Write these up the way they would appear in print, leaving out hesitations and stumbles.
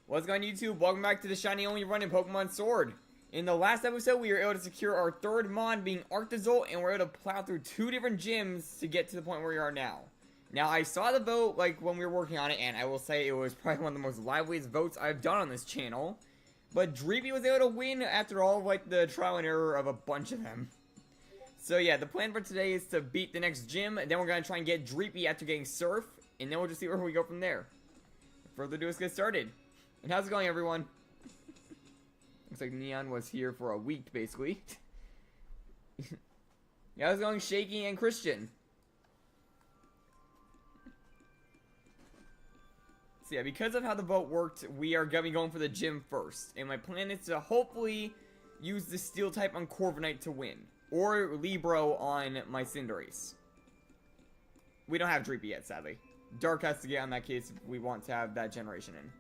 What's going on, YouTube? Welcome back to the shiny only run in Pokemon Sword. In the last episode, we were able to secure our third mon being Arctazol, and we're able to plow through 2 different gyms to get to the point where we are now. Now, I saw the vote, like, when we were working on it, and I will say it was probably one of the most liveliest votes I've done on this channel. But Dreepy was able to win after all, like, the trial and error of a bunch of them. So yeah, the plan for today is to beat the next gym, and then we're going to try and get Dreepy after getting Surf, and then we'll just see where we go from there. Further ado, let's get started. And how's it going, everyone? Looks like Neon was here for a week, basically. Yeah, how's it going, Shaky and Christian? So yeah, because of how the vote worked, we are going to be going for the gym first. And my plan is to hopefully use the Steel type on Corviknight to win. Or Libro on my Cinderace. We don't have Dreepy yet, sadly. Dark has to get on that case if we want to have that generation in.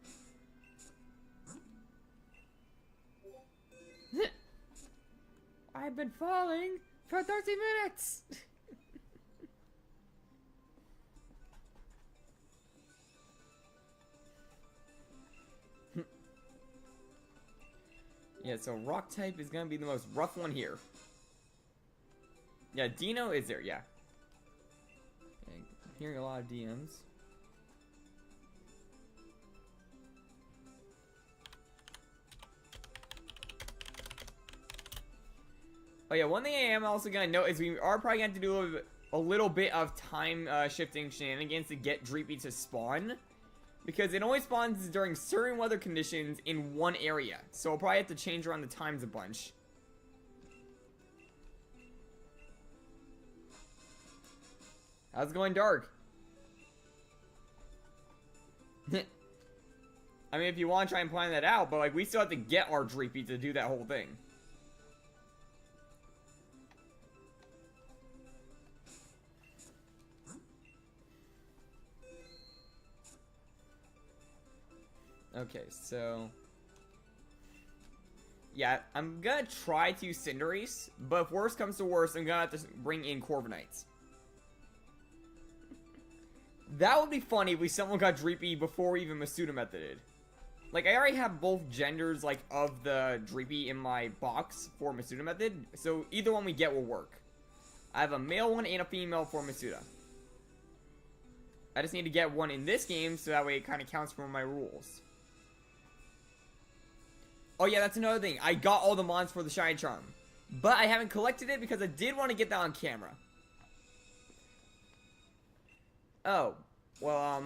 I've been falling for 30 minutes! Yeah, so Rock type is gonna be the most rough one here. Yeah, Dino is there, yeah. I'm hearing a lot of DMs. Oh yeah, one thing I am also gonna note is we are probably going to do a little bit of time shifting shenanigans to get Dreepy to spawn. Because it only spawns during certain weather conditions in one area. So I'll probably have to change around the times a bunch. How's it going, Dark? I mean, if you want to try and plan that out, but like we still have to get our Dreepy to do that whole thing. Okay, so... yeah, I'm gonna try to use Cinderace, but if worst comes to worst, I'm gonna have to bring in Corviknight. That would be funny if someone got Dreepy before even Masuda methoded. Like, I already have both genders, like, of the Dreepy in my box for Masuda method, so either one we get will work. I have a male one and a female for Masuda. I just need to get one in this game, so that way it kind of counts for my rules. Oh yeah, that's another thing. I got all the mons for the Shiny Charm. But I haven't collected it because I did want to get that on camera. Oh. Well,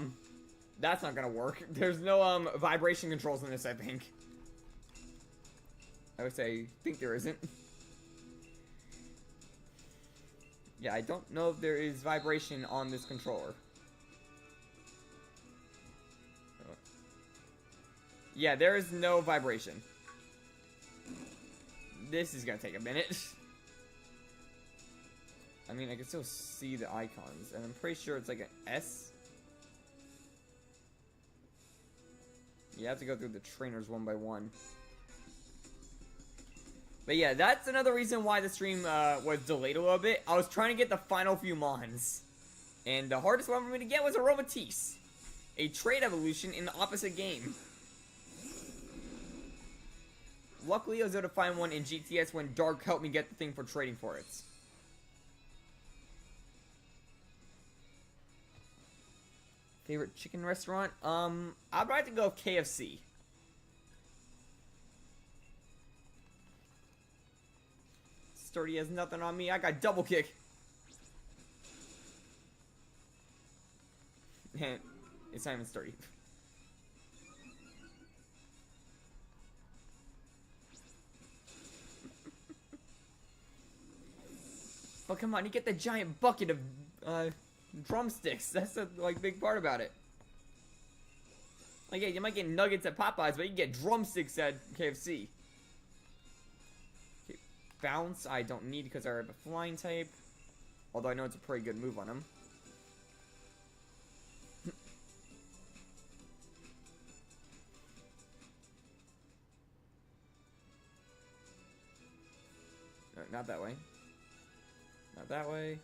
that's not gonna work. There's no, vibration controls in this, I think. I would say, think there isn't. Yeah, I don't know if there is vibration on this controller. Yeah, there is no vibration. This is gonna take a minute. I mean, I can still see the icons, and I'm pretty sure it's like an S. You have to go through the trainers one by one. But yeah, that's another reason why the stream was delayed a little bit. I was trying to get the final few mons, and the hardest one for me to get was Aromatisse, a trade evolution in the opposite game. Luckily, I was able to find one in GTS when Dark helped me get the thing for trading for it. Favorite chicken restaurant? I'd like to go with KFC. Sturdy has nothing on me. I got double kick. It's not even sturdy. Oh, come on, you get the giant bucket of, drumsticks. That's the, like, big part about it. Like, yeah, you might get nuggets at Popeyes, but you can get drumsticks at KFC. Okay, bounce, I don't need because I have a flying type. Although I know it's a pretty good move on him. No, not that way. Not that way.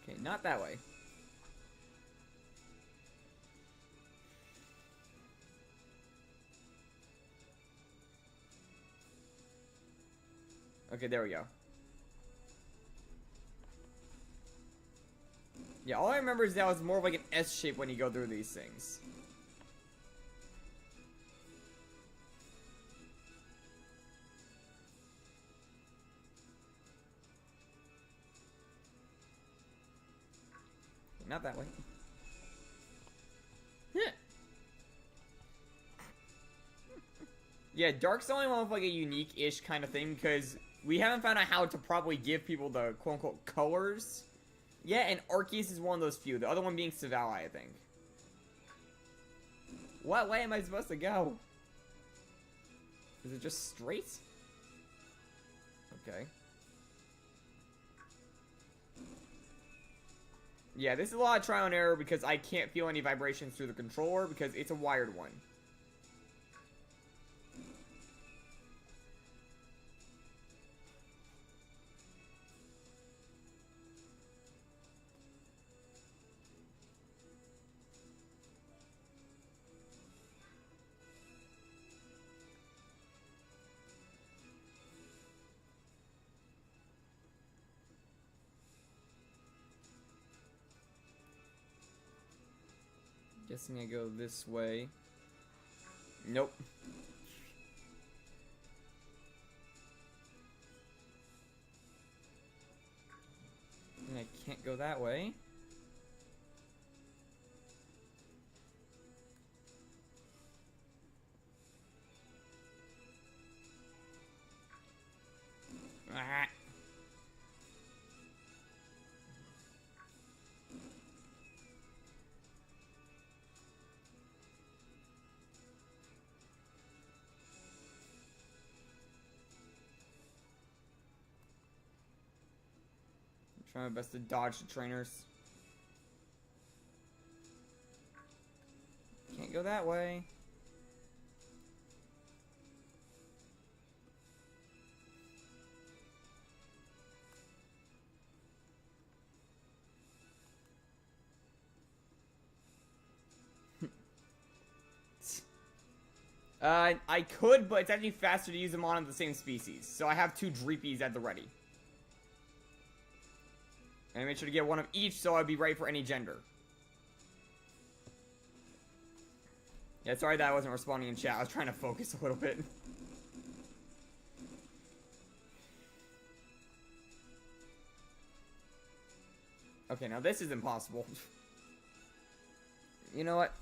Okay, Not that way. Okay, there we go. Yeah, all I remember is that was more of like an S shape when you go through these things. Not that way. Yeah, Dark's the only one with like a unique-ish kind of thing because we haven't found out how to probably give people the quote-unquote colors. Yeah, and Arceus is one of those few. The other one being Savali, I think. What way am I supposed to go? Is it just straight? Okay. Yeah, this is a lot of trial and error because I can't feel any vibrations through the controller because it's a wired one. Guessing I go this way. Nope. And I can't go that way. Ah. Try my best to dodge the trainers. Can't go that way. I could, but it's actually faster to use them on the same species. So I have 2 Dreepies at the ready. And I made sure to get one of each so I'd be ready for any gender. Yeah, sorry that I wasn't responding in chat. I was trying to focus a little bit. Okay, now this is impossible. You know what?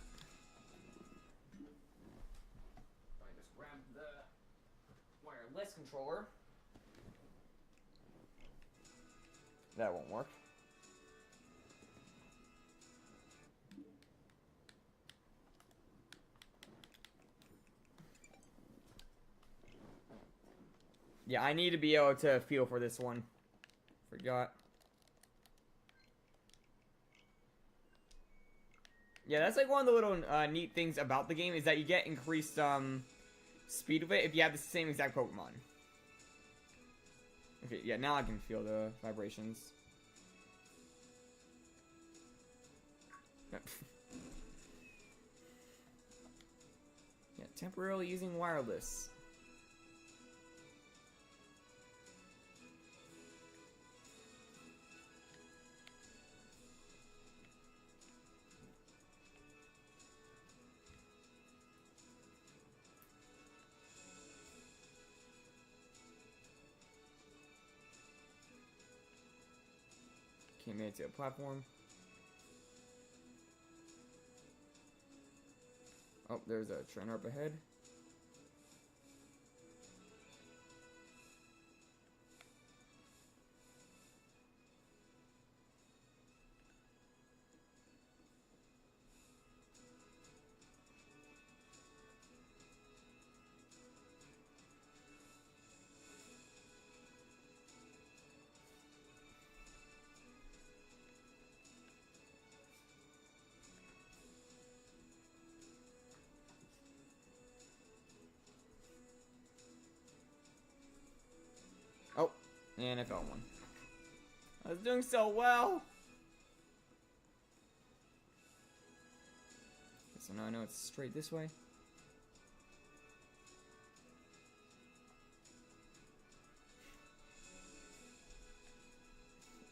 I just grab the wireless controller. That won't work. Yeah, I need to be able to feel for this one. Forgot. Yeah, that's like one of the little neat things about the game is that you get increased speed of it if you have the same exact Pokemon. Okay, yeah, now I can feel the vibrations. Yeah, temporarily using wireless. Okay, made it to a platform. Oh, there's a trainer up ahead. Oh, and I fell one. I was doing so well. So now I know it's straight this way.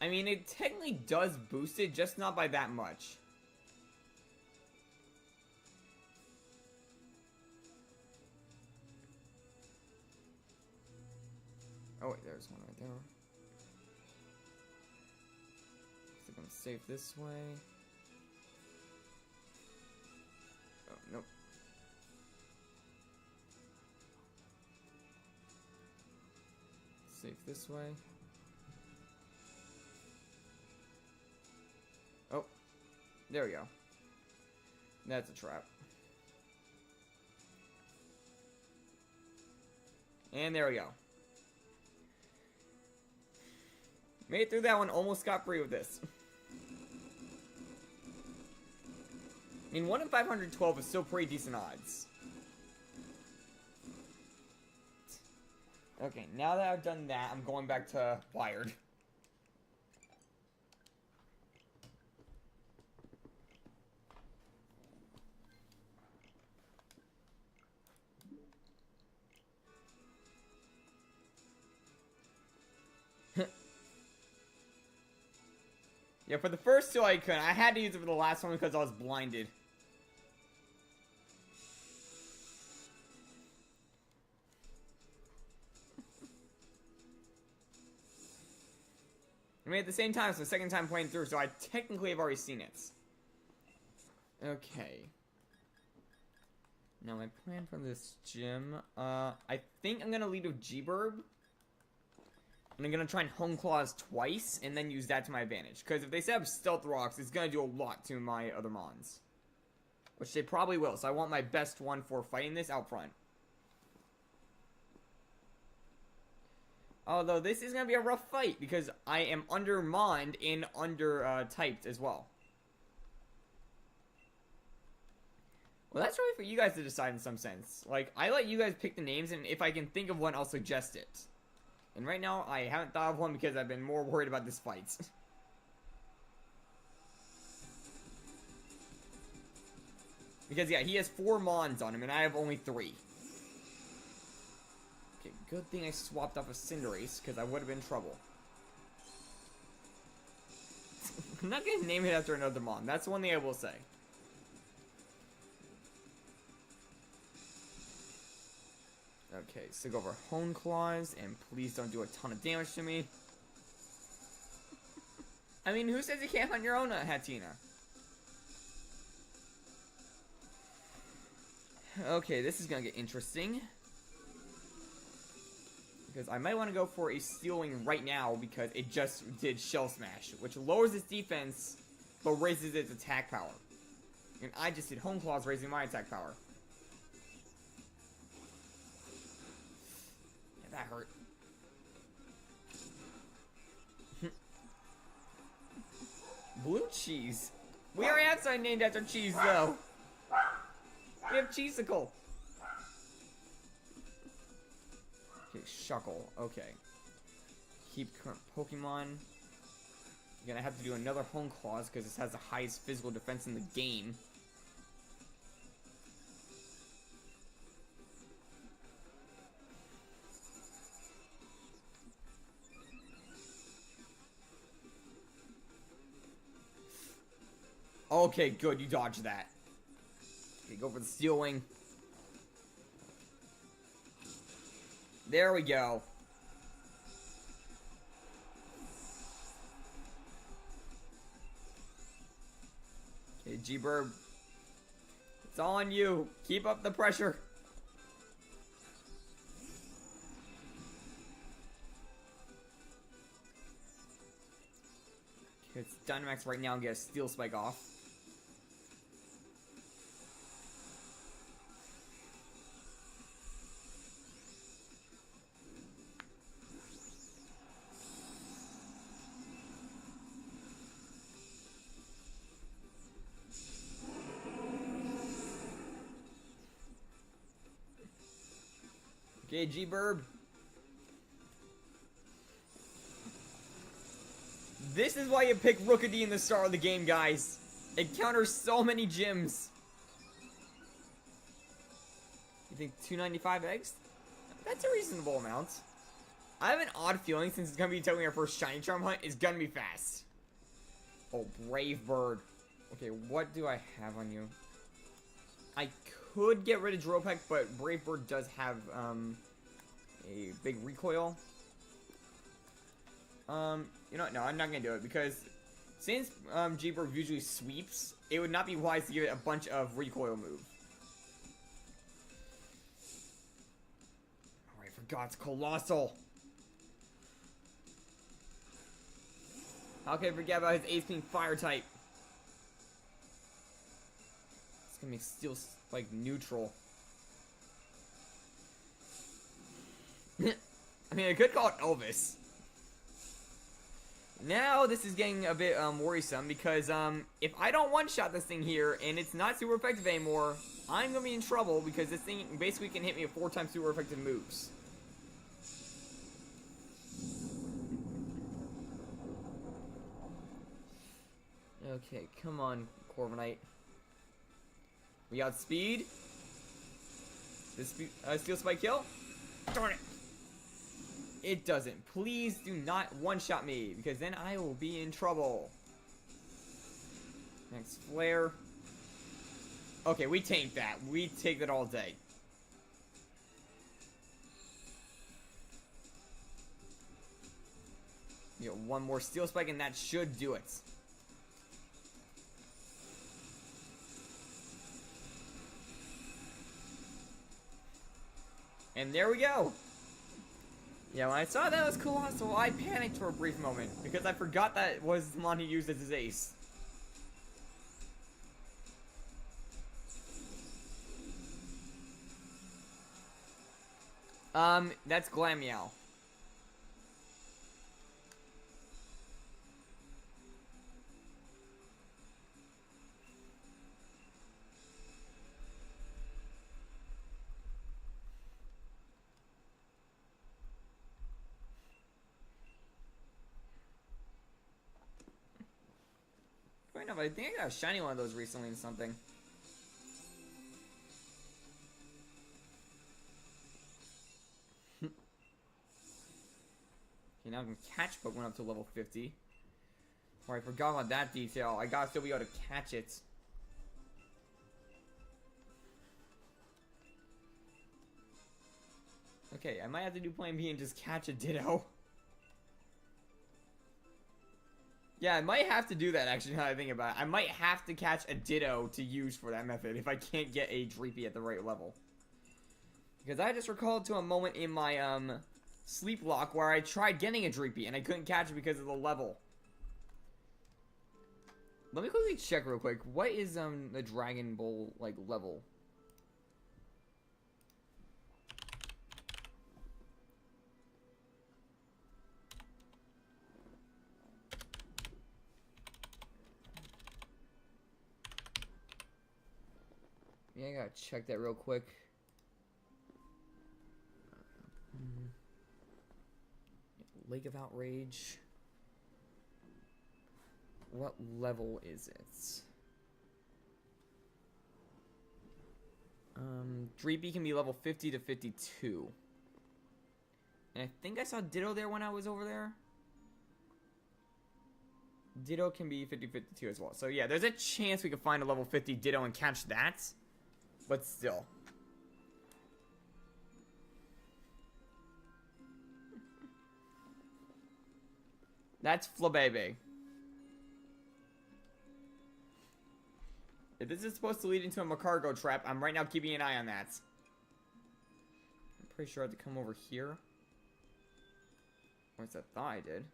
I mean, it technically does boost it, just not by that much. Oh wait, there's one right there. So I'm gonna save this way. Oh, nope. Save this way. Oh, there we go. That's a trap. And there we go. Made it through that one, almost got free with this. I mean, 1 in 512 is still pretty decent odds. Okay, now that I've done that, I'm going back to Wired. Yeah, for the first two I couldn't. I had to use it for the last one because I was blinded. I mean, at the same time, it's the second time playing through, so I technically have already seen it. Okay. Now, my plan for this gym, I think I'm gonna lead with G-Burb. And I'm gonna try and Hone Claws twice, and then use that to my advantage. Because if they set up Stealth Rocks, it's gonna do a lot to my other Mons. Which they probably will, so I want my best one for fighting this out front. Although, this is gonna be a rough fight, because I am under-Monned and under-typed as well. Well, that's really for you guys to decide in some sense. Like, I let you guys pick the names, and if I can think of one, I'll suggest it. And right now, I haven't thought of one because I've been more worried about this fight. Because, yeah, he has 4 Mons on him, and I have only 3. Okay, good thing I swapped off a Cinderace, because I would have been in trouble. I'm not going to name it after another Mon. That's one thing I will say. Okay, so go over Hone Claws, and please don't do a ton of damage to me. I mean, who says you can't hunt your own Hatina? Okay, this is gonna get interesting. Because I might want to go for a Steel Wing right now, because it just did Shell Smash, which lowers its defense, but raises its attack power. And I just did Hone Claws, raising my attack power. That hurt. Blue cheese. We are outside named after cheese, though. We have Cheesicle. Okay, Shuckle. Okay. Keep current Pokemon. You're gonna have to do another Hone Claws because this has the highest physical defense in the game. Okay, good. You dodged that. Okay, go for the Steel Wing. There we go. Okay, G-Burb. It's all on you. Keep up the pressure. Okay, it's Dynamax right now and get a Steel Spike off. Okay, G-Burb. This is why you pick Rookidee in the start of the game, guys. It counters so many gyms. think 295 eggs? That's a reasonable amount. I have an odd feeling since it's gonna be taking our first shiny charm hunt, it's gonna be fast. Oh, Brave Bird. Okay, what do I have on you? I could get rid of Dropek, but Brave Bird does have a big recoil. You know what? No, I'm not gonna do it because since G-Bird usually sweeps, it would not be wise to give it a bunch of recoil move. Oh, I forgot it's Colossal. How can I forget about his ace being fire type? It's gonna make Steel Spike neutral. I mean, I could call it Elvis. Now this is getting a bit worrisome because if I don't one-shot this thing here and it's not super effective anymore, I'm gonna be in trouble because this thing basically can hit me with 4 times super effective moves. Okay, come on, Corviknight. We got speed. This Steel Spike kill. Darn it. It doesn't. Please do not one-shot me, because then I will be in trouble. Next flare. Okay, we tank that. We take that all day. You got one more Steel Spike, and that should do it. And there we go. Yeah, when I saw that was Colossal, I panicked for a brief moment because I forgot that was the one he used as his ace. That's Glameow. Wait, no, but I think I got a shiny one of those recently in something. Okay, now I can catch Pokemon up to level 50. Oh, I forgot about that detail. I gotta still be able to catch it. Okay, I might have to do plan B and just catch a Ditto. Yeah, I might have to do that, actually, now that I think about it. I might have to catch a Ditto to use for that method if I can't get a Dreepy at the right level. Because I just recalled to a moment in my, sleep lock where I tried getting a Dreepy and I couldn't catch it because of the level. Let me quickly check real quick. What is, the Dragon Ball, like, level? Yeah, I gotta check that real quick. Lake of Outrage. What level is it? Dreepy can be level 50 to 52. And I think I saw Ditto there when I was over there. Ditto can be 50-52 as well. So yeah, there's a chance we could find a level 50 Ditto and catch that. But still. That's Flabébé. If this is supposed to lead into a Macargo trap, I'm right now keeping an eye on that. I'm pretty sure I have to come over here. Or at least I thought I did.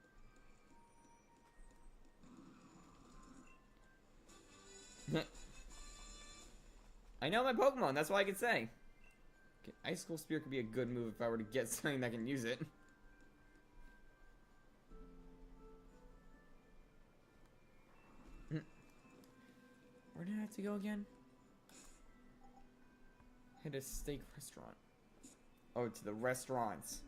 I know my Pokemon, that's all I can say. Okay, Icicle Spear could be a good move if I were to get something that can use it. Where did I have to go again? Hit a steak restaurant. Oh, to the restaurants.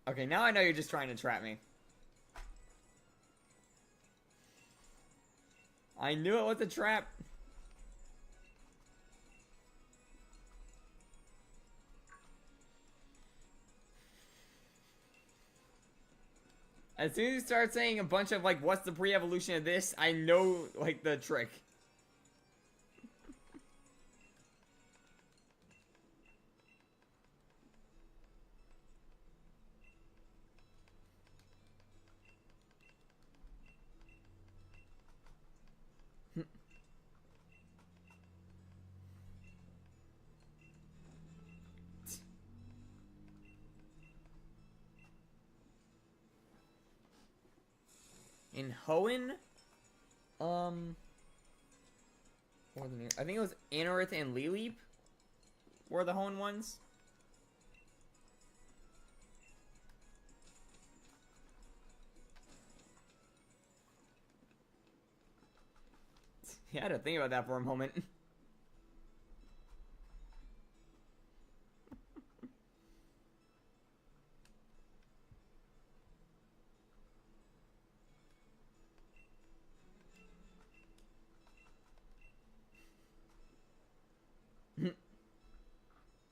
Okay, now I know you're just trying to trap me. I knew it was a trap. As soon as you start saying a bunch of, like, what's the pre-evolution of this, I know, like, the trick. In Hoenn, I think it was Anorith and Lileep were the Hoenn ones. Yeah, I had to think about that for a moment.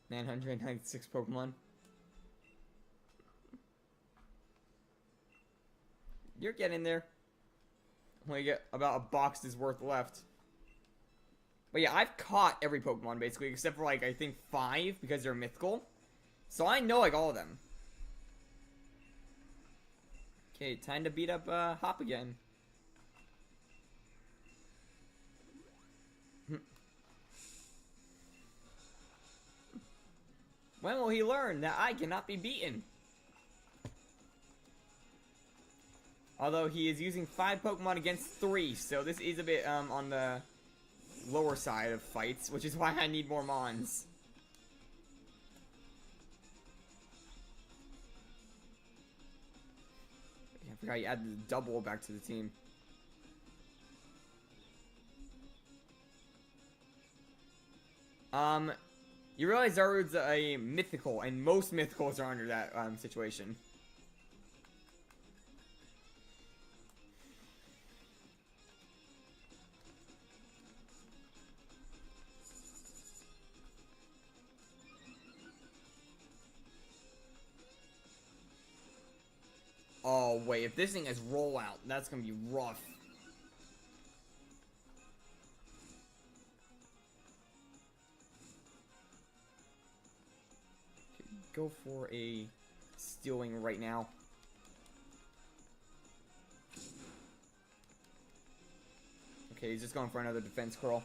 Man, 196 Pokemon. You're getting there. Only get about a box's worth left. But yeah, I've caught every Pokemon basically, except for like, I think 5 because they're mythical. So I know like all of them. Okay, time to beat up Hop again. When will he learn that I cannot be beaten? Although he is using 5 Pokemon against 3, so this is a bit on the lower side of fights, which is why I need more Mons. I forgot you added the double back to the team. You realize Zarude's a mythical, and most mythicals are under that situation. Oh wait, if this thing has rollout, that's gonna be rough. Go for a stealing right now. Okay, he's just going for another defense curl.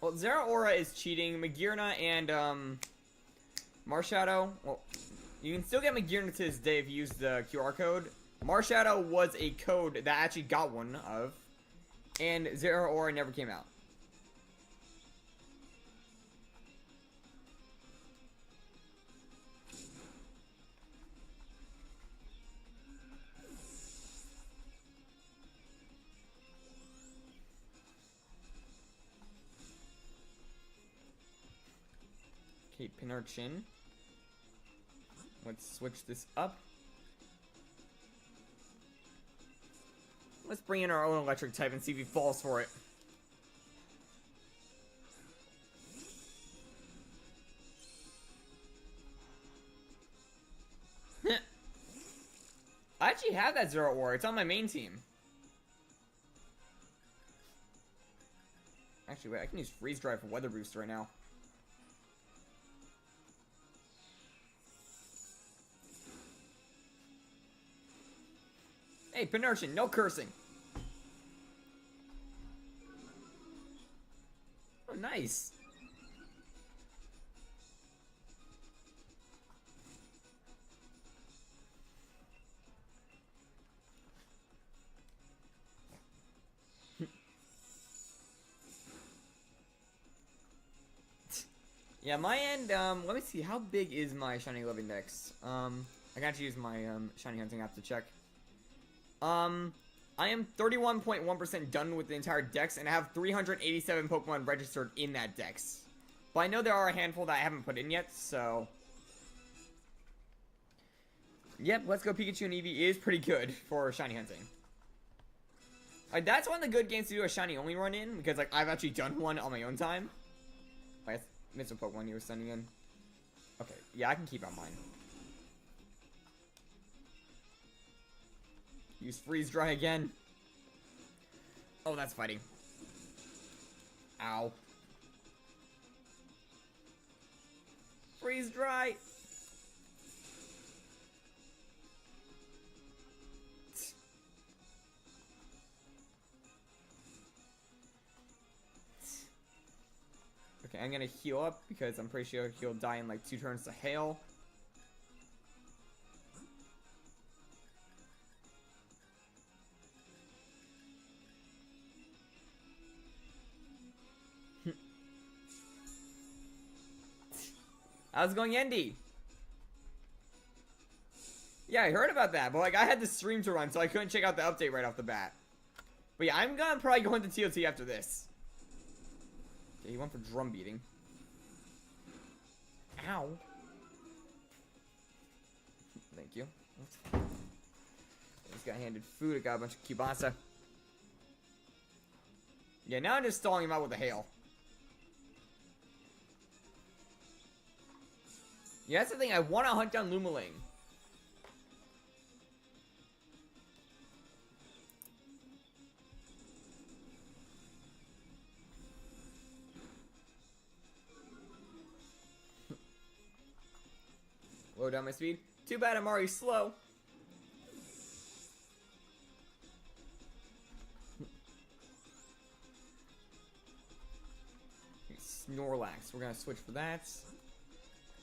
Well, Zeraora is cheating. Magearna and Marshadow. Well, you can still get Magearna to this day if you use the QR code. Marshadow was a code that I actually got one of, and Zeraora never came out. Okay, Pinarchin. Let's switch this up. Let's bring in our own electric type and see if he falls for it. I actually have that Zeraora. It's on my main team. Actually, wait, I can use Freeze Drive for Weather Boost right now. Hey, Pinarchin, no cursing. Oh, nice. Yeah, my end, let me see, how big is my Shiny Living Dex? I gotta use my Shiny Hunting app to check. I am 31.1% done with the entire dex, and I have 387 Pokemon registered in that dex. But I know there are a handful that I haven't put in yet, so... Yep, Let's Go Pikachu and Eevee is pretty good for shiny hunting. Like, that's one of the good games to do a shiny only run in, because, like, I've actually done one on my own time. I missed a Pokemon you were sending in. Okay, yeah, I can keep on mine. Use Freeze Dry again. Oh, that's fighting. Ow. Freeze Dry. Okay, I'm gonna heal up because I'm pretty sure he'll die in like 2 turns to hail. How's it going, Andy? Yeah, I heard about that, but like I had the stream to run, so I couldn't check out the update right off the bat. But yeah, I'm gonna probably go into TOT after this. Okay, he went for drum beating. Ow. Thank you. Just got handed food. I got a bunch of kielbasa. Yeah, now I'm just stalling him out with a hail. Yeah, that's the thing. I want to hunt down Lumaling. Low down my speed. Too bad I'm already slow. Snorlax. We're gonna switch for that.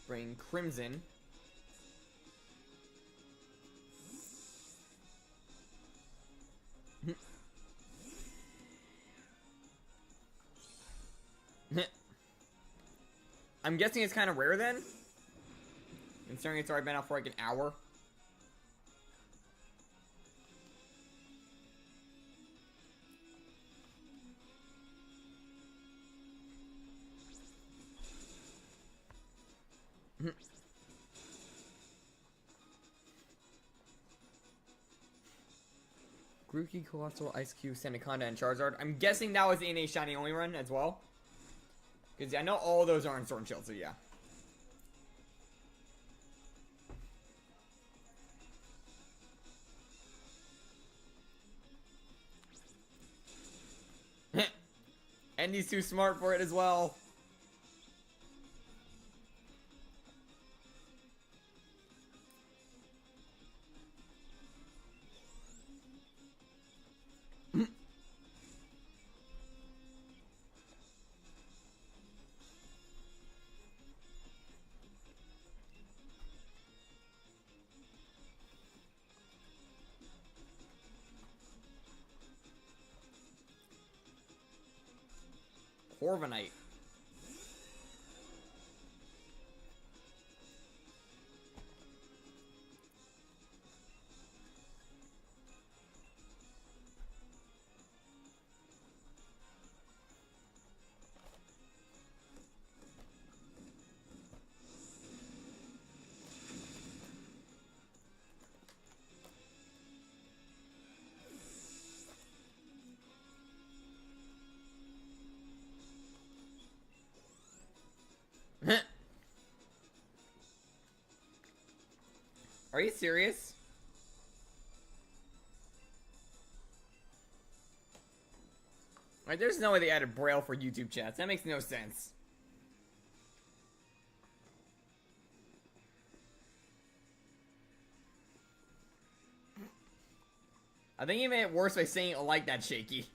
Bring Crimson. I'm guessing it's kind of rare then? Considering it's already been out for like an hour. Grookey, Colossal, Ice Cube, Sandaconda, and Charizard. I'm guessing that was in a shiny only run as well. Because I know all those are in Sword and Shield, so yeah. And he's too smart for it as well. Corviknight. Are you serious? Like, there's no way they added Braille for YouTube chats. That makes no sense. I think he made it worse by saying it like that, Shaky.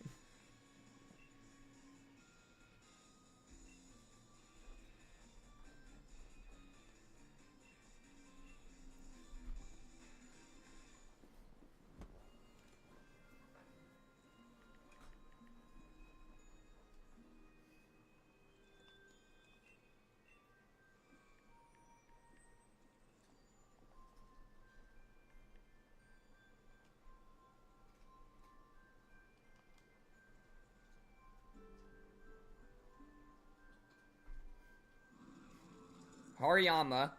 Hariyama.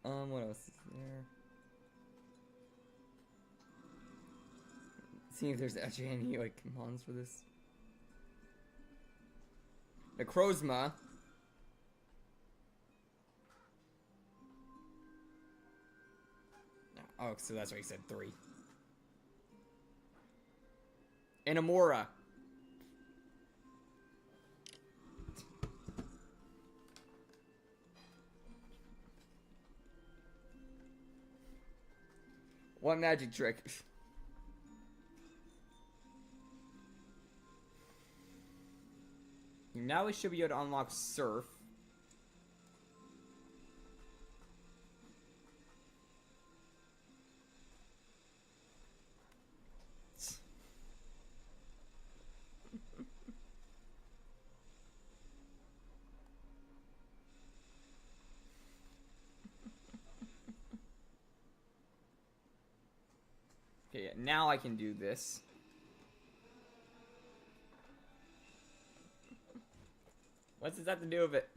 What else is there? See if there's actually any, like, mons for this. Necrozma. Oh, so that's why he said 3. And Amora. What magic trick? Now we should be able to unlock Surf. Okay, now I can do this. What's this have to do with it?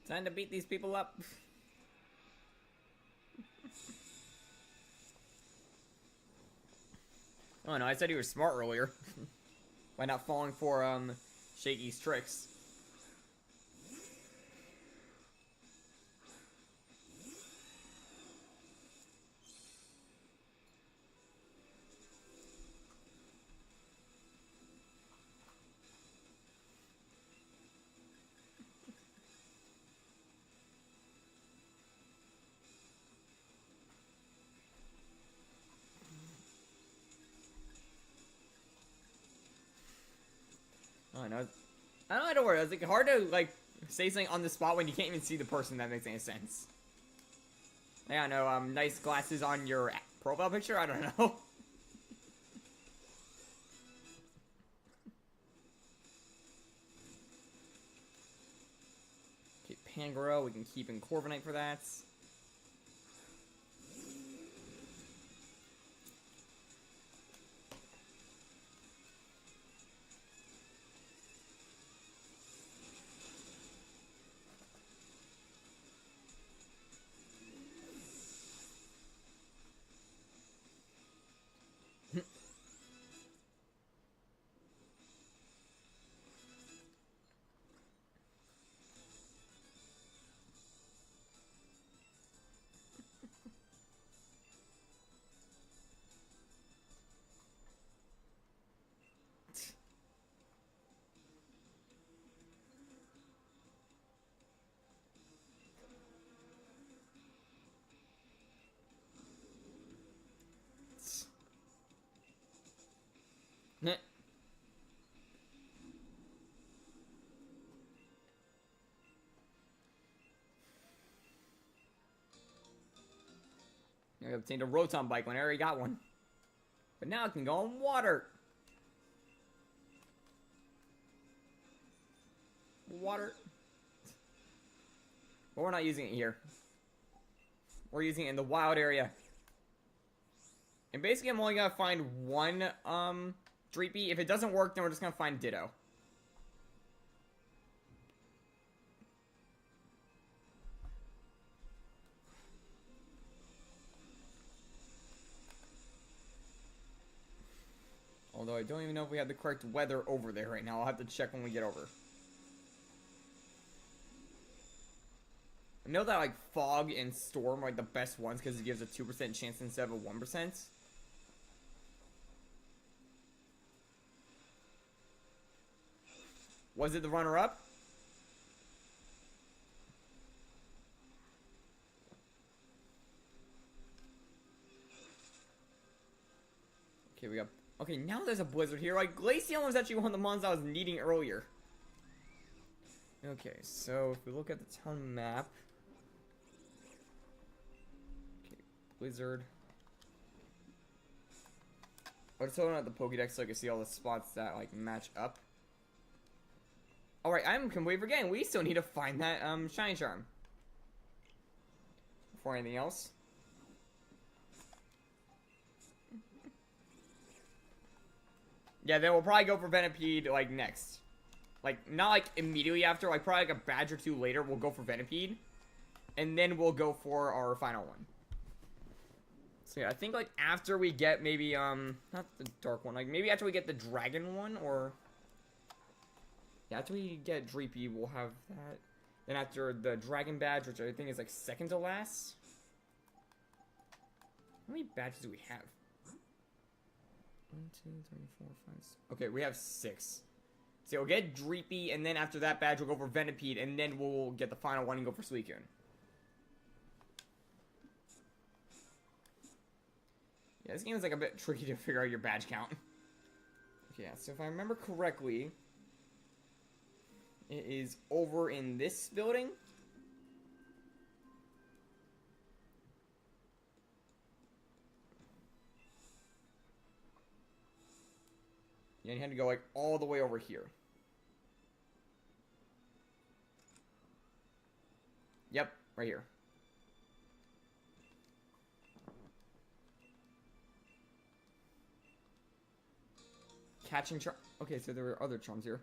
Time to beat these people up. Oh no, I said he was smart earlier. By not falling for Shaky's tricks. Oh no. I don't worry. It's like hard to like say something on the spot when you can't even see the person. That makes any sense. Yeah, no. Nice glasses on your profile picture. I don't know. Okay, Pangoro. We can keep in Corviknight for that. Nah. I obtained a Rotom bike when I already got one. But now it can go on water. Water. But we're not using it here. We're using it in the wild area. And basically I'm only gonna find one Dreepy. If it doesn't work, then we're just gonna find Ditto. Although I don't even know if we have the correct weather over there right now. I'll have to check when we get over. I know that like fog and storm are like the best ones because it gives a 2% chance instead of a 1%. Was it the runner-up? Okay, we got... Okay, now there's a blizzard here. Like, Glaceon was actually one of the mons I was needing earlier. Okay, so if we look at the town map... Okay, blizzard. I'll just open up the Pokédex so I can see all the spots that like match up. Alright, I'm completely forgetting. We still need to find that shiny charm. Before anything else. Yeah, then we'll probably go for Venipede like next. Like, not like immediately after, like probably like a badge or two later, we'll go for Venipede. And then we'll go for our final one. So yeah, I think like after we get maybe, not the dark one, like maybe after we get the dragon one, or... Yeah, after we get Dreepy, we'll have that. Then after the dragon badge, which I think is like second to last. How many badges do we have? 1, 2, 3, 4, 5, 6. Okay, we have 6. So we'll get Dreepy, and then after that badge, we'll go for Venipede, and then we'll get the final one and go for Suicune. Yeah, this game is like a bit tricky to figure out your badge count. Okay, yeah, so if I remember correctly, it is over in this building. Yeah, you had to go like all the way over here. Yep, right here. Catching charm. Okay, so there were other charms here.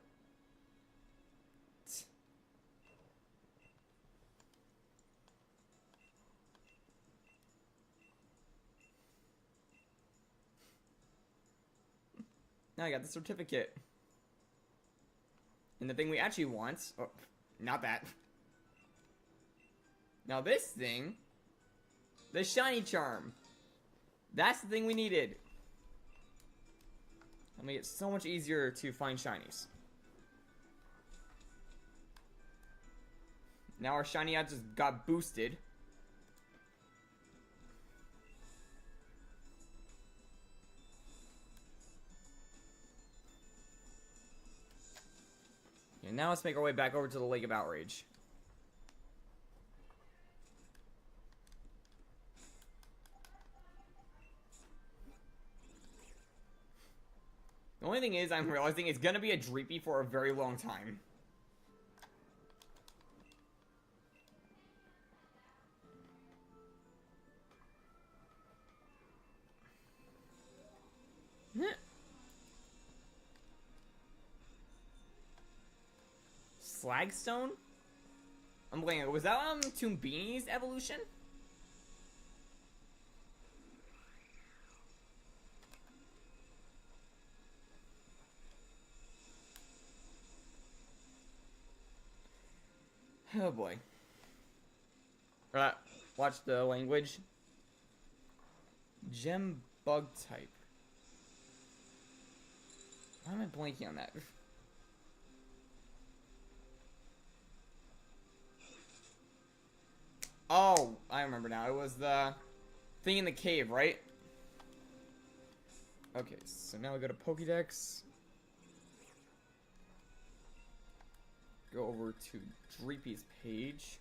Now I got the certificate. And the thing we actually want... Oh, not that. Now this thing... The shiny charm. That's the thing we needed. That'll make it so much easier to find shinies. Now our shiny odds just got boosted. And now let's make our way back over to the Lake of Outrage. The only thing is, I'm realizing it's gonna be a Dreepy for a very long time. Slagstone? I'm blanking. Was that Toonbini's evolution? Oh boy. Watch the language. Gem bug type. Why am I blanking on that? Oh, I remember now. It was the thing in the cave, right? Okay, so now we go to Pokédex. Go over to Dreepy's page.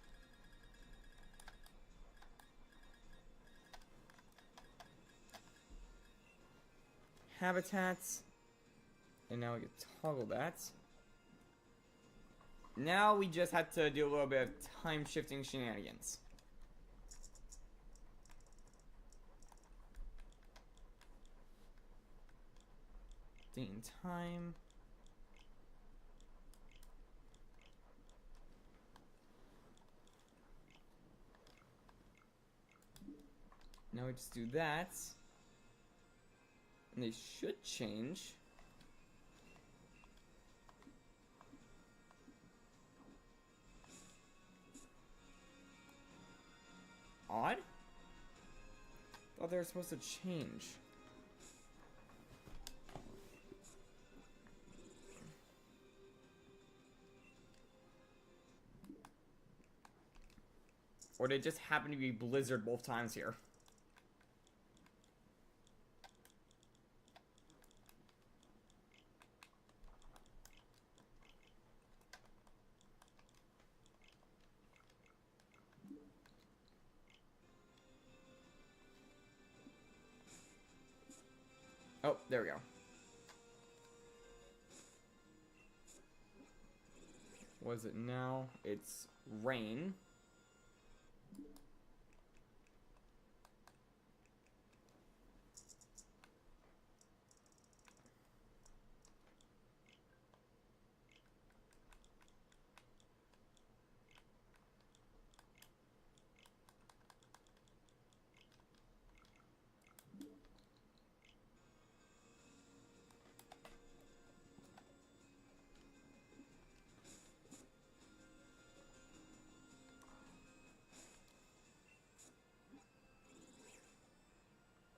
Habitats. And now we can toggle that. Now we just have to do a little bit of time shifting shenanigans. Date and time. Now we just do that. And they should change. Odd? Thought they were supposed to change. Or did it just happen to be Blizzard both times here? Oh, there we go. What is it now? It's rain.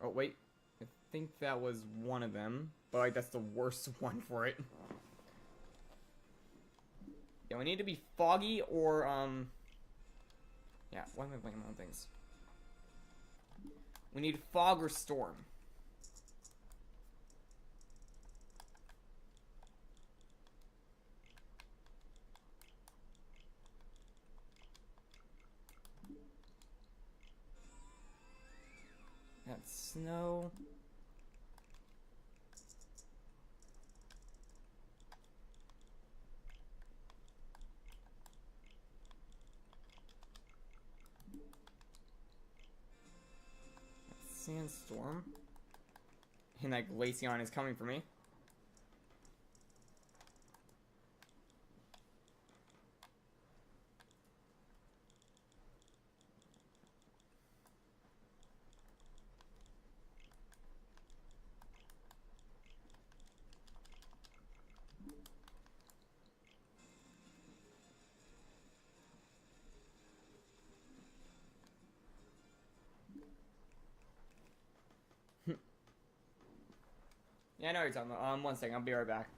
Oh, wait. I think that was one of them. But, like, that's the worst one for it. Yeah, we need to be foggy or, yeah, why am I blanking on things? We need fog or storm. That's snow. That's sandstorm. And that Glaceon is coming for me. Yeah, I know what you're talking about. One second, I'll be right back.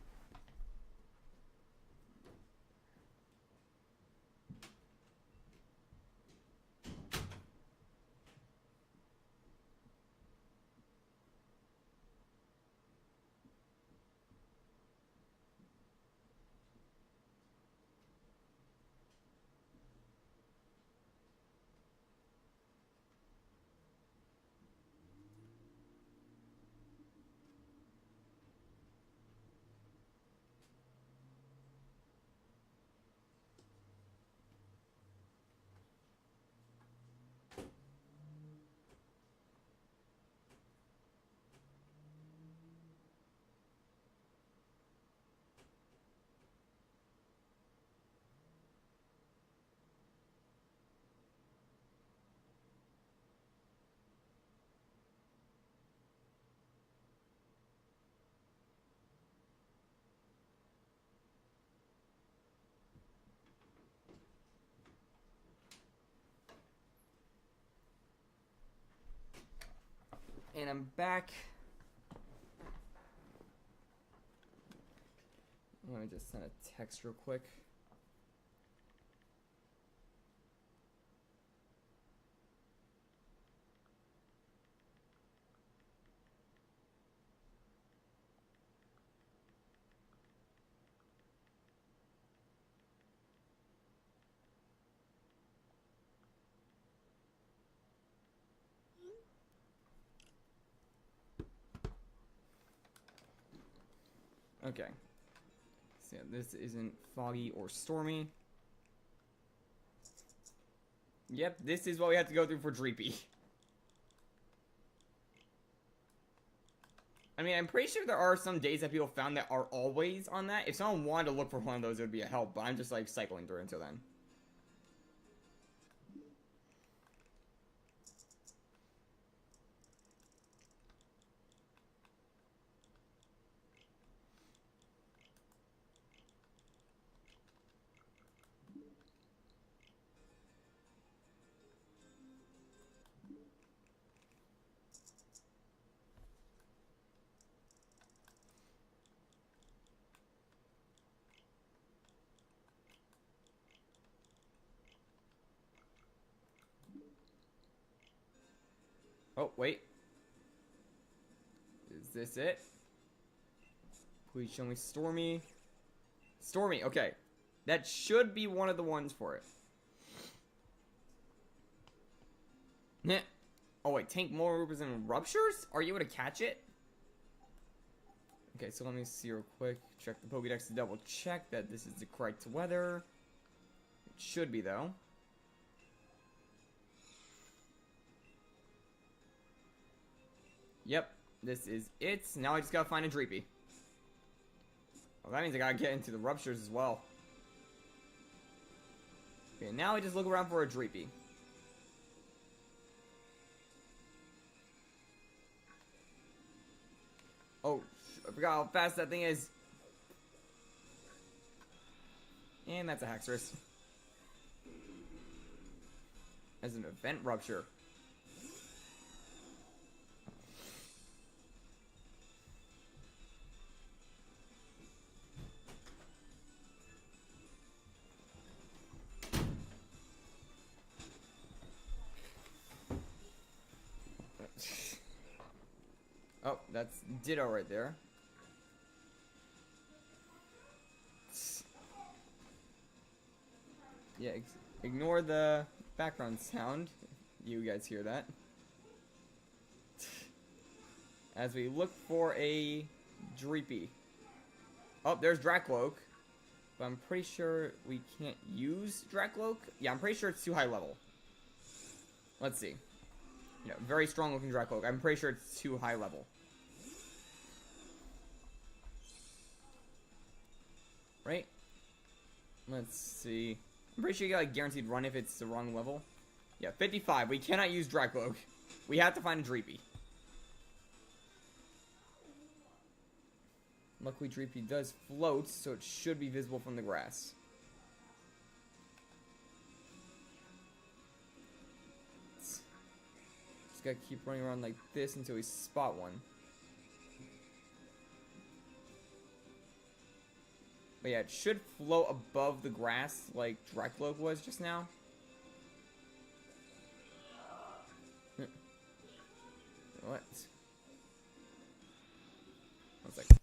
And I'm back. Let me just send a text real quick. Okay. So yeah, this isn't foggy or stormy. Yep, this is what we have to go through for Dreepy. I mean, I'm pretty sure there are some days that people found that are always on that. If someone wanted to look for one of those, it would be a help, but I'm just, like, cycling through until then. Oh, wait. Is this it? Please show me Stormy. Stormy, okay. That should be one of the ones for it. Nah. Oh, wait. Tank more represent ruptures? Are you able to catch it? Okay, so let me see real quick. Check the Pokédex to double check that this is the correct weather. It should be, though. Yep, this is it. Now I just gotta find a Dreepy. Well, that means I gotta get into the Ruptures as well. Okay, now I just look around for a Dreepy. Oh, I forgot how fast that thing is. And that's a Hexorus. As an event rupture. Oh, that's Ditto right there. Yeah, ignore the background sound. You guys hear that? As we look for a Dreepy. Oh, there's Dracloak. But I'm pretty sure we can't use Dracloak. Yeah, I'm pretty sure it's too high level. Let's see. Yeah, very strong looking Dracloak. I'm pretty sure it's too high level. Right? Let's see. I'm pretty sure you got like guaranteed run if it's the wrong level. Yeah, 55. We cannot use Dracloak. We have to find a Dreepy. Luckily, Dreepy does float, so it should be visible from the grass. Just gotta keep running around like this until we spot one. But yeah, it should float above the grass like Dracloak was just now. What? One second.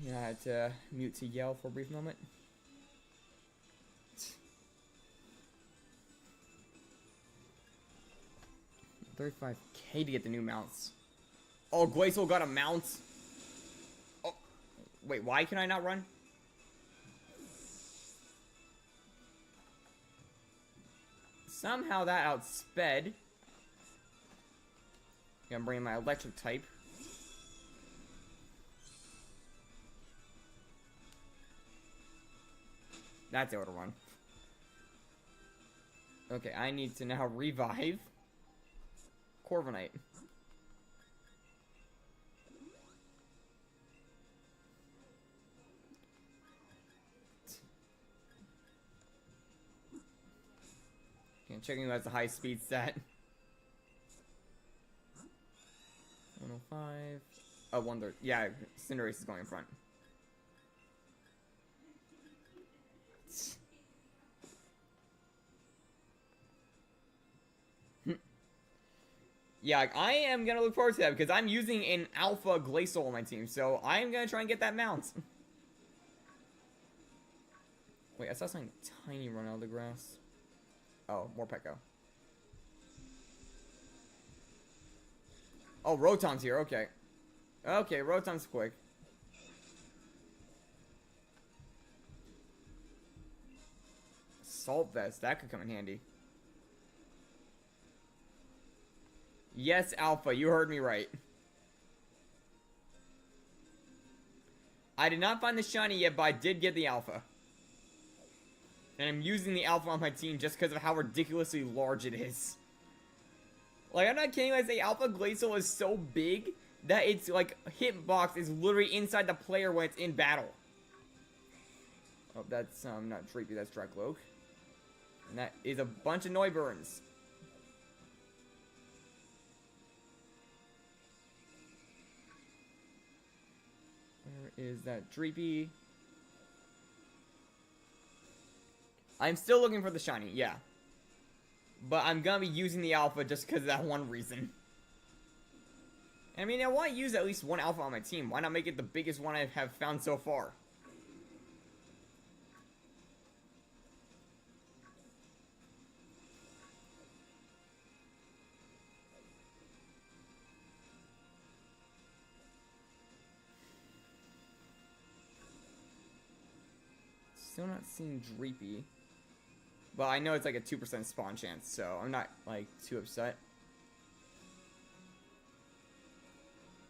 Yeah, I had to mute to yell for a brief moment. $35K to get the new mounts. Oh, Glacial got a mount. Oh, wait, why can I not run? Somehow that outsped. Yeah, I'm bringing my electric type. That's able to run. Okay, I need to now revive Corviknight. Okay, checking who has the high speed stat. 105. Oh, 130. Yeah, Cinderace is going in front. Yeah, I am going to look forward to that because I'm using an Alpha Glacial on my team, so I'm going to try and get that mount. Wait, I saw something tiny run out of the grass. Oh, more Pekka. Oh, Rotom's here, okay. Okay, Rotom's quick. Salt Vest, that could come in handy. Yes, Alpha, you heard me right. I did not find the shiny yet, but I did get the Alpha. And I'm using the Alpha on my team just because of how ridiculously large it is. Like, I'm not kidding when I say Alpha Glacial is so big that its, like, hitbox is literally inside the player when it's in battle. Oh, that's, not Dreepy, that's Dracloak. And that is a bunch of Noiburns. Where is that Dreepy? I'm still looking for the shiny, yeah. But I'm gonna be using the Alpha just because of that one reason. I mean, I want to use at least one Alpha on my team. Why not make it the biggest one I have found so far? still not seeing Dreepy. But I know it's like a 2% spawn chance, so I'm not, like, too upset.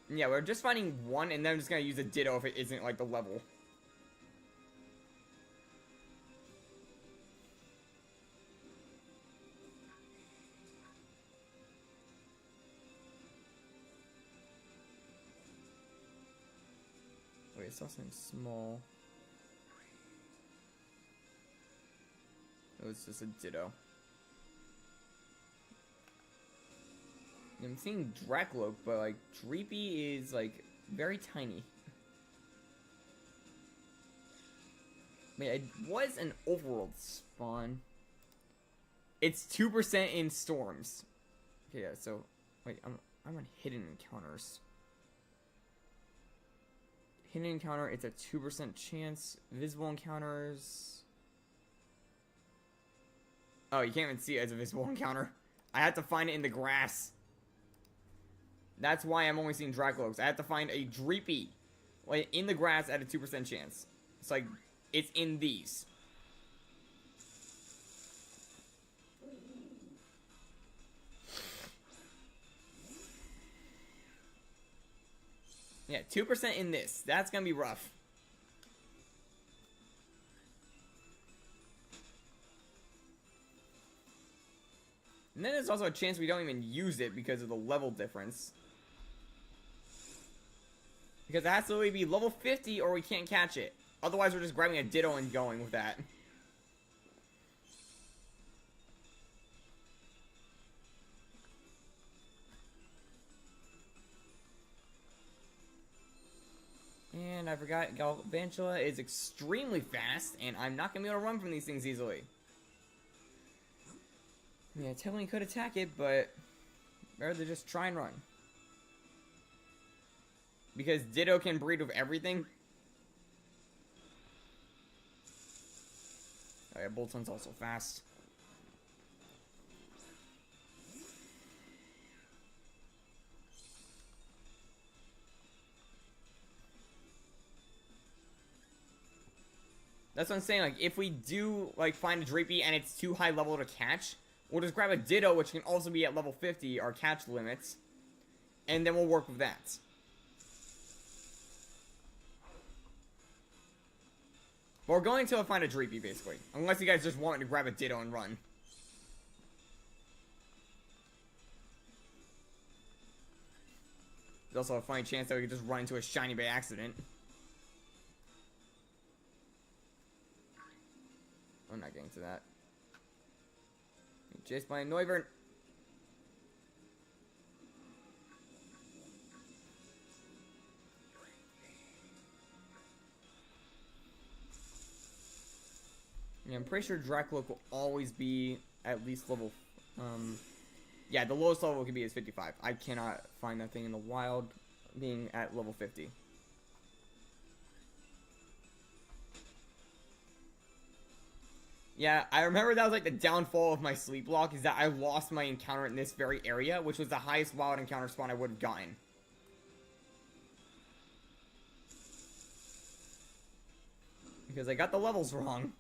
Yeah, we're just finding one, and then I'm just gonna use a Ditto if it isn't, like, the level. Wait, I saw something small. It was just a Ditto. I'm seeing Dracloak, but like Dreepy is like very tiny. Wait, it was an overworld spawn. It's 2% in storms. Okay, yeah, so wait, I'm on hidden encounters. Hidden encounter, it's a 2% chance. Visible encounters. Oh, you can't even see it as a visible encounter. I had to find it in the grass. That's why I'm only seeing Dracloaks. I have to find a Dreepy, like, in the grass at a 2% chance. It's like, it's in these. Yeah, 2% in this. That's gonna be rough. And then there's also a chance we don't even use it because of the level difference. Because it has to be level 50 or we can't catch it. Otherwise, we're just grabbing a Ditto and going with that. And I forgot, Galvantula is extremely fast, and I'm not going to be able to run from these things easily. Yeah, technically could attack it, but better to just try and run. Because Ditto can breed with everything. Oh yeah, Bolton's also fast. That's what I'm saying, like, if we do, like, find a Dreepy and it's too high level to catch, we'll just grab a Ditto, which can also be at level 50, our catch limits, and then we'll work with that. But we're going to find a Dreepy, basically. Unless you guys just want me to grab a Ditto and run. There's also a funny chance that we could just run into a shiny by accident. I'm not getting to that. Chased by a Noivern. Yeah, I'm pretty sure Dracloak will always be at least level... yeah, the lowest level it can be is 55. I cannot find that thing in the wild being at level 50. Yeah, I remember that was like the downfall of my sleep block, is that I lost my encounter in this very area, which was the highest wild encounter spawn I would have gotten. Because I got the levels wrong.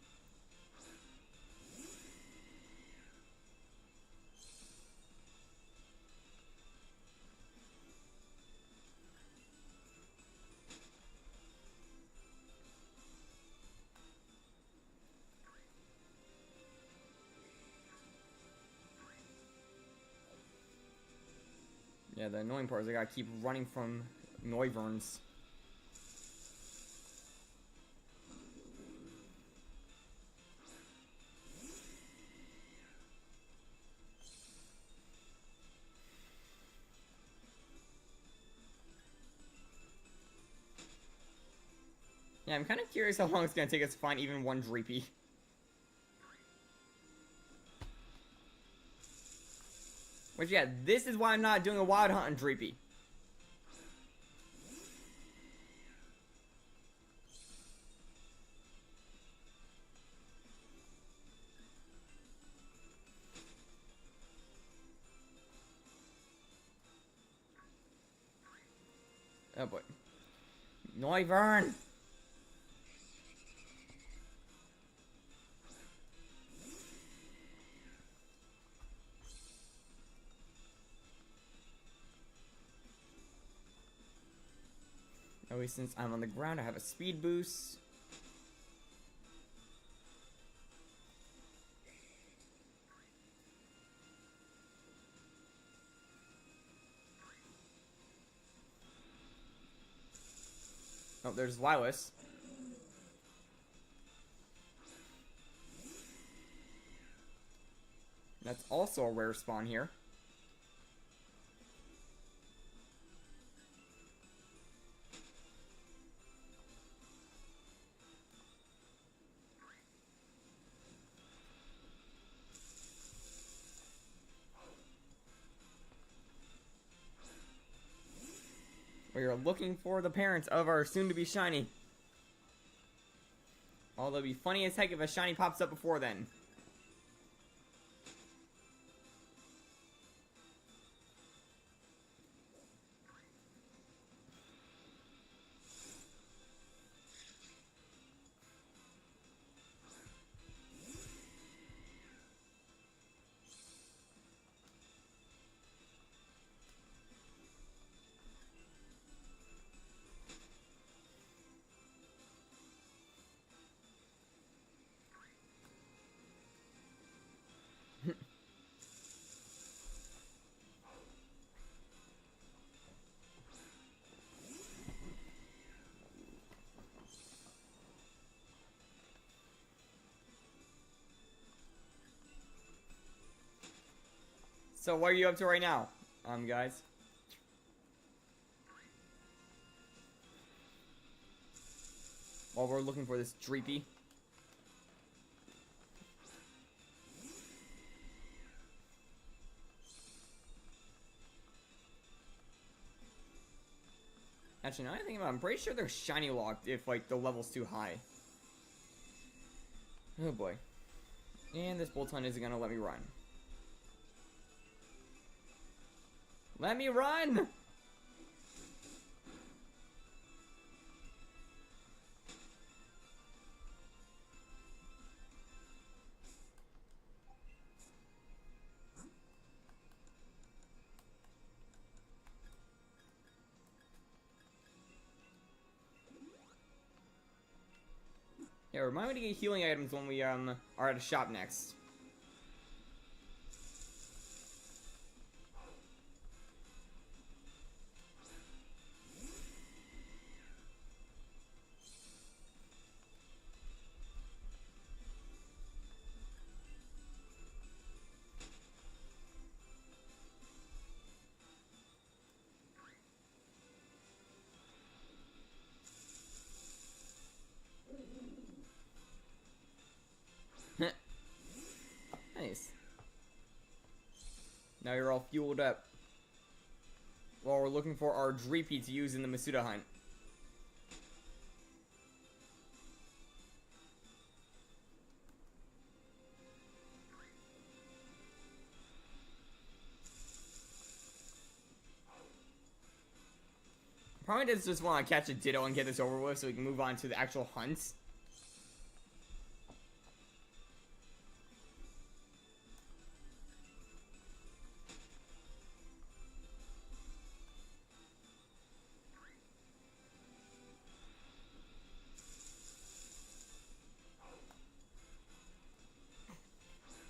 Yeah, the annoying part is I gotta keep running from Noiverns. Yeah, I'm kind of curious how long it's gonna take us to find even one Dreepy. Which, yeah, this is why I'm not doing a wild hunt on Dreepy. Oh boy. Noivern! way, since I'm on the ground, I have a speed boost. Oh, there's Lilas. That's also a rare spawn here. We are looking for the parents of our soon-to-be shiny. Although it'd be funny as heck if a shiny pops up before then. So what are you up to right now, guys? While we're looking for this Dreepy. Actually, now I think about it, I'm pretty sure they're shiny locked if, like, the level's too high. Oh boy. And this Bolton isn't gonna let me run. Let me run! Yeah, remind me to get healing items when we are at a shop next. Nice. Now you're all fueled up. While we're looking for our Dreepy to use in the Masuda hunt. Probably just want to catch a Ditto and get this over with so we can move on to the actual hunts.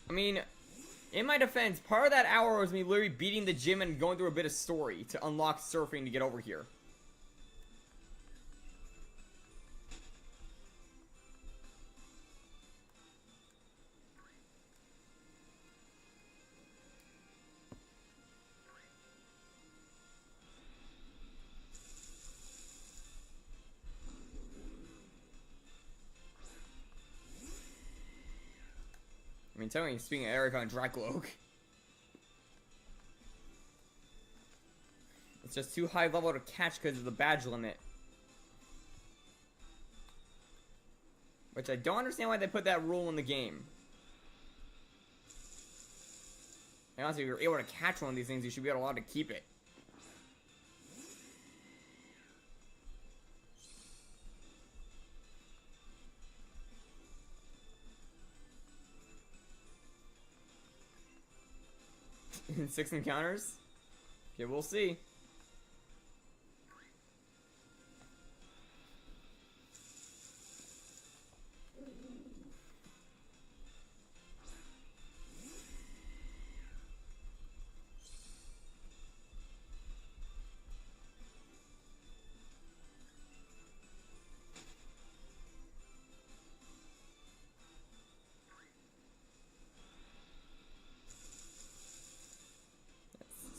I mean, in my defense, part of that hour was me literally beating the gym and going through a bit of story to unlock surfing to get over here. I mean, tell me, speaking of Erica and Dracloak. It's just too high level to catch because of the badge limit. Which I don't understand why they put that rule in the game. And honestly, if you're able to catch one of these things, you should be allowed to keep it. In 6 encounters? Okay, we'll see.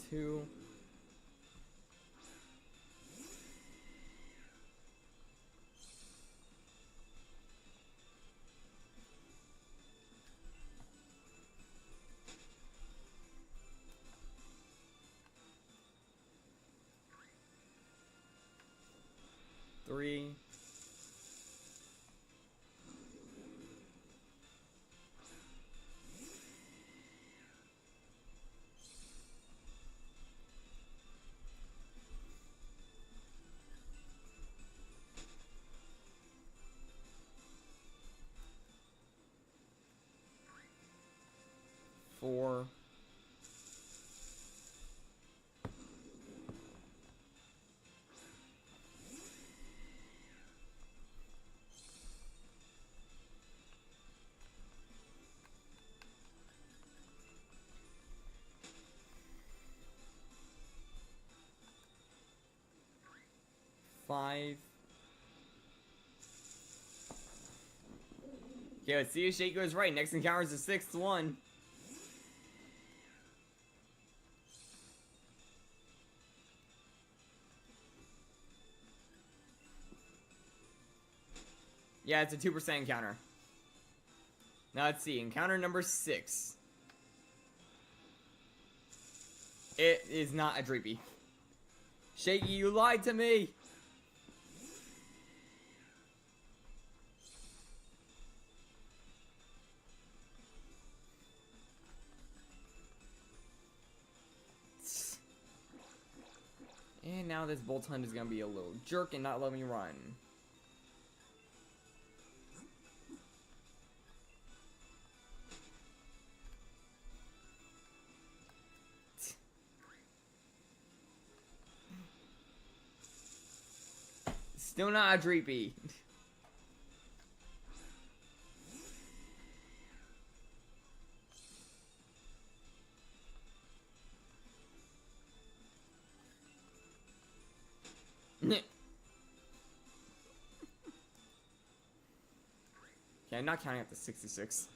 2. Three. Four. Five. Okay, let's see if Shake goes right. Next encounter is the 6th one. Yeah, it's a 2% encounter. Now let's see. Encounter number 6. It is not a Dreepy. Shaky, you lied to me! And now this Bolt Hunt is gonna be a little jerk and not let me run. Still not a Dreepy. Okay, I'm not counting up to 66.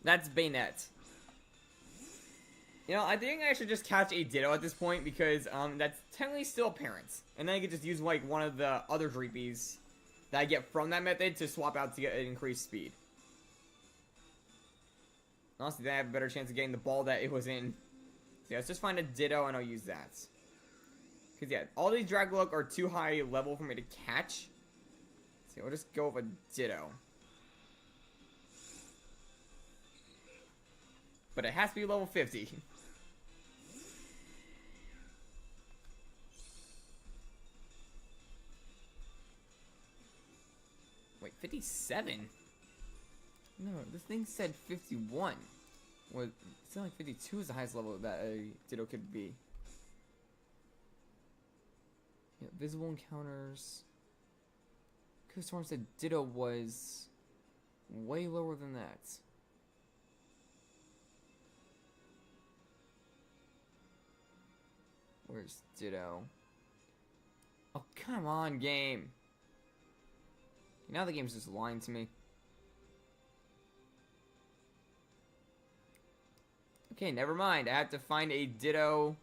That's Bayonet. You know, I think I should just catch a Ditto at this point because that's technically still a parent. And then I could just use like one of the other Dreepies that I get from that method to swap out to get an increased speed. Honestly, then I have a better chance of getting the ball that it was in. So yeah, let's just find a Ditto and I'll use that. Because yeah, all these Draglook are too high level for me to catch. So we'll just go with a Ditto. But it has to be level 50. Wait, 57? No, this thing said 51. Well, it said like 52 is the highest level that a Ditto could be. Yeah, visible encounters. Could have sworn said Ditto was way lower than that. Where's Ditto? Oh, come on, game. Now the game's just lying to me. Okay, never mind. I have to find a Ditto.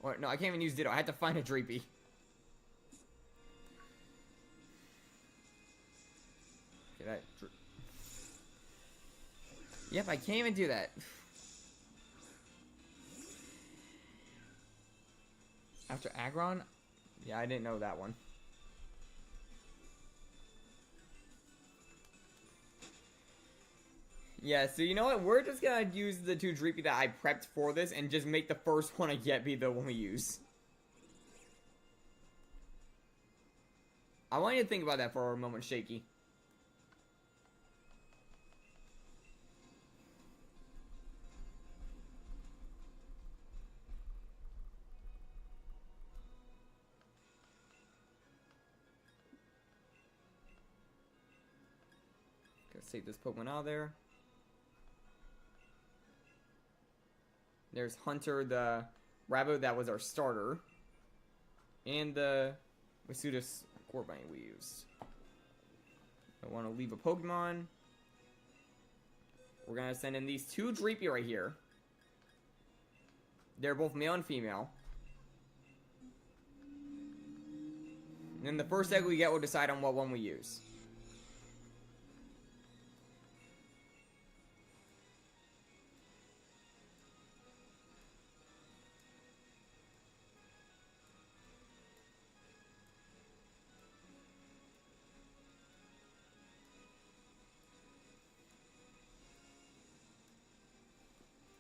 Or, no, I can't even use Ditto. I have to find a Dreepy. Okay, that... Yep, I can't even do that. After Aggron? Yeah, I didn't know that one. Yeah, so you know what? We're just gonna use the 2 Dreepy that I prepped for this and just make the first one I get be the one we use. I want you to think about that for a moment, Shaky. Let's take this Pokemon out of there. There's Hunter, the Rabbit that was our starter. And the Masuda Scorbunny we used. I want to leave a Pokemon. We're going to send in these two Dreepy right here. They're both male and female. And then the first egg we get will decide on what one we use.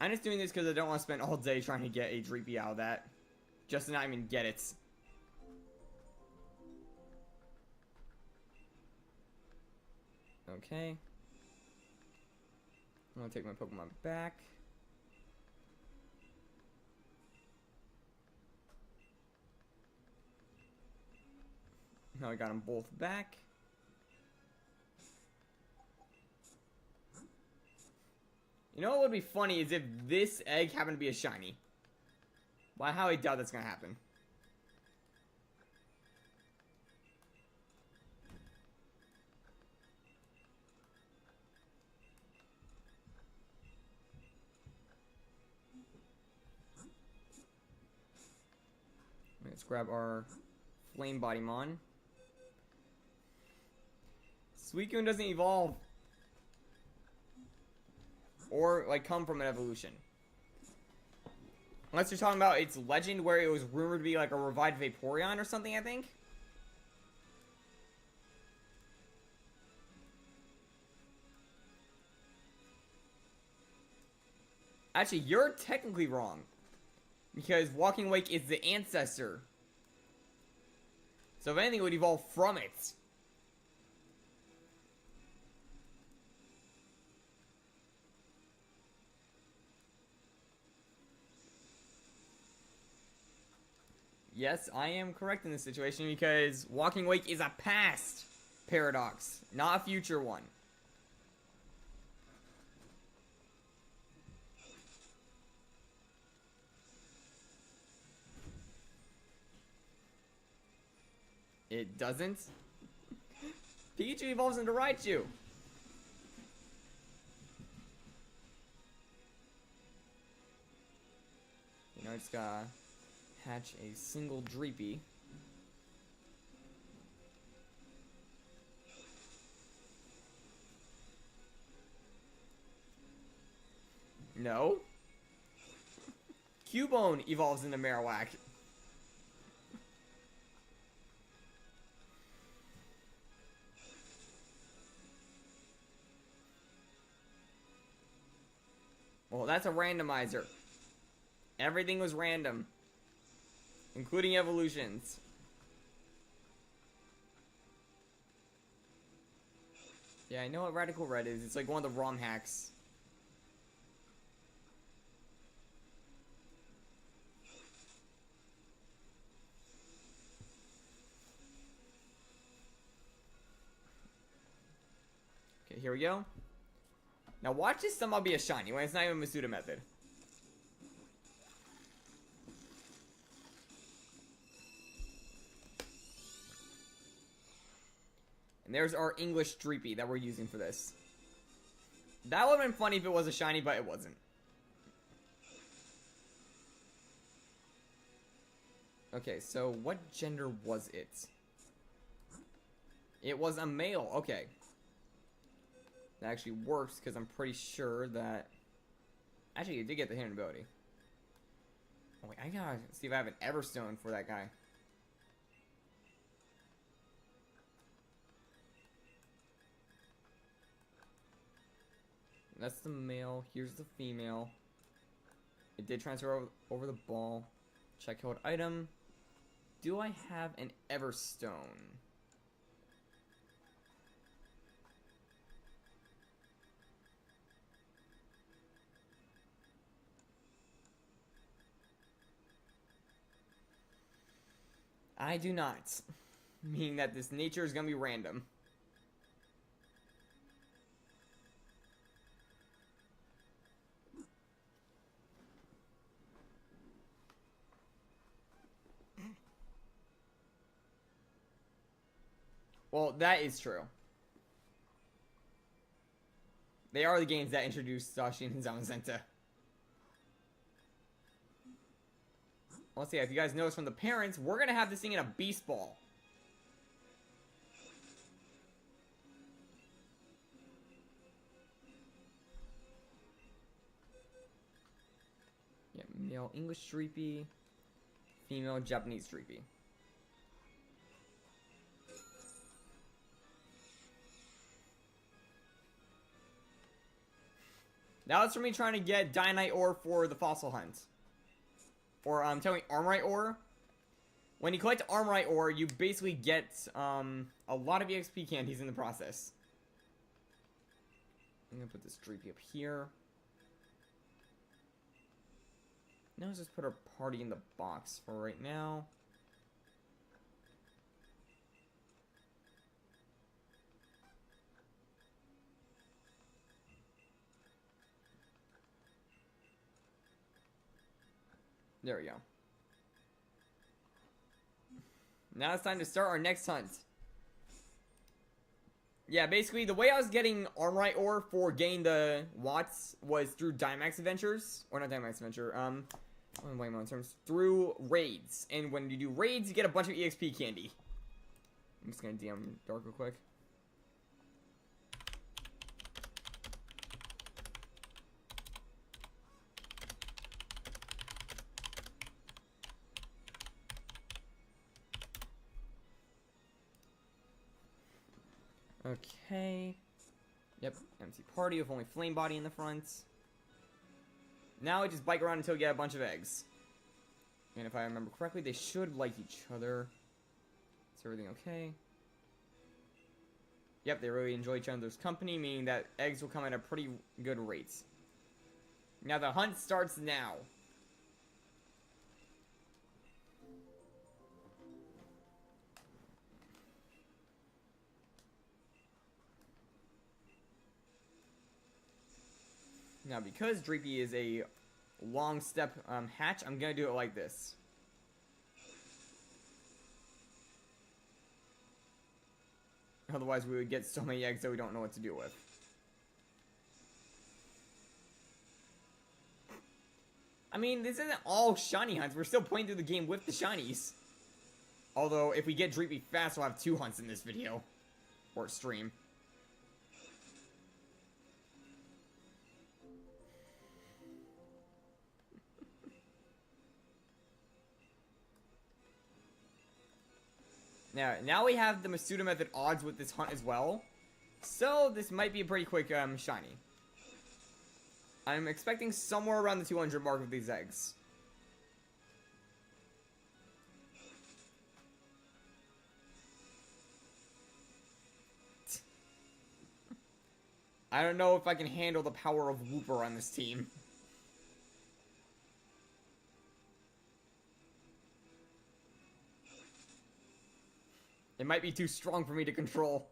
I'm just doing this because I don't want to spend all day trying to get a Dreepy out of that. Just to not even get it. Okay. I'm going to take my Pokemon back. Now I got them both back. You know what would be funny is if this egg happened to be a shiny. Well, I highly doubt that's gonna happen. Let's grab our Flame Bodymon. Suicune doesn't evolve. Or, like, come from an evolution. Unless you're talking about its legend where it was rumored to be, like, a revived Vaporeon or something, I think. Actually, you're technically wrong. Because Walking Wake is the ancestor. So if anything, it would evolve from it. Yes, I am correct in this situation because Walking Wake is a past paradox, not a future one. It doesn't? Pikachu evolves into Raichu. You know, I just gotta hatch a single Dreepy. No. Cubone evolves into Marowak. Well, that's a randomizer. Everything was random. Including evolutions. Yeah, I know what Radical Red is. It's like one of the ROM hacks. Okay, here we go. Now watch this somehow be a shiny when it's not even a Masuda method. And there's our English Dreepy that we're using for this. That would have been funny if it was a shiny, but it wasn't. Okay, so what gender was it? It was a male, okay. That actually works, because I'm pretty sure that... Actually, you did get the hidden ability. Oh wait, I gotta see if I have an Everstone for that guy. That's the male. Here's the female. It did transfer over the ball. Check code item. Do I have an Everstone? I do not. Meaning that this nature is gonna be random. Well, that is true. They are the games that introduced Sashi and Zamazenta. Let's see, if you guys notice from the parents, we're gonna have this thing in a beast ball. Yeah, male English Streepy, female Japanese Streepy. Now it's for me trying to get Dynamite Ore for the fossil hunt. Or, telling Armorite Ore. When you collect Armorite Ore, you basically get, a lot of EXP candies in the process. I'm gonna put this Streepy up here. Now let's just put our party in the box for right now. There we go. Now it's time to start our next hunt. Yeah, basically, the way I was getting Armorite Ore for getting the Watts was through Dynamax Adventures. Or not Dynamax Adventure, through raids. And when you do raids, you get a bunch of EXP candy. I'm just gonna DM Dark real quick. Okay. Yep, empty party with only Flame Body in the front. Now we just bike around until we get a bunch of eggs. And if I remember correctly, they should like each other. Is everything okay? Yep, they really enjoy each other's company, meaning that eggs will come at a pretty good rate. Now the hunt starts now. Now, because Dreepy is a long step hatch, I'm gonna do it like this. Otherwise, we would get so many eggs that we don't know what to do with. I mean, this isn't all shiny hunts. We're still playing through the game with the shinies. Although, if we get Dreepy fast, we'll have 2 hunts in this video. Or stream. Now we have the Masuda method odds with this hunt as well. So, this might be a pretty quick shiny. I'm expecting somewhere around the 200 mark with these eggs. I don't know if I can handle the power of Wooper on this team. It might be too strong for me to control.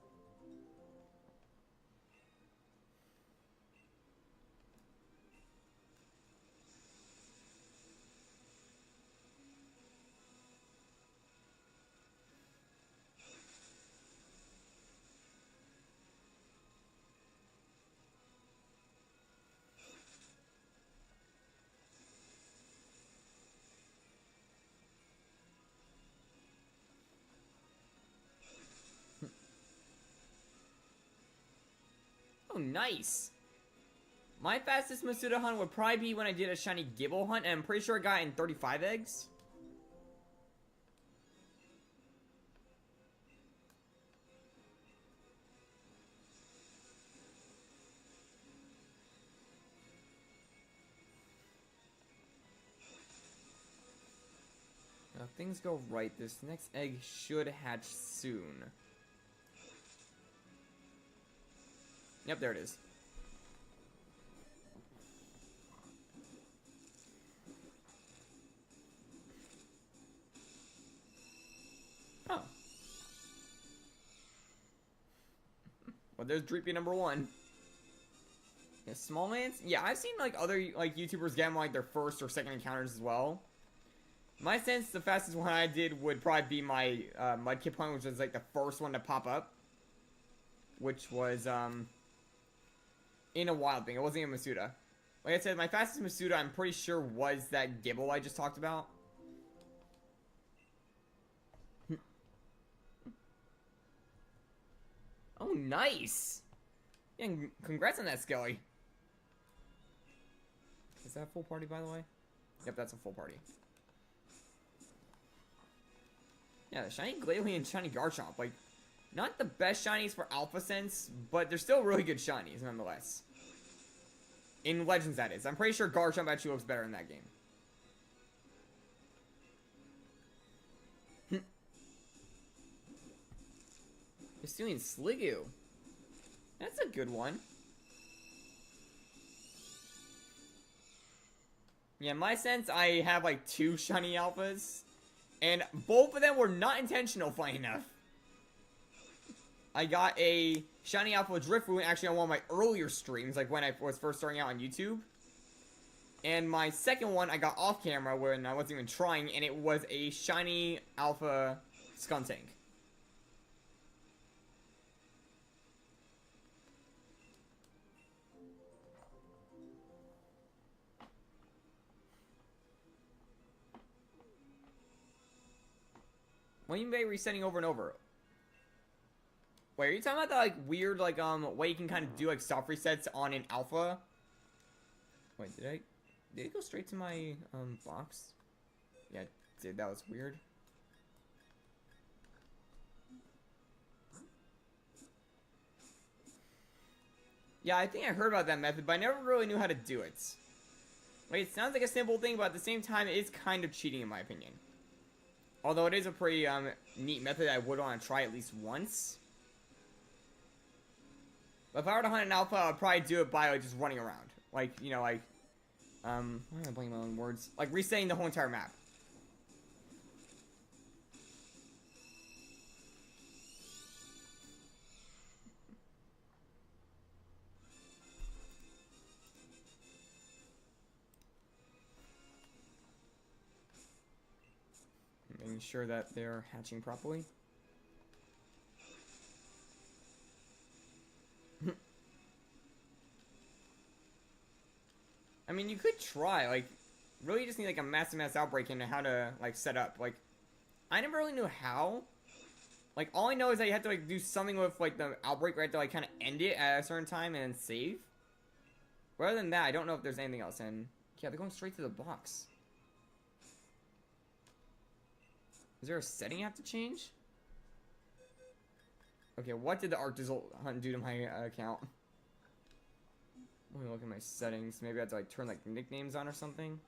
Oh, nice. My fastest Masuda hunt would probably be when I did a shiny Gibble hunt, and I'm pretty sure I got in 35 eggs. Now, if things go right, this next egg should hatch soon. Yep, there it is. there's Dreepy number 1. Yeah, small lands? Yeah, I've seen like other like YouTubers get them like their first or second encounters as well. In my sense, the fastest one I did would probably be my Mudkip hunt, which was like the first one to pop up. Which was in a wild thing. It wasn't a Masuda. Like I said, my fastest Masuda I'm pretty sure was that Gibble I just talked about. Oh, nice! Yeah, congrats on that, Skelly. Is that a full party, by the way? Yep, that's a full party. Yeah, the Shiny Glalie and Shiny Garchomp, like, not the best shinies for Alpha Sense, but they're still really good shinies, nonetheless. In Legends, that is. I'm pretty sure Garchomp actually looks better in that game. Pursuing Sliggoo. That's a good one. Yeah, in my sense, I have like 2 shiny alphas. And both of them were not intentional, funny enough. I got a shiny alpha Drifloon actually on one of my earlier streams, like when I was first starting out on YouTube. And my second one I got off camera when I wasn't even trying, and it was a shiny alpha Skuntank. What do you mean by resetting over and over? Wait, are you talking about that, like, weird, like, way you can kind of do, like, soft resets on an alpha? Wait, did it go straight to my, box? Yeah, it did. That was weird. Yeah, I think I heard about that method, but I never really knew how to do it. Like, it sounds like a simple thing, but at the same time, it is kind of cheating, in my opinion. Although it is a pretty, neat method I would want to try at least once. But if I were to hunt an alpha, I'd probably do it by, like, just running around. Like, you know, like, I'm gonna blame my own words. Like, resetting the whole entire map. Making sure that they're hatching properly. I mean, you could try, like, really you just need, like, a massive mass outbreak into how to, like, set up. Like, I never really knew how. Like, all I know is that you have to, like, do something with, like, the outbreak, right, to, like, kind of end it at a certain time and then save. But other than that, I don't know if there's anything else, and, yeah, they're going straight to the box. Is there a setting you have to change? Okay, what did the Arctozolt hunt do to my account? Let me look at my settings. Maybe I have to, like, turn, like, nicknames on or something.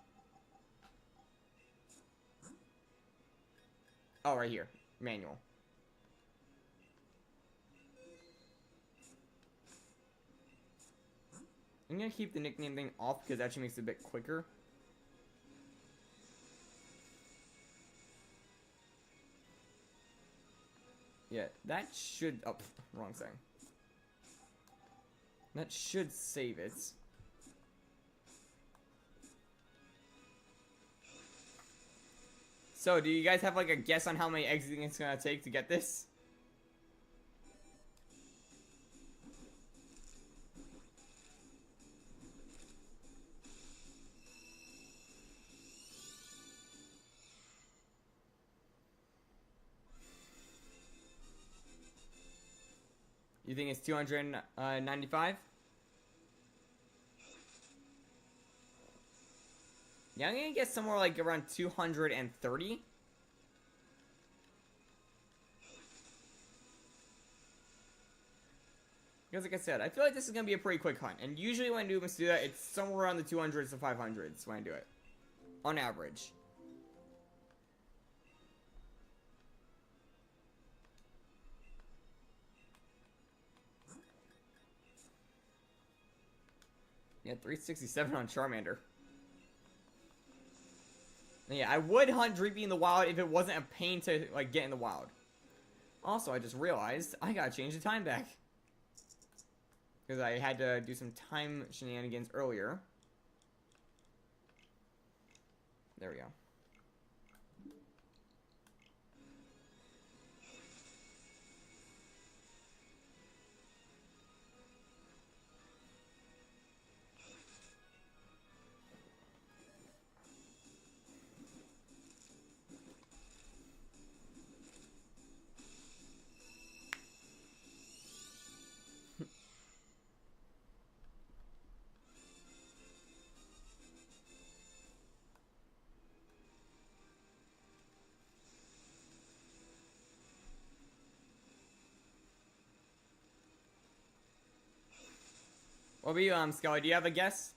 Oh, right here. Manual. I'm gonna keep the nickname thing off because it actually makes it a bit quicker. Yeah, that should... Oh, wrong thing. That should save it. So, do you guys have, like, a guess on how many eggs you think it's gonna take to get this? You think it's 295? Yeah, I'm gonna guess somewhere like around 230. Because like I said, I feel like this is gonna be a pretty quick hunt. And usually when I do Masuda, it's somewhere around the 200s to 500s when I do it. On average. Yeah, 367 on Charmander. Yeah, I would hunt Dreepy in the wild if it wasn't a pain to, like, get in the wild. Also, I just realized I gotta change the time back. because I had to do some time shenanigans earlier. There we go. What about you, Skelly? Do you have a guess?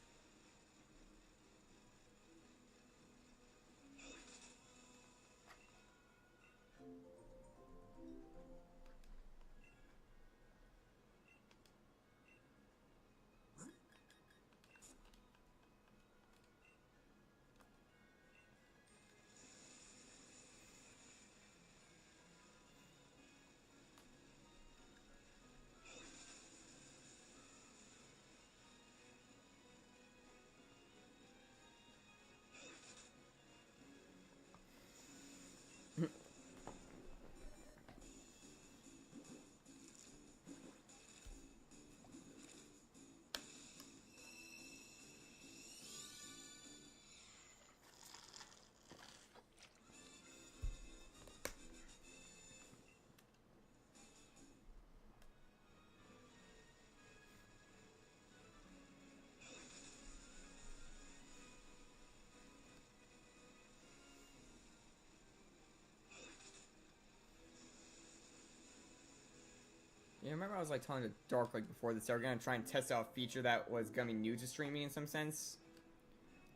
Yeah, remember I was like telling the Dark like before this, they were gonna try and test out a feature that was gonna be new to streaming in some sense.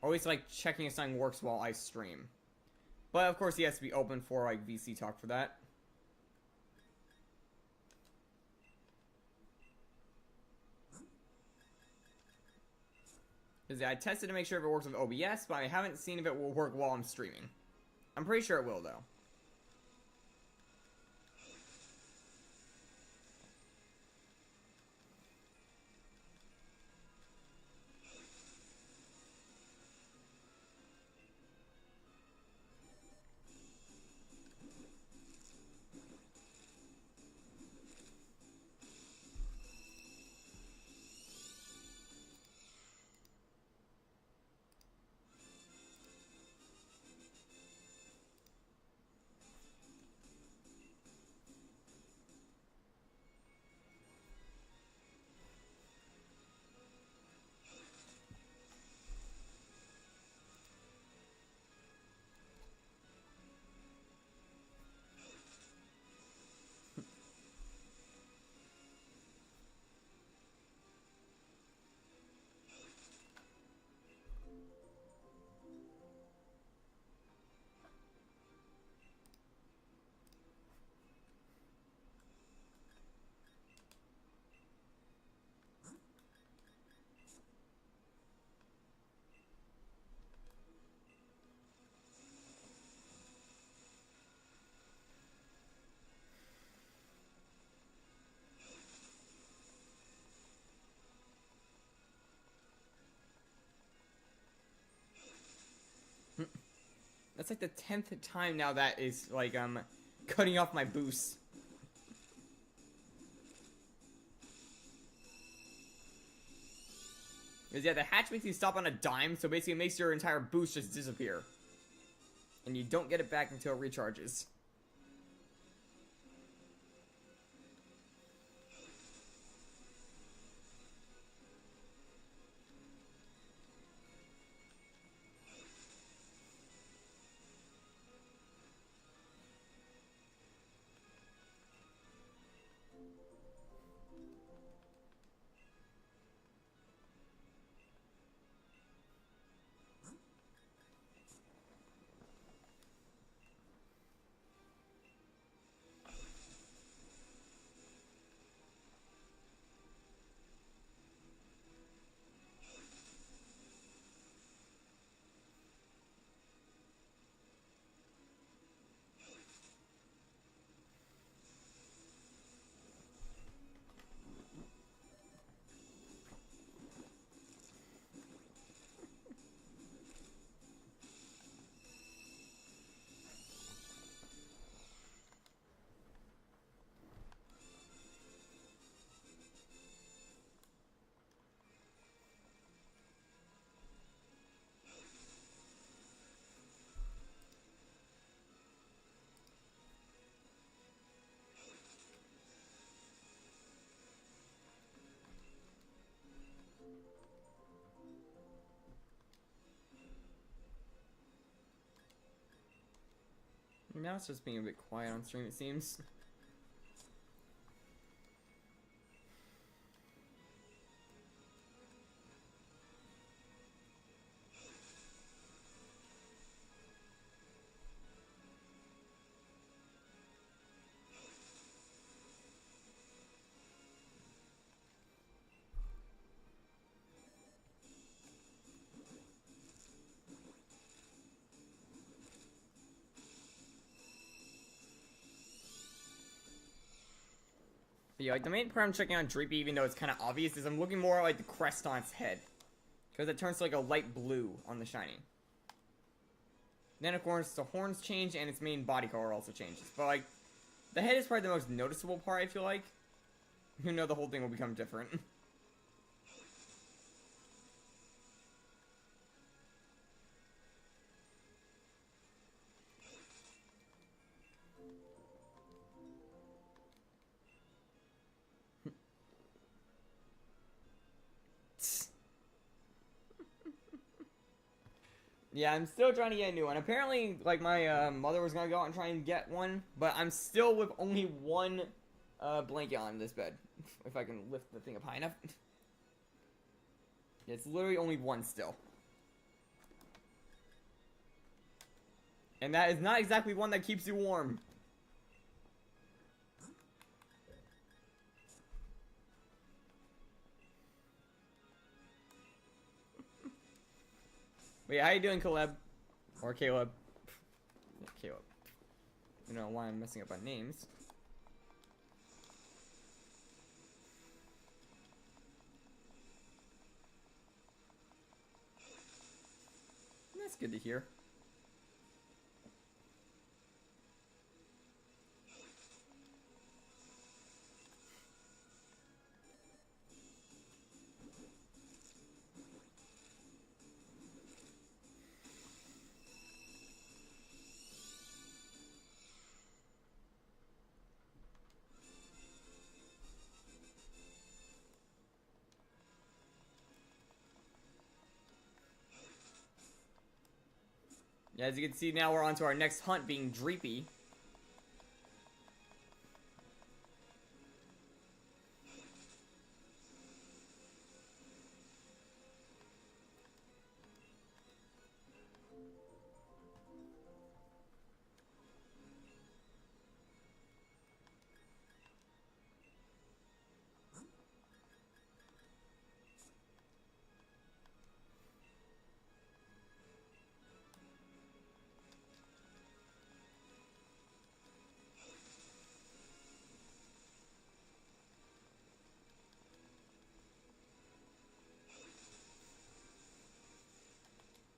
Always like checking if something works while I stream. But of course he has to be open for like VC talk for that. Because I tested to make sure if it works with OBS, but I haven't seen if it will work while I'm streaming. I'm pretty sure it will though. That's like the 10th time now that is like cutting off my boost. Because yeah, the hatch makes you stop on a dime, so basically it makes your entire boost just disappear. And you don't get it back until it recharges. Now it's just being a bit quiet on stream, it seems. But yeah, like the main part I'm checking on Dreepy, even though it's kind of obvious, is I'm looking more at like the crest on its head. Because it turns to like a light blue on the shiny. Then of course the horns change and its main body color also changes. But like, the head is probably the most noticeable part, I feel like. You know the whole thing will become different. Yeah, I'm still trying to get a new one. Apparently, like, my mother was gonna go out and try and get one, but I'm still with only one blanket on this bed. If I can lift the thing up high enough. Yeah, it's literally only one still. And that is not exactly one that keeps you warm. But yeah, how you doing, Caleb? Or Caleb? Yeah, Caleb. I don't know why I'm messing up on names. That's good to hear. Yeah, as you can see, now we're on to our next hunt, being Dreepy.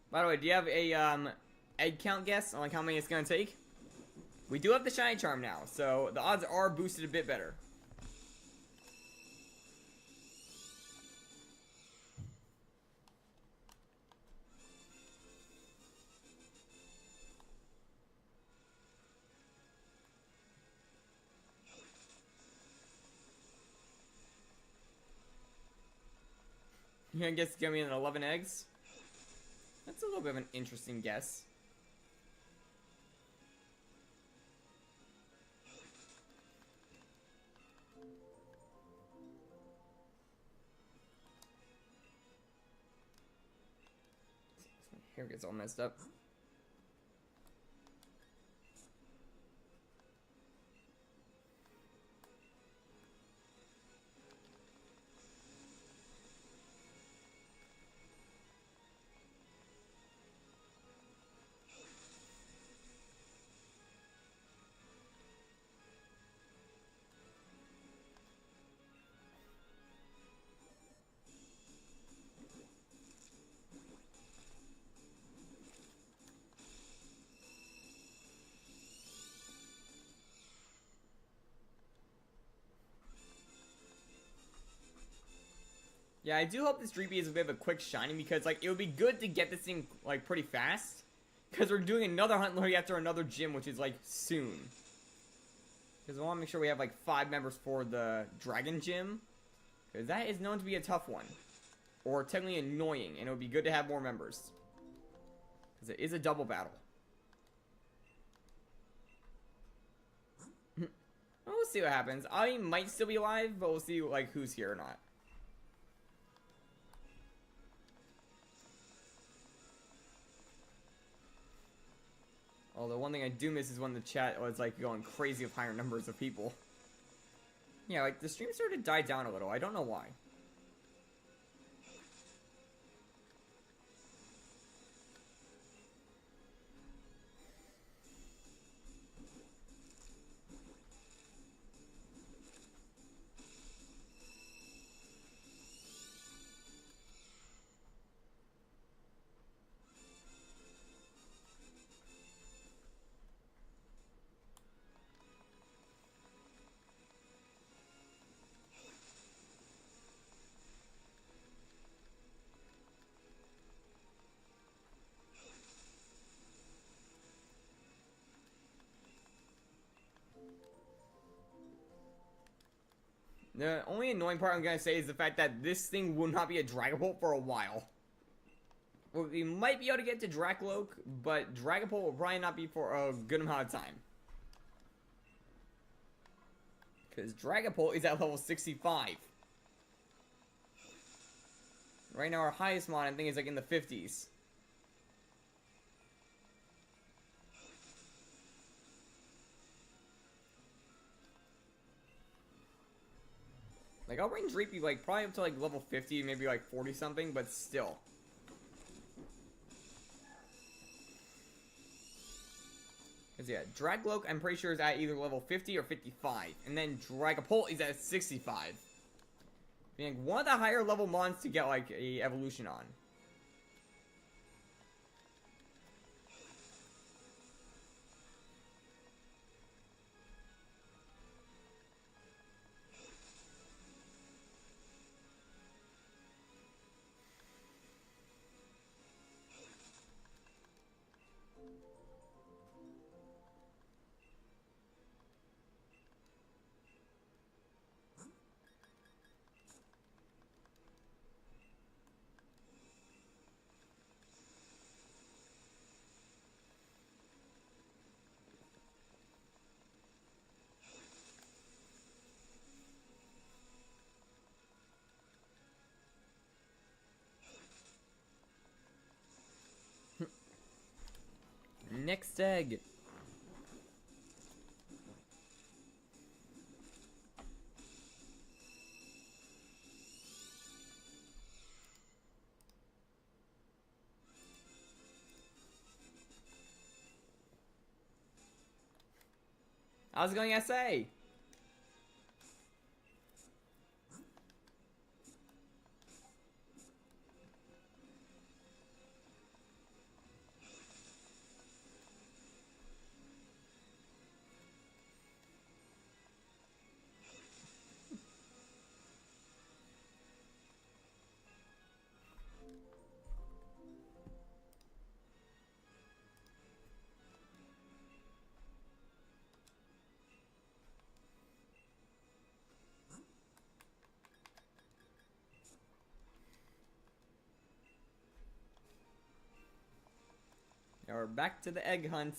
By the way, do you have a egg count guess on like how many it's gonna take? We do have the shiny charm now, so the odds are boosted a bit better. You gonna guess it's gonna be an 11 eggs? That's a little bit of an interesting guess. Hair gets all messed up. Yeah, I do hope this Dreepy is a bit of a quick shiny, because like it would be good to get this thing like pretty fast, because we're doing another hunt literally after another gym, which is like soon. Because I want to make sure we have like 5 members for the Dragon Gym, because that is known to be a tough one, or technically annoying, and it would be good to have more members, because it is a double battle. We'll see what happens. I might still be alive, but we'll see like who's here or not. Although one thing I do miss is when the chat was like going crazy with higher numbers of people. Yeah, like the stream started to die down a little. I don't know why. The only annoying part I'm gonna say is the fact that this thing will not be a Dragapult for a while. Well, we might be able to get to Dracloak, but Dragapult will probably not be for a good amount of time. Because Dragapult is at level 65. Right now our highest mon, I think, is like in the 50s. Like, I'll bring Dreepy, like, probably up to, like, level 50, maybe, like, 40-something, but still. Because, yeah, Dragloak, I'm pretty sure, is at either level 50 or 55. And then Dragapult is at 65. Being one of the higher level mons to get, like, a evolution on. Next egg. I was going SA. Now we're back to the egg hunt.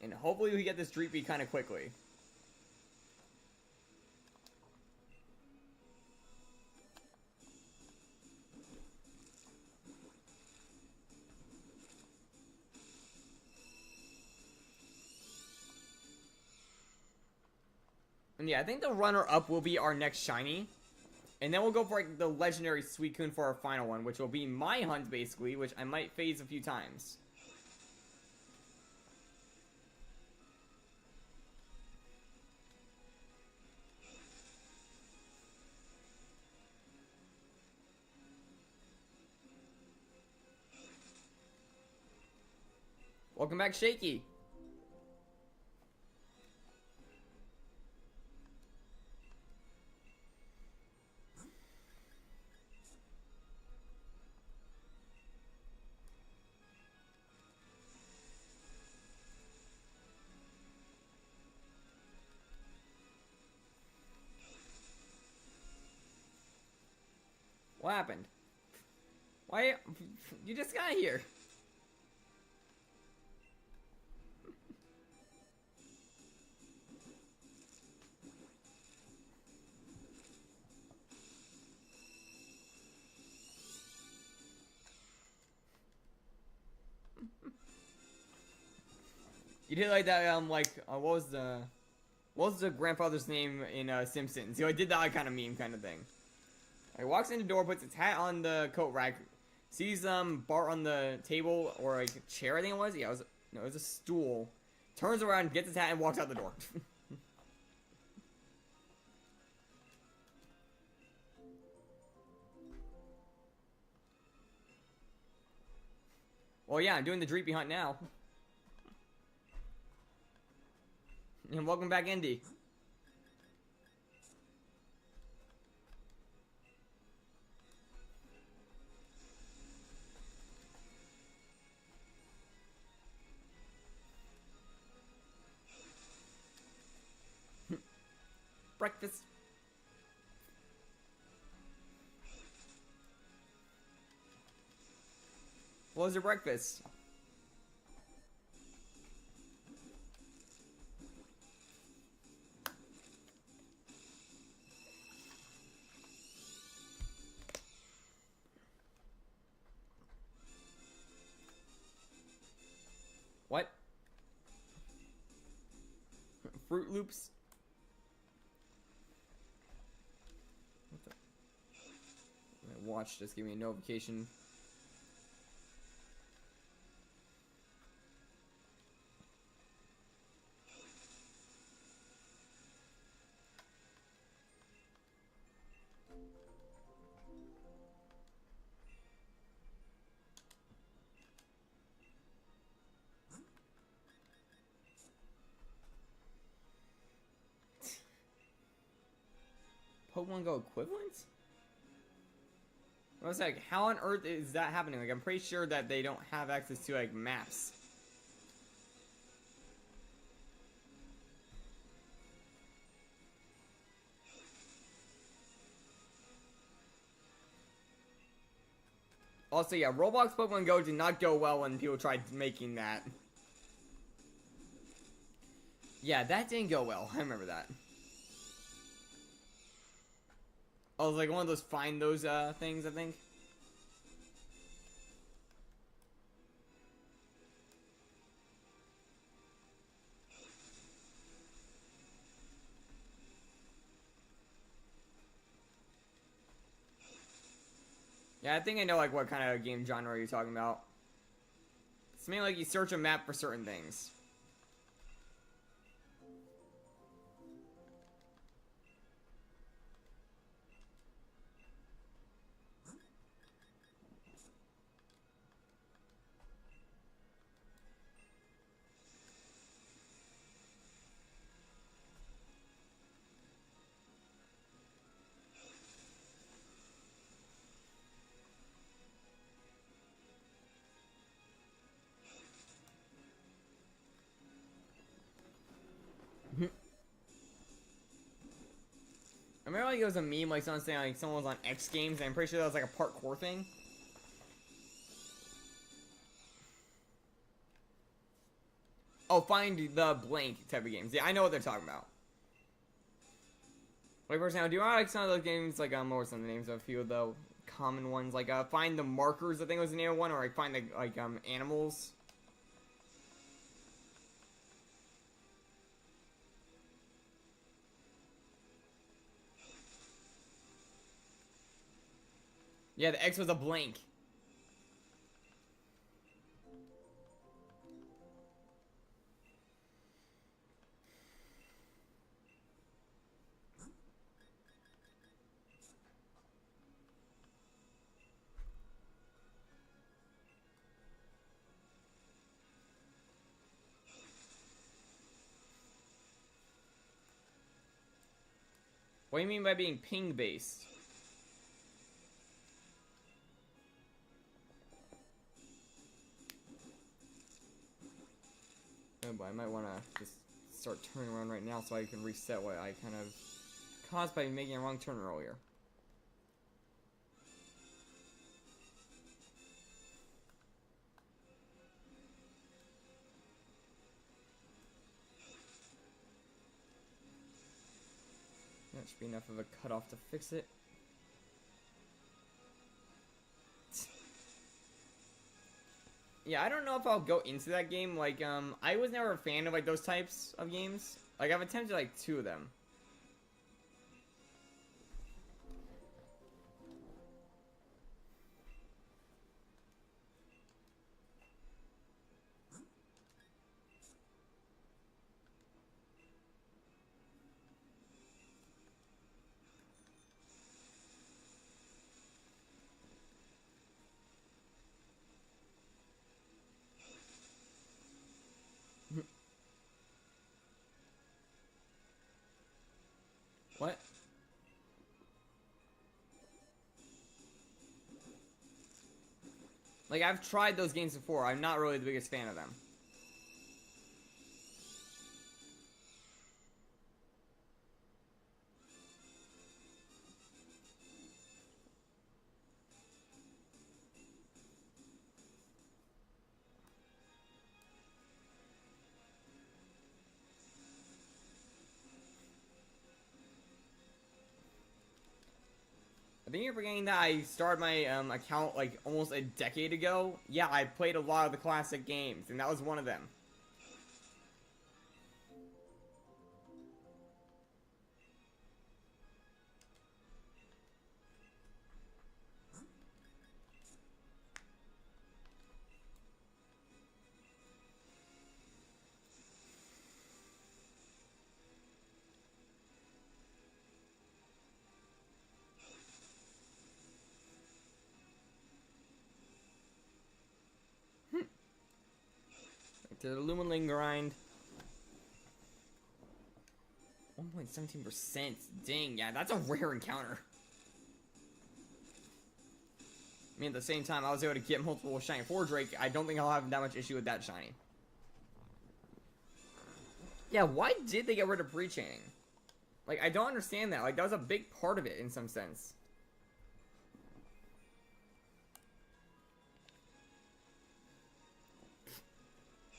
And hopefully we get this Dreepy kind of quickly. And yeah, I think the runner-up will be our next shiny. And then we'll go for like the legendary Suicune for our final one, which will be my hunt basically, which I might phase a few times. Welcome back, Shaky. What happened? Why? You just got here. You did like that, what was the grandfather's name in Simpsons? He like did that kind of meme kind of thing. He walks in the door, puts his hat on the coat rack, sees Bart on the table or like a chair, I think it was. Yeah, it was a stool. Turns around, gets his hat, and walks out the door. Well, yeah, I'm doing the Dreepy Hunt now. And welcome back, Indy. Breakfast. What was your breakfast? What? Fruit Loops? What the? My watch just gave me a notification. Pokemon Go equivalents? I was like, how on earth is that happening? Like, I'm pretty sure that they don't have access to, like, maps. Also, yeah, Roblox Pokemon Go did not go well when people tried making that. Yeah, that didn't go well. I remember that. Oh, it was like one of those find those things, I think. Yeah, I think I know like what kind of game genre you're talking about. It's mainly like you search a map for certain things. I remember like it was a meme like someone saying like someone was on X Games and I'm pretty sure that was like a parkour thing. Oh, find the blank type of games. Yeah, I know what they're talking about. Like for example, do you want like some of those games like what were some of the names of a few of the common ones? Like find the markers, I think was the name of one, or like find the like animals. Yeah, the X was a blank. What do you mean by being ping based? Oh, but I might want to just start turning around right now so I can reset what I kind of caused by making a wrong turn earlier. That should be enough of a cutoff to fix it. Yeah, I don't know if I'll go into that game. Like, I was never a fan of, like, those types of games. Like, I've attempted, like, 2 of them. What? Like, I've tried those games before. I'm not really the biggest fan of them. I think you're forgetting that I started my account like almost a decade ago. Yeah, I played a lot of the classic games, and that was one of them. Back to the Luminling grind. 1.17%. Dang, yeah, that's a rare encounter. I mean, at the same time, I was able to get multiple shiny for Drake. I don't think I'll have that much issue with that shiny. Yeah, why did they get rid of pre-chaining? Like, I don't understand that. Like, that was a big part of it in some sense.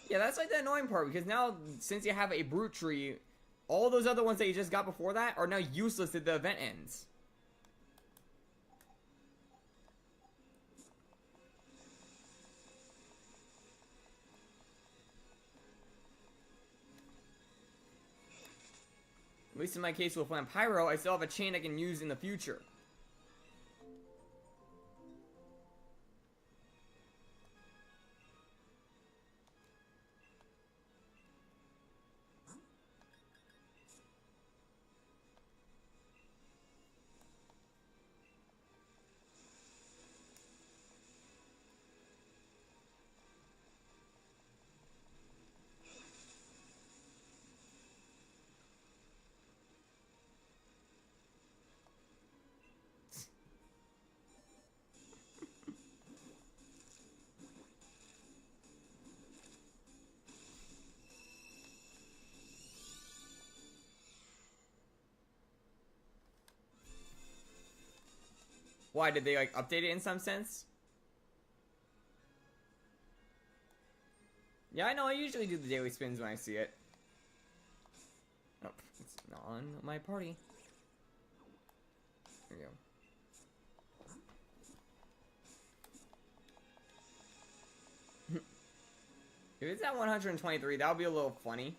Yeah, that's like the annoying part, because now, since you have a brute tree, all those other ones that you just got before that are now useless if the event ends. At least in my case with Vampyro, I still have a chain I can use in the future. Why, did they like update it in some sense? Yeah, I know, I usually do the daily spins when I see it. Oh, it's not on my party. There you go. If it's at 123, that would be a little funny.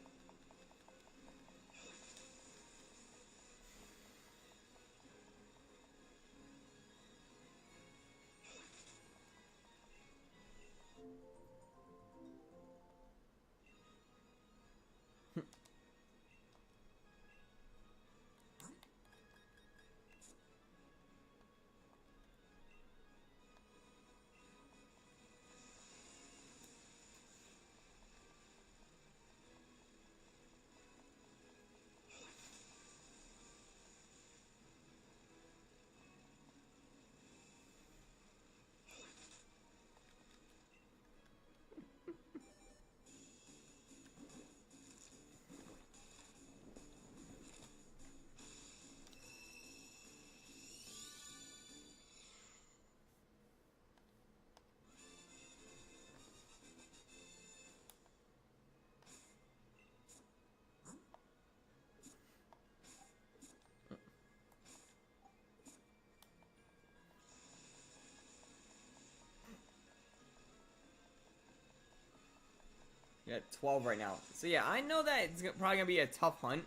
Yeah, 12 right now. So yeah, I know that it's probably gonna be a tough hunt.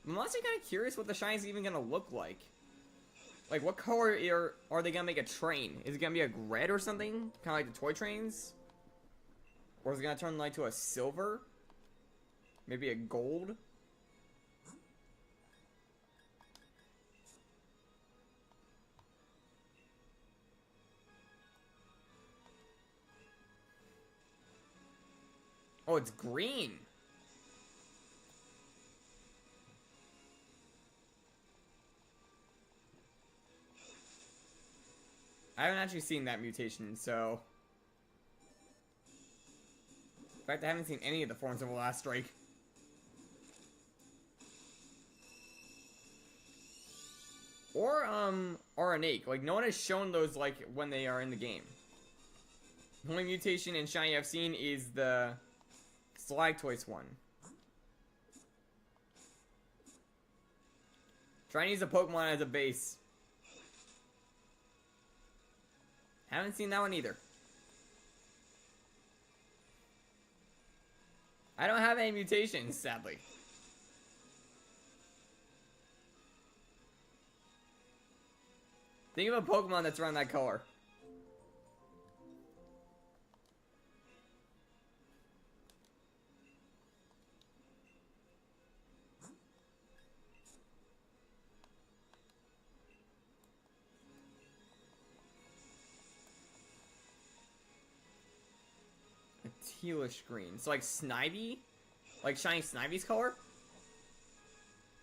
I'm honestly kind of curious what the shiny's even gonna look like. Like, what color are they gonna make a train? Is it gonna be a red or something? Kind of like the toy trains? Or is it gonna turn like to a silver? Maybe a gold? Oh, it's green. I haven't actually seen that mutation, so... In fact, I haven't seen any of the forms of the last strike. Or an like, no one has shown those, like, when they are in the game. The only mutation in Shiny I've seen is the Stalactoise one. Try and use a Pokemon as a base. Haven't seen that one either. I don't have any mutations, sadly. Think of a Pokemon that's around that color. A tealish green. So like Snivy? Like Shiny Snivy's color?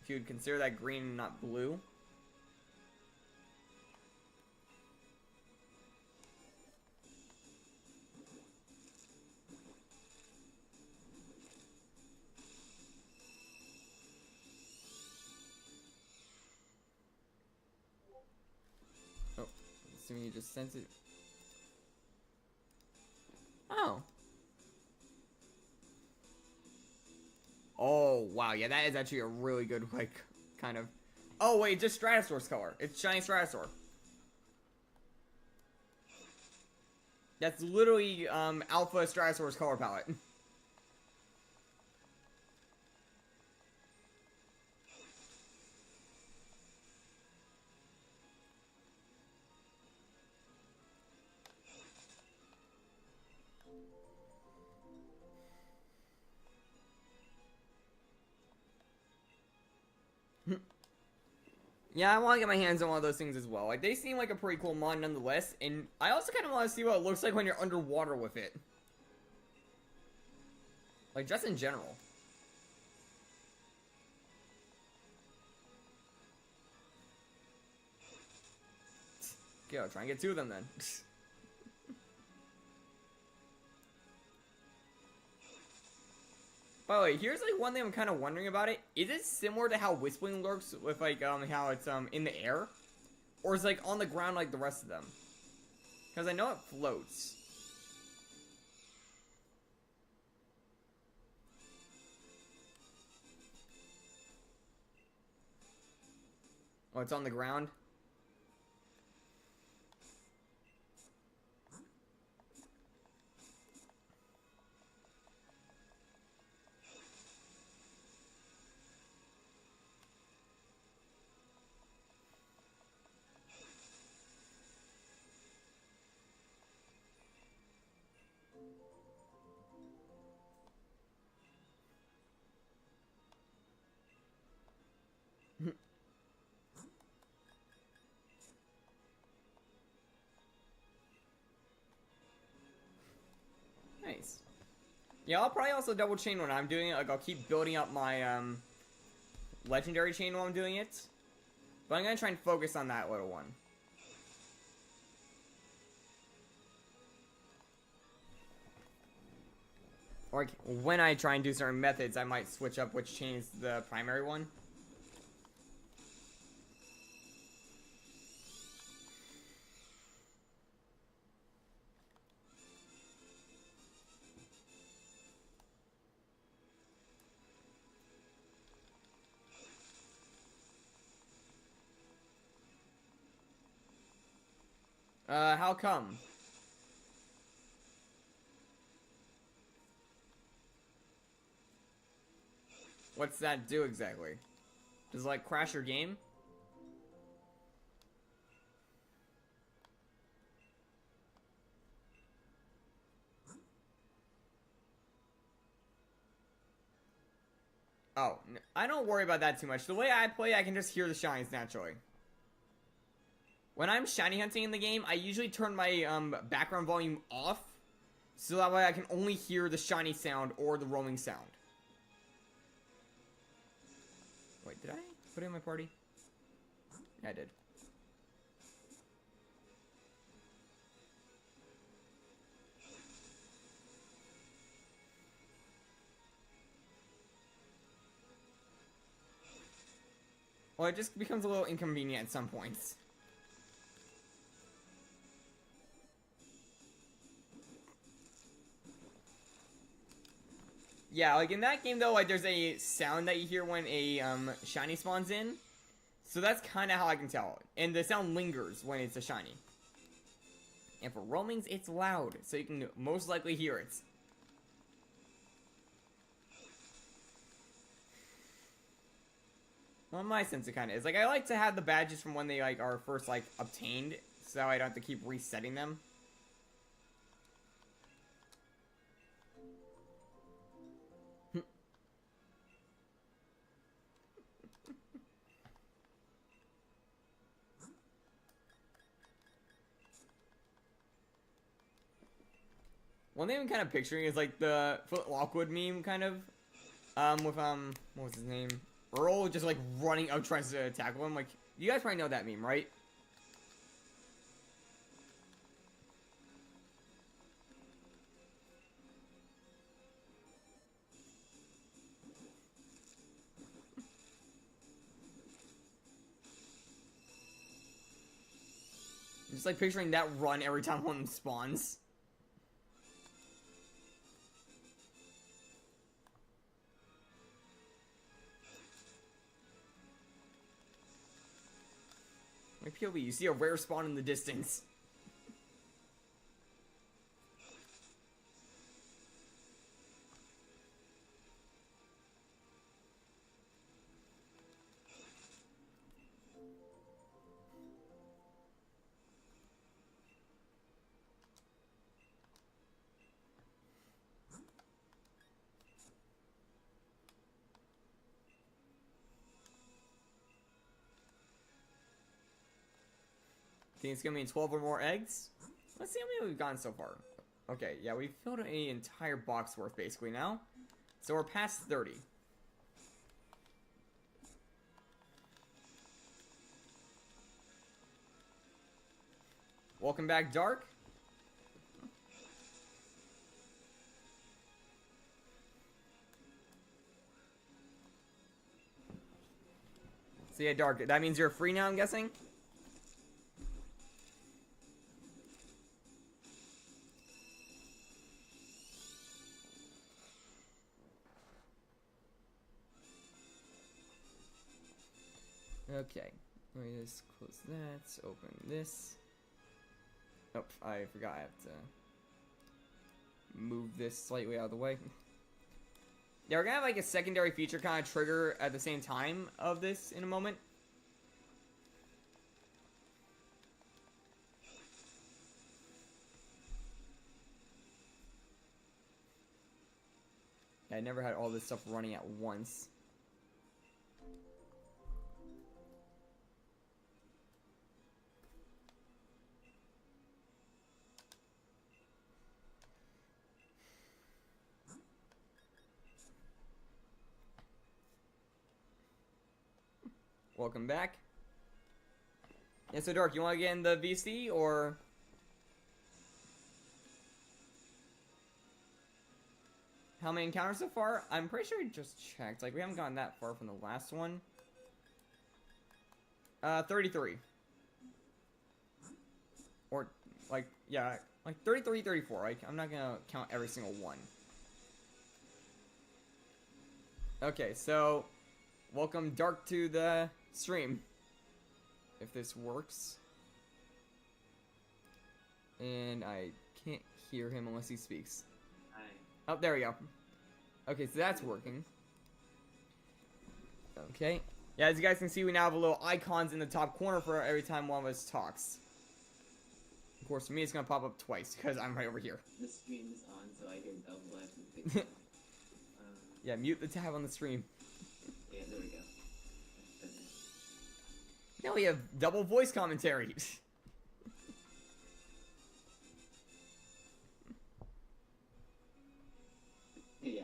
If you would consider that green and not blue. Oh, assuming you just sense it. Oh. Oh, wow. Yeah, that is actually a really good, like, kind of... Oh, wait, just Stratosaur's color. It's Shiny Stratosaur. That's literally, Alpha Stratosaur's color palette. Yeah, I want to get my hands on one of those things as well. Like, they seem like a pretty cool mod nonetheless, and I also kind of want to see what it looks like when you're underwater with it. Like, just in general. Go, try and get two of them then. By the way, here's like one thing I'm kind of wondering about it. Is it similar to how Whistling lurks with like how it's in the air? Or is it like on the ground like the rest of them? Because I know it floats. Oh, it's on the ground? Nice. Yeah, I'll probably also double chain when I'm doing it. Like, I'll keep building up my, legendary chain while I'm doing it. But I'm gonna try and focus on that little one. Or, like, when I try and do certain methods, I might switch up which chain is the primary one. How come? What's that do exactly? Does it, like, crash your game? Oh, I don't worry about that too much. The way I play, I can just hear the shinies naturally. When I'm shiny hunting in the game, I usually turn my background volume off, so that way I can only hear the shiny sound or the roaming sound. Wait, did I put it in my party? Yeah, I did. Well, it just becomes a little inconvenient at some points. Yeah, like in that game though, like there's a sound that you hear when a shiny spawns in. So that's kind of how I can tell. And the sound lingers when it's a shiny. And for roamings, it's loud, so you can most likely hear it. Well, in my sense, it kind of is. Like, I like to have the badges from when they, like, are first, like, obtained, so I don't have to keep resetting them. One thing I'm kind of picturing is, like, the Lockwood meme, kind of, with, what was his name? Earl just, like, running up trying to tackle him. Like, you guys probably know that meme, right? Just, like, picturing that run every time one spawns. My POV, you see a rare spawn in the distance. Think it's gonna be 12 or more eggs? Let's see how many we've gotten so far. Okay, yeah, we've filled an entire box worth basically now. So we're past 30. Welcome back, Dark. So yeah, Dark, that means you're free now, I'm guessing? Okay, let me just close that, open this. Oh, I forgot I have to move this slightly out of the way. Yeah, we're gonna have like a secondary feature kind of trigger at the same time of this in a moment. I never had all this stuff running at once. Welcome back. Yeah, so Dark, you want to get in the VC or? How many encounters so far? I'm pretty sure we just checked. Like, we haven't gotten that far from the last one. 33. Or, like, yeah, like 33, 34. Like, I'm not gonna count every single one. Okay, so, welcome Dark to the stream. If this works. And I can't hear him unless he speaks. Oh, there we go. Okay, so that's working. Okay. Yeah, as you guys can see, we now have a little icons in the top corner for every time one of us talks. Of course, for me, it's gonna pop up twice because I'm right over here. The stream is on, so I hear double F and things. Yeah, mute the tab on the stream. Yeah, there we go. Now we have double voice commentary. Yeah.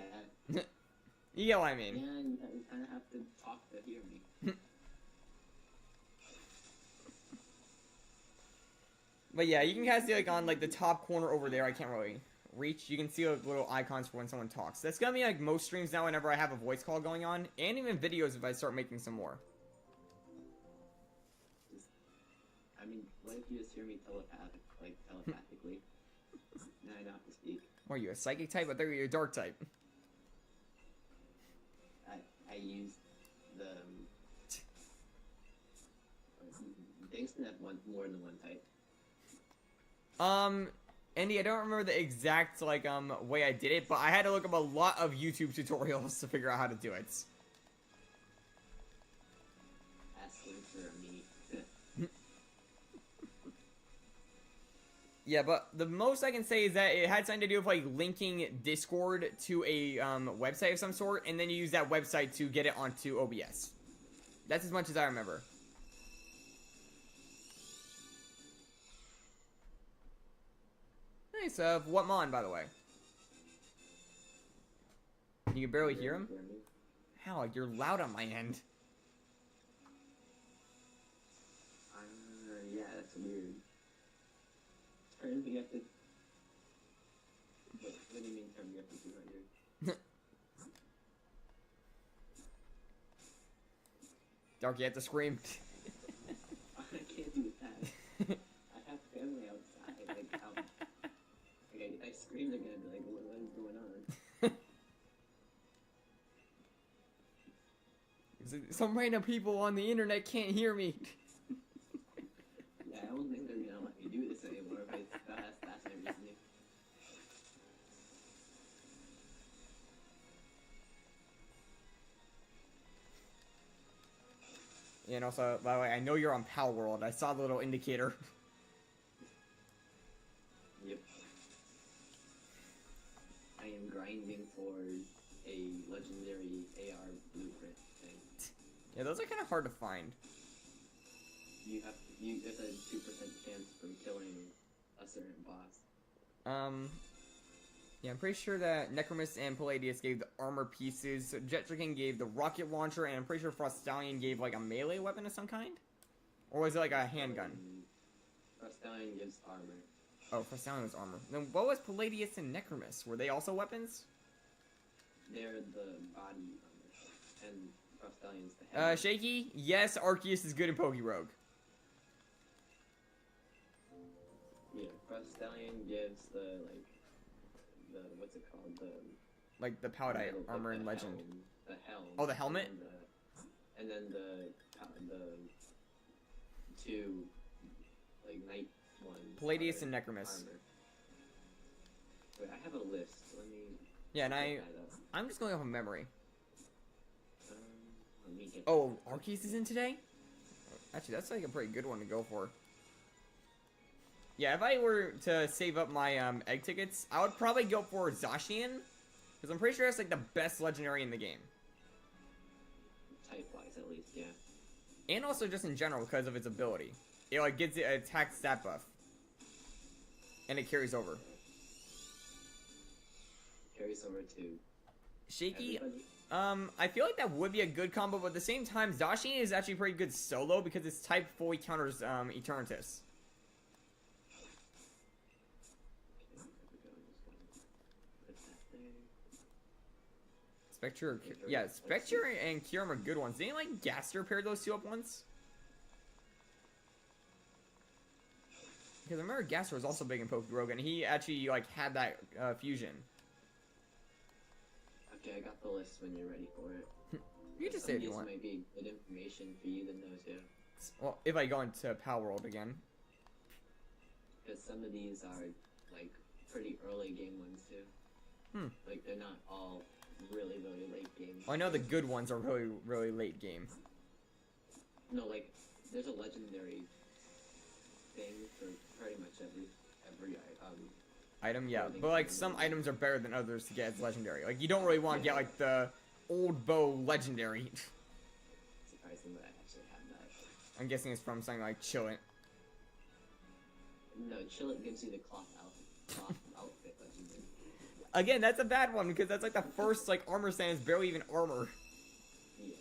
You get what I mean. Yeah, you kind of have to talk to hear me. But yeah, you can kind of see like on like the top corner over there. I can't really reach. You can see like, little icons for when someone talks. That's gonna be like most streams now. Whenever I have a voice call going on, and even videos if I start making some more. I mean, what if you just hear me telepathically? Now I don't have to speak. What are you, a psychic type? I thought you were a dark type. I use the things can have more than one type. Andy, I don't remember the exact like way I did it, but I had to look up a lot of YouTube tutorials to figure out how to do it. Asking for me. Yeah, but the most I can say is that it had something to do with like linking Discord to a website of some sort, and then you use that website to get it onto OBS. That's as much as I remember. Nice. What mon, by the way? You can barely hear him? How? Like, you're loud on my end. Yeah, that's weird. Turn me up to... What do you mean turn me up to 200? Dark, you have to scream. I can't do that. I have family outside. Like, I scream, they're gonna be like, what is going on? Some random people on the internet can't hear me. Yeah, I don't think they're gonna let me do this anymore if that's my reasoning. Yeah, and also, by the way, I know you're on Pal World. I saw the little indicator. Yep. I am grinding for a legendary AR blueprint thing. Yeah, those are kind of hard to find. There's a 2% chance from killing a certain boss. Yeah, I'm pretty sure that Necromus and Palladius gave the armor pieces, Jetrican gave the rocket launcher, and I'm pretty sure Frostallion gave like a melee weapon of some kind? Or was it like a handgun? Frostallion gives armor. Oh, Frostallion was armor. Then what was Palladius and Necromus? Were they also weapons? They're the body armor, and Frostallion's the head. Shaky? Yes, Arceus is good in Pokerogue. Yeah, Frostallion gives the what's it called? Like the Paladite armor in Legend. The helm. Oh, the helmet? And then the two, like, knight ones. Palladius and Necromus. Armor. Wait, I have a list. Let me... Yeah, and I'm just going off of memory. Let me get... Oh, Arceus is in today? Actually, that's like a pretty good one to go for. Yeah, if I were to save up my egg tickets, I would probably go for Zacian, because I'm pretty sure that's like the best legendary in the game. Type-wise, at least, yeah. And also just in general because of its ability. It like gets an attack stat buff. And it carries over. Carries over to... Shaky, everybody? I feel like that would be a good combo, but at the same time, Zacian is actually pretty good solo because its type fully counters Eternatus. Spectre, yeah, Spectre and Kyurem are good ones. Didn't like Gaster pair those two up once? Because I remember Gaster was also big in Pokerogue, and he actually like had that fusion. Okay, I got the list when you're ready for it. You just say if you want. Might be good information for you to know too. Well, if I go into Pal World again. Because some of these are like pretty early game ones too. Like they're not all really late game I know the good ones are really, really late game. No, like there's a legendary thing for pretty much every item, yeah. But like some items are better than others to get as legendary. Like you don't really want to get like the old bow legendary. Surprising that I actually have that. I'm guessing it's from something like Chillet. No, Chillet gives you the cloth outfit legendary. Again, that's a bad one because that's like the first like armor stand is barely even armor. Yeah.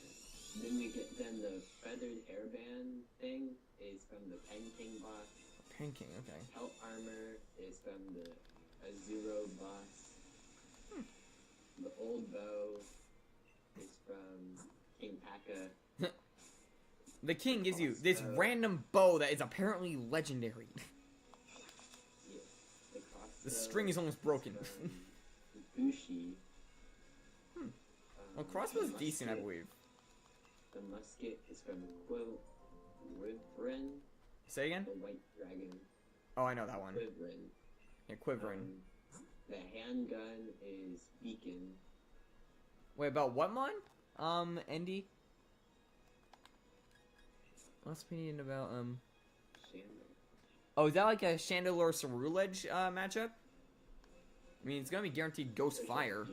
Then the feathered hairband thing is from the Pen King boss. Pen King, okay. Pelt armor is from the Azuro boss. The old bow is from King Paka. The king gives you this random bow that is apparently legendary. Yeah. The crossbow. The string is almost broken. Bushi. Well, crossbow's decent, I believe. The musket is from Quivrin. Say again? The white dragon. Oh, I know that one. Quivrin. Yeah, Quivrin. The handgun is Beacon. Wait, about what mon? Andy? What's opinion about, Chandler. Oh, is that like a Chandelure Cerulege, matchup? I mean, it's gonna be guaranteed Ghost Fire.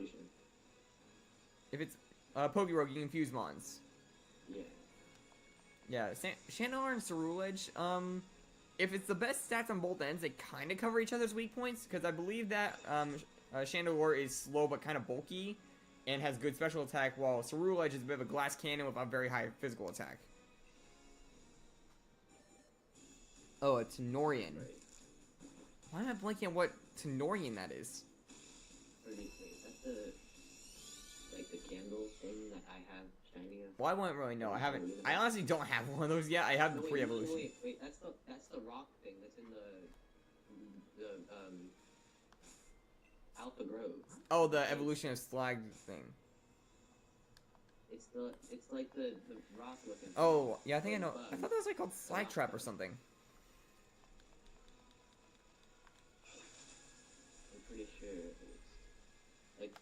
If it's, Pokerogue, you can fuse mons. Yeah. Yeah, Chandelure and Cerulege, if it's the best stats on both ends, they kind of cover each other's weak points, because I believe that, Chandelure is slow but kind of bulky, and has good special attack, while Cerulege is a bit of a glass cannon with a very high physical attack. Oh, a Tenorian. Right. Why am I blanking on what Tenorian that is? Wait, is that the candle thing that I have shiny up? Well, I wouldn't really know. I honestly don't have one of those yet. I have the pre-evolution. Wait, that's the rock thing that's in the Alpha Grove. Oh, the evolution of Slag thing. It's like the rock looking thing. Oh, yeah, I think I know. I thought that was like called Slag Trap or something. I'm pretty sure it's like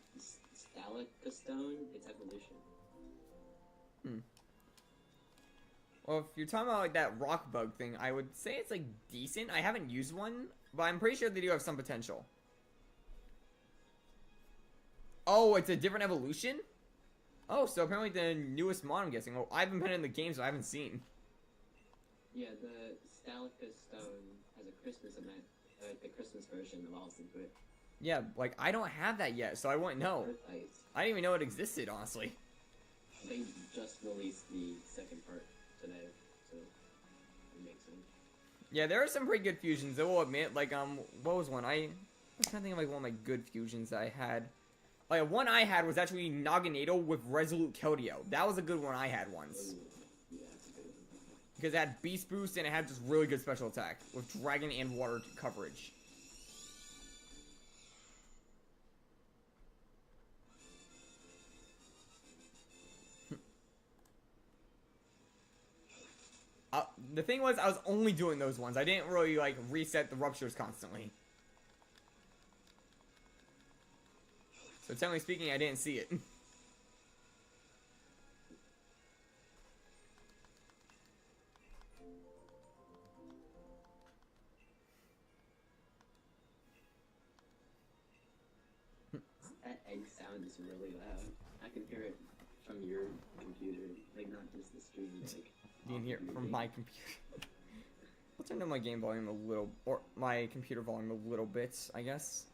Stalactostone, it's evolution. Well, if you're talking about like that rock bug thing, I would say it's like decent. I haven't used one, but I'm pretty sure they do have some potential. Oh, it's a different evolution? Oh, so apparently the newest mod, I'm guessing. Oh, I haven't been in the game, so I haven't seen. Yeah, the Stalactostone has a Christmas event, like the Christmas version of All Into It. Yeah, like, I don't have that yet, so I wouldn't know. Earth Ice. I didn't even know it existed, honestly. They just released the second part today, so it makes sense. Yeah, there are some pretty good fusions, I will admit. Like, what was one? I was trying to think of, like, one of my good fusions that I had. Like, one I had was actually Naganado with Resolute Keldeo. That was a good one I had once. Yeah, that's a good one. Because it had Beast Boost and it had just really good special attack with Dragon and Water coverage. The thing was, I was only doing those ones. I didn't really, like, reset the ruptures constantly. So, technically speaking, I didn't see it. That egg sound is really loud. I can hear it from your computer, like not just the stream. Like, You can hear it from my computer. I'll turn down my game volume a little, or my computer volume a little bit, I guess.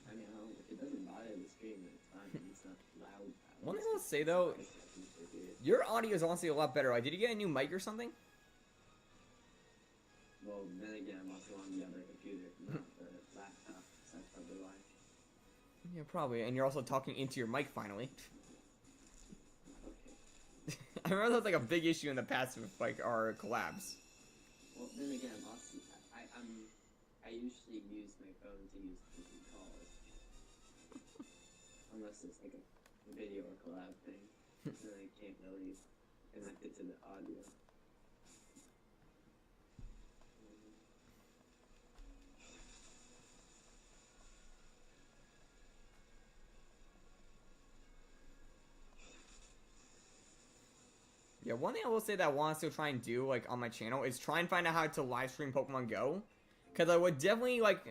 I mean, if it doesn't bother the stream, then it's fine. It's not loud. One thing I'll say though, your audio is honestly a lot better. Like, did you get a new mic or something? Well, then again, I'm also on the other computer, not the laptop, so that's probably why. Yeah, probably. And you're also talking into your mic finally. Okay. I remember that was like a big issue in the past with like our collabs. Well, then again, also, I usually use my phone to use calls. Unless it's like a video or collab thing. Then I can't really connect it to the audio. Yeah, one thing I will say that I want to still try and do, like, on my channel is try and find out how to live stream Pokemon Go. Because I would definitely, like,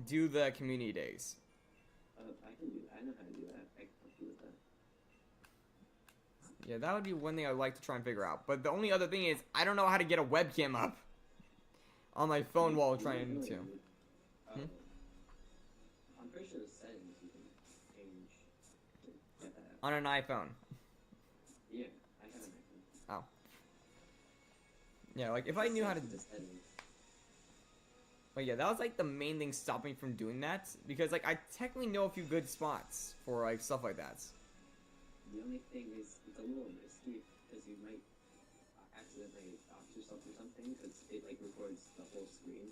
do the community days. I know how to do that. I can help you with that. Yeah, that would be one thing I'd like to try and figure out. But the only other thing is, I don't know how to get a webcam up on my phone while trying to. I'm pretty sure the settings you can change to get that. On an iPhone. Yeah, I have an iPhone. Oh. Yeah, like, if I knew how to... The settings. But yeah, that was, like, the main thing stopping me from doing that. Because, like, I technically know a few good spots for, like, stuff like that. The only thing is, it's a little risky because you might accidentally dox yourself or something because it, like, records the whole screen.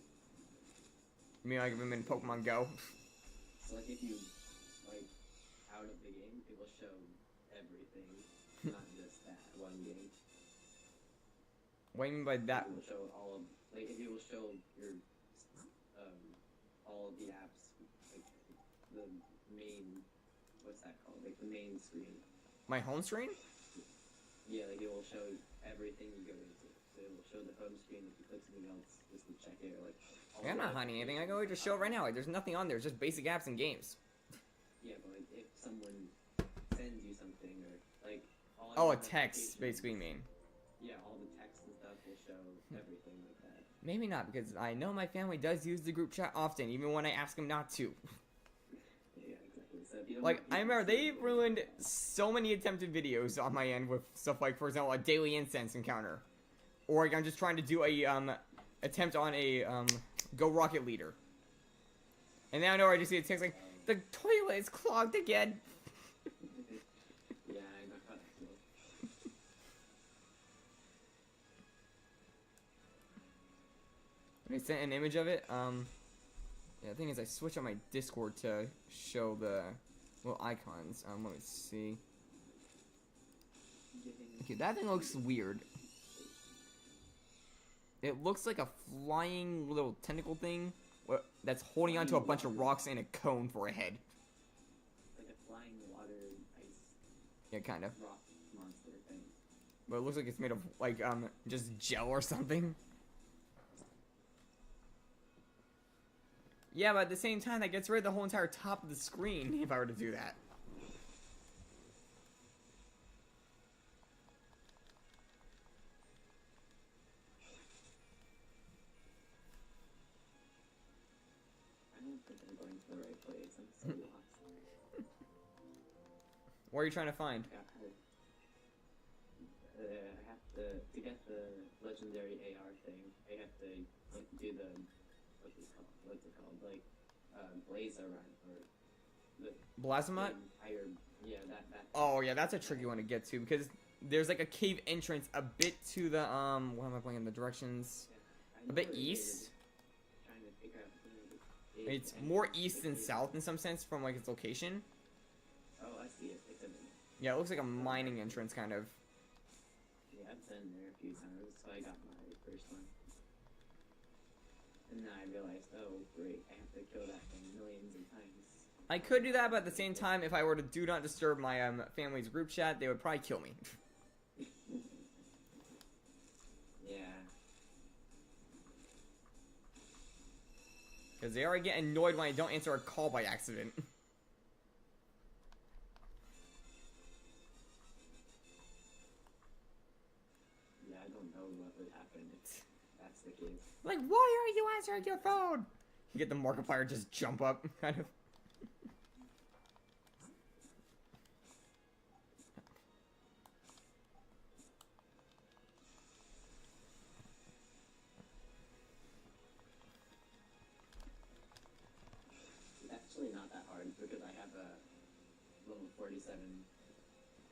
You mean, like, if I'm in Pokemon Go? So, like, if you, like, out of the game, it will show everything, not just that one game. What do you mean by that? It will show all of, like, it will show your, all of the apps, like, the main, what's that called? Like, the main screen. My home screen? Yeah, like, it will show everything you go into. So it will show the home screen if you click something else, just to check it, or, like, all Yeah, I'm the not hiding anything. I can just show it right now. Like, there's nothing on there. It's just basic apps and games. Yeah, but, like, if someone sends you something, or, like, all Oh, a your text, notifications- basically, you mean. Yeah, all the text and stuff will show everything like that. Maybe not, because I know my family does use the group chat often, even when I ask them not to. Yeah, exactly. So if you don't Like, want I people remember seeing they it- ruined so many attempted videos on my end with stuff like, for example, a daily incense encounter. Or, like, I'm just trying to do a, attempt on a, Go Rocket Leader. And now I know I just see a text like, the toilet is clogged again. Yeah, I know how that feels. I sent an image of it. Yeah, the thing is, I switch on my Discord to show the little icons. Let me see. Okay, that thing looks weird. It looks like a flying little tentacle thing that's holding onto a bunch of rocks and a cone for a head. Like a flying water ice Yeah, kind of. rock monster thing. But it looks like it's made of, like, just gel or something. Yeah, but at the same time, that gets rid of the whole entire top of the screen if I were to do that. I don't think I'm going to the right place. I'm so lost. What are you trying to find? I have to get the legendary AR thing, I have to, like, do the, what's it called, like, Blazer run, or the Blasphemot? entire, yeah, that. Oh, yeah, that's a tricky one to get to, because there's, like, a cave entrance a bit to the, what am I playing, the directions? I A bit know where it is. east? Trying to figure out where it is. It's more east than south in some sense from, like, its location. Oh, I see it. It's a minute. Yeah, it looks like a mining entrance, kind of. Yeah, I've been there a few times, so I got my first one. And then I realized, oh, great, I have to kill that thing millions of times. I could do that, but at the same time, if I were to do not disturb my family's group chat, they would probably kill me. Yeah. Because they already get annoyed when I don't answer a call by accident. Yeah, I don't know what would happen if that's the case. Like, why are you answering your phone? You get the Markiplier just jump up, kind of. It's actually not that hard because I have a level 47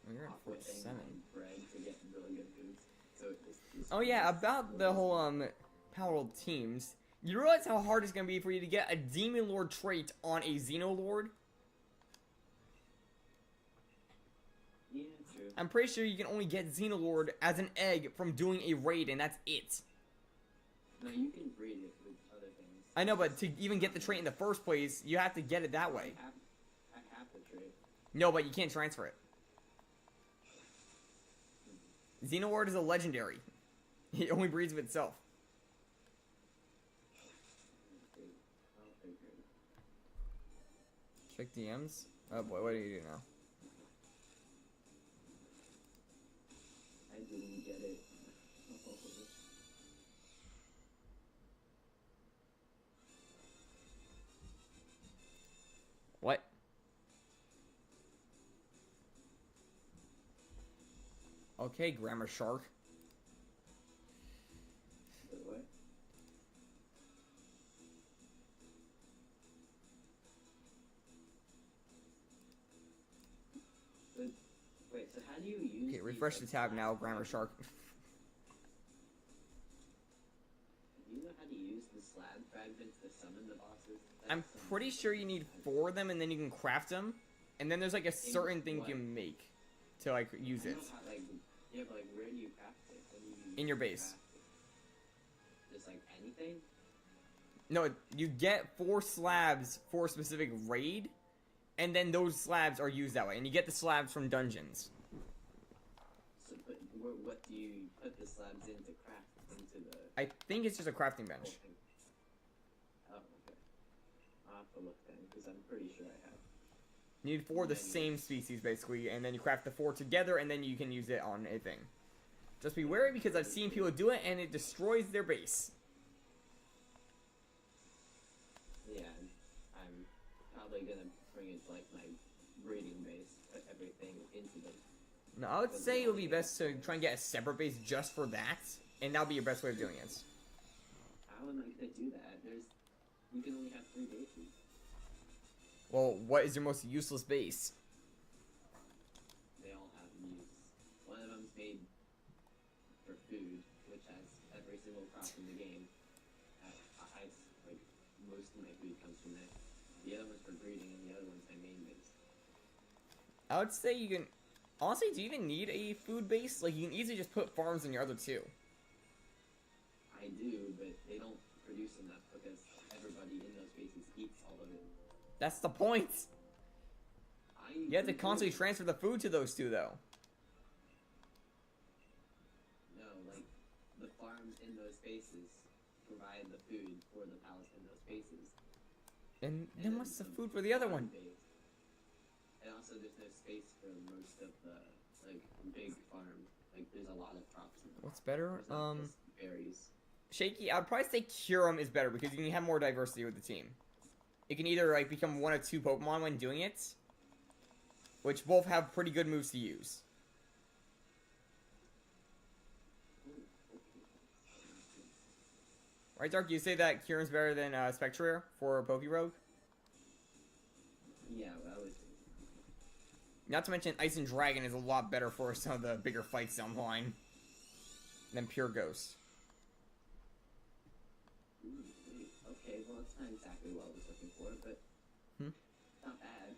Oh, you're at awkward thing 47. on bread to get really good foods. So it's Oh yeah, about the whole Power World teams. You realize how hard it's gonna be for you to get a Demon Lord trait on a Xenolord? Yeah, true. I'm pretty sure you can only get Xenolord as an egg from doing a raid, and that's it. No, you can breed it with other things. I know, but to even get the trait in the first place, you have to get it that way. I have the trait. No, but you can't transfer it. Xenoward is a legendary. It only breeds of itself. I'll figure it out. Check DMs. Oh boy, what do you do now? I didn't get it. What? Okay, Grammar Shark. Wait, what? Wait, so how do you use Okay, refresh the these, tab now, slab Grammar Shark. Do you know how to use the slab fragments to summon the bosses? I'm pretty sure you need 4 of them, and then you can craft them. And then there's like a certain thing you can make to like use I it. know how, like, yeah, but like, where do you craft it? What do you In your base. craft it? Just like anything? No, you get 4 slabs for a specific raid, and then those slabs are used that way. And you get the slabs from dungeons. So, but what do you put the slabs in to craft into the I think it's just a crafting whole bench. thing? Oh, okay. I'll have to look then, because I'm pretty sure I have. You need 4 of the same species, basically, and then you craft the 4 together, and then you can use it on a thing. Just be wary, because I've seen people do it, and it destroys their base. Yeah, I'm probably gonna bring it to like my breeding base, put everything into them. No, I would say it would be best to try and get a separate base just for that, and that'll be your best way of doing it. How am I gonna do that? You can only have 3 bases. Well, what is your most useless base? They all have use. One of them's made for food, which has every single crop in the game. Like, most of my food comes from there. The other one's for breeding, and the other one's my main base. I would say you can... Honestly, do you even need a food base? Like, you can easily just put farms in your other 2. I do, but they don't produce enough because everybody in those bases eats all of it. That's the point! You have to constantly transfer the food to those 2, though. No, like, the farms in those spaces provide the food for the palace in those spaces. And then what's the food for the other one? Base. And also, there's no space for most of the, like, big farm. Like, there's a lot of crops in them. What's better? There's not just berries. Shaky, I'd probably say Kyurem is better because you can have more diversity with the team. It can either, like, become 1 or 2 Pokemon when doing it, which both have pretty good moves to use. Right, Dark? You say that Kyurem's better than Spectre for Pokerogue? Yeah, well, I would say. Not to mention, Ice and Dragon is a lot better for some of the bigger fights down the line than Pure Ghost. Wait, okay, well, it's not exactly what I was looking for, but not bad.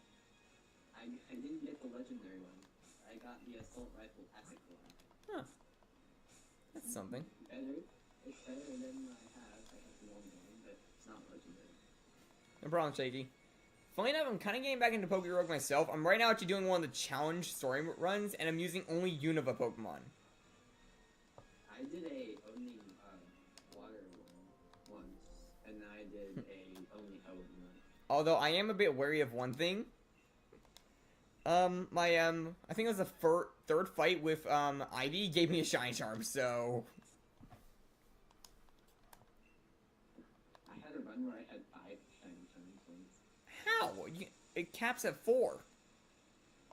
I didn't get the legendary one. I got the assault rifle epic one. Huh. That's something. Better. It's better than I have. I have the normal one, but it's not legendary. No problem, Shaky. Funny enough, I'm kind of getting back into Pokerogue myself. I'm right now actually doing one of the challenge story runs, and I'm using only Unova Pokemon. I did a only water one once, and then I did a only Helen one. Although I am a bit wary of one thing. I think it was the third fight with Ivy gave me a shiny charm, so I had a run where I had 5 shiny charms once. how? It caps at 4.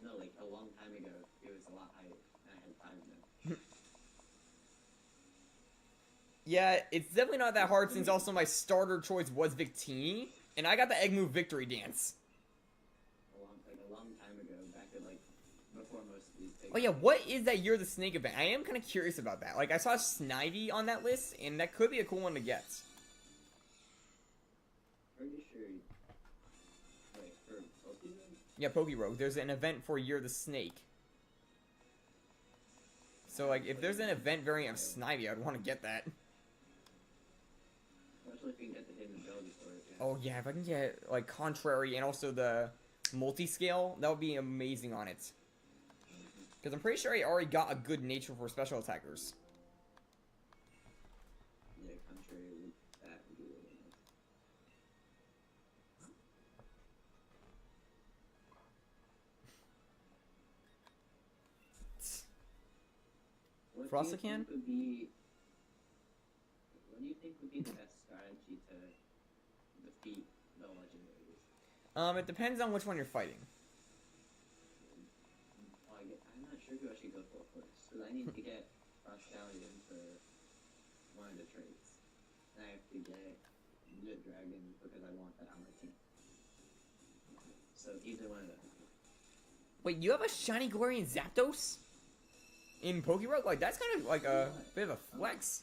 No, like a long time ago, it was a lot higher, and I had 5 of them. Yeah, it's definitely not that hard since also my starter choice was Victini, and I got the Egg Move Victory Dance. A long time ago, back at like before most of these big. Oh yeah, what is that Year of the Snake event? I am kind of curious about that. Like, I saw Snivy on that list, and that could be a cool one to get. Pretty sure. Wait, for Pokemon? Yeah, Pokerogue. There's an event for Year of the Snake. So, like, if there's an event variant of Snivy, I'd want to get that. Especially if you can get the hidden ability for it. Yeah. Oh yeah, if I can get, like, Contrary and also the multi-scale, that would be amazing on it. Because I'm pretty sure I already got a good nature for special attackers. Yeah, contrary with that would be really nice. What do you Frostican? think would be? What do you think would be the best strategy to defeat the legendaries? It depends on which one you're fighting. Well, I'm not sure who I should go for first, because I need to get Frostallion for one of the traits. And I have to get Jet Dragon because I want that on my team. So either one of them. Wait, you have a shiny Galarian Zapdos? In Pokérogue? Like, that's kind of like a bit of a flex.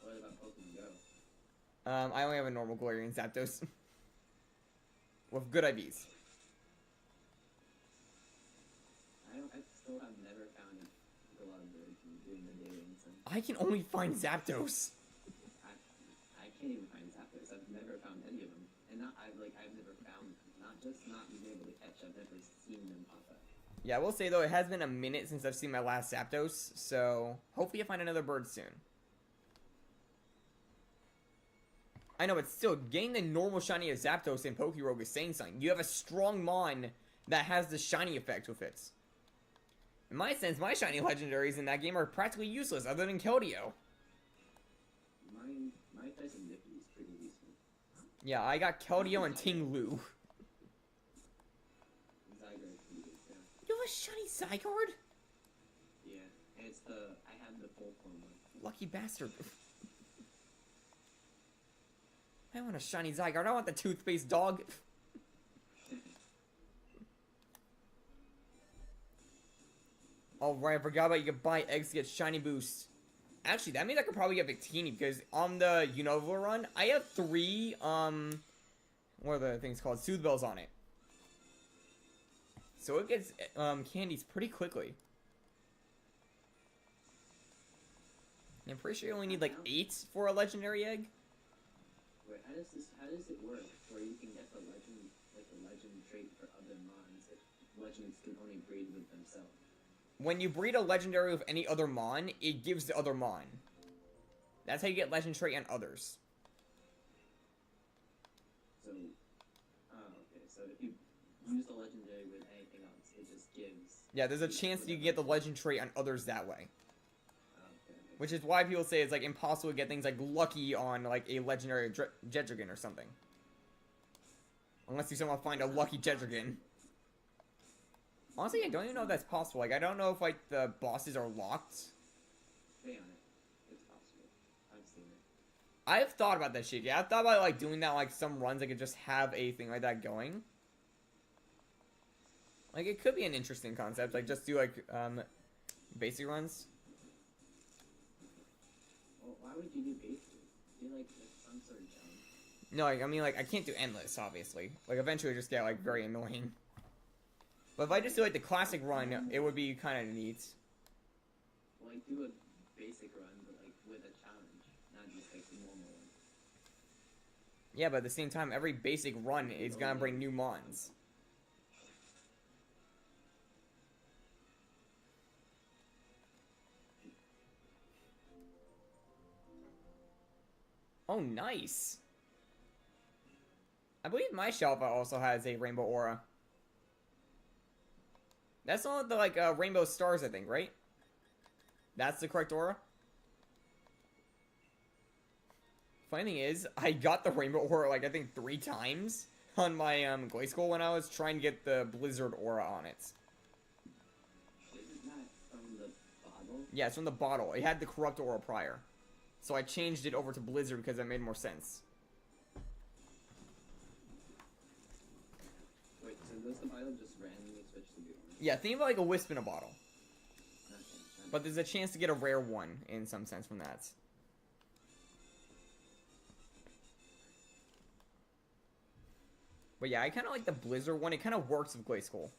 What about Pokemon Go? I only have a normal Galarian Zapdos. With good IVs. I still have never found a lot of birds doing the daily instant. I can only find Zapdos. I can't even find Zapdos. I've never found any of them. And I've never found them. Not just not being able to catch, I've never seen them pop up. Yeah, I will say though, it has been a minute since I've seen my last Zapdos, so hopefully I find another bird soon. I know, but still, getting the normal shiny of Zapdos in Pokérogue is saying something. You have a strong Mon that has the shiny effect with it. In my sense, my shiny legendaries in that game are practically useless other than Keldeo. My Tyson Nippy is pretty decent. Yeah, I got Keldeo and Ting Lu. Zygarde pretty good, yeah. You have a shiny Zygarde? Yeah, and it's I have the full form one. Lucky bastard. I want a shiny Zygarde. I want the toothpaste dog. Oh right, I forgot about you could buy eggs to get shiny boost. Actually, that means I could probably get Victini because on the Unova run, I have 3 what are the things called? Soothe bells on it. So it gets candies pretty quickly. And I'm pretty sure you only need like 8 for a legendary egg. Wait, how does it work where you can get the legend trait for other mons if legends can only breed with themselves? When you breed a legendary with any other Mon, it gives the other Mon. That's how you get legend trait on others. So, okay, so if you use the legendary with anything else, it just gives... Yeah, there's a chance that you can get the legend trait on others that way. Okay. Which is why people say it's like impossible to get things like lucky on like a legendary Jetrigan or something. Unless you somehow find a lucky Jetrigan. Honestly, I don't even know if that's possible. Like, I don't know if like the bosses are locked. Stay on it. It's possible. I've seen it. I've thought about that shit. Yeah, I've thought about like doing that like some runs. I could just have a thing like that going. Like, it could be an interesting concept. Like, just do like basic runs. Well, why would you do basic? Do like some sort of challenge. No, like, I mean, like, I can't do endless, obviously. Like, eventually it just get, like, very annoying. But if I just do, like, the classic run, it would be kind of neat. Well, like, do a basic run, but, like, with a challenge, not just, like, the normal one. Yeah, but at the same time, every basic run is gonna bring new mons. Oh, nice. I believe my shelf also has a rainbow aura. That's all the, like, rainbow stars, I think, right? That's the correct aura? Funny thing is, I got the rainbow aura, like, I think 3 times on my, Glacial when I was trying to get the blizzard aura on it. Isn't that from the bottle? Yeah, it's from the bottle. It had the corrupt aura prior. So I changed it over to blizzard because that made more sense. Wait, so does the bottle just randomly switch to the orange? Yeah, think about like a wisp in a bottle. Okay, But there's a chance to get a rare one in some sense from that. But yeah, I kind of like the blizzard one. It kind of works with Glacial.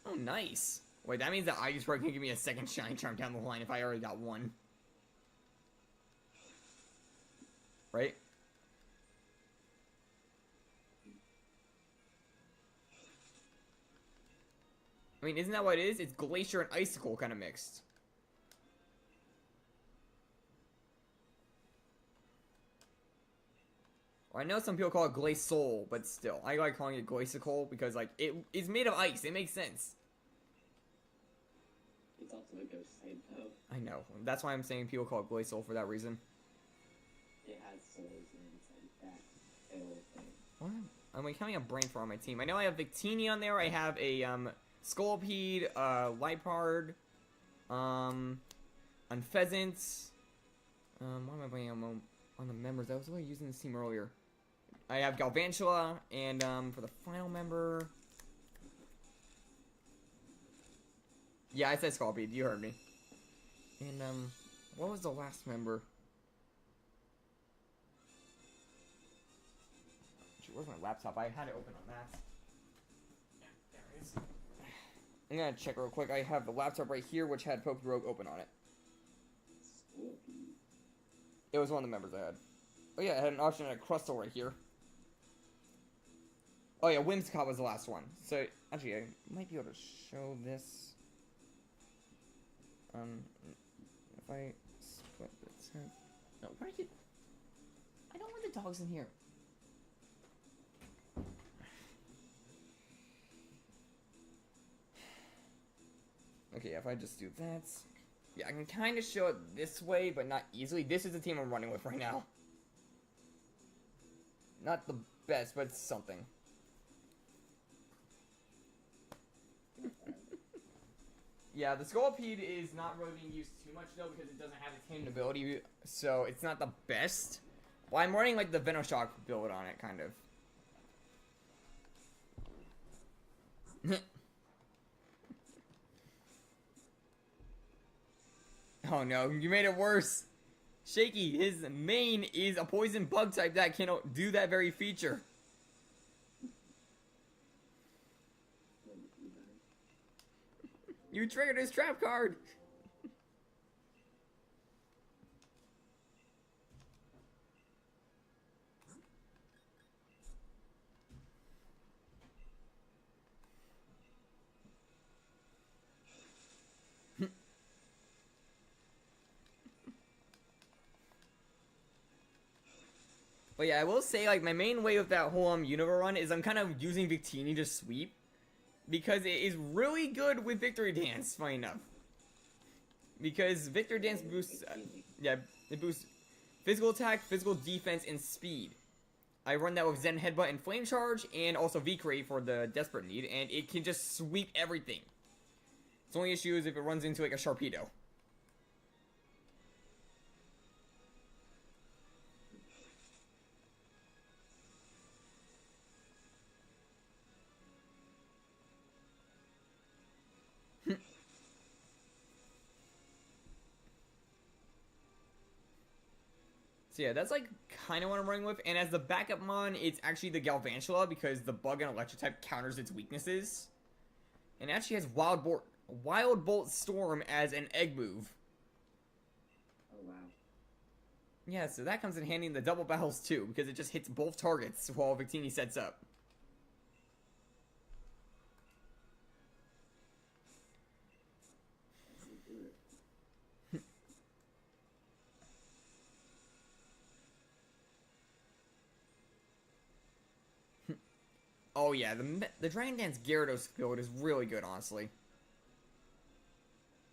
Oh, nice. Wait, that means that Ice Rock can give me a second shine charm down the line if I already got one. Right? mean, isn't that what it is? It's Glacier and Icicle kind of mixed. I know some people call it Glaceol, but still, I like calling it Glacicle because, like, it's made of ice. It makes sense. It's also a ghost type, though. I know. That's why I'm saying people call it Glaceol for that reason. It has souls and it's like that ill thing. What? I'm like having a brain fart on my team. I know I have Victini on there. I have a Scolipede, Lipard, Unpheasant. Why am I playing on the members? I was really using this team earlier. I have Galvantula, and for the final member, yeah, I said Scolipede. You heard me. And what was the last member? Where's my laptop? I had it open on that. Yeah, there it is. I'm gonna check real quick. I have the laptop right here, which had Pokerogue open on it. It was one of the members I had. Oh yeah, I had an option at Crustle right here. Oh yeah, Whimsicott was the last one. So, actually, I might be able to show this. If I split the tent. No, where did... I don't want the dogs in here. Okay, if I just do that... Yeah, I can kind of show it this way, but not easily. This is the team I'm running with right now. Not the best, but it's something. Yeah, the Scolipede is not really being used too much, though, because it doesn't have its hidden ability, so it's not the best. Well, I'm running, like, the Venoshock build on it, kind of. Oh no, you made it worse. Shaky, his main is a poison bug type that can do that very feature. You triggered his trap card. But yeah, I will say, like, my main way with that whole Unova run is I'm kind of using Victini to sweep. Because it is really good with Victory Dance, funny enough. Because Victory Dance boosts, yeah, it boosts physical attack, physical defense, and speed. I run that with Zen Headbutt and Flame Charge, and also V-Crate for the Desperate Need, and it can just sweep everything. Its only issue is if it runs into, like, a Sharpedo. So yeah, that's like kind of what I'm running with. And as the backup mon, it's actually the Galvantula because the bug and electric type counters its weaknesses. And it actually has Wild Bolt Storm as an egg move. Oh wow. Yeah, so that comes in handy in the double battles too because it just hits both targets while Victini sets up. Oh yeah, the Dragon Dance Gyarados build is really good, honestly.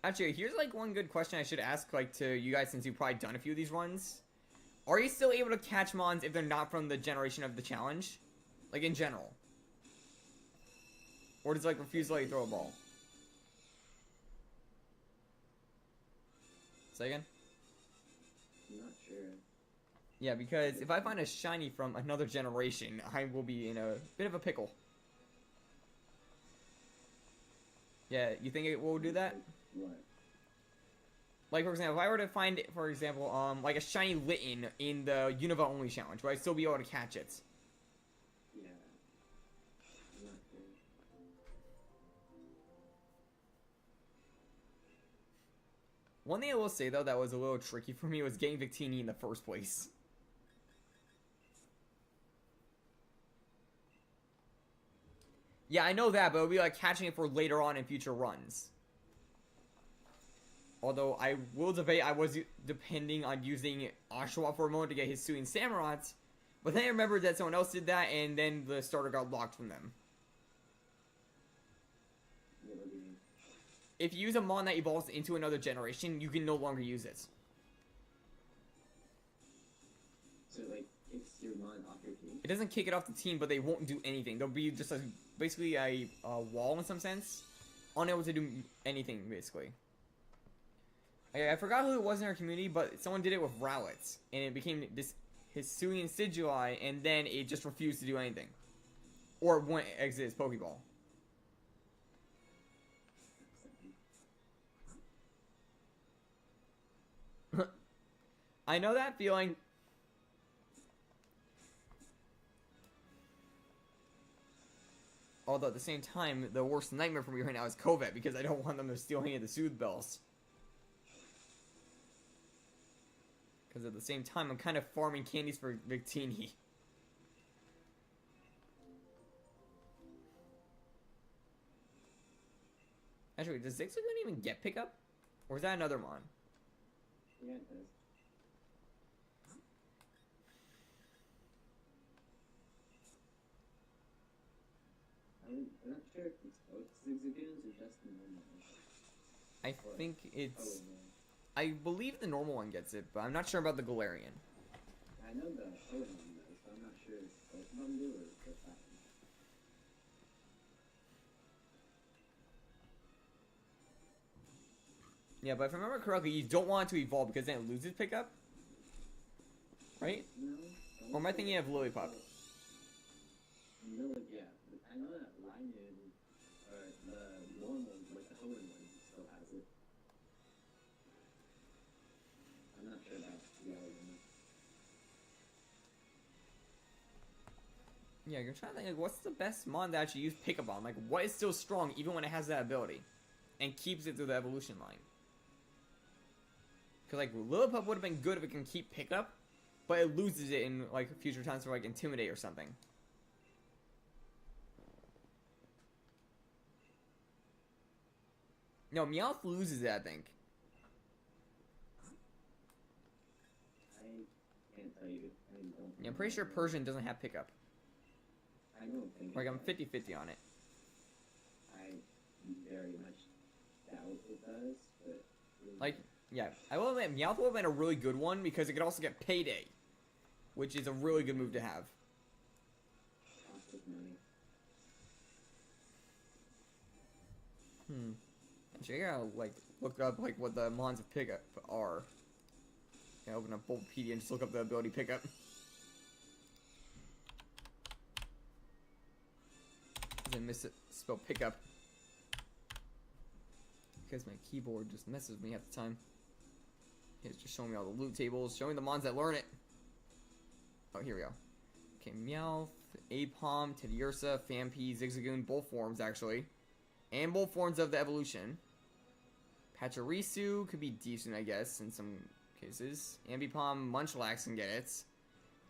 Actually, here's like one good question I should ask like to you guys since you've probably done a few of these runs. Are you still able to catch mons if they're not from the generation of the challenge? Like in general? Or does it like refuse to let you throw a ball? Say again? I'm not sure. Yeah, because if I find a shiny from another generation, I will be in a bit of a pickle. Yeah, you think it will do that? What? Like, for example, if I were to find, for example, like a shiny Litten in the Unova only challenge, would I still be able to catch it? Yeah. I'm not sure. One thing I will say, though, that was a little tricky for me was getting Victini in the first place. Yeah, I know that, but it'll be like catching it for later on in future runs. Although I will debate, I was depending on using Oshawa for a moment to get his Hisuian Samurots, but then I remembered that someone else did that, and then the starter got locked from them. What do you mean? If you use a mon that evolves into another generation, you can no longer use it. So like, it's your mon off your team. It doesn't kick it off the team, but they won't do anything. They'll be just basically a wall in some sense, unable to do anything basically. I forgot who it was in our community, but someone did it with Rowlets, and it became this Hisuian Sigilai, and then it just refused to do anything. Or won't exit its Pokeball. I know that feeling. Although at the same time, the worst nightmare for me right now is Covet, because I don't want them to steal any of the Soothe Bells. Because at the same time, I'm kind of farming candies for Victini. Actually, does Zigzagoon even get pickup? Or is that another mon? Yeah, it does. I'm not sure if it's both Zigzagoons or just the normal one. I think it's... Oh, no. I believe the normal one gets it, but I'm not sure about the Galarian. I know the Owen one does, but I'm not sure if both of them do or just that one. Yeah, but if I remember correctly, you don't want it to evolve because then it loses pickup. Right? No? Or am I thinking of Lillipup? No, yeah. I know that Linoon, or the normal, like the Owen one, still has it. I'm not sure about the other one. Yeah, you're trying to think, like, what's the best mon that actually use pickup on? Like, what is still strong even when it has that ability? And keeps it through the evolution line. Because, like, Lillipup would have been good if it can keep pickup, but it loses it in, like, future times for, like, Intimidate or something. No, Meowth loses it, I think. I can't tell you. I don't Yeah, I'm pretty sure Persian doesn't have pickup. I don't think Like, it I'm does. 50-50 on it. I very much doubt it does, but... Like, yeah, I will admit, Meowth would have been a really good one because it could also get Payday, which is a really good move to have. Cost of money. Actually, I gotta, like, look up, like, what the mons of pickup are. I open up Bulbapedia and just look up the ability pickup. I misspell pickup. Because my keyboard just messes with me half the time. It's just showing me all the loot tables, showing the mons that learn it. Oh, here we go. Okay, Meowth, Apom, Teddiursa, Phanpy, Zigzagoon, both forms, actually. And both forms of the evolution. Pachirisu could be decent, I guess, in some cases. Ambipom, Munchlax can get it.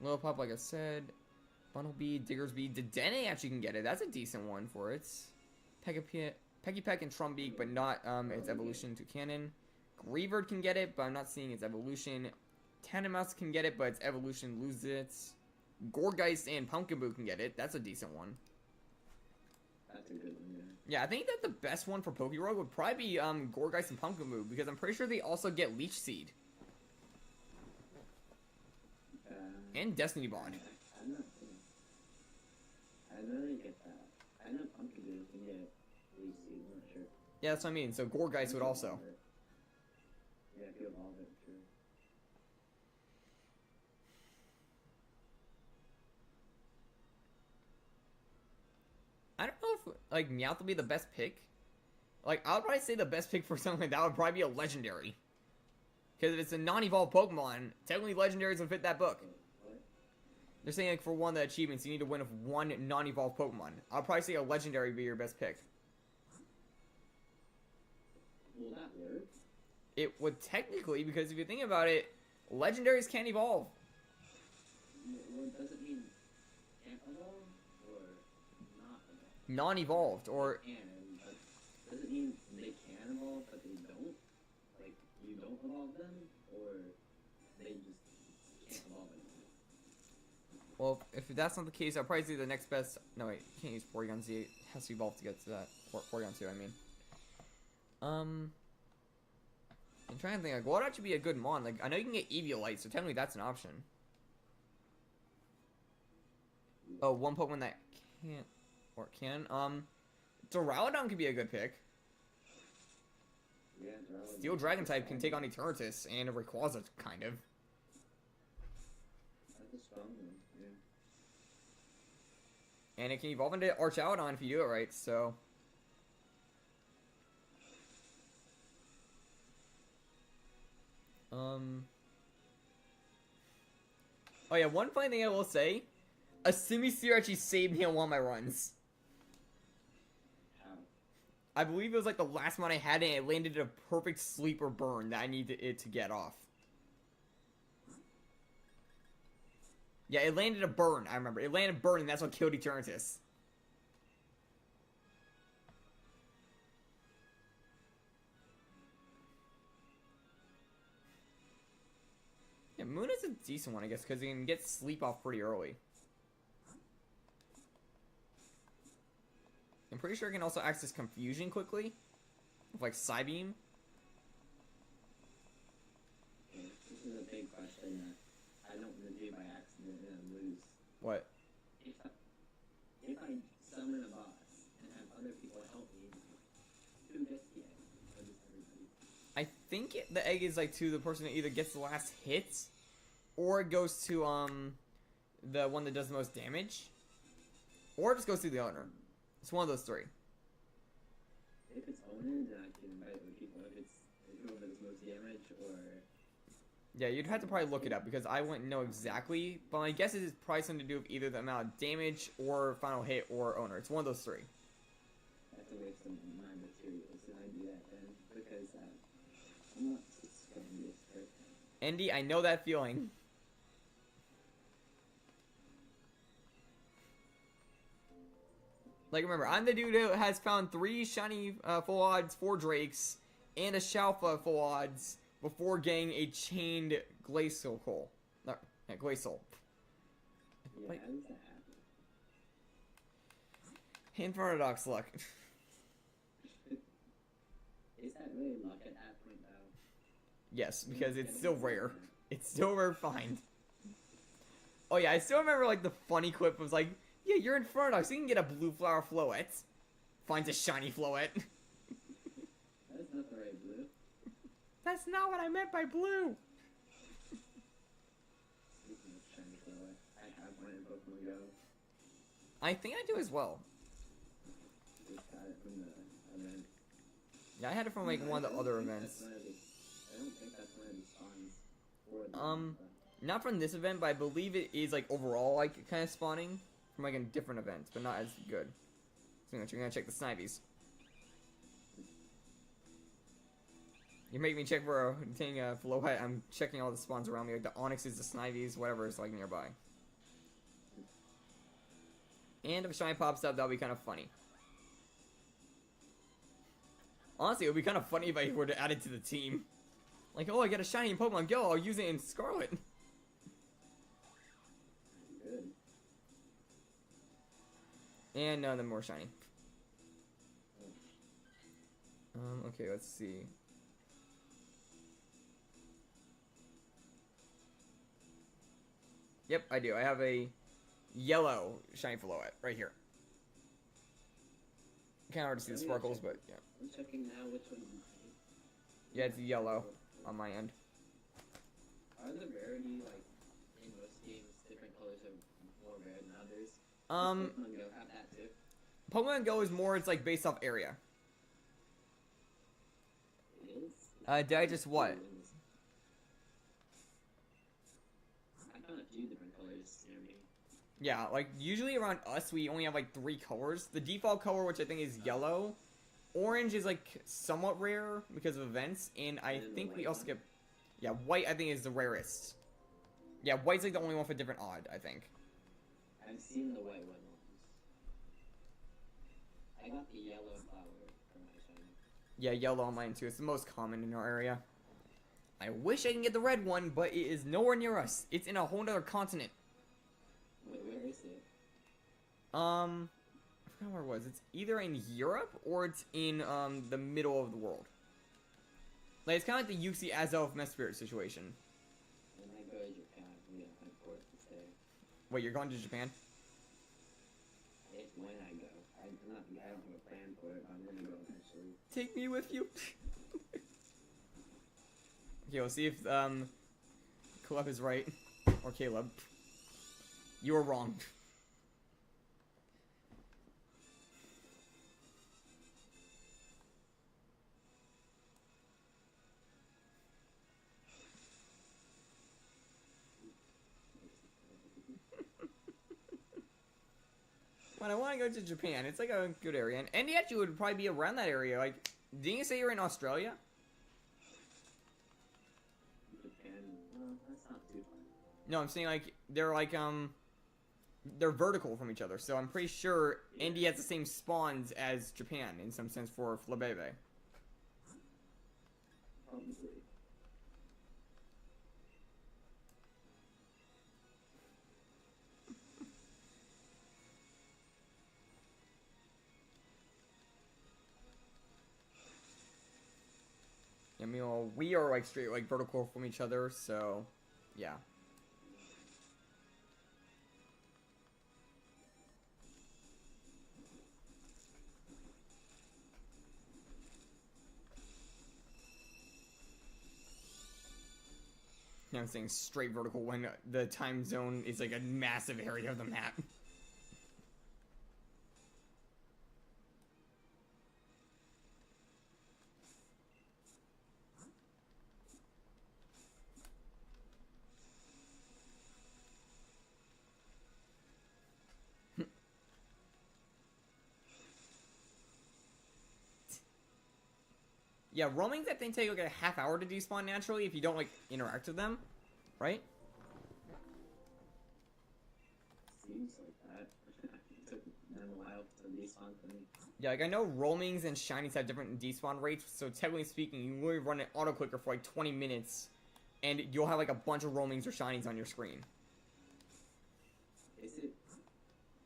Lillipup, like I said. Bunnelby, Diggersby, Dedenne actually can get it. That's a decent one for it. Peck and Trumbeak, but not its evolution to Cannon. Greavard can get it, but I'm not seeing its evolution. Tandemaus can get it, but its evolution loses it. Gourgeist and Pumpkinboo can get it. That's a decent one. That's a good one, yeah. Yeah, I think that the best one for Pokérogue would probably be Gourgeist and Pumpkinboo, because I'm pretty sure they also get Leech Seed. And Destiny Bond. I'm not sure. I know they get that. I know Pumpkinboo can get Leech Seed, I'm not sure. Yeah, that's what I mean. So Gourgeist would also. Yeah, if you evolve it, true. I don't know if, like, Meowth would be the best pick. Like, I would probably say the best pick for something like that would probably be a Legendary. Because if it's a non-evolved Pokemon, technically Legendaries would fit that book. What? They're saying, like, for one of the achievements, you need to win with one non-evolved Pokemon. I'll probably say a Legendary would be your best pick. Will that work? It would technically, because if you think about it, Legendaries can't evolve. Well, does it mean can't evolve or not evolve? non-evolved, or They can, but does it mean they can evolve, but they don't? Like, you don't evolve them, or they just can't evolve anymore? well, if that's not the case, I'll probably say the next best. No wait, you can't use Porygon Z. It has to evolve to get to that. Porygon 2, I mean. I'm trying to think, like, what would actually be a good mon? Like, I know you can get Eviolite, so technically that's an option. Oh, one Pokemon that can't, or can, Duraludon could be a good pick. Yeah, Steel Dragon type can take on Eternatus and a Rayquaza, kind of. That's a strong one, yeah. And it can evolve into Archaudon if you do it right, so. Oh yeah, one funny thing I will say, a Simisear actually saved me on one of my runs. How? I believe it was like the last one I had and it landed a perfect sleeper burn that I needed it to get off. Yeah, it landed a burn, I remember. It landed a burn and that's what killed Eternatus. Yeah, Moon is a decent one, I guess, because he can get sleep off pretty early. I'm pretty sure it can also access Confusion quickly. With, like, Psybeam. Okay, this is a big question that I don't want to do by accident and I lose. What? If I summon a boss and have other people help me, who gets the egg? Or just everybody? I think the egg is, like, to the person that either gets the last hit, or it goes to, the one that does the most damage. Or it just goes to the owner. It's one of those three. If it's owned, then I can invite other people. If it's whoever does most damage, or Yeah, you'd have to probably look it up because I wouldn't know exactly. But my guess is it's probably something to do with either the amount of damage or final hit or owner. It's one of those three. I have to waste some of my materials and I do that then because I'm not the strongest person. Andy, I know that feeling. Like, remember, I'm the dude who has found 3 shiny full odds, 4 Drakes, and a Shalfa full odds before getting a chained Glacial Coal. No, yeah, Glacial. Yeah, Like, how does that happen? Infernodox luck. Is that really luck at that point though? Yes, because it's still rare. It's still rare to find. Oh yeah, I still remember, like, the funny clip was like, yeah, you're in Infernodox, so you can get a blue flower Floette. Finds a shiny Floette. That's not the right blue. That's not what I meant by blue. Speaking of shiny flower, I have one in Pokemon Go. I think I do as well. Just got it from the event. Yeah, I had it from, like, one of the other events. I don't think that's one of the spawns for the Not from this event, but I believe it is, like, overall, like, kind of spawning from, like, in different events, but not as good. So you're gonna check the Snivies. You're making me check for a thing, Floette. I'm checking all the spawns around me, like the Onyxes, the Snivies, whatever is, like, nearby. And if a shiny pops up, that'll be kind of funny. Honestly, it would be kind of funny if I were to add it to the team. Like, oh, I got a shiny in Pokemon Go, I'll use it in Scarlet. Good. And none of them more shiny. Okay, let's see. Yep, I do. I have a yellow shiny Floette right here. Kind of hard to see the sparkles, but yeah. I'm checking now which one. Yeah, it's yellow on my end. Are the rarity, like, in most games, different colors are more rare than others? Pokemon Go have that too. Pokemon Go is more, it's like based off area. It is? Did I just what? I found a few different colors near me. Yeah, like usually around us we only have like 3 colors. The default color, which I think is yellow. Orange is like somewhat rare because of events, and I think we also get, yeah, white I think is the rarest. Yeah, white's like the only one for different odd, I think. I've seen the white one once. I got the yellow flower for my shiny. Yeah, yellow on mine too. It's the most common in our area. I wish I can get the red one, but it is nowhere near us. It's in a whole other continent. Wait, where is it? I forgot where it was. It's either in Europe or it's in the middle of the world. Like it's kind of like the Yuxi Azelf Mesprit situation. When I go to Japan, I'm gonna hunt for it today. Wait, you're going to Japan? It's when I go. I don't have a plan for it, but I'm gonna go eventually. Take me with you. Okay, we'll see if Caleb is right. Or Caleb. You were wrong. When I want to go to Japan, it's like a good area. And actually would probably be around that area. Like, didn't you say you're in Australia? Japan, well, that's not too far. No, I'm saying like they're vertical from each other. So I'm pretty sure India has the same spawns as Japan in some sense for Flabebe. Probably. I mean, well, we are like straight like vertical from each other, so yeah. Yeah, I'm saying straight vertical when the time zone is like a massive area of the map. Yeah, roamings I think take like a half hour to despawn naturally if you don't like interact with them, right? Seems like that. It took them a while to respawn for me. Yeah, like I know roamings and shinies have different despawn rates, so technically speaking, you will run an auto clicker for like 20 minutes, and you'll have like a bunch of roamings or shinies on your screen. Is it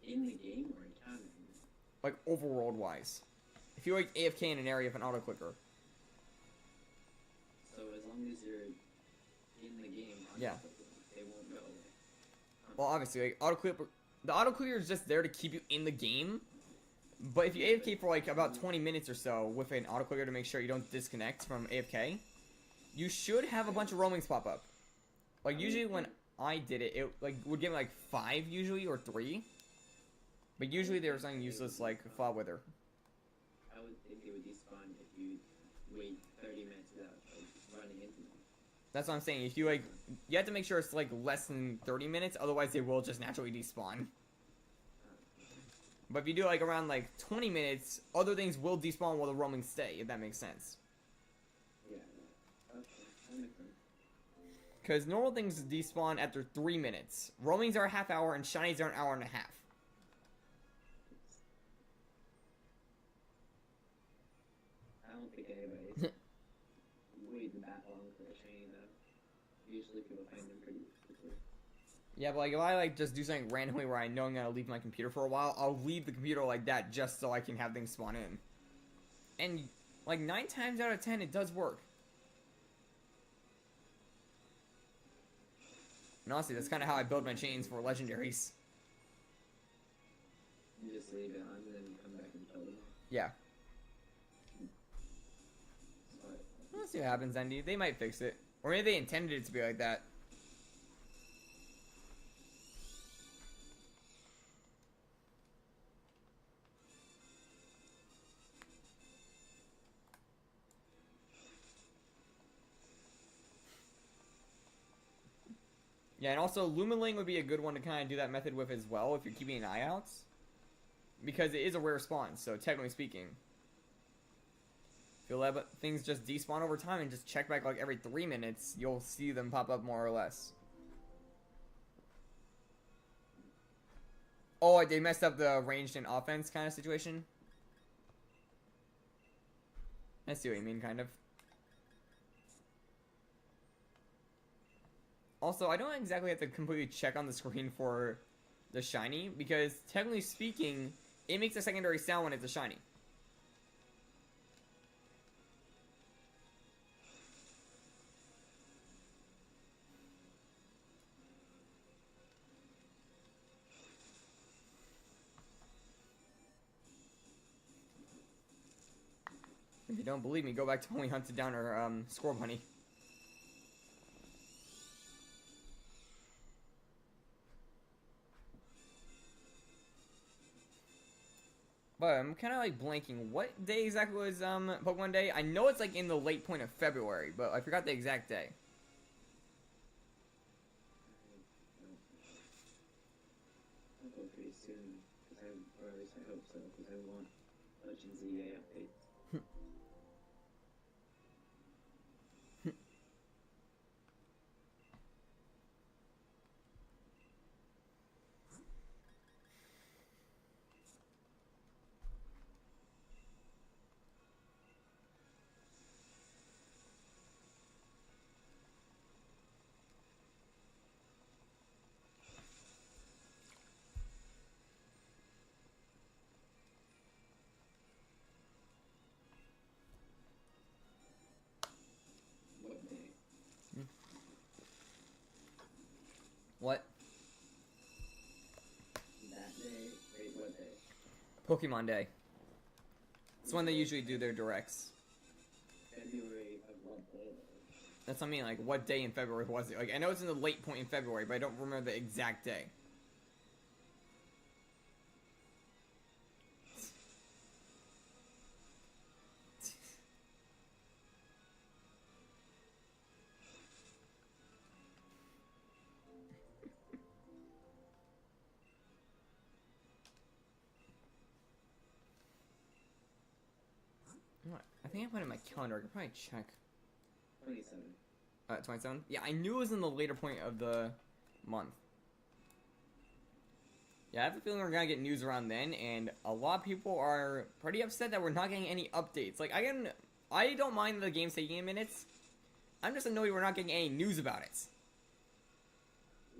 in the game or in canon? Like overworld wise. If you're like AFK in an area of an auto clicker. So as long as you're in the game, Yeah. they won't go away. Well, obviously, like the auto clicker is just there to keep you in the game. But if you AFK for like about 20 minutes or so with an auto clicker to make sure you don't disconnect from AFK, you should have a bunch of roamings pop up. Like usually when I did it, it like would give me like 5 usually or 3. But usually there was something useless like Fall Wither. I would think it would despawn if you wait 30 minutes without like, running into them. That's what I'm saying. If you like, you have to make sure it's like less than 30 minutes, otherwise they will just naturally despawn. But if you do like around like 20 minutes, other things will despawn while the roaming stay, if that makes sense. Yeah, okay, that makes sense. Because normal things despawn after 3 minutes. Roamings are a half hour and shinies are an hour and a half. I don't think anybody's waiting that long for a shiny though. Usually people find them pretty quickly. Yeah, but like if I like just do something randomly where I know I'm gonna leave my computer for a while, I'll leave the computer like that just so I can have things spawn in. And like 9 times out of 10 it does work. And honestly, that's kind of how I build my chains for legendaries. You just leave it on and then you come back and kill them. Yeah. But Let's see what happens, Andy. They might fix it. Or maybe they intended it to be like that. Yeah, and also Lumiling would be a good one to kind of do that method with as well if you're keeping an eye out. Because it is a rare spawn, so technically speaking. If you let things just despawn over time and just check back like every 3 minutes, you'll see them pop up more or less. Oh, they messed up the ranged and offense kind of situation? I see what you mean, kind of. Also, I don't exactly have to completely check on the screen for the shiny, because technically speaking, it makes a secondary sound when it's a shiny. If you don't believe me, go back to when we hunted down our score bunny. But I'm kind of like blanking. What day exactly was Pokemon Day? I know it's like in the late point of February, but I forgot the exact day. I'll go pretty soon, or at least I hope so, because I want Legends EA updates. What day? What? That day? Wait, what day? Pokemon Day. It's when they usually do their directs. February of what day, though? That's what I mean, like, what day in February was it? Like, I know it's in the late point in February, but I don't remember the exact day. What? I think I put it in my calendar. I could probably check. 27. 27? Yeah, I knew it was in the later point of the month. Yeah, I have a feeling we're gonna get news around then, and a lot of people are pretty upset that we're not getting any updates. Like, I don't mind the game's taking a minute. I'm just annoyed we're not getting any news about it.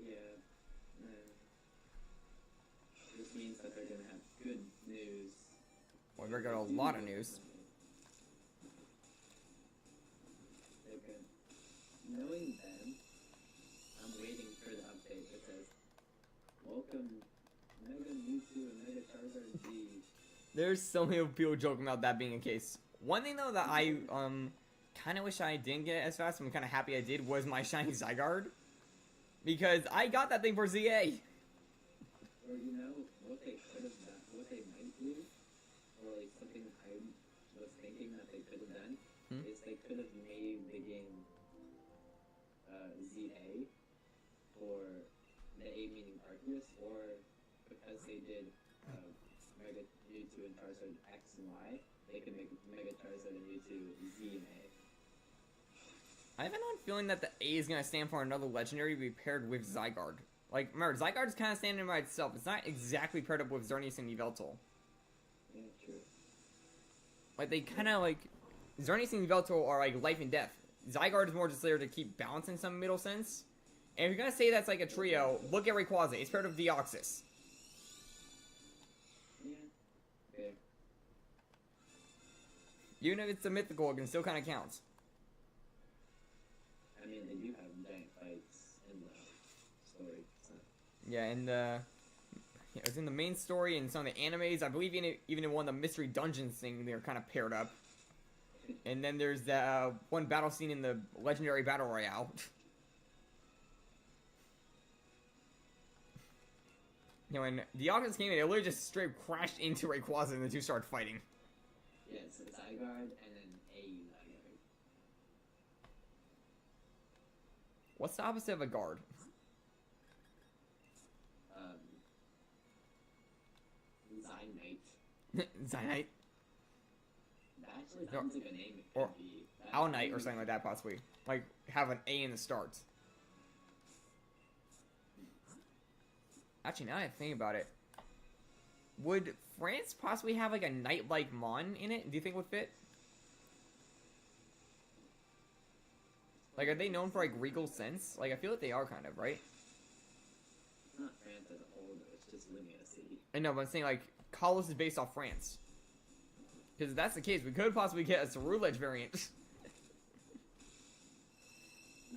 Yeah. This means that they're gonna have good news. Well, we're getting a lot of news. They're good. Knowing them, I'm waiting for the update that says, "Welcome, Mega Mewtwo and Mega Charizard G." There's so many people joking about that being a case. One thing though that I kind of wish I didn't get as fast, I'm kind of happy I did, was my shiny Zygarde, because I got that thing for ZA. Or you know what they could have done, what they might do, or like something I was thinking that they could have done, is they could have made the game ZA for the A meaning Arceus, or because they did Mega Mewtwo and Charizard X and Y, they could make Mega Charizard and Mewtwo Z and A. I have an odd feeling that the A is gonna stand for another legendary to be paired with Zygarde. Like, remember, Zygarde's kind of standing by itself. It's not exactly paired up with Xerneas and Yveltal. Yeah, true. Like, they kind of, like... Xerneas and Yveltal are, like, life and death. Zygarde is more just there to keep balance in some middle sense. And if you're gonna say that's, like, a trio, look at Rayquaza. It's paired with Deoxys. Yeah. Okay. Even if it's a mythical, it can still kind of count. I mean, they do have giant fights in the story, so. Yeah, and, it was in the main story and some of the animes. I believe even in one of the mystery dungeons thing, they're kind of paired up. And then there's the one battle scene in the legendary battle royale. You know, when Deoxys came in, it literally just straight crashed into Rayquaza and the two started fighting. Yeah, it's a Zygarde and then a Zygarde. What's the opposite of a guard? Zynite. Zynite? That actually sounds like a name it Or could be. Alnite or something like that, possibly. Like, have an A in the start. Actually, now that I think about it, would France possibly have, like, a knight-like Mon in it? Do you think would fit? Like, are they known for, like, regal scents? Like, I feel like they are kind of, right? It's not France as a whole, though. It's just living in a city. I know, but I'm saying, like, Kalos is based off France. Because if that's the case, we could possibly get a Ceruledge variant. Do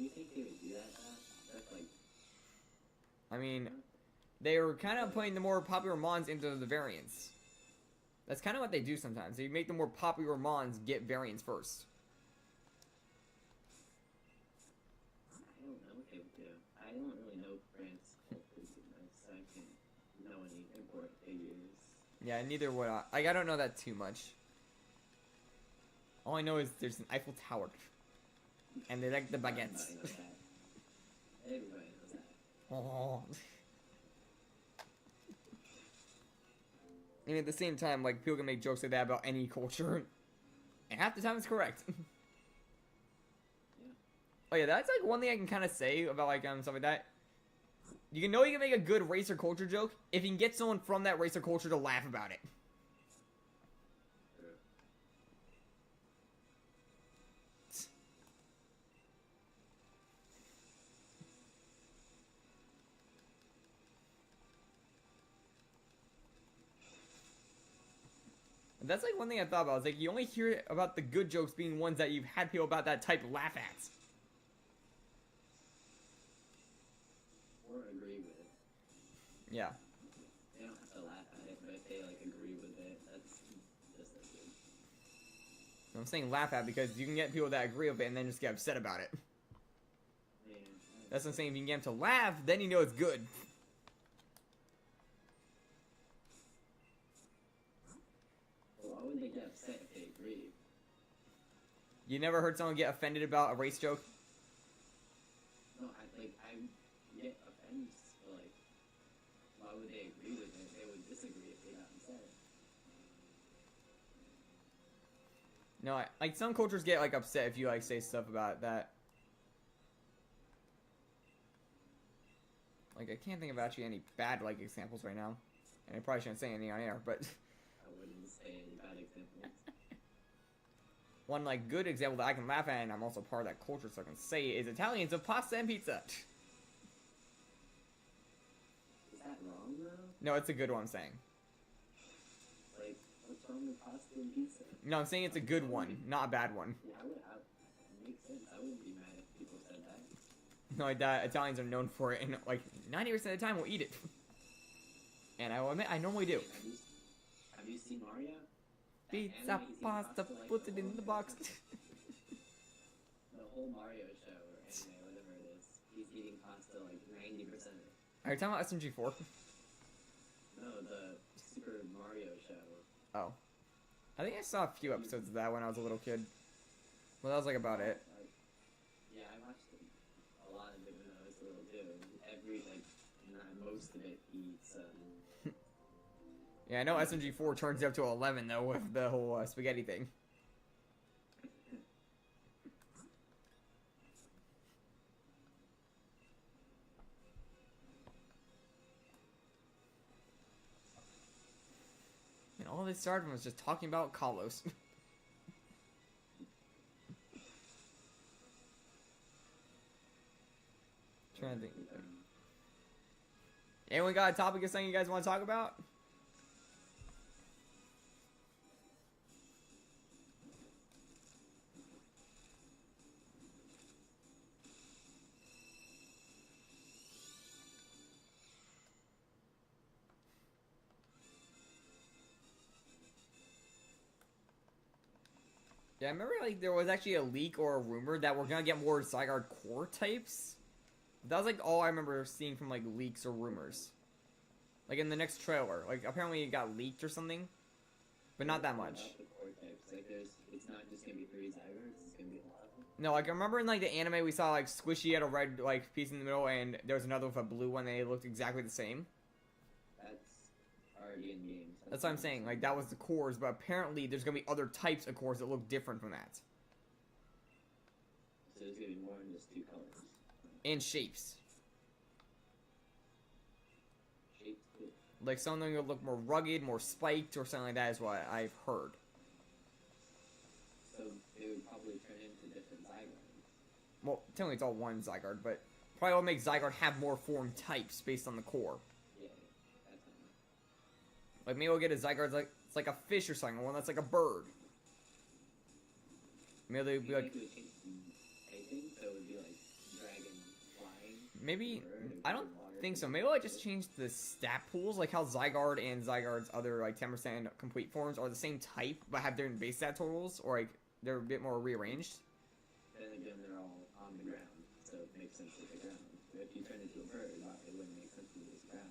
you think they would do that? That's like... I mean, they were kind of putting the more popular mons into the variants. That's kind of what they do sometimes. They make the more popular mons get variants first. I don't know what they would do. I don't really know France cultures much, so I can't know any important figures. Yeah, neither would I. Like, I don't know that too much. All I know is there's an Eiffel Tower. And they like the baguettes. Everybody knows that. Everybody knows that. Oh. And at the same time, like, people can make jokes like that about any culture. And half the time it's correct. Yeah. Oh yeah, that's like one thing I can kind of say about like stuff like that. You can know you can make a good race or culture joke if you can get someone from that race or culture to laugh about it. True. And that's like one thing I thought about. It's like you only hear about the good jokes being ones that you've had people about that type laugh at. Or agree with. Yeah. They don't have to laugh at it, but if they like agree with it, that's just as good. I'm saying laugh at because you can get people that agree with it and then just get upset about it. Yeah. That's what I'm saying. If you can get them to laugh, then you know it's good. Well, why would they get upset if they agree? You never heard someone get offended about a race joke? No, I get offended, but like, why would they agree with it? They would disagree if they got upset. No, like some cultures get like upset if you like say stuff about that. Like I can't think of actually any bad like examples right now, and I probably shouldn't say any on air, but I wouldn't say any bad examples. one like good example that I can laugh at, and I'm also part of that culture, so I can say is Italians of pasta and pizza. Is that wrong though? No, it's a good one. I'm saying. Like, what's wrong with pasta and pizza? No, I'm saying it's a good one, not a bad one. Yeah, makes sense. I wouldn't be mad if people said that. No, like that Italians are known for it, and like 90% of the time we'll eat it. And I will admit, I normally do. Have you seen Mario? That Pizza, anime, he's eating pasta, like, put it in the box. The whole Mario show or anime, whatever it is, he's eating pasta like 90% of it. Are you talking about SMG4? No, the Super Mario show. Oh. I think I saw a few episodes of that when I was a little kid. Well, that was like about it. Yeah, I watched a lot of it when I was little too. Most of it he eats. Yeah, I know SMG4 turns up to 11 though with the whole spaghetti thing. And all this started from was just talking about Kalos. Trying to think. Anyone got a topic or something you guys want to talk about? Yeah, I remember like there was actually a leak or a rumor that we're gonna get more Zygarde core types. That was like all I remember seeing from like leaks or rumors. Like in the next trailer, like apparently it got leaked or something, but not that much. Like it's not just gonna be 3 Zygardes, it's gonna be a lot of them. No, like I remember in like the anime we saw like Squishy had a red like piece in the middle, and there was another with a blue one. They looked exactly the same. That's already in games. That's what I'm saying. Like that was the cores, but apparently there's gonna be other types of cores that look different from that. So there's gonna be more than just 2 colors. And shapes. Shapes too. Like something that would look more rugged, more spiked, or something like that is what I've heard. So they would probably turn into different Zygardes. Well, technically it's all one Zygarde, but probably will make Zygarde have more form types based on the core. Yeah, that's fine. Like maybe we'll get a Zygarde like it's like a fish or something, one that's like a bird. Maybe they'll be like. Maybe we change typing, so it would be like dragon flying. Maybe bird, I don't water. think so. Maybe I just change the stat pools, like how Zygarde and Zygarde's other like 10% complete forms are the same type, but have different base stat totals, or like they're a bit more rearranged. Then again, they're all on the ground, so it makes sense with the ground. But if you turn into a bird, it wouldn't make sense to use ground.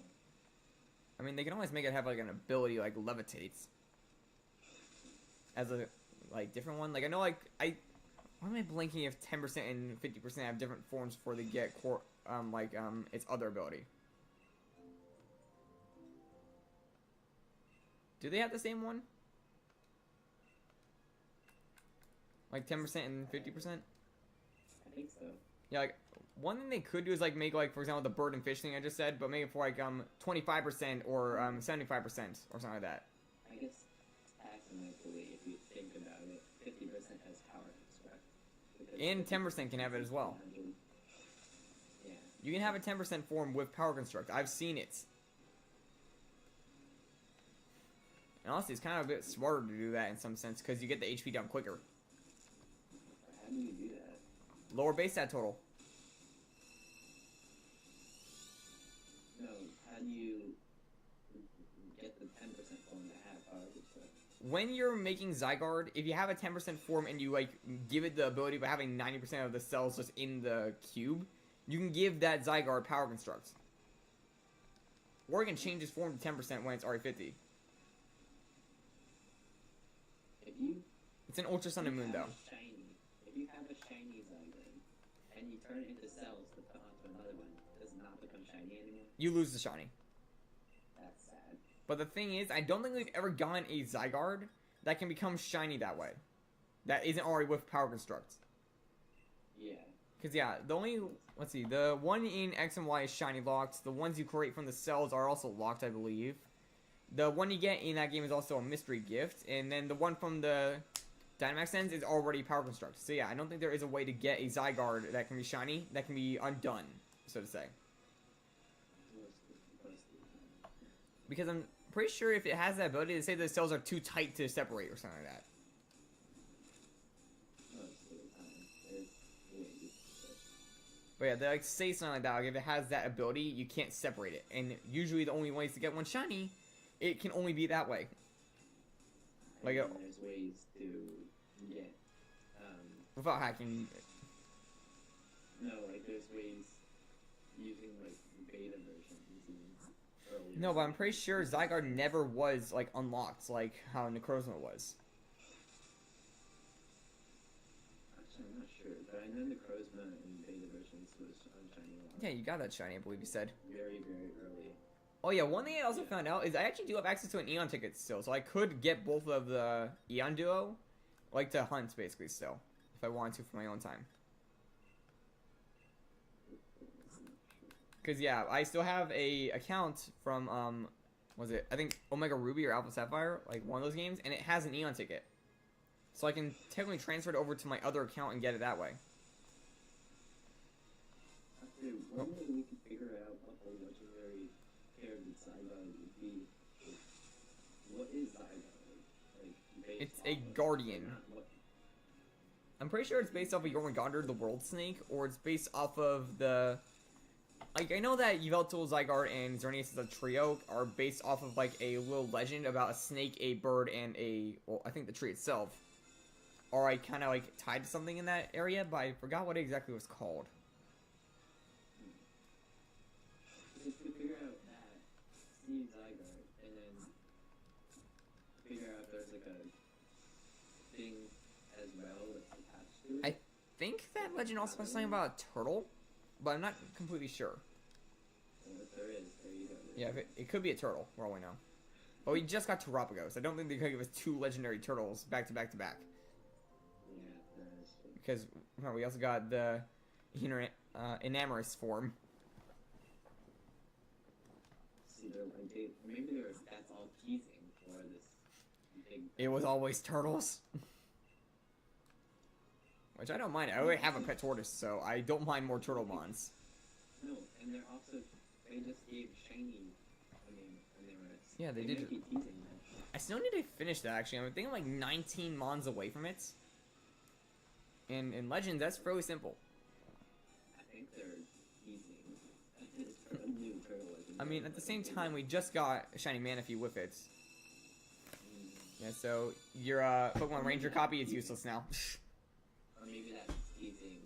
I mean, they can always make it have like an ability like levitates as a like different one. Like I know like why am I blanking if 10% and 50% have different forms before they get core its other ability? Do they have the same one? Like 10% and 50%? I think so. Yeah, like one thing they could do is like make like for example the bird and fish thing I just said, but make it for like 25% or 75% or something like that. I guess accidentally, if you think about it, 50% has power construct. And 10% can have it as well. Yeah. You can have a 10% form with power construct. I've seen it. And honestly, it's kind of a bit smarter to do that in some sense because you get the HP down quicker. How do you do that? Lower base stat total. No, how do you get the 10% form to have power construct? When you're making Zygarde, if you have a 10% form and you like give it the ability by having 90% of the cells just in the cube, you can give that Zygarde power construct. Or you can change its form to 10% when it's already 50. If you It's an Ultra Sun and Moon though. If you have a shiny Zygarde and you turn it into cells to put onto another one, does it not become shiny anymore? You lose the shiny. That's sad. But the thing is, I don't think we've ever gotten a Zygarde that can become shiny that way. That isn't already with power construct. Yeah. Because yeah, the only, let's see, the one in X and Y is shiny locked. The ones you create from the cells are also locked, I believe. The one you get in that game is also a mystery gift. And then the one from the Dynamax Ends is already power construct. So yeah, I don't think there is a way to get a Zygarde that can be shiny, that can be undone, so to say. Because I'm pretty sure if it has that ability to say the cells are too tight to separate or something like that. But yeah, they like say something like that. Like if it has that ability, you can't separate it. And usually the only ways to get one shiny, it can only be that way. Like there's ways to get without hacking. No, like there's ways using like beta versions and earlier. No, but I'm pretty sure Zygarde never was like unlocked like how Necrozma was. Actually, I'm not sure, but I know Necrozma in beta versions was on shiny lock. Yeah, you got that shiny, I believe you said. Very, very early. Oh yeah, one thing I also found out is I actually do have access to an Eon ticket still, so I could get both of the Eon Duo, like to hunt basically still, if I wanted to for my own time. Cause yeah, I still have a account from was it I think Omega Ruby or Alpha Sapphire, like one of those games, and it has an Eon ticket, so I can technically transfer it over to my other account and get it that way. Dude, one way we could figure out what the legendary paired with Zygarde would be. What is Zygarde? Like, It's a Guardian. I'm pretty sure it's based off of Jormungandr, the World Snake, or it's based off of the... Like, I know that Yveltal, Zygarde, and Xerneas as a trio are based off of, like, a little legend about a snake, a bird, and a... Well, I think the tree itself. Or I kind of, like, tied to something in that area, but I forgot what it exactly was called. If we figure out that, see Zygarde, and then figure out if there's like a thing as well that's attached to it. I think that legend also has something about a turtle, but I'm not completely sure. And if there is, there you go. Yeah, it could be a turtle, for all we know. But we just got Terapagos. I don't think they could give us two legendary turtles back to back to back. Yeah, that is true. Because remember, we also got the Enamorous form. See, they're like, maybe that's all teasing for this big... It was always turtles. Which I don't mind. I already have a pet tortoise, so I don't mind more turtle mons. No, and they're also, they just gave shiny, when they were... Yeah, they did. Might be teasing them. I still need to finish that, actually. I'm thinking like 19 mons away from it. And in Legends, that's fairly simple. I think they're teasing. A new turtle legend. I mean, at the same time, we just got a shiny Manaphy with it. Yeah, so your Pokemon Ranger copy is useless now. Or maybe that's teasing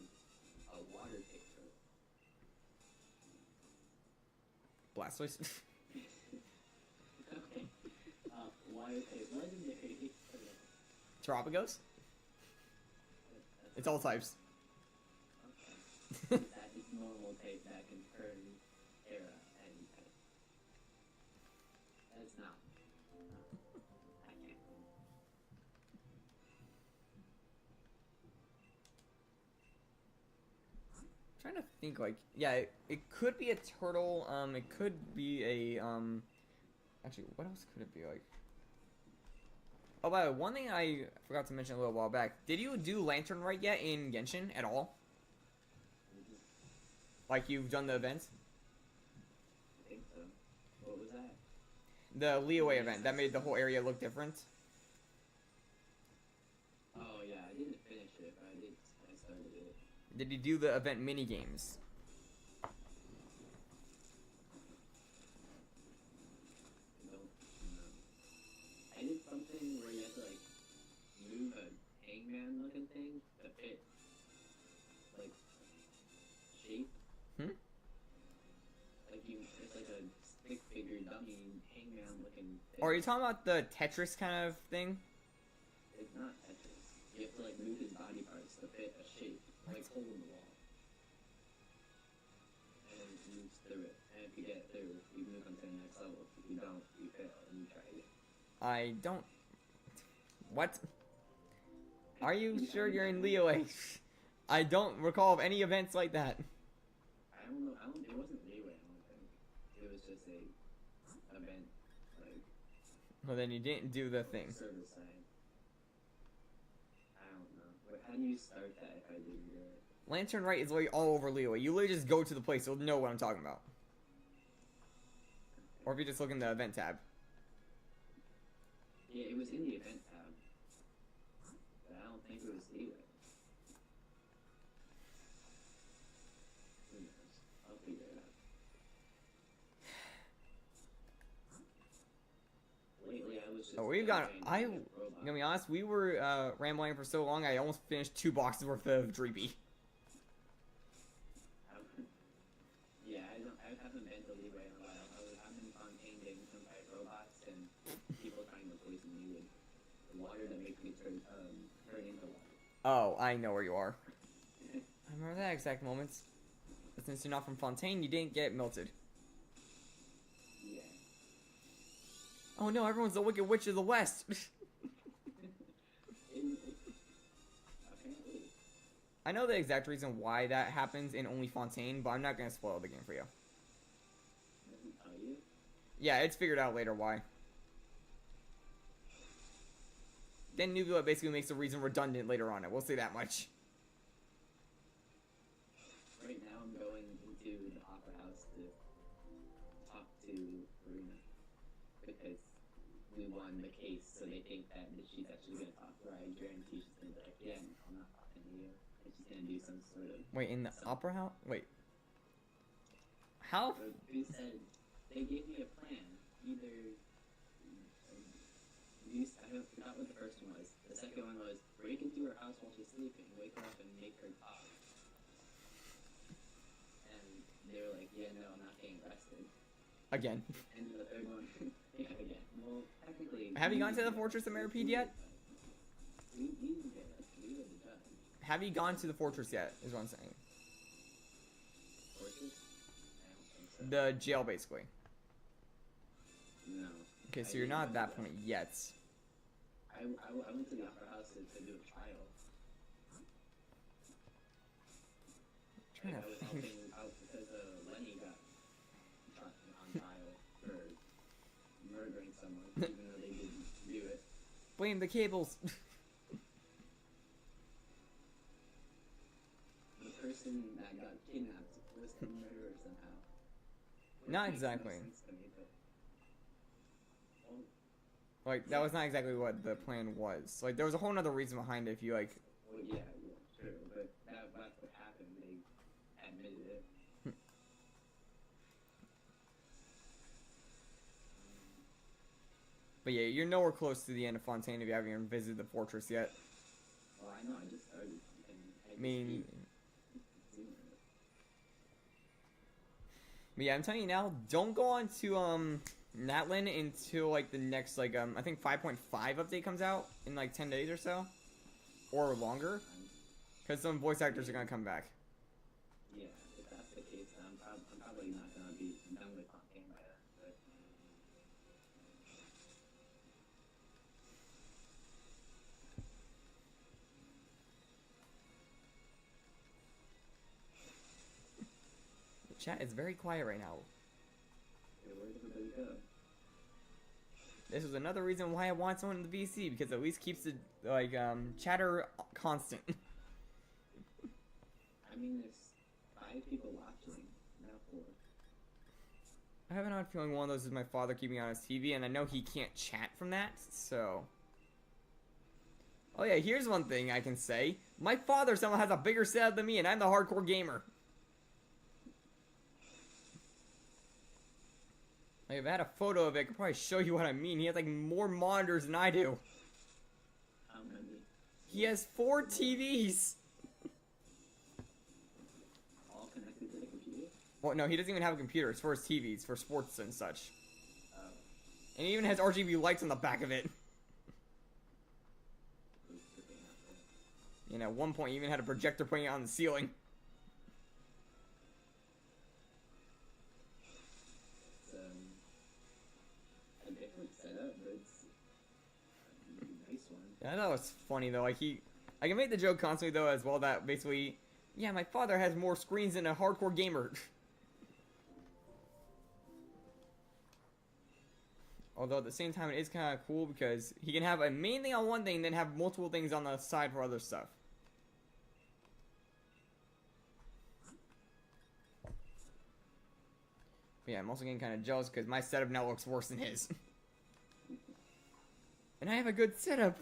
a water type turtle. Blastoise. Okay. Water type legendary. Terrapagos? It's all types. Okay. That is normal type that can turn Terra any type. That's not. I can't. Trying to think, like, yeah, it could be a turtle, it could be a, actually, what else could it be, like? Oh, by the way, one thing I forgot to mention a little while back, did you do Lantern Rite yet in Genshin at all? Like, you've done the events? I think so. What was that? The Leeway event, that made the whole area look different? Oh yeah, I didn't finish it, but I started it. Did you do the event mini games? I don't know. I did something where you had to like move a hangman looking thing to fit like shape. Like it's like a stick figure dummy hangman looking thing. Or are you talking about the Tetris kind of thing? It's not Tetris. You have to like move his body parts to fit a shape, like hole in the wall. And it moves through it. And if you get through, you move on to the next level. If you don't, you fail and you try again. I don't... What? Are you sure you're in Leeway? I don't recall of any events like that. I don't know. It wasn't Leeway, I don't think. It was just a event, like, Well, then you didn't do the thing. service side. I don't know. But how do you start that if I didn't do it? Lantern Rite is literally all over Leeway. You literally just go to the place, you'll know what I'm talking about. Or if you just look in the event tab. Yeah, it was in the event tab. But I don't think it was Leeway. Who knows? I'll figure it out. Lately, I was just. Oh, we've got... playing with I'm robots. gonna be honest, we were rambling for so long, I almost finished 2 boxes worth of Dreepy. Yeah, I haven't been to Leeway in a while. I've been Fontaine getting some fight robots and people trying to poison me with water that makes me turn into water. Oh, I know where you are. I remember that exact moment. But since you're not from Fontaine, you didn't get melted. Yeah. Oh no, everyone's the Wicked Witch of the West! Apparently. I know the exact reason why that happens in only Fontaine, but I'm not gonna spoil the game for you. Doesn't tell you. Yeah, it's figured out later why. Then Nubula basically makes the reason redundant later on, I will say that much. Right now I'm going into the Opera House to talk to Marina. Because we won the case, so they think that she's actually gonna talk to her. I guarantee she's gonna be like, yeah, I'm not talking to you. And she's gonna do some sort of... Wait, in the Opera House? Wait. How? But they said, they gave me a plan. Either... I forgot what the first one was. The second one was, break into her house while she's sleeping, wake her up and make her talk. And they were like, yeah, no, I'm not getting arrested. Again. And then the third one, yeah, again. Well, technically... Have you gone to the Fortress of Meripede yet? We didn't get arrested. We were the judge. Have you gone to the Fortress yet, is what I'm saying. Fortress? I don't think so. The jail, basically. No. Okay, so I you're didn't not at go that there. point yet. I went to the Opera House to do a trial. Trying Like, to I was think. helping out because Lenny got on trial for murdering someone, even though they didn't do it. Blame the cables. Not Makes no exactly. sense to me, but- well, Like, that was not exactly what the plan was. Like, there was a whole nother reason behind it if you, like... well, yeah, true, but that's what happened. They admitted it. But yeah, you're nowhere close to the end of Fontaine if you haven't even visited the fortress yet. Well, I know, I just started. And I mean... seen it. But yeah, I'm telling you now, don't go on to, Natlin until, like, the next, like, I think 5.5 update comes out in, like, 10 days or so. Or longer. Because some voice actors are gonna come back. Yeah, if that's the case, then I'm probably not gonna be done with Fontaine by then. But The chat is very quiet right now. yeah, where'd everybody go? This is another reason why I want someone in the VC, because at least keeps the, like, chatter constant. I mean, there's 5 people watching, not 4. I have an odd feeling one of those is my father keeping on his TV, and I know he can't chat from that, so... Oh yeah, here's one thing I can say. My father somehow has a bigger setup than me, and I'm the hardcore gamer. Like, if I had a photo of it, I could probably show you what I mean. He has, like, more monitors than I do. How many? He has 4 TVs! All connected to the computer? Well, no, he doesn't even have a computer. It's for his TVs, for sports and such. Oh. And he even has RGB lights on the back of it. Who's looking at that? And at one point, he even had a projector putting it on the ceiling. It's a different setup, but it's a nice one. Yeah, I thought it was funny, though. Like, I can make the joke constantly, though, as well, that basically... Yeah, my father has more screens than a hardcore gamer. Although, at the same time, it is kind of cool, because he can have a main thing on one thing, then have multiple things on the side for other stuff. But yeah, I'm also getting kind of jealous, because my setup now looks worse than his. And I have a good setup.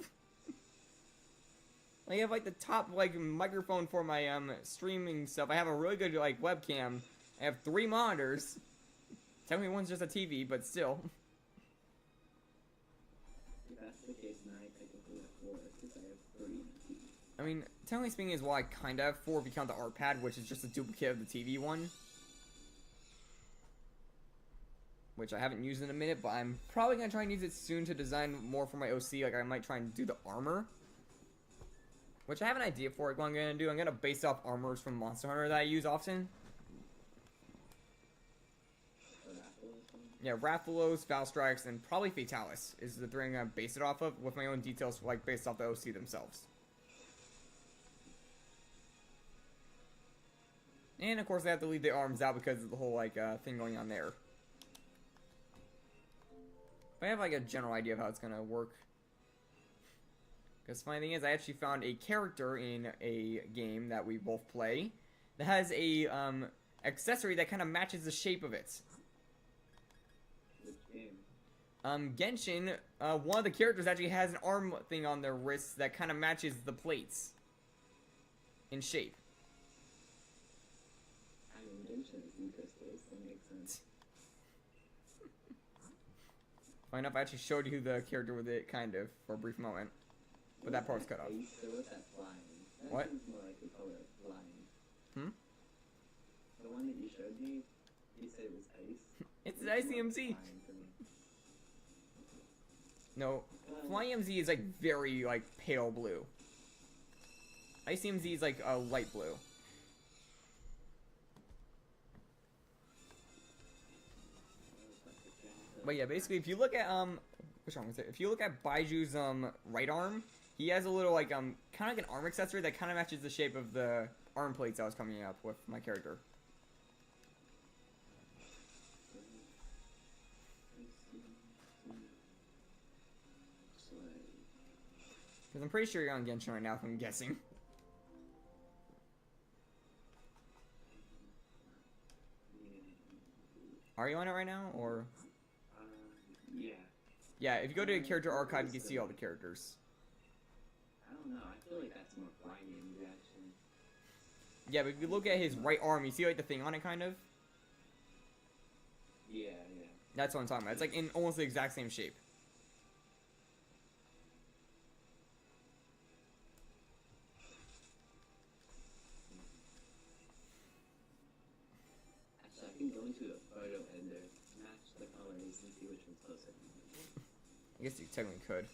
I have, like, the top, like, microphone for my, streaming stuff. I have a really good, like, webcam. I have 3 monitors. Technically, one's just a TV, but still. If that's the case, then I technically have 4, because I have 3 in the TV. I mean, technically speaking is why I kind of have 4 if you count the art pad, which is just a duplicate of the TV one. Which I haven't used in a minute, but I'm probably going to try and use it soon to design more for my OC. Like, I might try and do the armor. Which I have an idea for what I'm going to do. I'm going to base off armors from Monster Hunter that I use often. Yeah, Rathalos, Valstrikes, and probably Fatalis is the 3 I'm going to base it off of, with my own details, like, based off the OC themselves. And, of course, I have to leave the arms out because of the whole, like, thing going on there. But I have, like, a general idea of how it's going to work. Because the funny thing is, I actually found a character in a game that we both play that has a, accessory that kind of matches the shape of it. Which game? Genshin, one of the characters actually has an arm thing on their wrists that kind of matches the plates in shape. I mean, Genshin is in crystals, that makes sense. Funny enough, I actually showed you the character with it, kind of, for a brief moment. But that part's cut off. So what's that flying? That What? seems more like the color of flying. Hmm? The one that you showed me, you said it was ice. It's an Looks more ICMZ. flying to me. No, Flying MZ is like very like pale blue. ICMZ is like a light blue. But yeah, basically, if you look at which one was it? If you look at Baiju's right arm, he has a little like kind of like an arm accessory that kind of matches the shape of the arm plates I was coming up with my character. Because I'm pretty sure you're on Genshin right now, if I'm guessing. Are you on it right now, or? Yeah. Yeah, if you go to the character archive, you can see all the characters. I don't know. I feel like that's more grinding reaction. Yeah, but if you look at his right arm, you see like the thing on it, kind of. Yeah. That's what I'm talking about. It's like in almost the exact same shape. Actually, I can go into a photo editor, match the colors, and see which one's closer. I guess you technically could.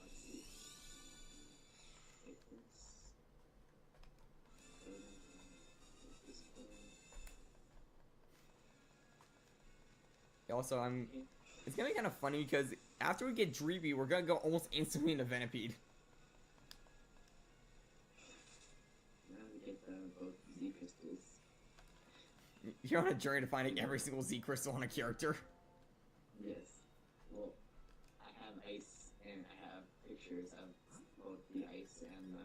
Let's see. Take this. Take this photo. Also, it's gonna be kind of funny because after we get Dreepy, we're gonna go almost instantly into Venipede. Now we get both Z crystals. You're on a journey to finding every single Z crystal on a character. Yes. Well, I have ice and I have pictures of both the ice and the.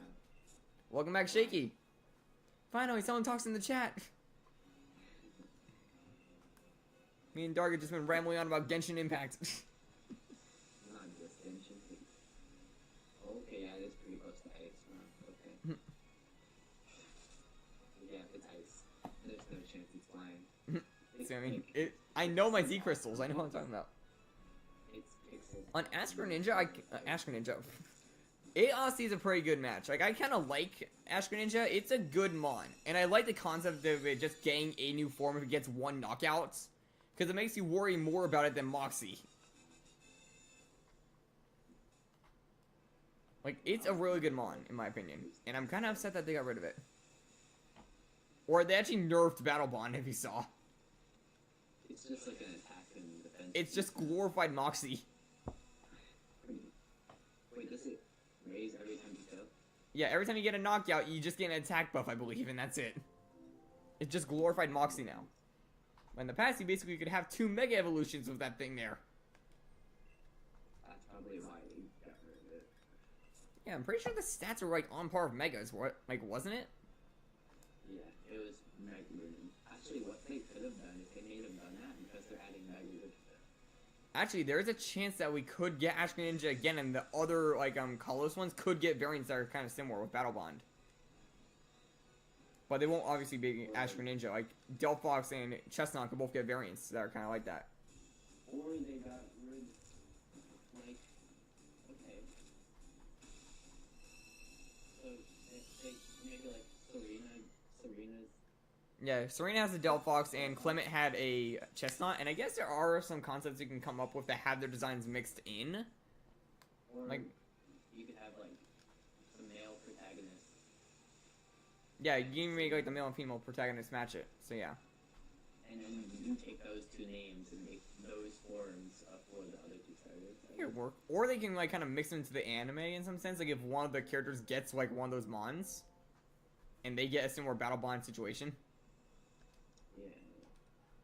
Welcome back, Shaky. Finally, someone talks in the chat. Me and Dark have just been rambling on about Genshin Impact. Not just Genshin. Okay, yeah, it is pretty close to ice. Okay. Yeah, it's ice. There's no chance it's flying. So, I mean, I know my Z crystals. I know what I'm talking about. It's pixels. On Asker Ninja, Asker Ninja. It honestly is a pretty good match. Like, I kind of like Asker Ninja. It's a good mon. And I like the concept of it just getting a new form if it gets one knockout. Because it makes you worry more about it than Moxie. Like, it's a really good mon, in my opinion. And I'm kind of upset that they got rid of it. Or they actually nerfed Battle Bond, if you saw. It's just like an attack and defense. It's just glorified Moxie. Wait, does it raise every time you kill? Yeah, every time you get a knockout, you just get an attack buff, I believe, and that's it. It's just glorified Moxie now. In the past, you basically could have 2 Mega Evolutions with that thing there. That's probably why they got rid of it. Yeah, I'm pretty sure the stats are like on par with Megas, like, wasn't it? Yeah, it was Mega Movement. Actually, what they could have done if they made have done that, because they're adding Mega Movement. Actually, there's a chance that we could get Asker Ninja again, and the other, like, colorless ones could get variants that are kind of similar with Battle Bond. But they won't obviously be Asker Ninja. Like, Delphox and Chestnut could both get variants that are kind of like that. Or they got rid, like, okay. So, they maybe like Serena's. Yeah, Serena has a Delphox, and Clement had a Chestnut, and I guess there are some concepts you can come up with that have their designs mixed in. Or Like, you could have, like, some male protagonists. yeah, you can make, like, the male and female protagonists match it, so yeah. And then you take those two names and make those forms for the other two starters. It could work. Or they can, like, kind of mix them into the anime in some sense, like, if one of the characters gets, like, one of those mons, and they get a similar Battle Bond situation. Yeah.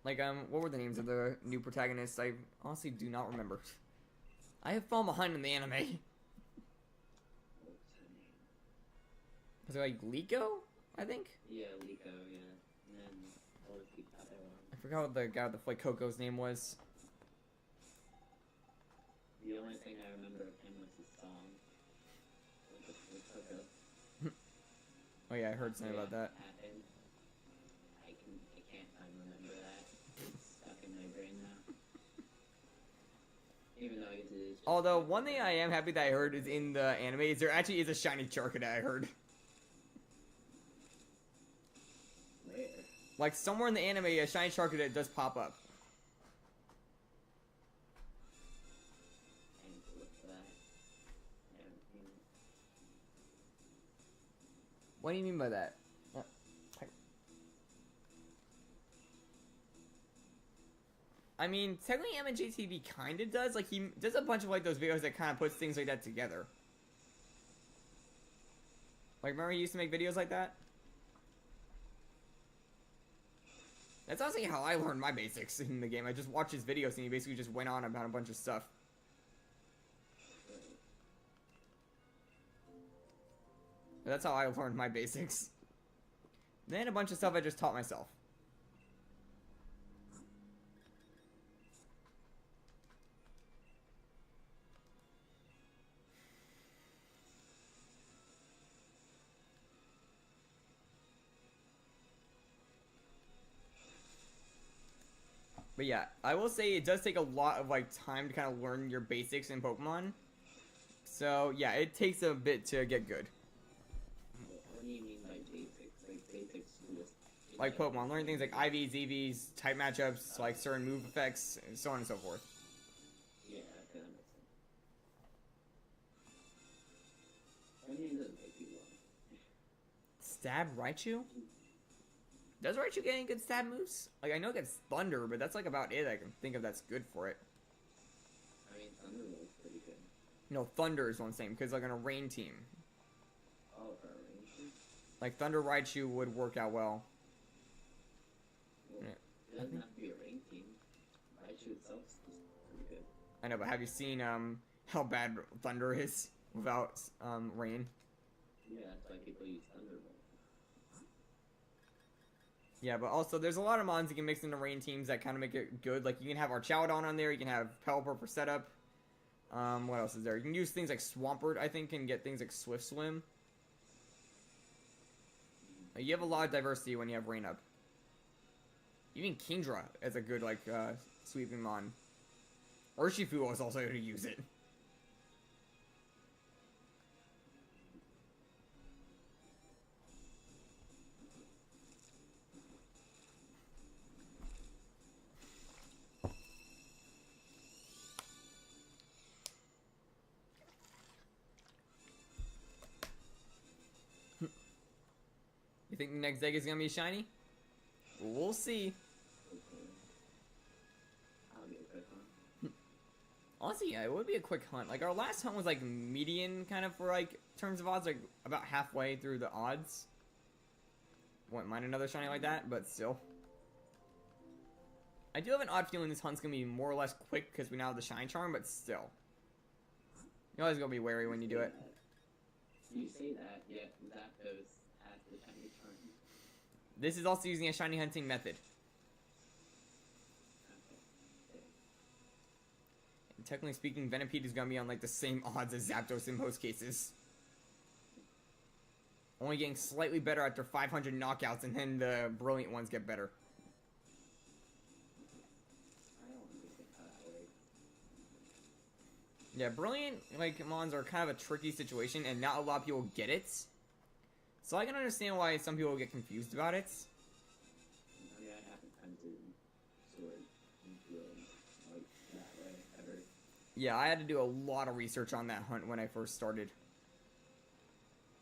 Like, what were the names of the new protagonists? I honestly do not remember. I have fallen behind in the anime. What's her name? Was it, like, Liko, I think? Yeah, Liko, yeah. And then what was the other one? I forgot what the guy with the Flake Coco's name was. The only thing I remember of him was his song. With Coco. Oh yeah, I heard something about that. Happened. I can't remember that. It's stuck in my brain now. Even though it is. Although, one thing I am happy that I heard is in the anime is there actually is a shiny Charcadet, I heard. Where? Like, somewhere in the anime, a shiny Charcadet does pop up. I need to look for that. I haven't seen it. What do you mean by that? I mean, technically MNJTV kinda does. Like, he does a bunch of, like, those videos that kind of puts things like that together. Like, remember he used to make videos like that? That's honestly how I learned my basics in the game. I just watched his videos and he basically just went on about a bunch of stuff. That's how I learned my basics. Then a bunch of stuff I just taught myself. But yeah, I will say it does take a lot of like time to kind of learn your basics in Pokemon. So yeah, it takes a bit to get good. What do you mean by basics? Like basics just Like Pokemon, learning things like IVs, EVs, type matchups, like certain move effects, and so on and so forth. Yeah, okay, that makes sense. I mean, it doesn't take too long. Stab Raichu? Does Raichu get any good stab moves? Like, I know it gets Thunder, but that's like about it I can think of that's good for it. I mean, Thunderbolt's pretty good. No, Thunder is what I'm saying, because like on a rain team. Oh, for a ranger? Like, Thunder Raichu would work out well. Well, Yeah, it doesn't have to be a rain team. Raichu itself is just pretty good. I know, but have you seen how bad Thunder is without rain? Yeah, that's why people use Thunderbolt. Yeah, but also there's a lot of mons you can mix into rain teams that kind of make it good. Like, you can have Archaudon on there, you can have Pelipper for setup. What else is there? You can use things like Swampert, I think, and get things like Swift Swim. You have a lot of diversity when you have rain up. Even Kingdra is a good, like, sweeping mon. Urshifu is also able to use it. You think the next egg is gonna be shiny? We'll see. Okay. I'll get a quick one. Honestly, yeah, it would be a quick hunt. Like, our last hunt was like median kind of for like terms of odds, like about halfway through the odds. Wouldn't mind another shiny like that, but still. I do have an odd feeling this hunt's gonna be more or less quick because we now have the shine charm, but still. You always gotta be wary when you do it. You say that, yet Zapdos has the shiny charm. This is also using a shiny hunting method. Okay. And technically speaking, Venipede is gonna be on like the same odds as Zapdos in most cases. Only getting slightly better after 500 knockouts, and then the brilliant ones get better. I don't understand how that works. Yeah, brilliant like mons are kind of a tricky situation, and not a lot of people get it. So I can understand why some people get confused about it. I mean, I haven't hunted Sword in real, like, that way, ever. Yeah, I had to do a lot of research on that hunt when I first started.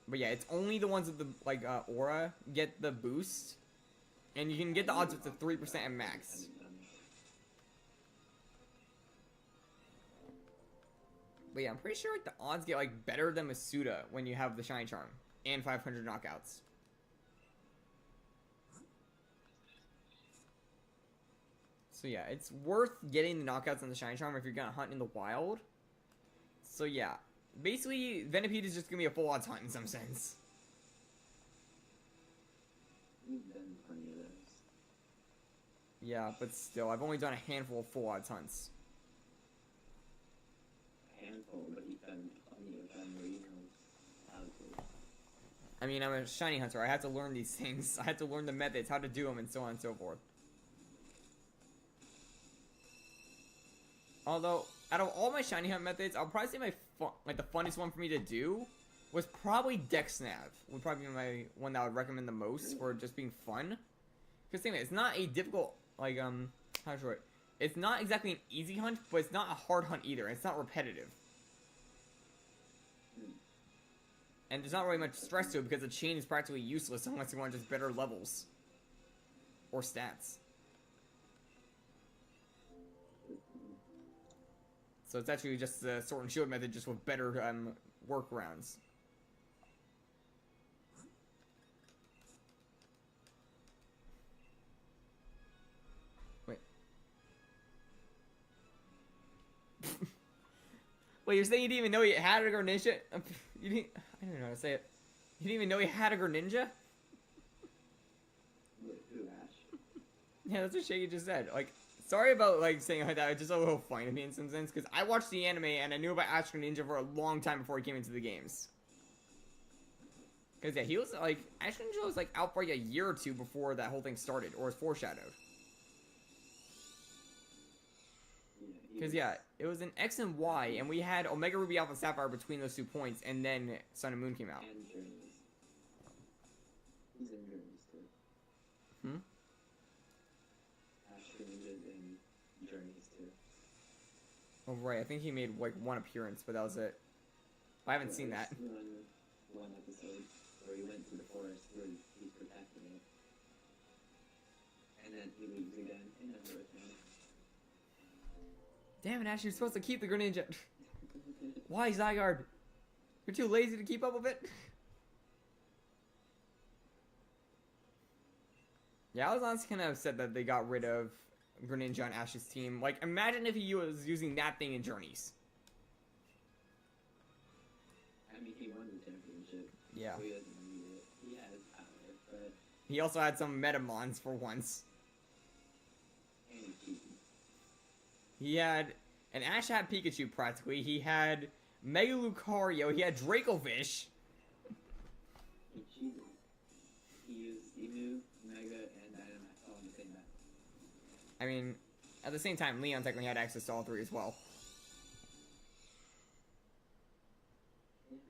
But yeah, it's only the ones with the like aura get the boost, and you can get the odds up to 3% at max. But yeah, I'm pretty sure like the odds get like better than Masuda when you have the shine charm and 500 knockouts. So yeah, it's worth getting the knockouts on the shine charm if you're gonna hunt in the wild. So yeah, basically Venipede is just gonna be a full odds hunt in some sense. We've done plenty of those. Yeah, but still, I've only done a handful of full odds hunts. Handful, but you've done plenty of them where you know how to. I mean, I'm a shiny hunter. I have to learn these things. I have to learn the methods, how to do them, and so on and so forth. Although, out of all my shiny hunt methods, I'll probably say my the funnest one for me to do was probably Dexnav. Would probably be my one that I would recommend the most for just being fun. Because think of it, it's not a difficult like how short. It's not exactly an easy hunt, but it's not a hard hunt either. It's not repetitive. And there's not really much stress to it because the chain is practically useless unless you want just better levels. Or stats. So it's actually just the Sword and Shield method just with better workarounds. Wait. Wait, you're saying you didn't even know you had a Greninja? You didn't. I don't know how to say it. You didn't even know you had a Greninja? Wait, who, Ash? Yeah, that's what Shaggy just said. Like, sorry about like saying it like that. It's just a little funny to me in some sense because I watched the anime and I knew about Ash Greninja for a long time before he came into the games. Because yeah, he was like Ash Greninja was like out for like a year or two before that whole thing started, or was foreshadowed. Because, yeah, it was an X and Y, and we had Omega Ruby Alpha Sapphire between those 2 points, and then Sun and Moon came out. And Journeys. He's in Journeys too. Hmm? Ash Greninja's in Journeys too. Oh, right, I think he made, like, 1 appearance, but that was it. I haven't seen that. One episode where he went to the forest where he's protecting it. And then he leaves again in another thing. Damn it, Ash, you're supposed to keep the Greninja. Why, Zygarde? You're too lazy to keep up with it? Yeah, I was honestly kind of upset that they got rid of Greninja on Ash's team. Like, imagine if he was using that thing in Journeys. I mean, he won the championship. Yeah. So he doesn't need it. He has power, but... He also had some Metamons for once. And he... He had... And Ash had Pikachu, practically. He had Mega Lucario. He had Dracovish. He cheated. He used Emu, Mega, and Dynamax all in the same map. I mean, at the same time, Leon technically had access to all 3 as well.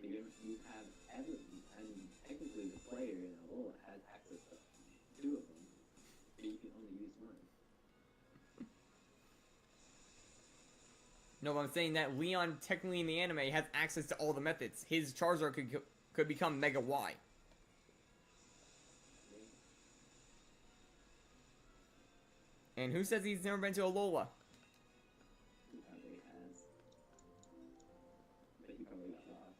Yeah, but you have everything. I mean, technically the player in Alola has access to 2 of them, but you can only use 1. No, but I'm saying that Leon, technically in the anime, has access to all the methods. His Charizard could become Mega Y. And who says he's never been to Alola? He probably has. But he probably got lost.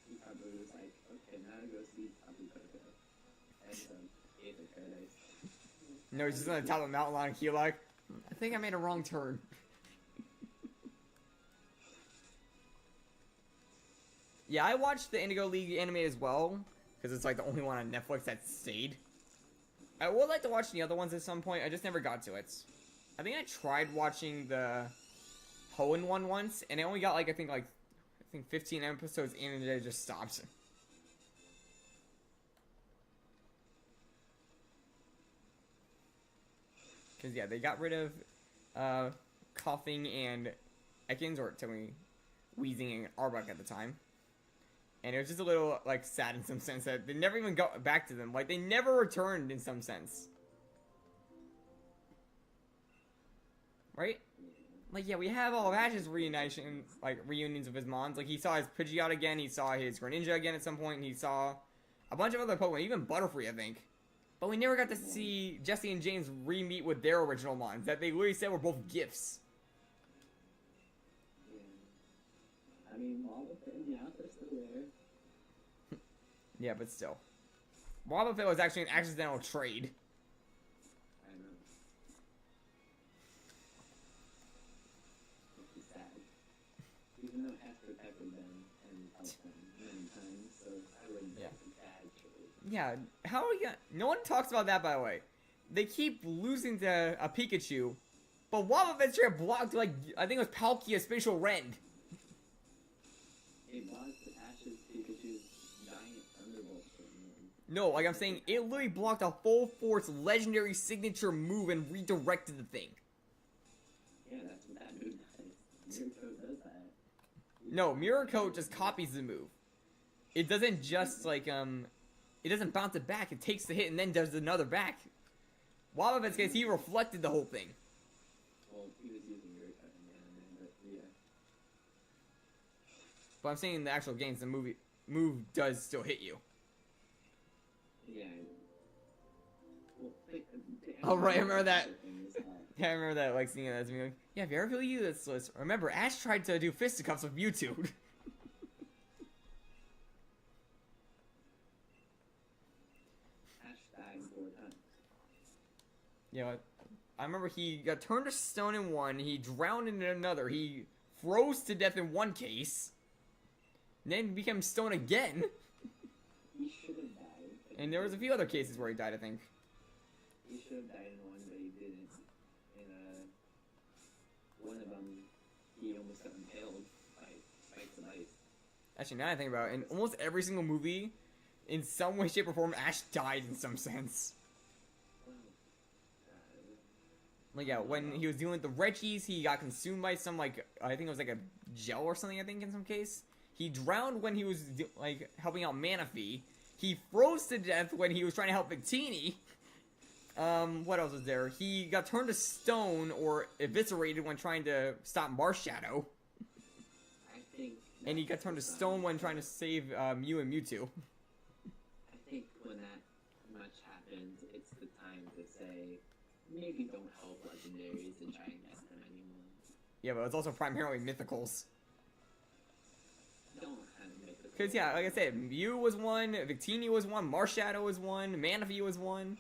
He probably was like, okay, now to go see Tapu Koko. And Aether Paradise. No, he's just on the top of the mountain line, he like, I think I made a wrong turn. Yeah, I watched the Indigo League anime as well, because it's like the only one on Netflix that stayed. I would like to watch the other ones at some point, I just never got to it. I think I tried watching the Hoenn one once, and I only got like, I think 15 episodes in, and I just stopped. Because, yeah, they got rid of Coughing and Ekans, or technically Wheezing and Arbok at the time. And it was just a little, like, sad in some sense that they never even got back to them. Like, they never returned in some sense. Right? Like, yeah, we have all of Ash's reunions of his mons. Like, he saw his Pidgeot again, he saw his Greninja again at some point, and he saw a bunch of other Pokemon, even Butterfree, I think. But we never got to see Jesse and James re-meet with their original mons, that they literally said were both gifts. Yeah. I mean, Wobbuffet and Meowth are still there. Yeah, but still. Wobbuffet was actually an accidental trade. I know. It's sad. Even though it has protected them and helped them many times, so I wouldn't say it's a bad trade. Yeah, how are we gonna... No one talks about that, by the way. They keep losing to a Pikachu, but Wobbuffet straight blocked, like, I think it was Palkia Spatial Rend. It blocked Ash's Pikachu's giant Thunderbolt from him. No, like I'm saying, it literally blocked a full force legendary signature move and redirected the thing. Yeah, that's what that move does. Mirror Coat does that. No, Mirror Coat just copies the move. It doesn't just, like, it doesn't bounce it back. It takes the hit and then does another back. Wobbuffet's case, he reflected the whole thing. Well, he was using Mirror Coat in the anime, but yeah. But I'm saying in the actual games, the move does still hit you. Yeah. Well, Oh, right, I remember that. Yeah, I remember that, like, seeing it as me like, yeah, if you ever feel you this list, remember, Ash tried to do fisticuffs with Mewtwo. Ash died 4 times. Yeah, I remember he got turned to stone in one, he drowned in another, he froze to death in one case, then became stone again, He should have died. and there was a few other cases where he died, I think. He should have died in one, but he didn't. In one of them, he almost got impaled by Actually, now I think about it, in almost every single movie, in some way, shape, or form, Ash died in some sense. Like, yeah, when he was dealing with the Reggies, he got consumed by some, like, I think it was like a gel or something, I think, in some case. He drowned when he was, like, helping out Manaphy. He froze to death when he was trying to help Victini. What else was there? He got turned to stone or eviscerated when trying to stop Marshadow. I think. And he got turned to stone when trying to save Mew and Mewtwo. I think when that much happens, it's the time to say, maybe don't help legendaries and try and get them anymore. Yeah, but it's also primarily mythicals. Don't have mythicals. Because, yeah, like I said, Mew was one, Victini was one, Marshadow was one, Manaphy was one.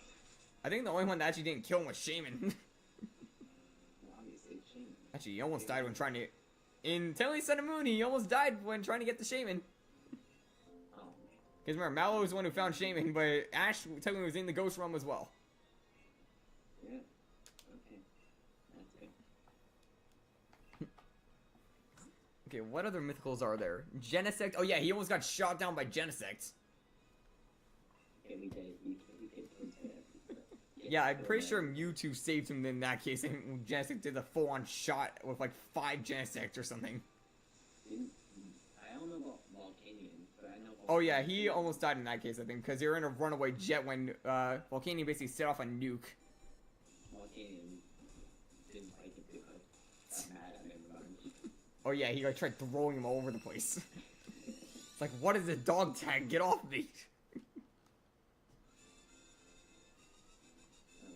I think the only one that actually didn't kill him was Shaman. Well, obviously, Shaman. Actually, he almost died when trying to... In Tenly Sun and Moon, he almost died when trying to get the Shaman. Oh, man. Because remember, Mallow was the one who found Shaman, but Ash technically was in the Ghost Realm as well. Yeah. Okay. That's good. Okay, what other mythicals are there? Genesect. Oh yeah, he almost got shot down by Genesect. Okay, we did. We did protect. Yeah, I'm pretty sure Mewtwo saved him in that case, and Genesect did a full-on shot with like 5 Genesect or something. I don't know about Volcanion, but I know. Oh yeah, he almost died in that case, I think, because they were in a runaway jet when Volcanion basically set off a nuke. Volcanion didn't like it too much. Got mad at him about it. Oh yeah, he like tried throwing him all over the place. It's like, what is this dog tag? Get off me!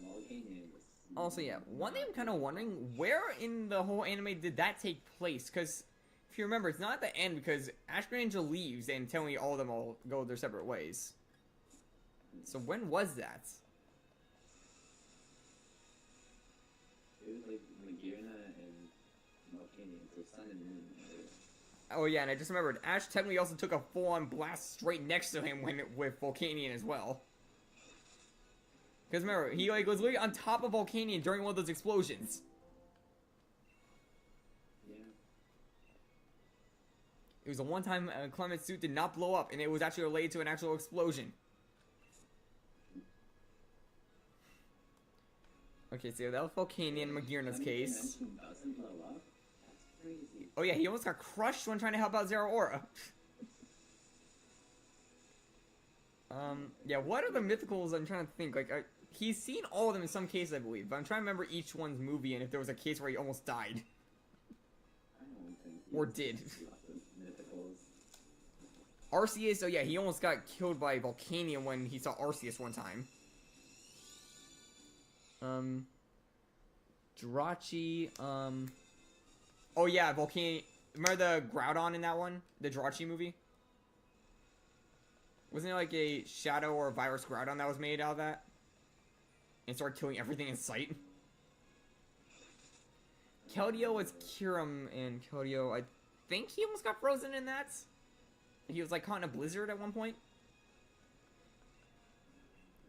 Volcanion was. Also, yeah, one thing I'm kind of wondering, where in the whole anime did that take place? Because, if you remember, it's not at the end, because Ash Greninja leaves, and telling all of them all go their separate ways. So when was that? It was like Magearna and Volcanion, so Sun and Moon. Oh yeah, and I just remembered, Ash technically also took a full-on blast straight next to him when with Volcanion as well. Because remember, he like was literally on top of Volcanion during one of those explosions. Yeah. It was the one time Clement's suit did not blow up, and it was actually related to an actual explosion. Okay, so that was Volcanion in Magearna's case. Doesn't blow up? That's crazy. Oh yeah, he almost got crushed when trying to help out Zeraora. Yeah, what are the mythicals? I'm trying to think. Like, he's seen all of them in some cases, I believe. But I'm trying to remember each one's movie and if there was a case where he almost died. I don't think. Or did. Mythicals. Arceus, oh yeah, he almost got killed by Volcanion when he saw Arceus one time. Jirachi, oh yeah, Volcanion. Remember the Groudon in that one? The Jirachi movie? Wasn't it like a shadow or a virus Groudon that was made out of that? And started killing everything in sight? Keldeo was Kyurem, and Keldeo, I think he almost got frozen in that? He was like caught in a blizzard at one point?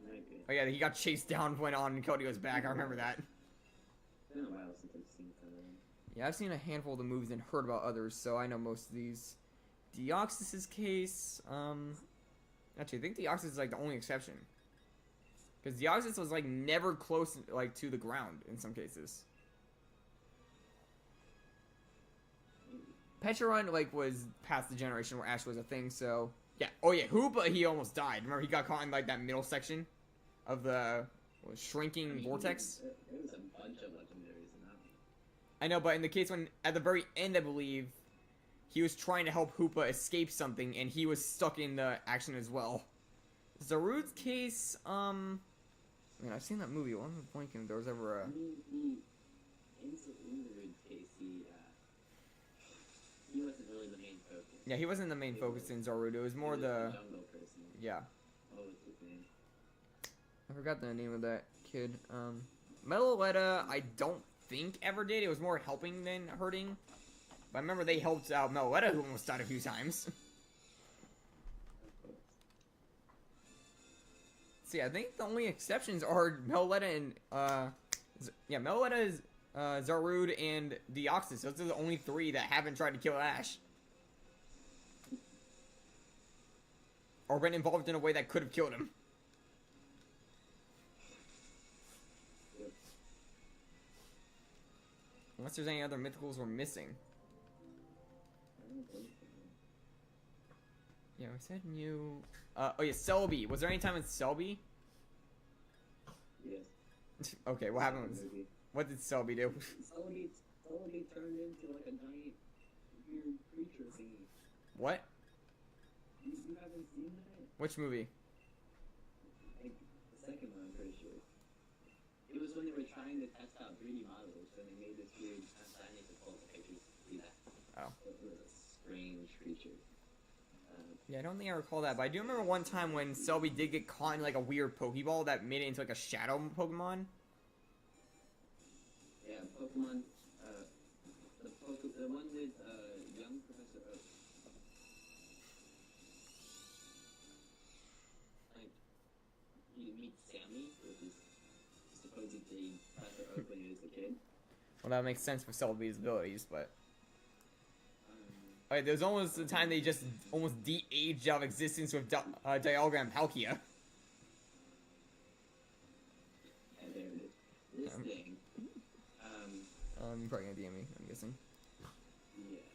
Maybe. Oh yeah, he got chased down when on Keldeo's back, I remember that. It's been a while since I've seen some of them. Yeah, I've seen a handful of the movies and heard about others, so I know most of these. Deoxys' case, actually, I think Deoxys is like the only exception. Because Deoxys was like never close like to the ground in some cases. Pecharunt like was past the generation where Ash was a thing, so yeah. Oh yeah, Hoopa, he almost died. Remember, he got caught in like that middle section of the shrinking vortex. There was a bunch of legendaries in that one. I know, but in the case when at the very end, I believe he was trying to help Hoopa escape something, and he was stuck in the action as well. Zarude's case, I mean, I've seen that movie. I'm blanking if there was ever a... In Zarude's case, he wasn't really the main focus. Yeah, he wasn't the main focus in Zarude. It was more He was the... jungle person. Yeah. What was his name? I forgot the name of that kid. Melaletta, I don't think ever did. It was more helping than hurting. But I remember they helped out Melaletta, who almost died a few times. See, I think the only exceptions are Melaletta and, Melaletta is, Zarude and Deoxys. Those are the only three that haven't tried to kill Ash. or been involved in a way that could have killed him. Yep. Unless there's any other mythicals we're missing. I don't think so. Yeah, we said new. Oh yeah, Selby. Was there any time in Selby? Yes. Okay, what happened? Movie. What did Selby do? Selby turned into like a giant weird creature thingy. What? You haven't seen that? Which movie? Like the second one, I'm pretty sure. It was when they were trying to test out 3D models, and they made this weird. I need to pull up the pictures to see that. Oh. It was a strange creature. Yeah, I don't think I recall that, but I do remember one time when Selby did get caught in like a weird Pokeball that made it into like a shadow Pokemon. Yeah, Pokemon. The one with young Professor Oak. Like, you meet Sammy, which is supposedly Professor Oak when he was a kid. Well, that makes sense for Selby's abilities, but. Um, Alright, there's almost the time they just almost de-aged out of existence with Dialgram Palkia. yeah, there it is. This thing. You're probably gonna DM me, I'm guessing. Yeah.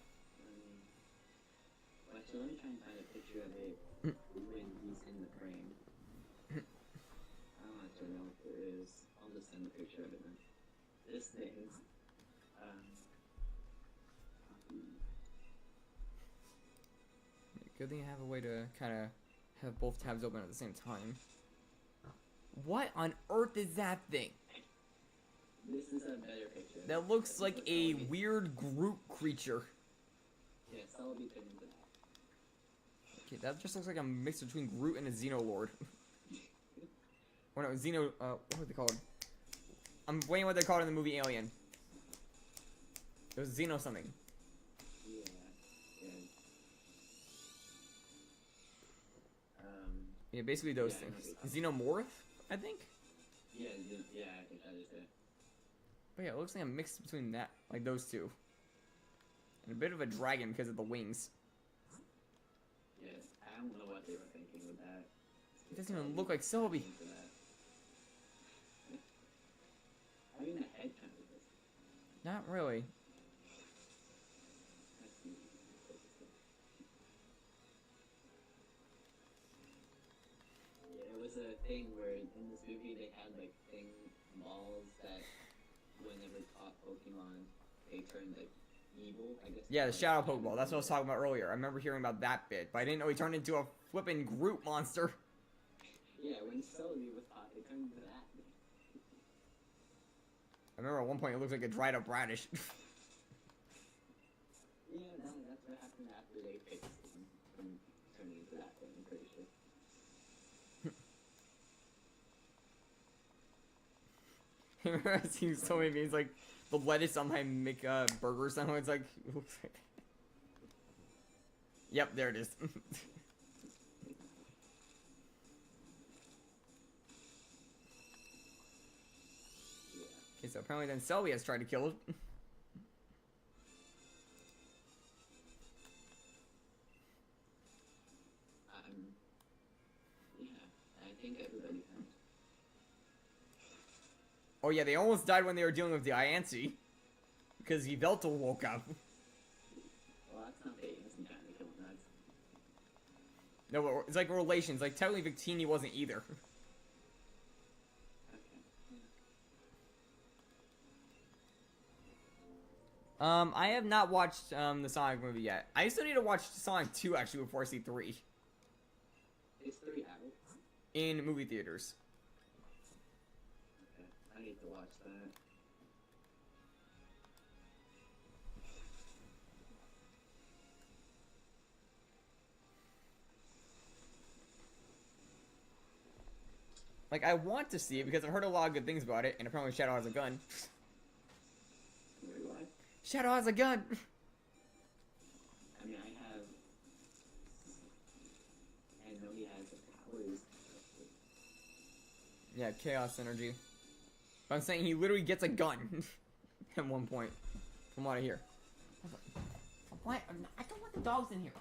Well, actually, let me try and find a picture of it when he's in the frame. I don't actually know if there is. I'll just send a picture of it then. This thing. Good thing I have a way to kind of have both tabs open at the same time. What on earth is that thing? This is a better picture. That looks like a Celebi. weird Groot creature. Yeah, Celebi turned into that. Okay, that just looks like a mix between Groot and a Xenolord. Or no, Xeno, what are they called? I'm waiting what they're called in the movie Alien. It was Xeno something. Yeah. Yeah, basically those Yeah, I know things. what Xenomorph, I think? Yeah, I think that is it. But yeah, it looks like a mix between that, like those two. And a bit of a dragon because of the wings. Yes, I don't know what they were thinking with that. It doesn't even look like Selby. I mean, the head kind of does. Not really. Let's see. Yeah, it was a thing where in this movie they had like balls that when they were taught Pokemon, they turned like evil, I guess. Yeah, the Shadow Pokeball. That's what I was talking about earlier. I remember hearing about that bit, but I didn't know he turned into a flippin' Groot monster. Yeah, when Celebi was taught, they turned into that. I remember at one point it looked like a dried up radish. Yeah, that's what happened after they fixed him from turning into that thing, I'm pretty sure. I remember I've seen so many memes like the lettuce sometimes make burgers. Somehow it's like, it looks like. Yep, there it is. Okay, so apparently then Selby has tried to kill it. Yeah, I think everybody has. Oh yeah, they almost died when they were dealing with the Ianci. Because Yveltal woke up. Well, that's not the innocent kind of killing nuts. No, but it's like relations. Like, technically Victini wasn't either. I have not watched the Sonic movie yet. I still need to watch Sonic 2 actually before I see 3 Is 3 out? in movie theaters. Okay, I need to watch that. Like, I want to see it because I've heard a lot of good things about it, and apparently Shadow has a gun. Wait, what? Shadow has a gun! I mean, I know he has the powers. Yeah, chaos energy. But I'm saying he literally gets a gun at one point. From what I hear. What? I don't want the dogs in here.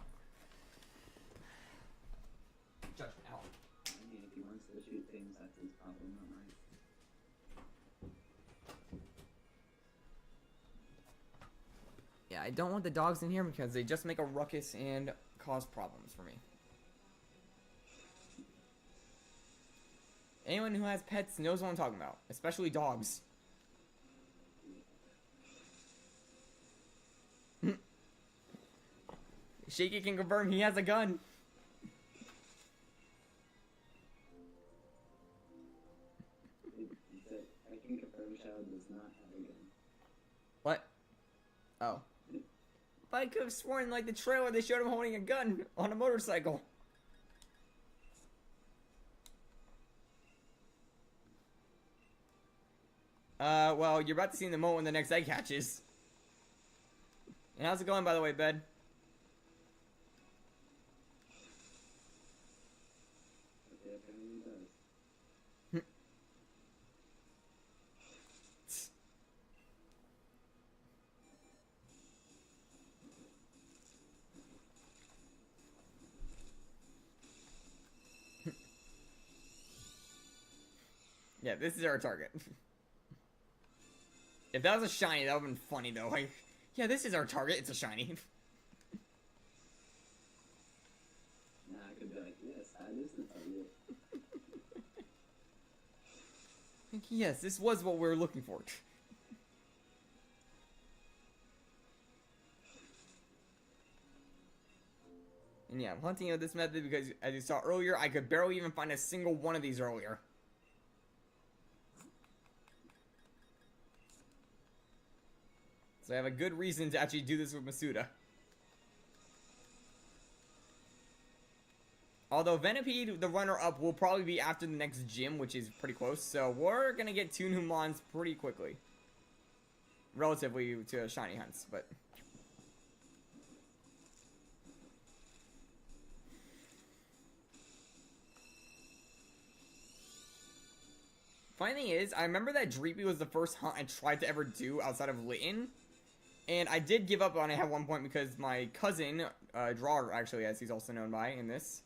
I don't want the dogs in here because they just make a ruckus and cause problems for me. Anyone who has pets knows what I'm talking about, especially dogs. Shaky can confirm he has a gun. I can confirm Shadow does not have a gun. What? Oh. But I could have sworn, like, the trailer, they showed him holding a gun on a motorcycle. Well, you're about to see in the moment when the next egg hatches. And how's it going, by the way, bed? Okay, apparently it does. Yeah, this is our target. If that was a shiny, that would have been funny, though. Like, yeah, this is our target. It's a shiny. Nah, I could be like, yes, that is the target. Yes, this was what we were looking for. And yeah, I'm hunting out this method because, as you saw earlier, I could barely even find a single one of these earlier. So I have a good reason to actually do this with Masuda. Although Venipede, the runner-up, will probably be after the next gym, which is pretty close. So we're going to get 2 new Mons pretty quickly. Relatively to ShinyHunts, but... Funny thing is, I remember that Dreepy was the first hunt I tried to ever do outside of Litten. And I did give up on it at one point because my cousin, Drawer, actually, as he's also known by in this,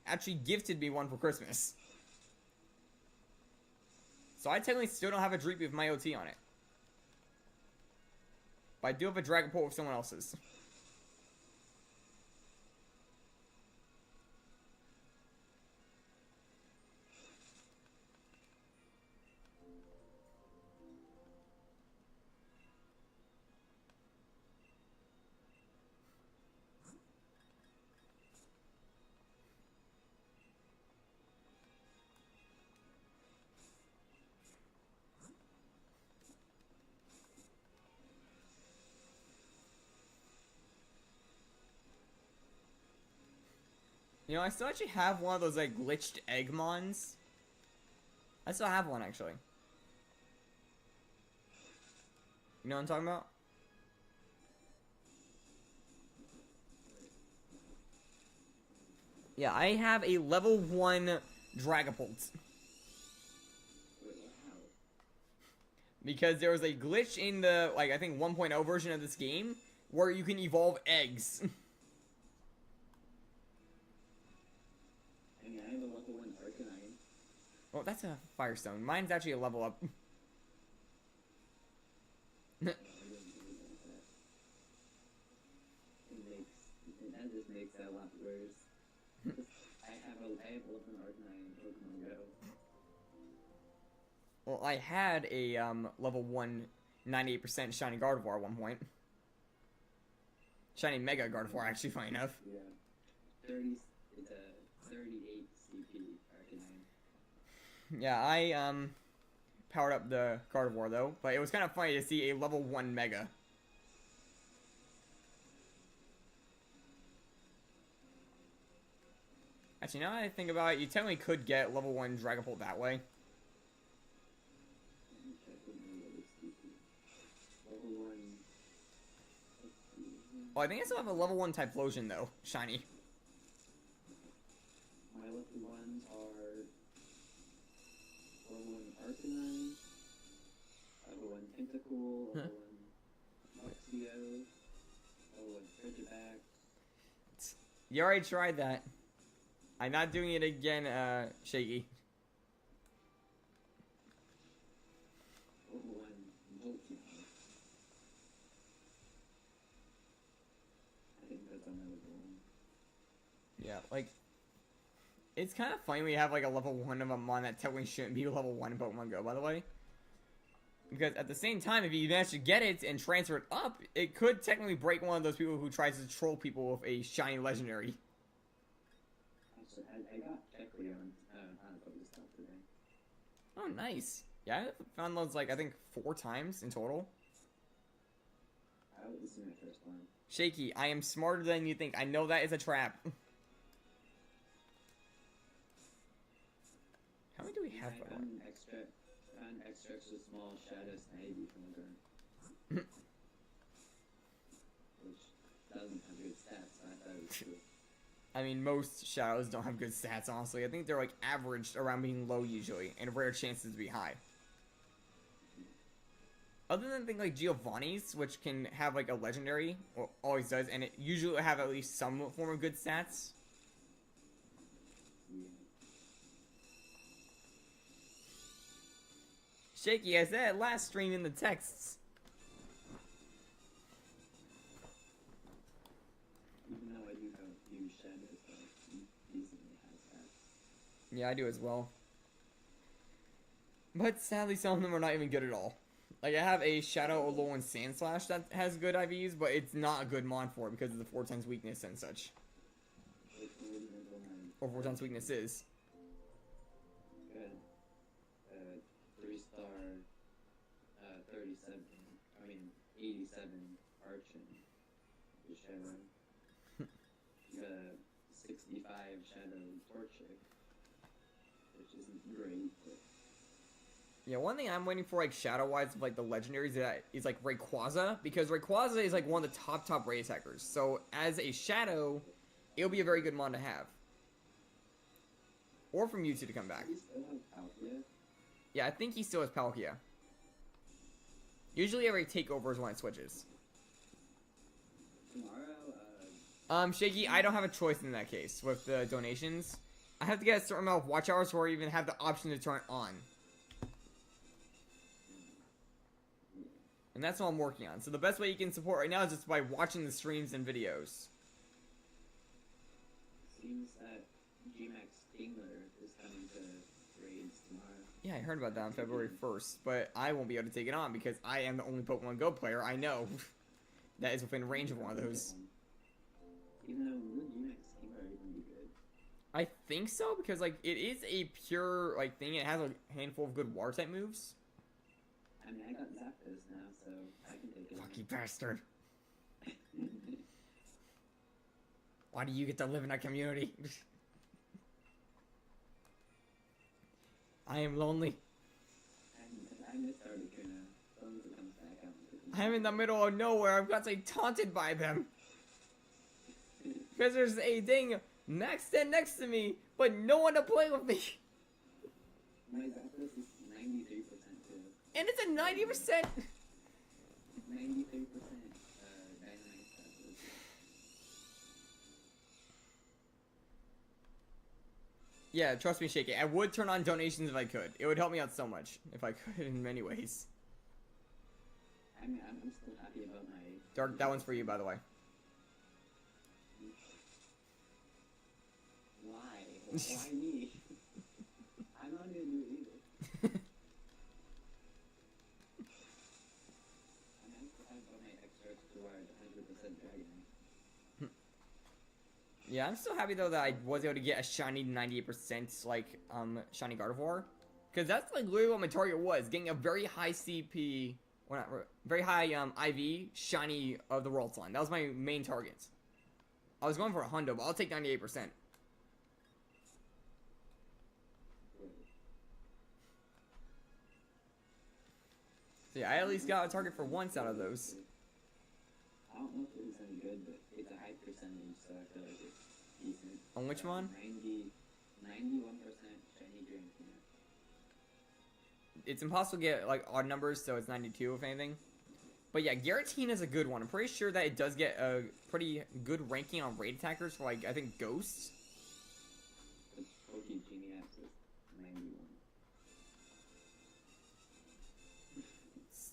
actually gifted me one for Christmas. So I technically still don't have a Dreepy with my OT on it. But I do have a Dragapult with someone else's. You know, I still actually have one of those, like, glitched Eggmons. I still have one, actually. You know what I'm talking about? Yeah, I have a level 1 Dragapult. Because there was a glitch in the, like, I think 1.0 version of this game where you can evolve eggs. I mean, I have a level 1 Arcanine. Well, that's a Firestone. Mine's actually a level up. That just makes that a lot worse. I have a level 1 Arcanine in Pokemon Go. Well, I had a level 1 98% Shiny Gardevoir at one point. Shiny Mega Gardevoir, actually, funny enough. Yeah. It's a 38 CP Arcanine. Yeah, I powered up the Gardevoir though, but it was kind of funny to see a level 1 Mega. Actually, now that I think about it, you technically could get level 1 Dragapult that way. Oh, I think I still have a level 1 Typhlosion though, shiny. My level 1s are level 1 Arcanine, level 1 Tentacool, level 1 Luxio, level 1 Frigiback. You already tried that. I'm not doing it again, Shaky. Level 1 Voltron. it's unavailable. Yeah, like, it's kind of funny when you have like a level 1 of a mon that technically shouldn't be level 1 in Pokemon Go, by the way. Because at the same time, if you manage to get it and transfer it up, it could technically break one of those people who tries to troll people with a shiny legendary. Actually, I got Kecleon on a Poké Stop today. Oh, nice. Yeah, I found those like, I think 4 times in total. This is my first one. Shaky, I am smarter than you think. I know that is a trap. How many do we have, by the way? Found extra small Shadow Snivy from the ground. Which doesn't have good stats, so I thought it was cool. I mean, most shadows don't have good stats, honestly. I think they're like averaged around being low usually, and rare chances to be high. Other than things like Giovanni's, which can have like a legendary, or always does, and it usually have at least some form of good stats. Yeah. Shaky, I said last stream in the texts. Even though I do have a few shadows that decently has stats. Yeah, I do as well. But sadly, some of them are not even good at all. Like, I have a Shadow Alolan Sandslash that has good IVs, but it's not a good mon for it because of the 4 times weakness and such. Or 4 times weakness is. Good. 3-star, 37, I mean, 87 Archon, the Shadow. The 65 Shadow Torchic, which isn't great, but... Yeah, one thing I'm waiting for, like, shadow-wise, of, like, the legendaries is, like, Rayquaza, because Rayquaza is, like, one of the top raid attackers. So, as a shadow, it'll be a very good mon to have. Or for Mewtwo to come back. Does he still have Palkia? Yeah, I think he still has Palkia. Usually every takeover is when it switches. Tomorrow, Shaky, I don't have a choice in that case with the donations. I have to get a certain amount of watch hours or even have the option to turn it on. And that's what I'm working on. So the best way you can support right now is just by watching the streams and videos. seems that G-Max Dingler is coming to raids tomorrow. Yeah, I heard about that on February 1st, but I won't be able to take it on because I am the only Pokemon Go player I know that is within range of one of those. Even though would G-Max Dingler even be good? I think so, because like it is a pure like thing. It has a handful of good water type moves. I mean, I got Zapdos now, so I can take it. Lucky bastard. Why do you get to live in that community? I am lonely. I missed Articuno. Once it comes back out. I'm in the middle of nowhere. I've got to taunted by them. Because there's a dang next to me, but no one to play with me. My Zapdos is 93% too. And it's a 90%. 93% Dynamite Zapdos. Yeah, trust me, Shaky. I would turn on donations if I could. It would help me out so much if I could in many ways. I mean, I'm still happy about my... Dark, that one's for you, by the way. Why? Why me? I'm not gonna do it either. I'm still happy about my extra toward 100% Dragonite. Yeah, I'm still happy though that I was able to get a shiny 98% like shiny Gardevoir, because that's like literally what my target was, getting a very high CP, well not very high IV shiny of the World line. That was my main target. I was going for a hundo, but I'll take 98%. So yeah, I at least got a target for once out of those. I don't know if it was any good, but it's a high percentage, so I feel like it's decent. On which one? 91% shiny Dragonite. It's impossible to get like odd numbers, so it's 92 if anything. But yeah, Giratina is a good one. I'm pretty sure that it does get a pretty good ranking on raid attackers for like I think ghosts. The Pokegeniax is 91.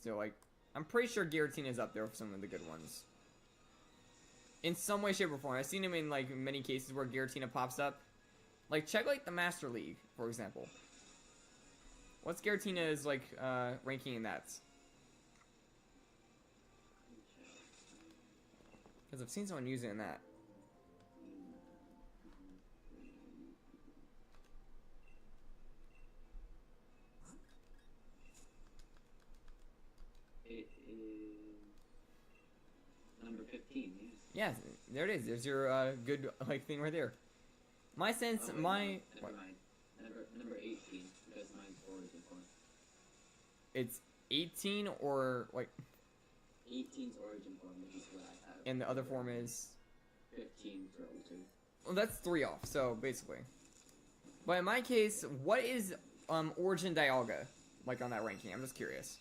So like I'm pretty sure Giratina is up there with some of the good ones. In some way, shape, or form. I've seen him in like many cases where Giratina pops up. Like check like the Master League, for example. What's Giratina's like ranking in that? Because I've seen someone use it in that. It is number 15. Yes. Yeah, there it is. There's your good like thing right there. My sense, Oh, wait, my no, never mind. Number 18 because mine's origin form. it's 18 or like, 18's origin form, which is what I have. and the other form is. 15's level 2. Well, that's 3 off. So basically, but in my case, what is Origin Dialga like on that ranking? I'm just curious.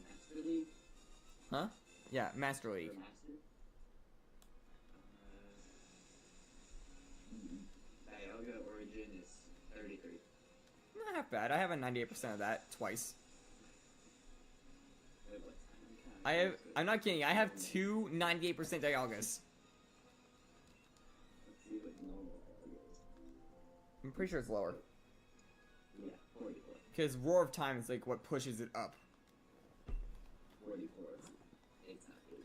Master League? Huh? Yeah, Master League. Or Master? Dialga origin is 33. Not half bad. I have a 98% of that twice. Wait, what's that? I'm not kidding. I have two 98% Dialgas. Let's see what normal Dialga is. I'm pretty sure it's lower. Yeah, 44. Because Roar of Time is like what pushes it up. 44. It's not good.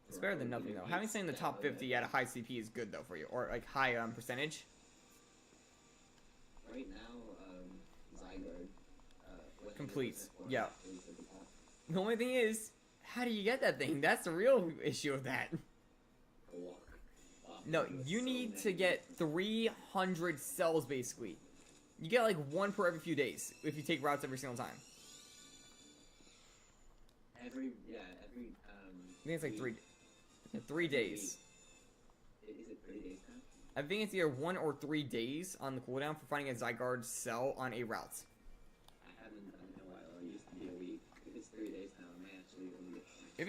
It's better than nothing though. Having stayed in the top 50 at a high CP is good though for you, or like high percentage. Right now, Zygarde. Completes. Yeah. The only thing is, how do you get that thing? That's the real issue of that. No, you need to get 300 cells basically. You get like one per every few days if you take routes every single time. Every I think it's like 3 days. Is it 3 days now? I think it's either 1 or 3 days on the cooldown for finding a Zygarde cell on a route. I haven't done it in a while. It used to be a week. If it's 3 days now, I may actually only get. If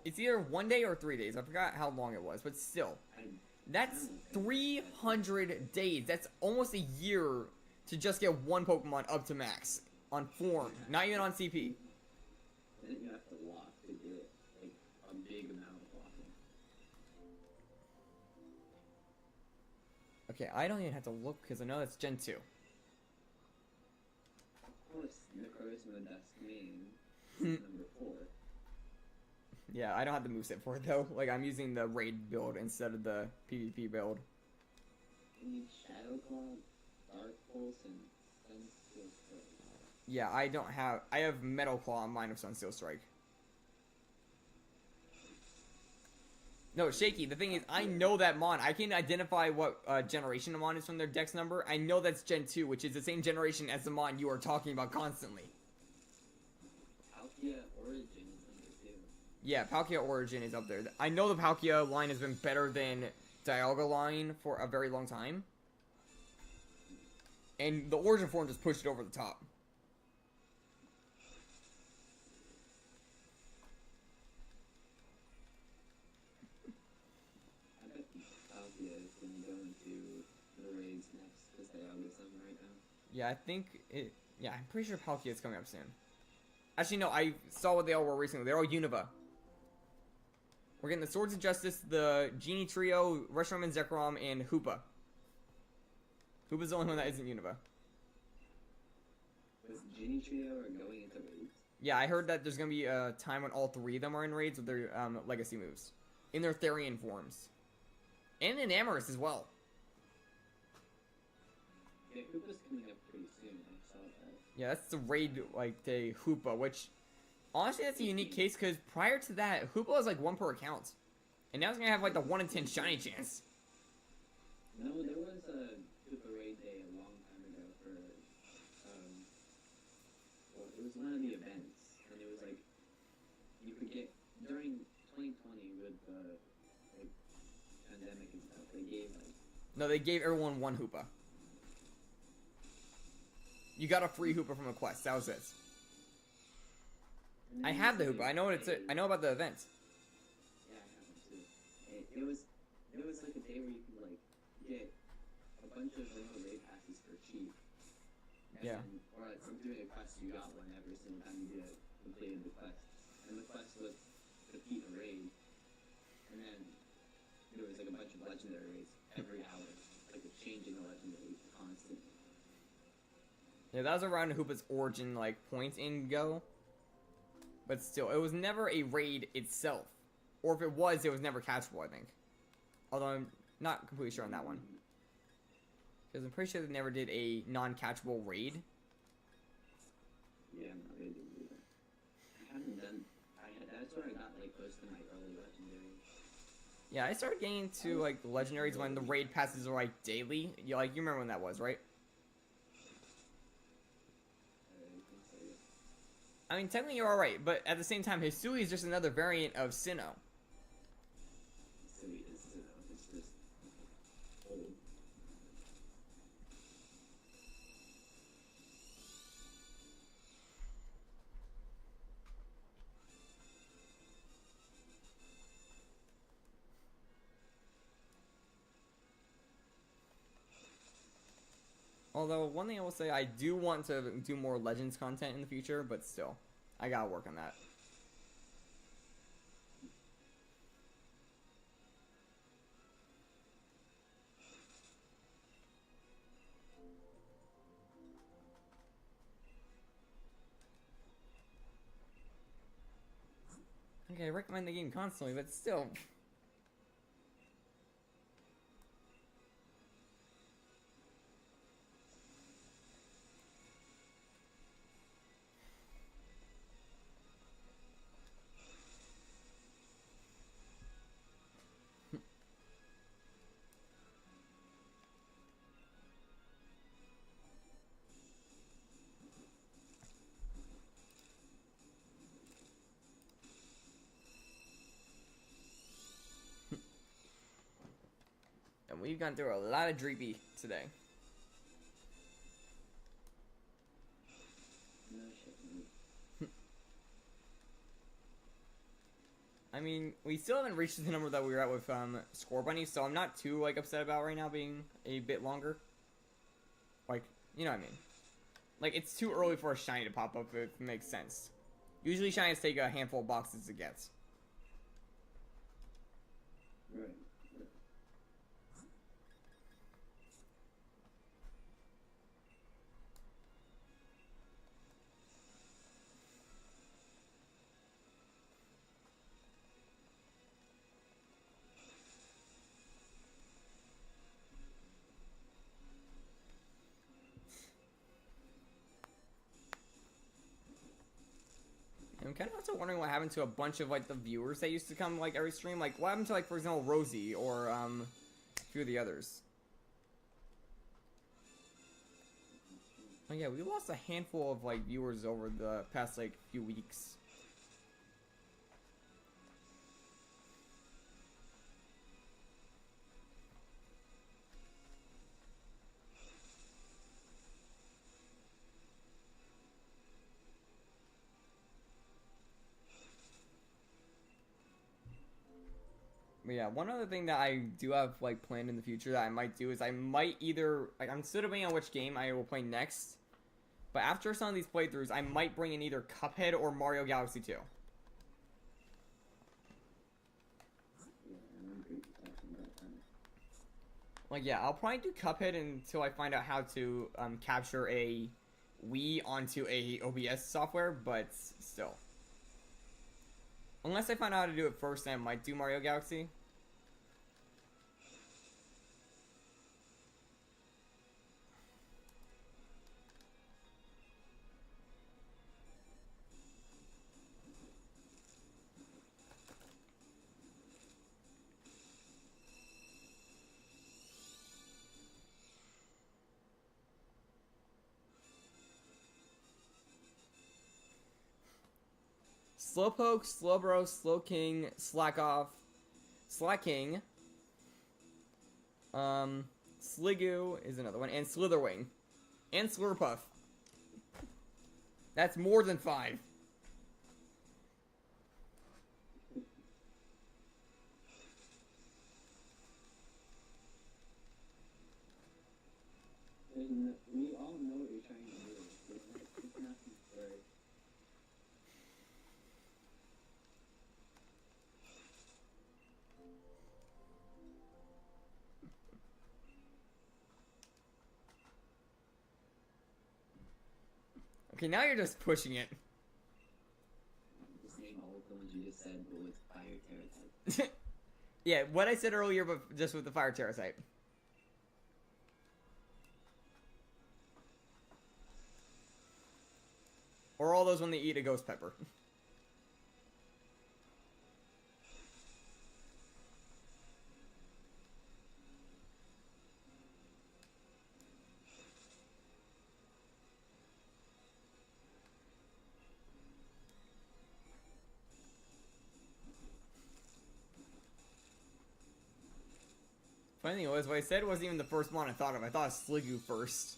it's either 1 day or 3 days. I forgot how long it was, but still. That's 300 days. That's almost a year to just get one Pokemon up to max on form, not even on CP. Then you have to lock to get like a big amount of locking. Okay, I don't even have to look because I know that's Gen 2. Of course, Necros Modestin is number 4. Yeah, I don't have the moveset for it though. Like I'm using the raid build instead of the PvP build. You need Shadow Claw, Dark Pulse, and Sunsteel Strike. Yeah, I have Metal Claw on mine of Sunsteel Strike. No, Shaky, the thing is, I know that Mon. I can identify what generation the Mon is from their dex number. I know that's Gen 2, which is the same generation as the Mon you are talking about constantly. Palkia Origin is number 2. Yeah, Palkia Origin is up there. I know the Palkia line has been better than Dialga line for a very long time. And the Origin form just pushed it over the top. I bet Palkia is going to go into the raids next because Dialga's on right now. Yeah, I think it... Yeah, I'm pretty sure Palkia is coming up soon. Actually, no, I saw what they all were recently. They're all Unova. We're getting the Swords of Justice, the Genie Trio, Reshiram and Zekrom, and Hoopa. Hoopa's the only one that isn't Unova. Was Genie Trio are going into raids? Yeah, I heard that there's going to be a time when all 3 of them are in raids with their legacy moves. In their Therian forms. And in Amorous as well. Yeah, Hoopa's coming up pretty soon. I saw that. Yeah, that's the raid, like, the Hoopa, which... Honestly, that's a unique case, because prior to that, Hoopa was like 1 per account. And now it's going to have like the 1 in 10 shiny chance. No, there was a Hoopa raid day a long time ago for, well, it was one of the events, and it was like, you could get, during 2020 with the, like, pandemic and stuff, they gave, like... No, they gave everyone 1 Hoopa. You got a free Hoopa from a quest, that was it. I have the Hoopa. I know what it's. I know about the event. Yeah, I have it too. It was like a day where you could like get a bunch of vanilla raid passes for cheap. And Yeah. Then, or doing a quest, you got one every single time you completed the quest. And the quest was defeat a raid. And then there was like a bunch of legendary raids every hour. Like a change in the legendary constant. Yeah, that was around Hoopa's origin, like, point in Go. But still, it was never a raid itself. Or if it was never catchable, I think. Although I'm not completely sure on that one. Because I'm pretty sure they never did a non-catchable raid. Yeah, I'm not really doing that. I haven't done... that's where I got, like, close to my early legendary. Yeah, I started getting into, like, legendaries when the raid passes are, like, daily. You remember when that was, right? I mean, technically you're alright, but at the same time, Hisui is just another variant of Sinnoh. Hisui is Sinnoh, it's just old. Although, one thing I will say, I do want to do more Legends content in the future, but still, I gotta work on that. Okay, I recommend the game constantly, but still... And we've gone through a lot of Dreepy today. I mean, we still haven't reached the number that we were at with Score Bunny, so I'm not too like upset about right now being a bit longer. Like, you know what I mean? Like, it's too early for a shiny to pop up if it makes sense. Usually shinies take a handful of boxes to get. Right. I'm kind of also wondering what happened to a bunch of like the viewers that used to come like every stream. Like, what happened to like, for example, Rosie or a few of the others? Oh yeah, we lost a handful of like viewers over the past like few weeks. But yeah, one other thing that I do have like planned in the future that I might do is I might either like I'm still debating on which game I will play next. But after some of these playthroughs, I might bring in either Cuphead or Mario Galaxy 2. Like, yeah, I'll probably do Cuphead until I find out how to capture a Wii onto a OBS software, but still. Unless I find out how to do it first, then I might do Mario Galaxy. Slowpoke, Slowbro, Slowking, Slackoff, Slacking, Sliggoo is another one, and Slitherwing, and Slurpuff. That's more than 5. We all know what you're trying to do. Okay, now you're just pushing it. Just name all of the ones you just said, but with fire terra type. Yeah, what I said earlier, but just with the fire terra type. Or all those when they eat a ghost pepper. Funny thing was, what I said wasn't even the first one I thought of. I thought of Sliggoo first.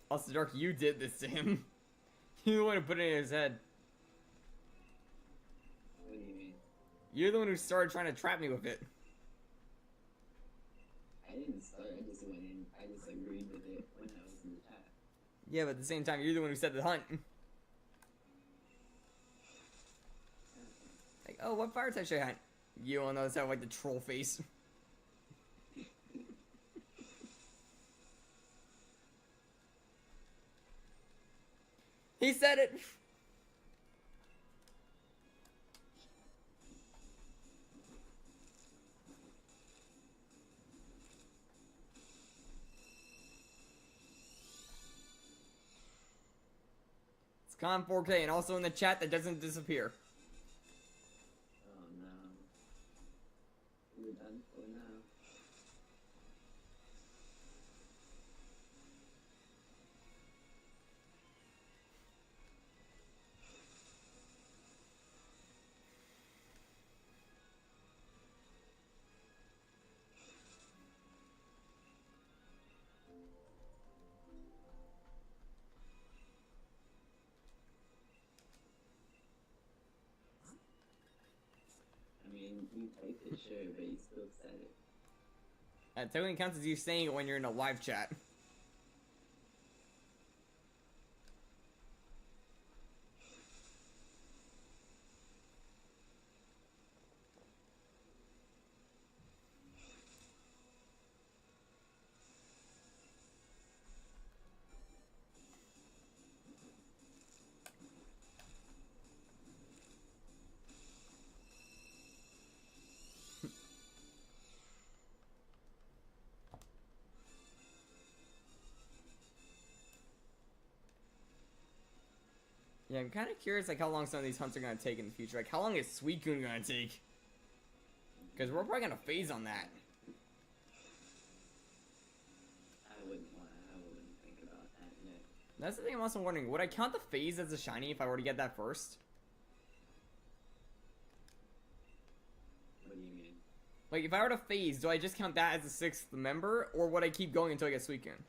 Also, Dark, you did this to him. You're the one who put it in his head. What do you mean? You're the one who started trying to trap me with it. I didn't start, I just went in, I just agreed with it when I was in the chat. Yeah, but at the same time, you're the one who said the hunt. Like, oh, what fire type should I hunt? You on the other side have like the troll face. He said it! It's Con 4K and also in the chat that doesn't disappear. Oh no. We're done for now. I mean, you typed it, sure, but you still said it. That technically counts as you saying it when you're in a live chat. Yeah, I'm kind of curious, like, how long some of these hunts are going to take in the future. Like, how long is Suicune going to take? Because we're probably going to phase on that. I wouldn't think about that yet. That's the thing I'm also wondering. Would I count the phase as a shiny if I were to get that first? What do you mean? Like, if I were to phase, do I just count that as a 6th member? Or would I keep going until I get Suicune?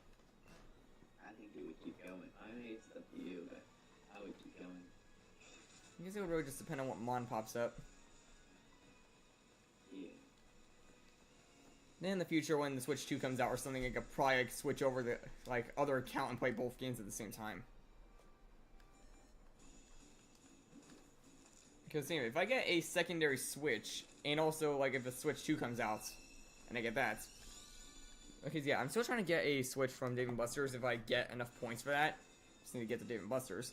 I think you would keep going. I mean, it's up to you, but I would keep going. I guess it would really just depend on what Mon pops up. Yeah. Then in the future, when the Switch 2 comes out or something, I could probably like, switch over the like other account and play both games at the same time. Because anyway, if I get a secondary Switch, and also like if the Switch 2 comes out, and I get that. Okay, so yeah, I'm still trying to get a Switch from Dave & Buster's if I get enough points for that. Just need to get to Dave & Buster's.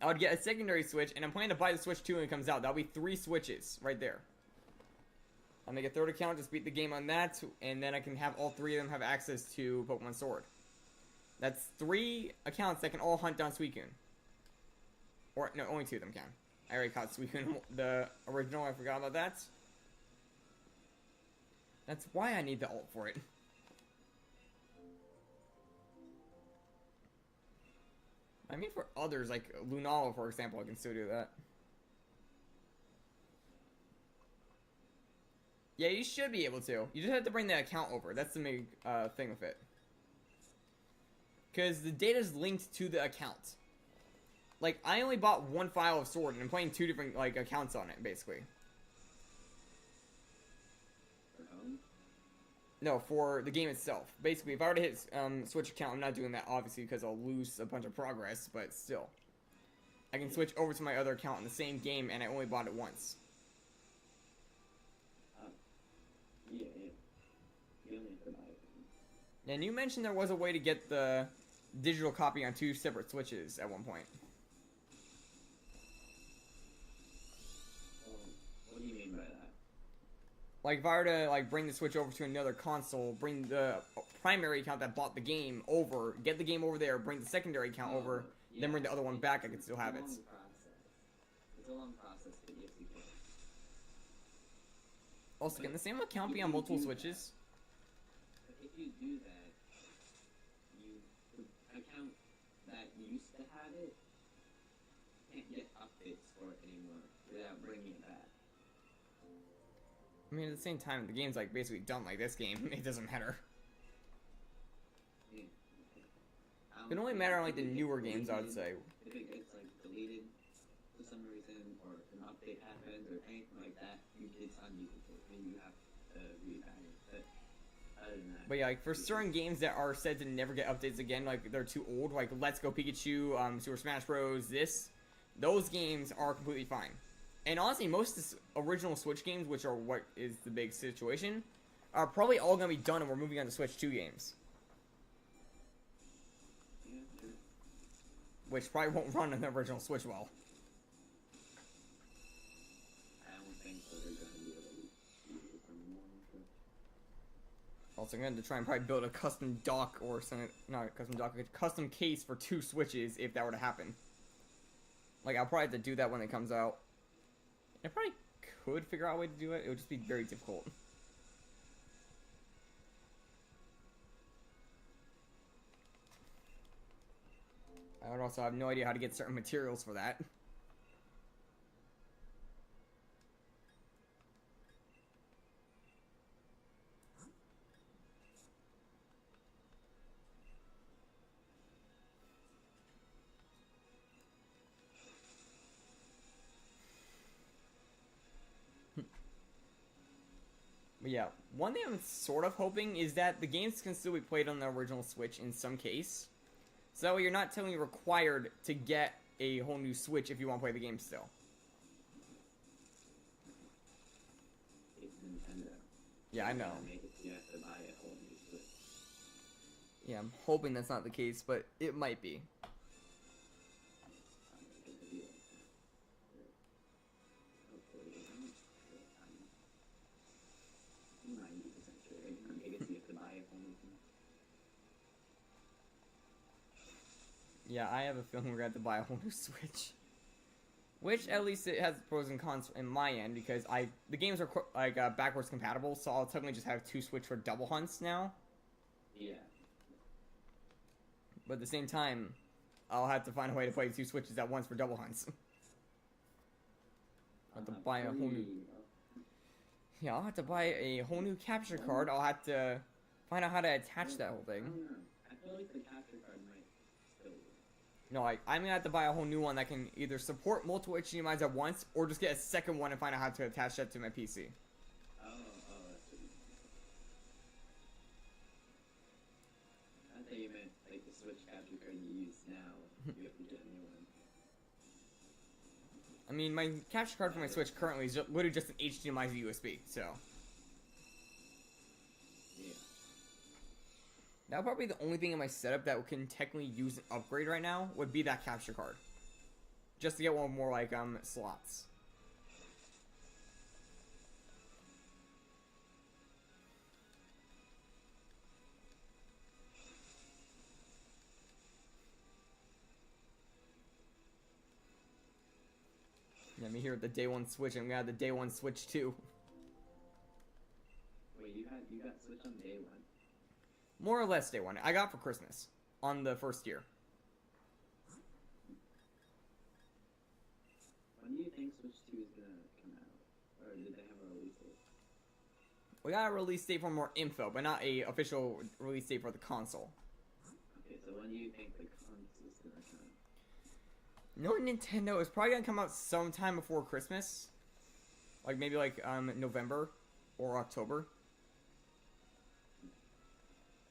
I would get a secondary Switch, and I'm planning to buy the Switch 2 when it comes out. That'll be 3 Switches right there. I'll make a third account, just beat the game on that, and then I can have all 3 of them have access to Pokemon Sword. That's 3 accounts that can all hunt down Suicune. Or, no, only 2 of them can. I already caught Suicune, the original, I forgot about that. That's why I need the ult for it. I mean, for others, like Lunala, for example, I can still do that. Yeah, you should be able to. You just have to bring the account over. That's the main thing with it. Because the data's linked to the account. Like, I only bought 1 file of Sword, and I'm playing 2 different, like, accounts on it, basically. For home? No, for the game itself. Basically, if I were to hit Switch account, I'm not doing that obviously because I'll lose a bunch of progress, but still. I can switch over to my other account in the same game, and I only bought it once. Yeah. You only have to buy it. And you mentioned there was a way to get the digital copy on 2 separate Switches at one point. What do you mean by that? Like, if I were to, like, bring the Switch over to another console, bring the primary account that bought the game over, get the game over there, bring the secondary account over, then bring the other one back, I could still have it. It's a long process, but yes, you can. Also, can the same account be on multiple Switches? But if you do that, the account that used to have it can't get updates for it anymore without bringing it back. I mean, at the same time, the game's, like, basically done like this game. It doesn't matter. Yeah. It can only matter on, like, the newer games, I would say. If it gets, like, deleted for some reason, or an update happens, or anything like that, it's unusable, and you have to rebuy it. But other than that... But yeah, like, for certain games that are said to never get updates again, like, they're too old, like Let's Go Pikachu, Super Smash Bros., those games are completely fine. And honestly, most of the original Switch games, which are what is the big situation, are probably all going to be done and we're moving on to Switch 2 games. Yeah, sure. Which probably won't run on the original Switch well. I don't think so. They're going to be able to use it anymore. Also, I'm going to try and probably build a custom dock or something, not a custom dock, a custom case for 2 Switches if that were to happen. Like, I'll probably have to do that when it comes out. I probably could figure out a way to do it. It would just be very difficult. I would also have no idea how to get certain materials for that. But yeah, one thing I'm sort of hoping is that the games can still be played on the original Switch in some case. So that way you're not telling me required to get a whole new Switch if you want to play the game still. It's Nintendo. Yeah, I know. You have to buy a whole new Switch. Yeah, I'm hoping that's not the case, but it might be. I'm not going to be like that. Hopefully, I'm 90% sure. I guess you have to buy a whole new thing. Yeah, I have a feeling we're going to have to buy a whole new Switch. Which, at least it has pros and cons in my end, because the games are like backwards compatible, so I'll technically just have 2 Switch for double hunts now. Yeah. But at the same time, I'll have to find a way to play 2 Switches at once for double hunts. I'll have to buy a whole new... Yeah, I'll have to buy a whole new capture card. I'll have to find out how to attach that whole I thing. don't know. I feel like the capture card might still work. No, I'm gonna have to buy a whole new one that can either support multiple HDMIs at once, or just get a second one and find out how to attach that to my PC. Oh, that's what you mean. I thought you meant like the Switch capture card you use now. You have to get a new one. I mean, my capture card for my Switch currently is literally just an HDMI to USB, so... Yeah. That would probably be the only thing in my setup that can technically use an upgrade right now, would be that capture card. Just to get one more, like, slots. Yeah, me here with the day 1 Switch, I'm gonna have the day 1 Switch too. Wait, you got Switch on day 1? More or less day 1. I got it for Christmas. On the first year. When do you think Switch 2 is gonna come out? Or did they have a release date? We got a release date for more info, but not a official release date for the console. Okay, so when do you think the console's gonna come out? No, Nintendo is probably gonna come out sometime before Christmas. Like maybe like November or October.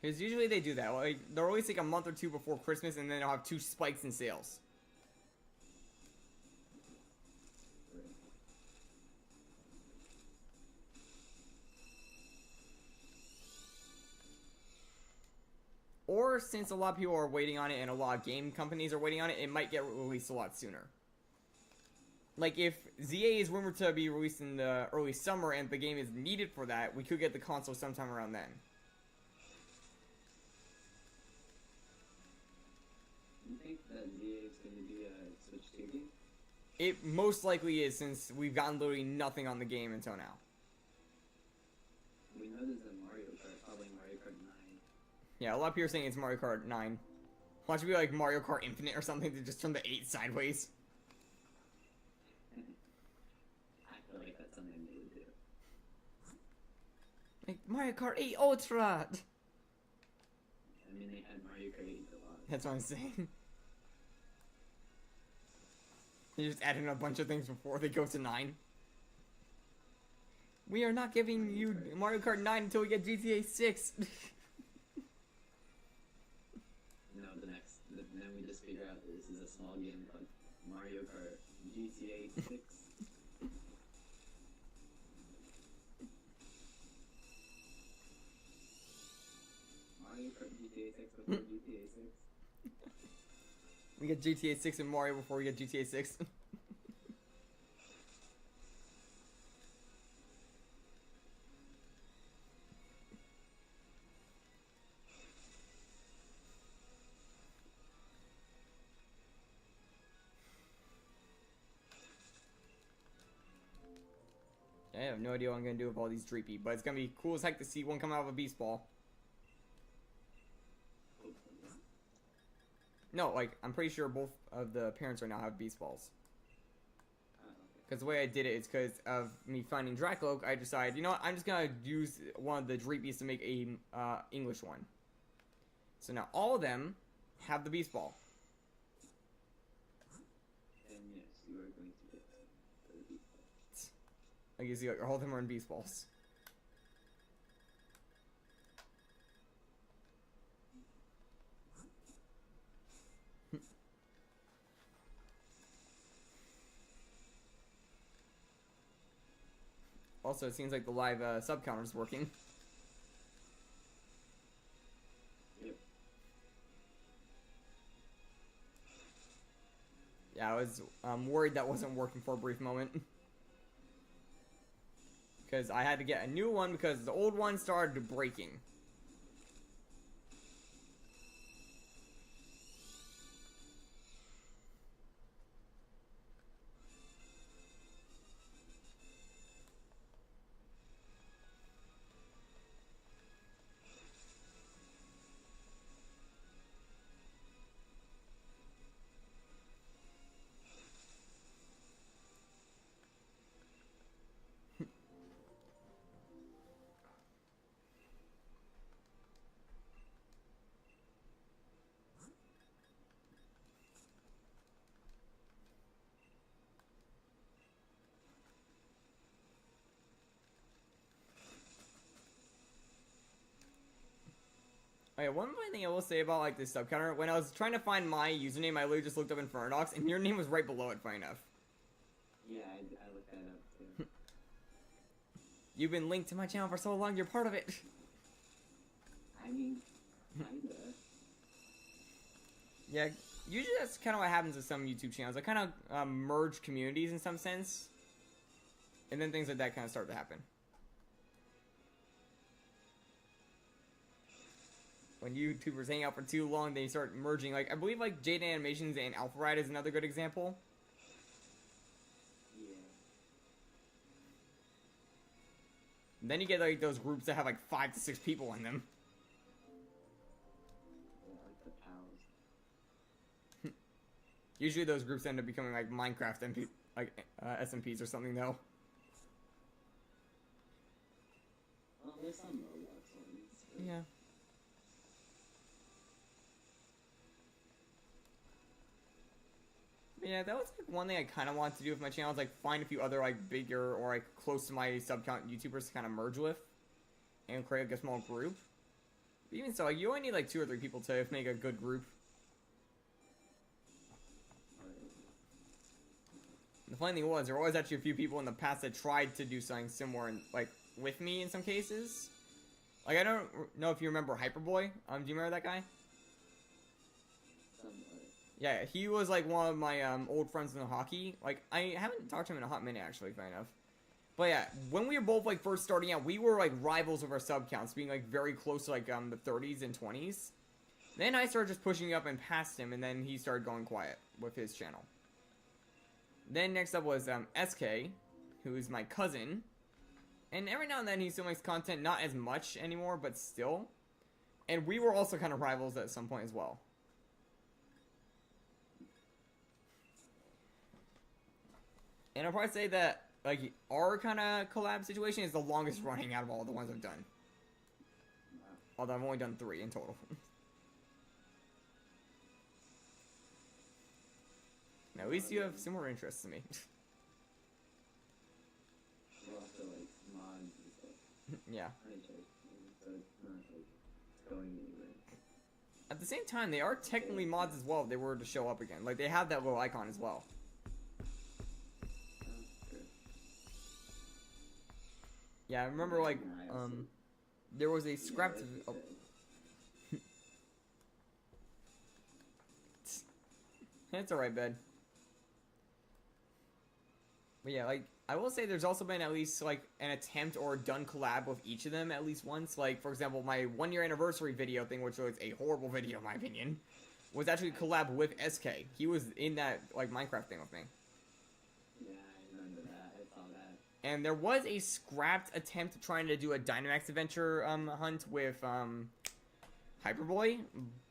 Because usually they do that. Like, they'll release like a month or two before Christmas, and then they'll have 2 spikes in sales. Or since a lot of people are waiting on it and a lot of game companies are waiting on it, it might get released a lot sooner. Like if ZA is rumored to be released in the early summer and the game is needed for that, we could get the console sometime around then. You think that ZA is going to be a Switch 2 game? It most likely is, since we've gotten literally nothing on the game until now. We know there's a Mario Kart, probably Mario Kart 9. Yeah, a lot of people are saying it's Mario Kart 9. Watch it be like Mario Kart Infinite or something to just turn the 8 sideways. I feel like that's something they would do. Like Mario Kart 8 Ultra! I mean, they had Mario Kart 8 a lot. That's what I'm saying. You just add in a bunch of things before they go to 9. We are not giving you Mario Kart 9 until we get GTA 6. Then we just figure out that this is a small game called Mario Kart GTA 6. Mario Kart GTA 6 before GTA 6. We get GTA 6 and Mario before we get GTA 6. I have no idea what I'm gonna do with all these Dreepy, but it's gonna be cool as heck to see one come out of a Beast Ball. No, like, I'm pretty sure both of the parents right now have Beast Balls. Because the way I did it is because of me finding Dracloak, I decided, you know what, I'm just gonna use one of the Dreepies to make a English one. So now all of them have the Beast Ball. And yes, you are going to get the Beast Ball. Like you see, like, all of them are in Beast Balls. Also, it seems like the live sub counter is working. Yep. Yeah, I was worried that wasn't working for a brief moment. Because I had to get a new one because the old one started breaking. Okay, one funny thing I will say about like this sub counter, when I was trying to find my username, I literally just looked up Infernox, and your name was right below it, funny enough. Yeah, I looked that up too. You've been linked to my channel for so long, you're part of it. I mean, kinda. Yeah, usually that's kind of what happens with some YouTube channels. I kind of merge communities in some sense, and then things like that kind of start to happen. When YouTubers hang out for too long, they start merging. Like, I believe, like, Jade Animations and Alpha Ride is another good example. Yeah. And then you get, like, those groups that have, like, 5 to 6 people in them. Yeah, like the pals. Usually those groups end up becoming, like, Minecraft MP, like, SMPs or something, though. Well, there's some Roblox ones. But... Yeah. Yeah, that was like one thing I kind of wanted to do with my channel, is like find a few other like bigger or like close to my sub count YouTubers to kind of merge with and create like a small group. Even so, like, you only need like 2 or 3 people to make a good group. The funny thing was, there was actually a few people in the past that tried to do something similar, and like with me in some cases. Like, I don't know if you remember Hyperboy. Do you remember that guy? Yeah, he was like one of my old friends in the hockey. Like, I haven't talked to him in a hot minute, actually, funny enough. But yeah, when we were both like first starting out, we were like rivals of our sub counts, being like very close to like the 30s and 20s. Then I started just pushing up and past him, and then he started going quiet with his channel. Then next up was SK, who is my cousin. And every now and then he still makes content, not as much anymore, but still. And we were also kind of rivals at some point as well. And I'll probably say that, like, our kind of collab situation is the longest running out of all the ones I've done. Although I've only done 3 in total. Now, at least you have similar interests to me. Yeah. At the same time, they are technically mods as well if they were to show up again. Like, they have that little icon as well. Yeah, I remember, like, there was a scrapped... Oh. It's alright, bed. But yeah, like, I will say there's also been at least, like, an attempt or a done collab with each of them at least once. Like, for example, my 1-year anniversary video thing, which was a horrible video in my opinion, was actually a collab with SK. He was in that, like, Minecraft thing with me. Yeah, I remember that. I saw that. And there was a scrapped attempt trying to do a Dynamax adventure hunt with Hyperboy,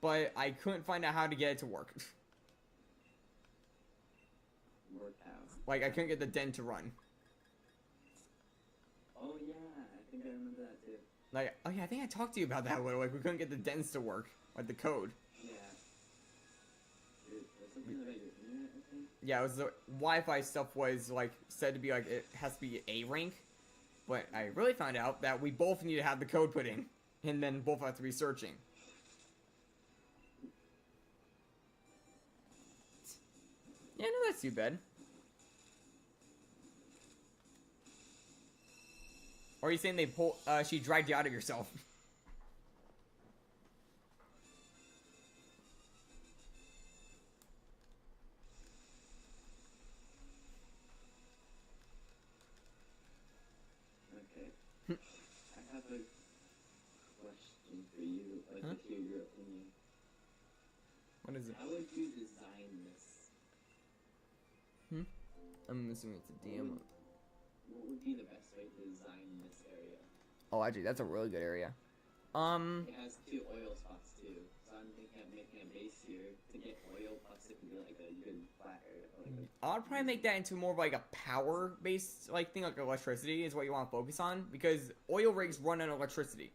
but I couldn't find out how to get it to work. Like, I couldn't get the den to run. Oh yeah, I think I remember that too. Like, oh yeah, I think I talked to you about that a little. Like, we couldn't get the dens to work, like the code. Yeah. Was something about your internet, I think? Yeah, it was the Wi-Fi stuff was like said to be like it has to be A rank, but I really found out that we both need to have the code put in, and then both have to be searching. Yeah, no, that's too bad. Or are you saying she dragged you out of yourself? Okay. I have a question for you. I'd like to hear your opinion. What is it? How would you design this? I'm assuming it's a DM. What would be the best way to design this area? Oh, actually, that's a really good area. It has 2 oil spots too, so I'm thinking of making a base here to get oil, plus it can be like a good flat area. I'd probably make that into more of like a power-based like thing, like electricity is what you want to focus on, because oil rigs run on electricity.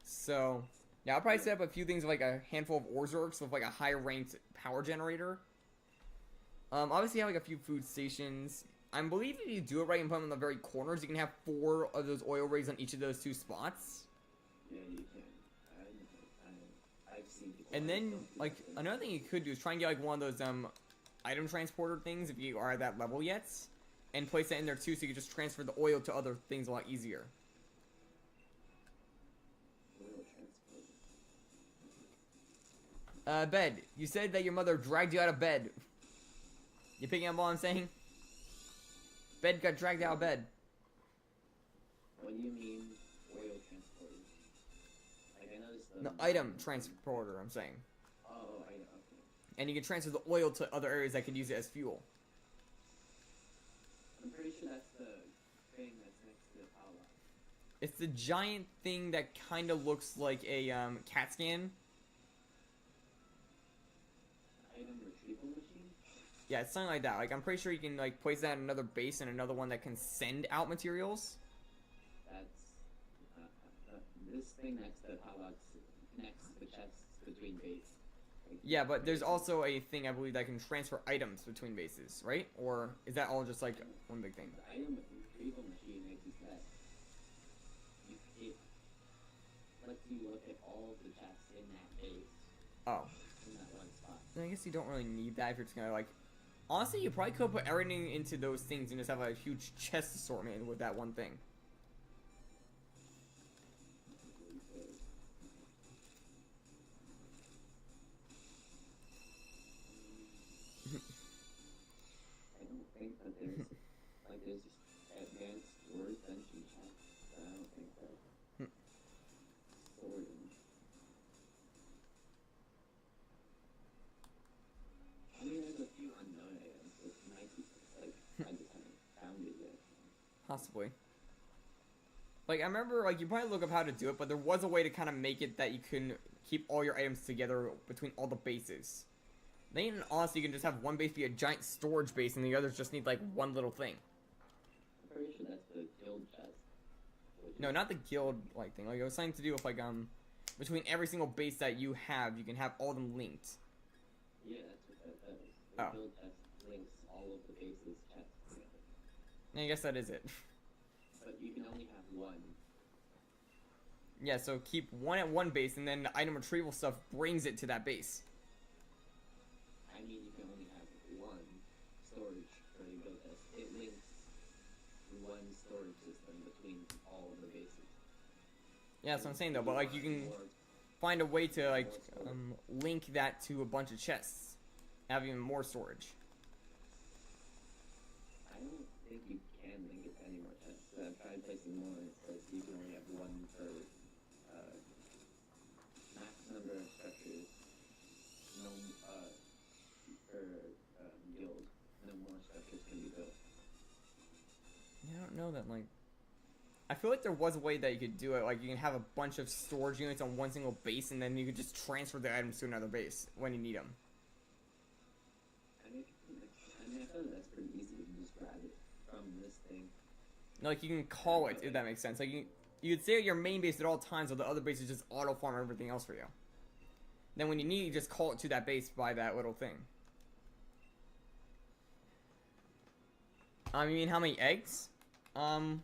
So, yeah, I'll probably set up a few things like a handful of Orzorks with like a high-ranked power generator. Obviously, have like a few food stations. I believe if you do it right and put them in the very corners, you can have 4 of those oil rigs on each of those 2 spots. Yeah, you can. I've seen people. And then, like, another thing you could do is try and get like one of those item transporter things if you are at that level yet, and place that in there too, so you can just transfer the oil to other things a lot easier. Oil transport. Bed. You said that your mother dragged you out of bed. You picking up what I'm saying? Bed got dragged out of bed. What do you mean, oil transporter? Like, I noticed the... No, item transporter, I'm saying. Oh, item, okay. And you can transfer the oil to other areas that could use it as fuel. I'm pretty sure that's the thing that's next to the power line. It's the giant thing that kind of looks like a CAT scan. Item retrieval machine? Yeah, it's something like that. Like, I'm pretty sure you can, like, place that in another base and another one that can send out materials. That's... this thing next to the power box, next to the chest between base. Like, Yeah, but there's also a thing, I believe, that can transfer items between bases, right? Or is that all just, like, one big thing? The item retrieval machine makes that. lets you look at all of the chests in that base, Oh. in that one spot. Then I guess you don't really need that if you're just gonna like. Honestly, you probably could put everything into those things and just have a huge chest assortment with that one thing. I don't think that there's like there's advanced sword dungeon chests, but I don't think that sword. I mean, there's a few unknown items, but might be like I just haven't found it yet. Possibly. Like, I remember, like, you probably look up how to do it, but there was a way to kind of make it that you can keep all your items together between all the bases. Then, honestly, you can just have one base be a giant storage base, and the others just need, like, one little thing. I'm pretty sure that's the guild chest. No, not the guild, like, thing. Like, it was something to do with, like, between every single base that you have can have all of them linked. Yeah, that's what that does. The Oh. guild chest links all of the bases chests together. And I guess that is it. But you can only have one. Yeah, so keep one at one base, and then the item retrieval stuff brings it to that base. I mean, you can only have one storage for the guild chest. It links one storage system between all of the bases. Yeah, that's what I'm saying, though, but, like, you can Or find a way to, like, link that to a bunch of chests. Have even more storage. I don't think you can link it to any more chests. I've tried placing more, and it says you can only have one per max number of structures. No, per guild. No more structures can be built. Yeah, I don't know that, like... I feel like there was a way that you could do it. Like, you can have a bunch of storage units on one single base, and then you could just transfer the items to another base when you need them. I mean, I feel like that's pretty easy. You can just grab it from this thing. Like, you can call it, if that makes sense. Like, you'd stay at your main base at all times, while the other bases just auto-farm everything else for you. Then when you need, you just call it to that base by that little thing. You mean how many eggs? I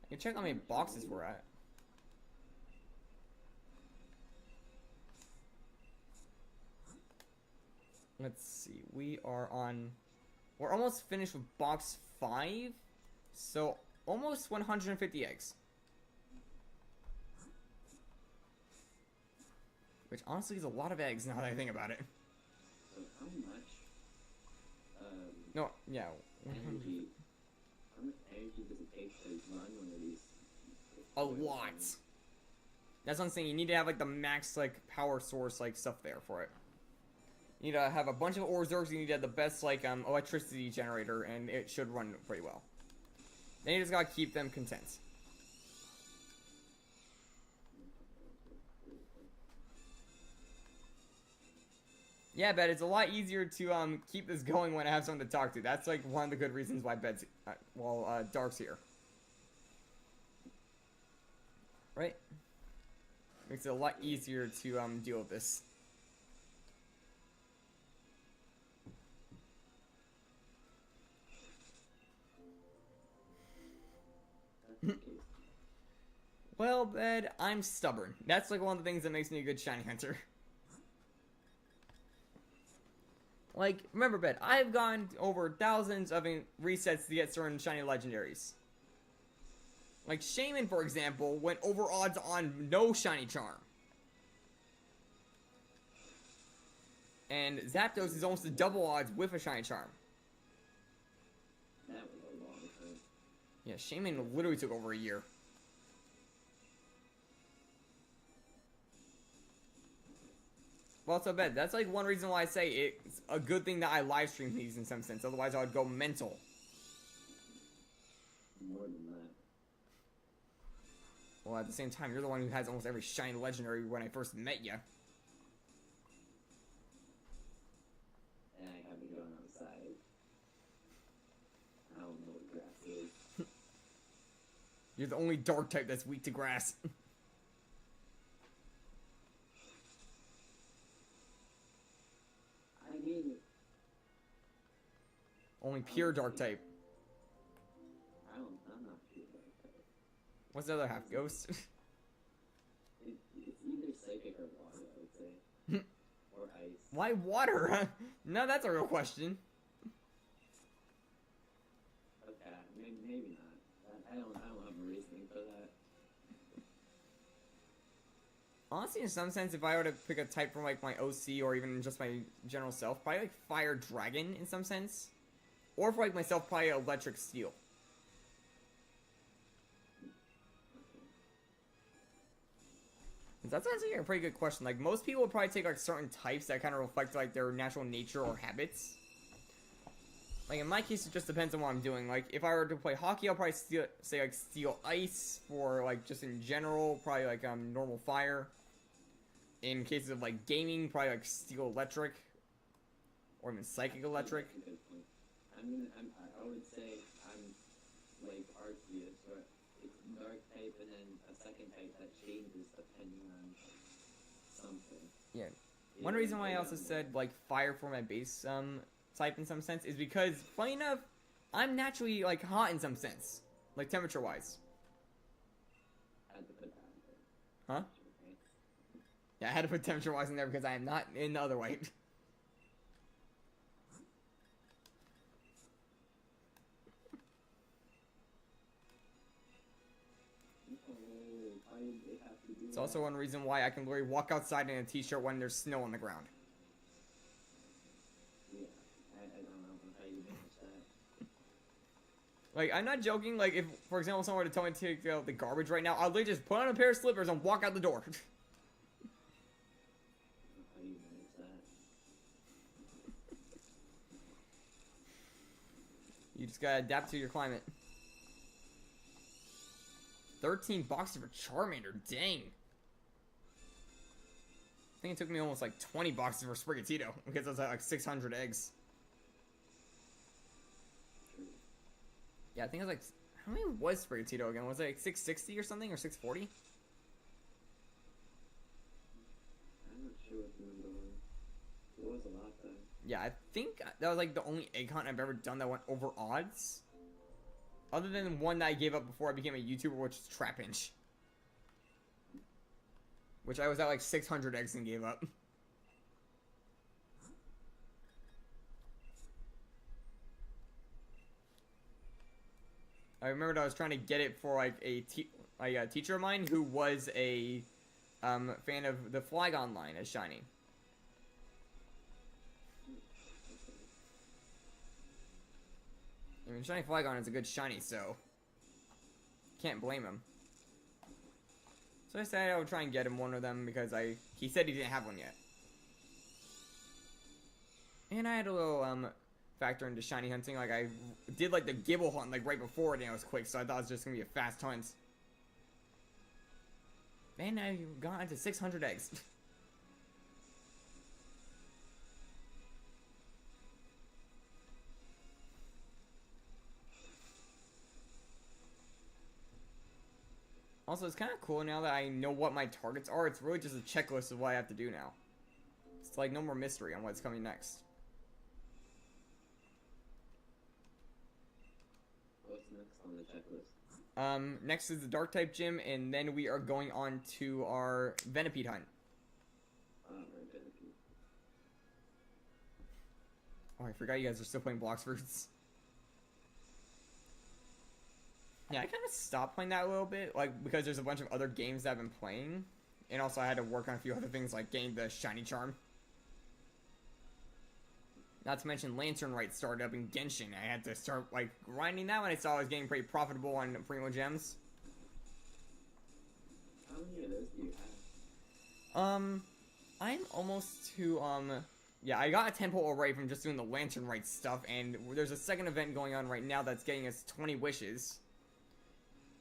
can check how many boxes we're at. Let's see, we're almost finished with box 5, so almost 150 eggs. Which honestly is a lot of eggs now that I think about it. So how much No, yeah. energy? How much energy does it take to run one of these? A lot. That's what I'm saying, you need to have like the max like power source like stuff there for it. You need to have a bunch of ore reserves, you need to have the best like electricity generator, and it should run pretty well. Then you just gotta keep them content. Yeah, Bet, it's a lot easier to keep this going when I have someone to talk to. That's like one of the good reasons why Dark's here. Right? Makes it a lot easier to deal with this. Well, Bet, I'm stubborn. That's like one of the things that makes me a good shiny hunter. Like, remember, Bet, I've gone over thousands of resets to get certain shiny legendaries. Like, Shaman, for example, went over odds on no shiny charm. And Zapdos is almost a double odds with a shiny charm. That was a long time. Yeah, Shaman literally took over a year. Well, so Bet, that's like one reason why I say it's a good thing that I live stream these in some sense. Otherwise, I would go mental. More than that. Well, at the same time, you're the one who has almost every shiny legendary when I first met you. And I haven't gone outside. I don't know what grass is. You're the only dark type that's weak to grass. I mean, Only pure dark type. I'm not sure about that. What's the other half? Ghost? Why water? No, that's a real question. Okay, maybe not. I don't have a reasoning for that. Honestly, in some sense, if I were to pick a type from like my OC or even just my general self, probably like fire dragon in some sense. Or for like myself, probably electric steel. That's actually a pretty good question. Like, most people would probably take like certain types that kind of reflect like their natural nature or habits. Like in my case, it just depends on what I'm doing. Like if I were to play hockey, I'll probably say like steel ice. For like just in general, probably like normal fire. In cases of like gaming, probably like steel electric, or even psychic electric. That's a good point. I would say I'm like Arceus, where it's dark type and then a second type that changes depending on something. Yeah. One reason why I also said like fire for my base type in some sense is because, funny enough, I'm naturally like hot in some sense, like temperature wise. I had to put that in there. Huh? Yeah, I had to put temperature wise in there because I am not in the other way. It's also one reason why I can literally walk outside in a t-shirt when there's snow on the ground. Yeah, I don't know how you manage that. Like, I'm not joking. Like, if, for example, someone were to tell me to take out the garbage right now, I'd literally just put on a pair of slippers and walk out the door. How you manage that? You just gotta adapt to your climate. 13 boxes for Charmander, dang. I think it took me almost like 20 boxes for Sprigatito because I was at like 600 eggs. Yeah, I think it was like, how many was Sprigatito again? Was it like 660 or something, or 640? I'm not sure what the number was. It was a lot though. Yeah, I think that was like the only egg hunt I've ever done that went over odds. Other than one that I gave up before I became a YouTuber, which is Trapinch. Which I was at like 600 eggs and gave up. I remembered I was trying to get it for like a teacher of mine who was a fan of the Flygon line as Shiny. I mean, Shiny Flygon is a good Shiny, so can't blame him. So I decided I would try and get him one of them because he said he didn't have one yet. And I had a little factor into shiny hunting. Like I did like the Gibble hunt like right before it and it was quick, so I thought it was just gonna be a fast hunt. Man, I got into 600 eggs. Also, it's kind of cool now that I know what my targets are. It's really just a checklist of what I have to do now. It's like no more mystery on what's coming next. What's next on the checklist? Next is the Dark type gym, and then we are going on to our Venipede hunt. Right, Venipede. Oh, I forgot you guys are still playing Bloxburgs. Yeah, I kind of stopped playing that a little bit, like, because there's a bunch of other games that I've been playing. And also I had to work on a few other things, like getting the Shiny Charm. Not to mention Lantern Rite started up in Genshin. I had to start, like, grinding that when I saw I was getting pretty profitable on Primo Gems. How many of those do you have? I'm almost to, yeah, I got a 10 pull array from just doing the Lantern Rite stuff, and there's a second event going on right now that's getting us 20 wishes.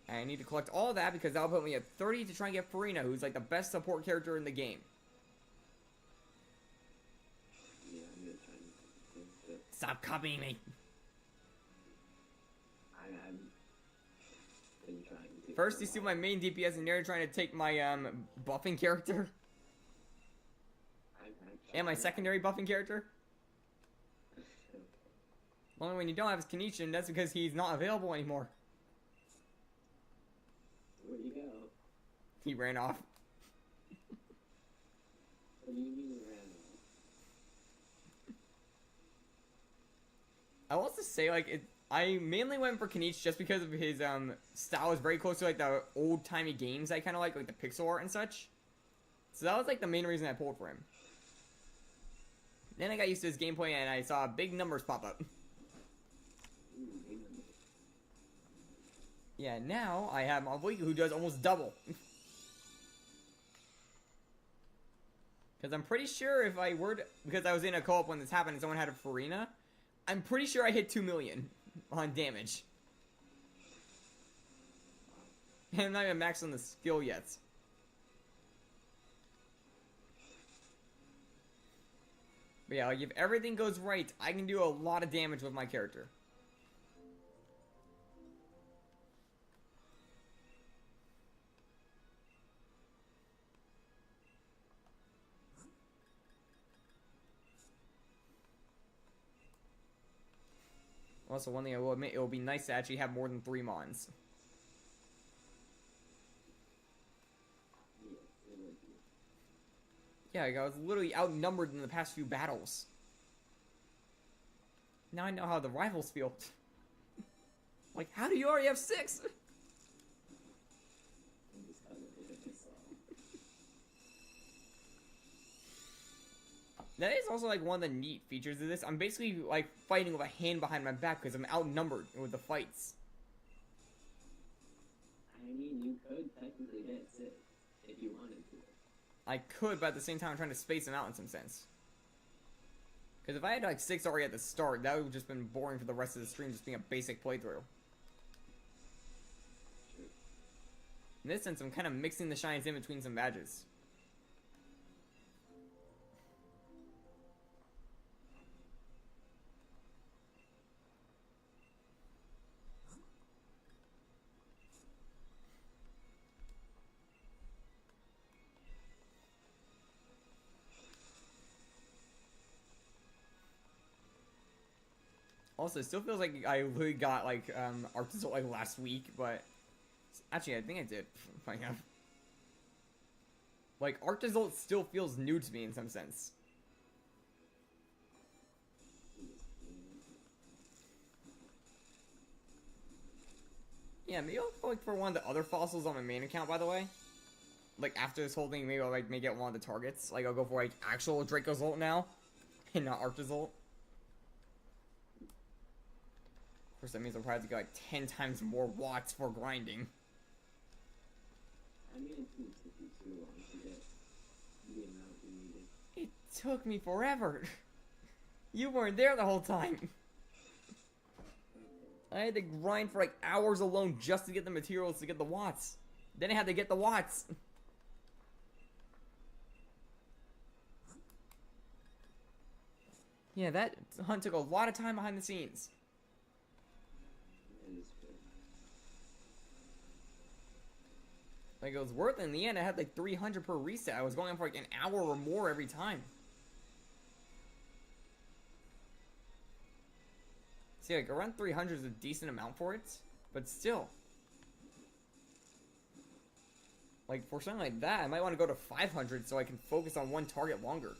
And I need to collect all of that because that'll put me at 30 to try and get Farina, who's like the best support character in the game. Yeah, I'm gonna try and Stop copying me. I've been trying to. First, you steal my main DPS, and now you're trying to take my buffing character and my secondary buffing character. Only when you don't have his Kenishan, that's because he's not available anymore. Where'd you go? He ran off. What do you mean you ran off? I will also say, like, I mainly went for Kanichi just because of his style is very close to like the old timey games I kind of like the pixel art and such. So that was like the main reason I pulled for him. Then I got used to his gameplay and I saw big numbers pop up. Yeah, now I have Malvoika who does almost double. Because I'm pretty sure if I were to, because I was in a co-op when this happened and someone had a Farina, I'm pretty sure I hit 2 million on damage. And I'm not even maxed on the skill yet. But yeah, like if everything goes right, I can do a lot of damage with my character. Also, one thing I will admit, it will be nice to actually have more than 3 mons. Yeah, like I was literally outnumbered in the past few battles. Now I know how the rivals feel. Like, how do you already have 6? That is also like one of the neat features of this. I'm basically like fighting with a hand behind my back because I'm outnumbered with the fights. I mean, you could technically hit 6 if you wanted to. I could, but at the same time I'm trying to space them out in some sense. Because if I had like 6 already at the start, that would have just been boring for the rest of the stream, just being a basic playthrough. Sure. In this sense, I'm kind of mixing the shines in between some badges. Also, it still feels like I literally got like Arctisol like last week, but actually I think I did. Funny enough. Like Arctisol still feels new to me in some sense. Yeah, maybe I'll go like for one of the other fossils on my main account, by the way. Like after this whole thing, maybe I'll like make it one of the targets. Like I'll go for like actual Dracozolt now, and not Arctisol. Of course, that means I'll probably have to get like 10 times more watts for grinding. I mean, it didn't take you too long to get the amount you needed. It took me forever. You weren't there the whole time. I had to grind for like hours alone just to get the materials to get the watts. Then I had to get the watts. Yeah, that hunt took a lot of time behind the scenes. It is fair. Like, it was worth it in the end. I had like 300 per reset. I was going on for like an hour or more every time. See, like, around 300 is a decent amount for it. But still. Like, for something like that, I might want to go to 500 so I can focus on one target longer.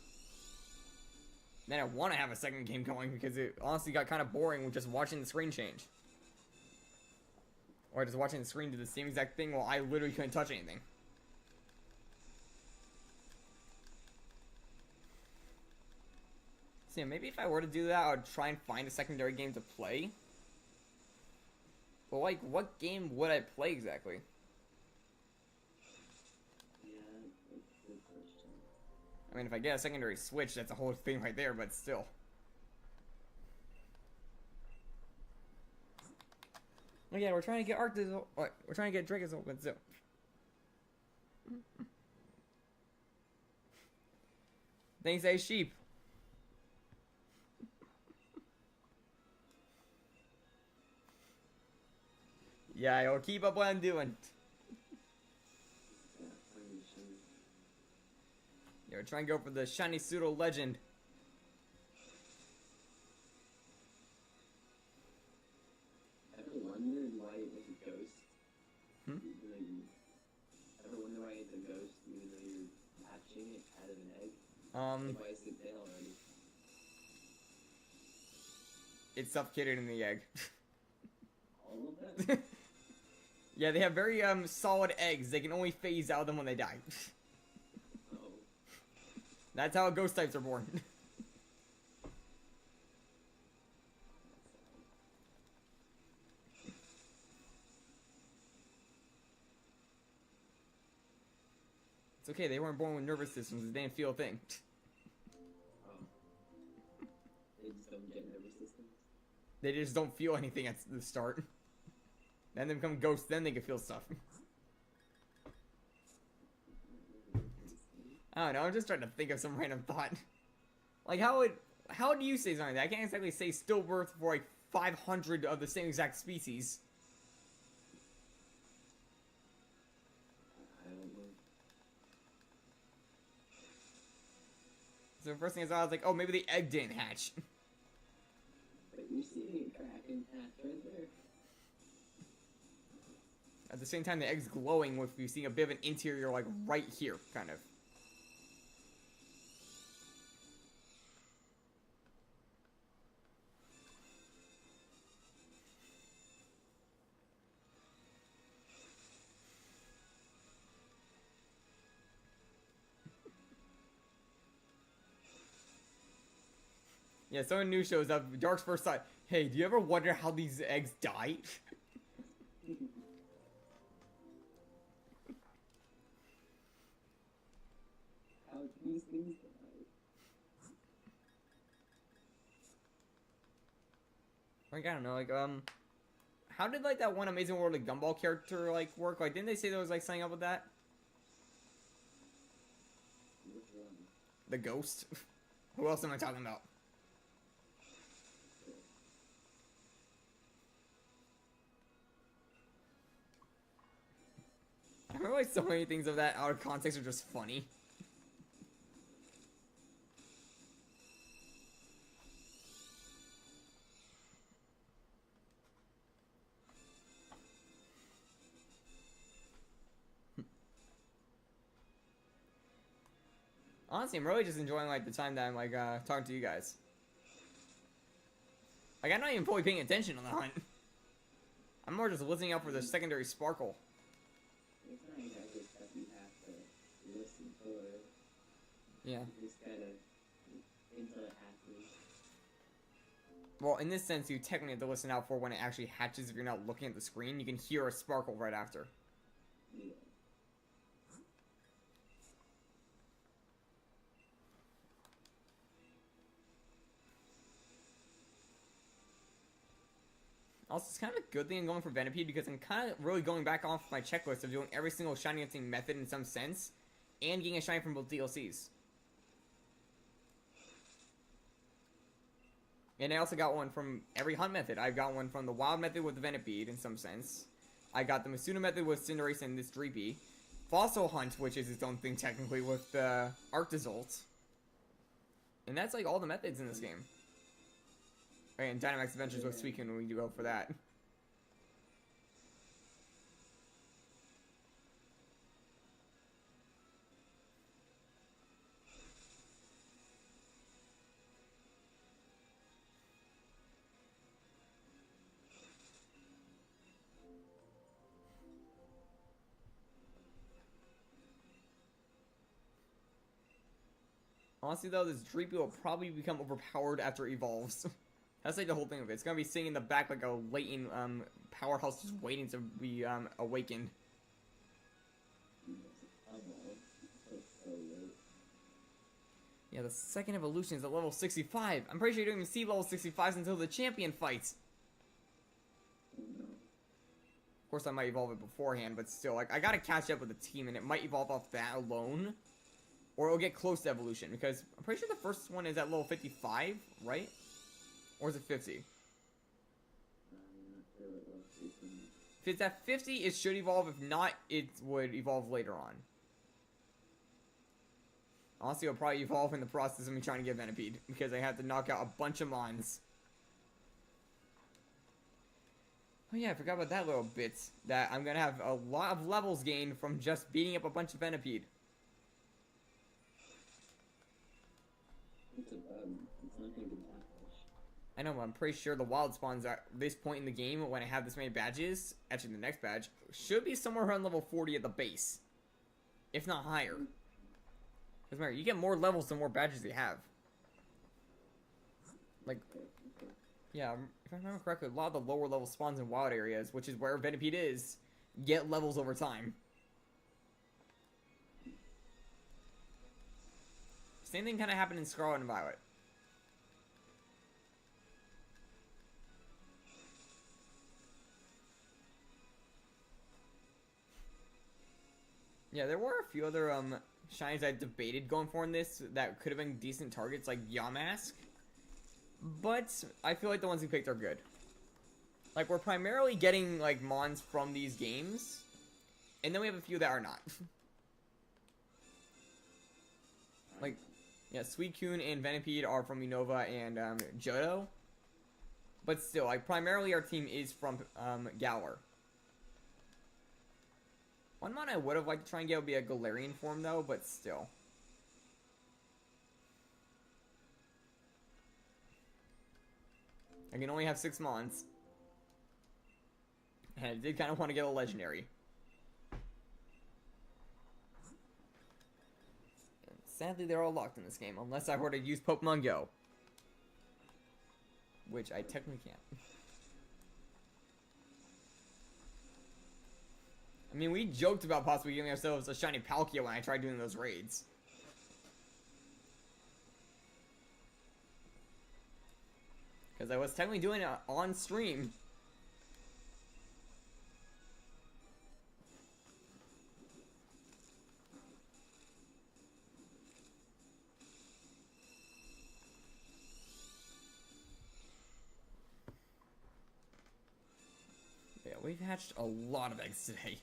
Then I want to have a second game going because it honestly got kind of boring with just watching the screen change. Or just watching the screen do the same exact thing while I literally couldn't touch anything. So yeah, maybe if I were to do that, I would try and find a secondary game to play. But like, what game would I play exactly? Yeah, that's a good question. I mean, if I get a secondary Switch, that's a whole thing right there, but still. Oh yeah, we're trying to get Arctisol. What? We're trying to get Dracozolt, but still. Thanks, A Sheep. Yeah, I'll keep up what I'm doing. Yeah, finally shiny. Yeah, we're trying to go for the shiny pseudo legend. Ever wondered why it was a ghost? Hmm? Even though you... Ever wonder why it's a ghost even though you're hatching it out of an egg? Like, why is it dead already? It's suffocated in the egg. All of them? Yeah, they have very solid eggs. They can only phase out of them when they die. Oh. That's how ghost types are born. It's okay, they weren't born with nervous systems. They didn't feel a thing. Oh. They just don't get nervous systems? They just don't feel anything at the start. Then they become ghosts, then they can feel stuff. I don't know, I'm just trying to think of some random thought. Like, how do you say something like that? I can't exactly say stillbirth for like 500 of the same exact species. I don't know. So the first thing I was like, oh, maybe the egg didn't hatch. But you're seeing a crack in half right there. At the same time, the egg's glowing with you seeing a bit of an interior, like, right here, kind of. Yeah, someone new shows up. Dark's first thought, hey, do you ever wonder how these eggs die? How do these things die? Like, I don't know, like, how did, like, that one Amazing World of Gumball character, like, work? Like, didn't they say there was, like, something up with that? Which one? The ghost? Who else am I talking about? I remember, like, so many things of that out of context are just funny. Honestly, I'm really just enjoying, like, the time that I'm, like, talking to you guys. Like, I'm not even fully paying attention on the hunt. I'm more just listening out for the secondary sparkle. It's not exactly stuff you have to listen for. Yeah. You just gotta until it happens. Well, in this sense, you technically have to listen out for when it actually hatches if you're not looking at the screen. You can hear a sparkle right after. Yeah. Also, it's kind of a good thing I'm going for Venipede because I'm kind of really going back off my checklist of doing every single shiny hunting method in some sense, and getting a shiny from both DLCs. And I also got one from every hunt method. I've got one from the wild method with the Venipede in some sense. I got the Masuna method with Cinderace and this Dreepy. Fossil Hunt, which is its own thing technically, with the Arctozolt. And that's like all the methods in this game. And Dynamax Adventures with Suicune when we do go for that. Honestly though, this Dreepy will probably become overpowered after it evolves. That's like the whole thing of it. It's gonna be sitting in the back like a latent powerhouse just waiting to be awakened. Yeah, the second evolution is at level 65. I'm pretty sure you don't even see level 65s until the champion fights. Of course, I might evolve it beforehand, but still, like, I gotta catch up with the team, and it might evolve off that alone. Or it'll get close to evolution, because I'm pretty sure the first one is at level 55, right? Or is it 50? If it's at 50, it should evolve. If not, it would evolve later on. Honestly, it'll probably evolve in the process of me trying to get Venipede, because I have to knock out a bunch of mons. Oh yeah, I forgot about that little bit. That I'm gonna have a lot of levels gained from just beating up a bunch of Venipede. It's a bug. It's not gonna be that much. I know, but I'm pretty sure the wild spawns at this point in the game, when I have this many badges, actually the next badge, should be somewhere around level 40 at the base. If not higher. Because remember, you get more levels the more badges you have. Like, yeah, if I remember correctly, a lot of the lower level spawns in wild areas, which is where Venipede is, get levels over time. Same thing kind of happened in Scarlet and Violet. Yeah, there were a few other shinies I debated going for in this that could have been decent targets, like Yamask. But I feel like the ones we picked are good. Like, we're primarily getting, like, mons from these games. And then we have a few that are not. Like, yeah, Suicune and Venipede are from Unova and Johto. But still, like, primarily our team is from Galar. One mon I would have liked to try and get would be a Galarian form, though, but still. I can only have 6 mons. And I did kind of want to get a legendary. And sadly, they're all locked in this game, unless I were to use Pokemon Go. Which I technically can't. I mean, we joked about possibly giving ourselves a shiny Palkia when I tried doing those raids. Because I was technically doing it on stream. Yeah, we've hatched a lot of eggs today.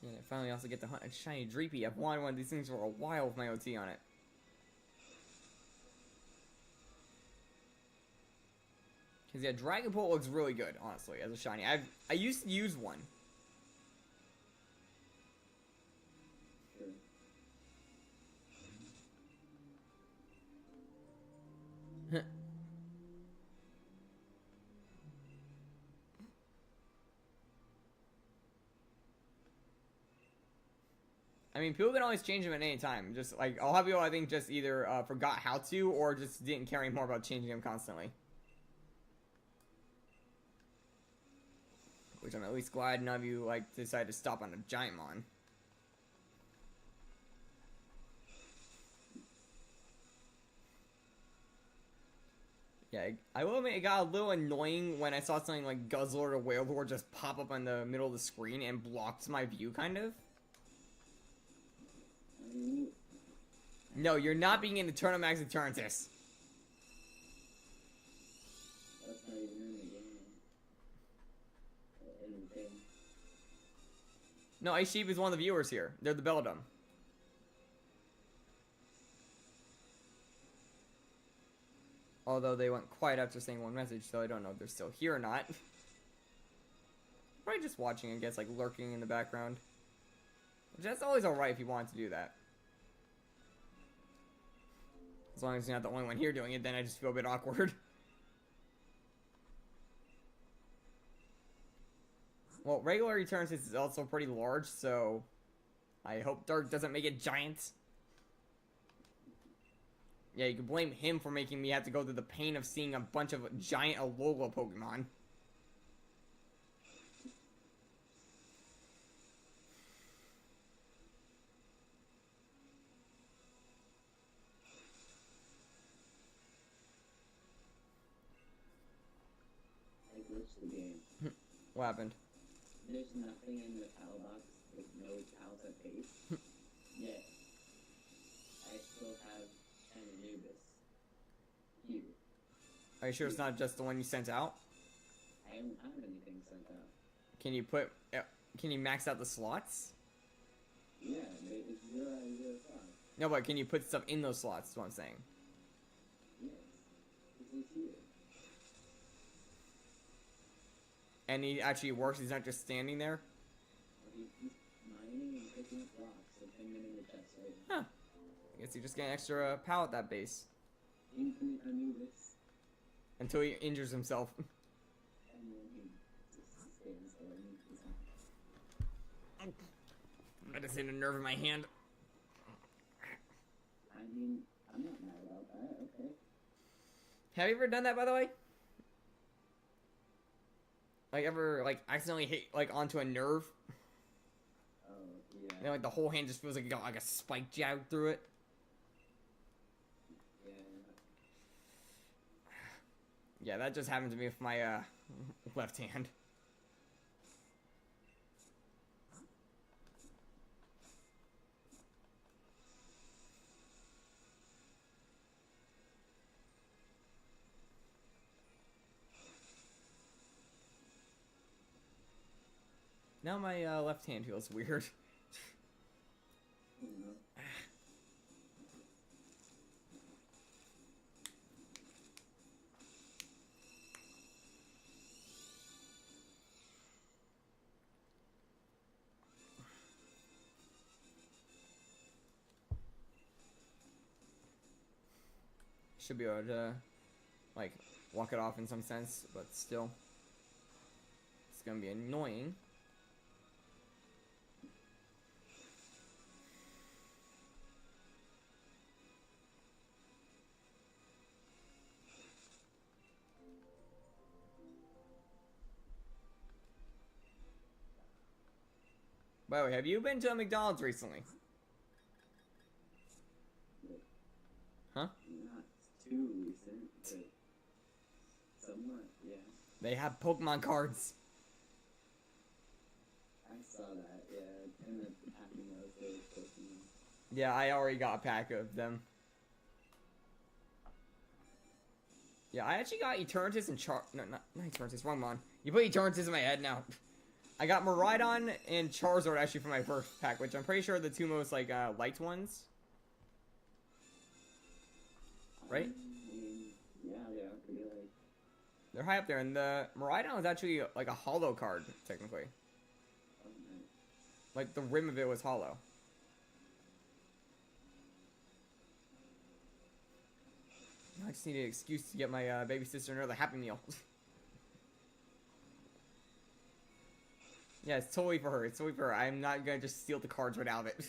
And I finally also get to hunt a shiny Dreepy. I've wanted one of these things for a while with my OT on it. Because yeah, Dragapult looks really good, honestly, as a shiny. I used to use one. I mean, people can always change them at any time. Just, like, I'll have people, I think, just either forgot how to or just didn't care anymore about changing them constantly. Which I'm at least glad none of you, like, decided to stop on a Giantmon. Yeah, I will admit it got a little annoying when I saw something like Guzzlord or Wailord just pop up in the middle of the screen and blocked my view, kind of. No, you're not being in the Turnimax Eternatus. That's not even in the game. In the thing. No, Ice Sheep is one of the viewers here. They're the Belladum. Although they went quiet after saying one message, so I don't know if they're still here or not. Probably just watching, I guess, like lurking in the background. Which that's always alright if you want to do that. As long as you're not the only one here doing it, then I just feel a bit awkward. Well, regular Eternatus is also pretty large, so I hope Dark doesn't make it giant. Yeah, you can blame him for making me have to go through the pain of seeing a bunch of giant Alola Pokemon. I glitched the game. What happened? There's nothing in the PAL box with no PAL to paste. Yet, I still have an Anubis. Here. Are you sure it's not just the one you sent out? I don't have anything sent out. Can you put... can you max out the slots? Yeah, it's 0 out of 0 5. No, but can you put stuff in those slots, is what I'm saying. Yes. This is here. And he actually works, he's not just standing there? He's mining and picking up blocks and putting them in the chest right now. Huh. I guess he just get an extra PAL at that base. Infinite Anubis. Until he injures himself. And then he just stands there and he's not. I just hit a nerve in my hand. I mean, I'm not mad about that, okay. Have you ever done that, by the way? Like, ever, like, accidentally hit, like, onto a nerve? Oh, yeah. And, like, the whole hand just feels like it got, like, a spike jabbed through it? Yeah. Yeah, that just happened to me with my, left hand. Now my left hand feels weird. Should be able to, like, walk it off in some sense, but still. It's gonna be annoying. By the way, have you been to a McDonald's recently? Huh? Not too recent, but somewhat, yeah. They have Pokemon cards. I saw that, yeah. And the packing those, they were Pokemon. Yeah, I already got a pack of them. Yeah, I actually got Eternatus and no, not Eternatus, wrong one. You put Eternatus in my head now. I got Miraidon and Charizard actually for my first pack, which I'm pretty sure are the two most, like, liked ones. Right? I mean, yeah, pretty like. They're high up there, and the Miraidon is actually, like, a hollow card, technically. Oh, nice. Like, the rim of it was hollow. I just need an excuse to get my baby sister another Happy Meal. Yeah, it's totally for her. It's totally for her. I'm not gonna just steal the cards right out of it.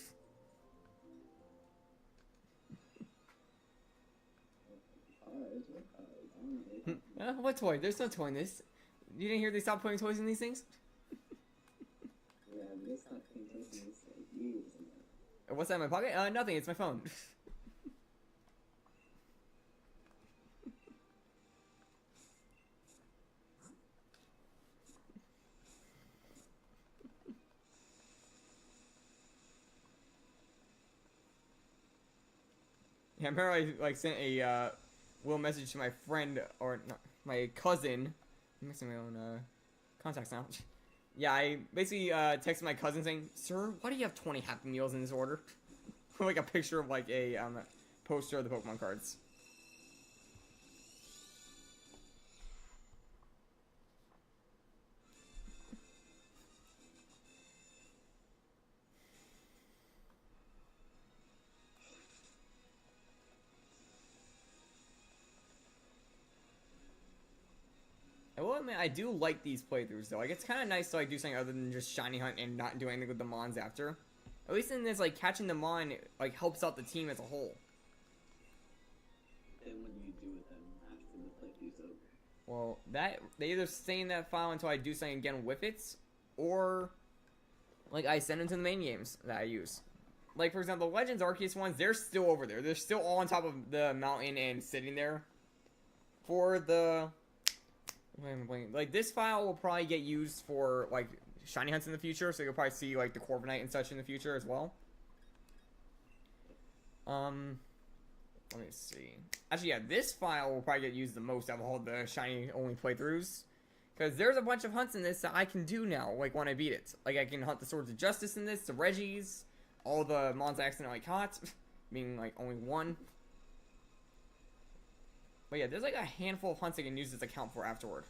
What toy? There's no toy in this. You didn't hear they stopped putting toys in these things? Yeah, they stopped putting toys in this like years ago. What's that in my pocket? Nothing. It's my phone. Yeah, I remember I, like, sent a, little message to my friend, or not, my cousin. I'm mixing my own, contacts now. Yeah, I basically, texted my cousin saying, "Sir, why do you have 20 Happy Meals in this order?" Like a picture of, like, a, poster of the Pokemon cards. I will admit, I do like these playthroughs, though. Like, it's kind of nice to, like, do something other than just shiny hunt and not do anything with the Mons after. At least in this, like, catching the Mon, like, helps out the team as a whole. Well, they either stay in that file until I do something again with it, or like I send them to the main games that I use. Like for example, the Legends Arceus ones, they're still over there. They're still all on top of the mountain and sitting there. For the like this file will probably get used for like shiny hunts in the future, so you'll probably see like the Corviknight and such in the future as well. Let me see. Actually, yeah, this file will probably get used the most out of all the shiny only playthroughs. Because there's a bunch of hunts in this that I can do now, like when I beat it. Like I can hunt the Swords of Justice in this, the Reggies, all the Mons I accidentally caught, being like only one. But yeah, there's like a handful of hunts I can use this account for afterward.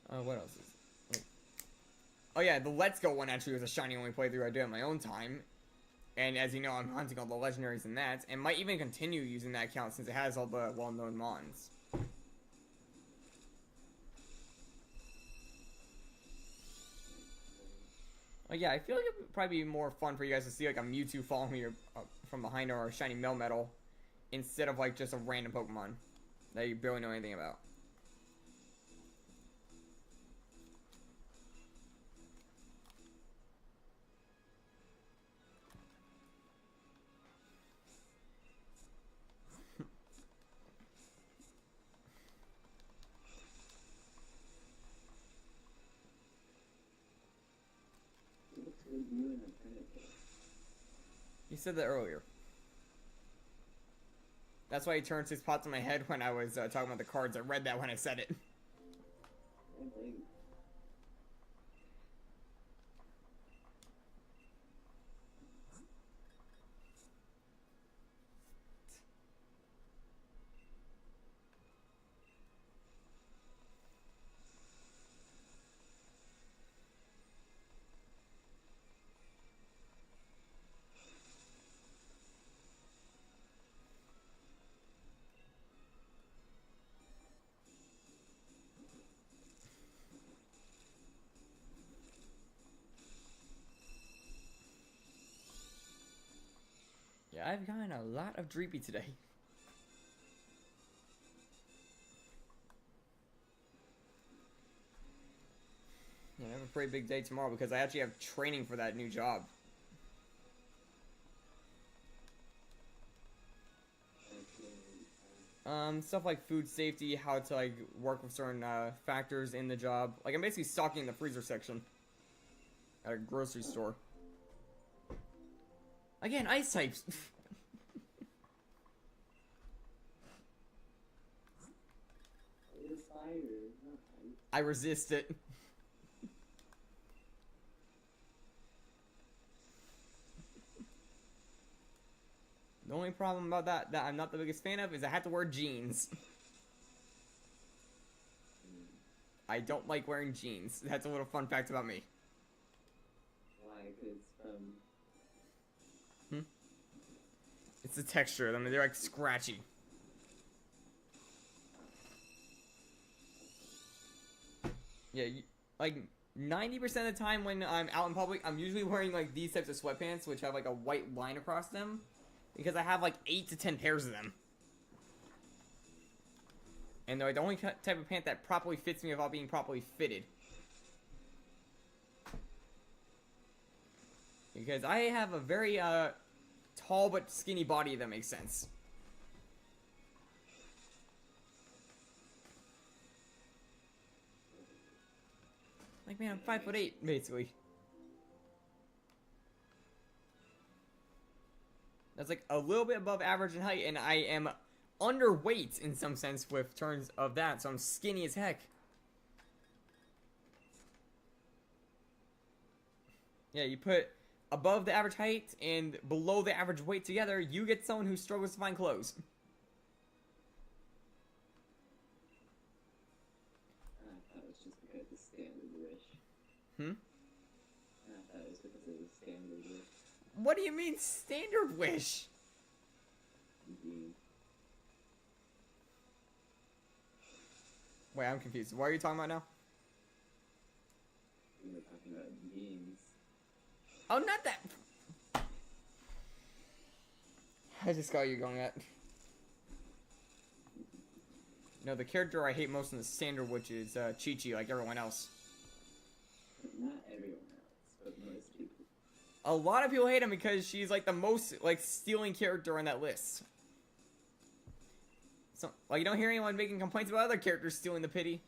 What else is... Wait. Oh yeah, the Let's Go one actually was a shiny only playthrough I did at my own time. And as you know, I'm hunting all the legendaries in that, and might even continue using that account since it has all the well-known mons. Like, yeah, I feel like it would probably be more fun for you guys to see like a Mewtwo following me from behind or a shiny Melmetal instead of like just a random Pokemon that you barely know anything about. You said that earlier. That's why he turned his pots on my head when I was talking about the cards. I read that when I said it. Yeah, I've gotten a lot of Dreepy today. Yeah, I have a pretty big day tomorrow because I actually have training for that new job. Stuff like food safety, how to like work with certain factors in the job. Like I'm basically stocking the freezer section at a grocery store. Again, ice types. I resist it. The only problem about that I'm not the biggest fan of is I have to wear jeans. I don't like wearing jeans. That's a little fun fact about me. Why? Because It's the texture. I mean, they're like scratchy. Yeah, like 90% of the time when I'm out in public, I'm usually wearing like these types of sweatpants, which have like a white line across them. Because I have like 8 to 10 pairs of them. And they're like the only type of pant that properly fits me without being properly fitted. Because I have a very tall but skinny body, if that makes sense. Like, man, I'm 5'8", basically. That's like a little bit above average in height, and I am underweight in some sense with terms of that, so I'm skinny as heck. Yeah, you put above the average height and below the average weight together, you get someone who struggles to find clothes. I thought it was just because the standard wish. Hmm? I thought it was because it was standard wish. What do you mean, standard wish? Wait, I'm confused. What are you talking about now? We were talking about jeans. Oh, not that. I just got you going at. No, the character I hate most in the standard, which is Chi-Chi, like everyone else. Not everyone else, but most people. A lot of people hate him because she's like the most like stealing character on that list. So, like, you don't hear anyone making complaints about other characters stealing the pity.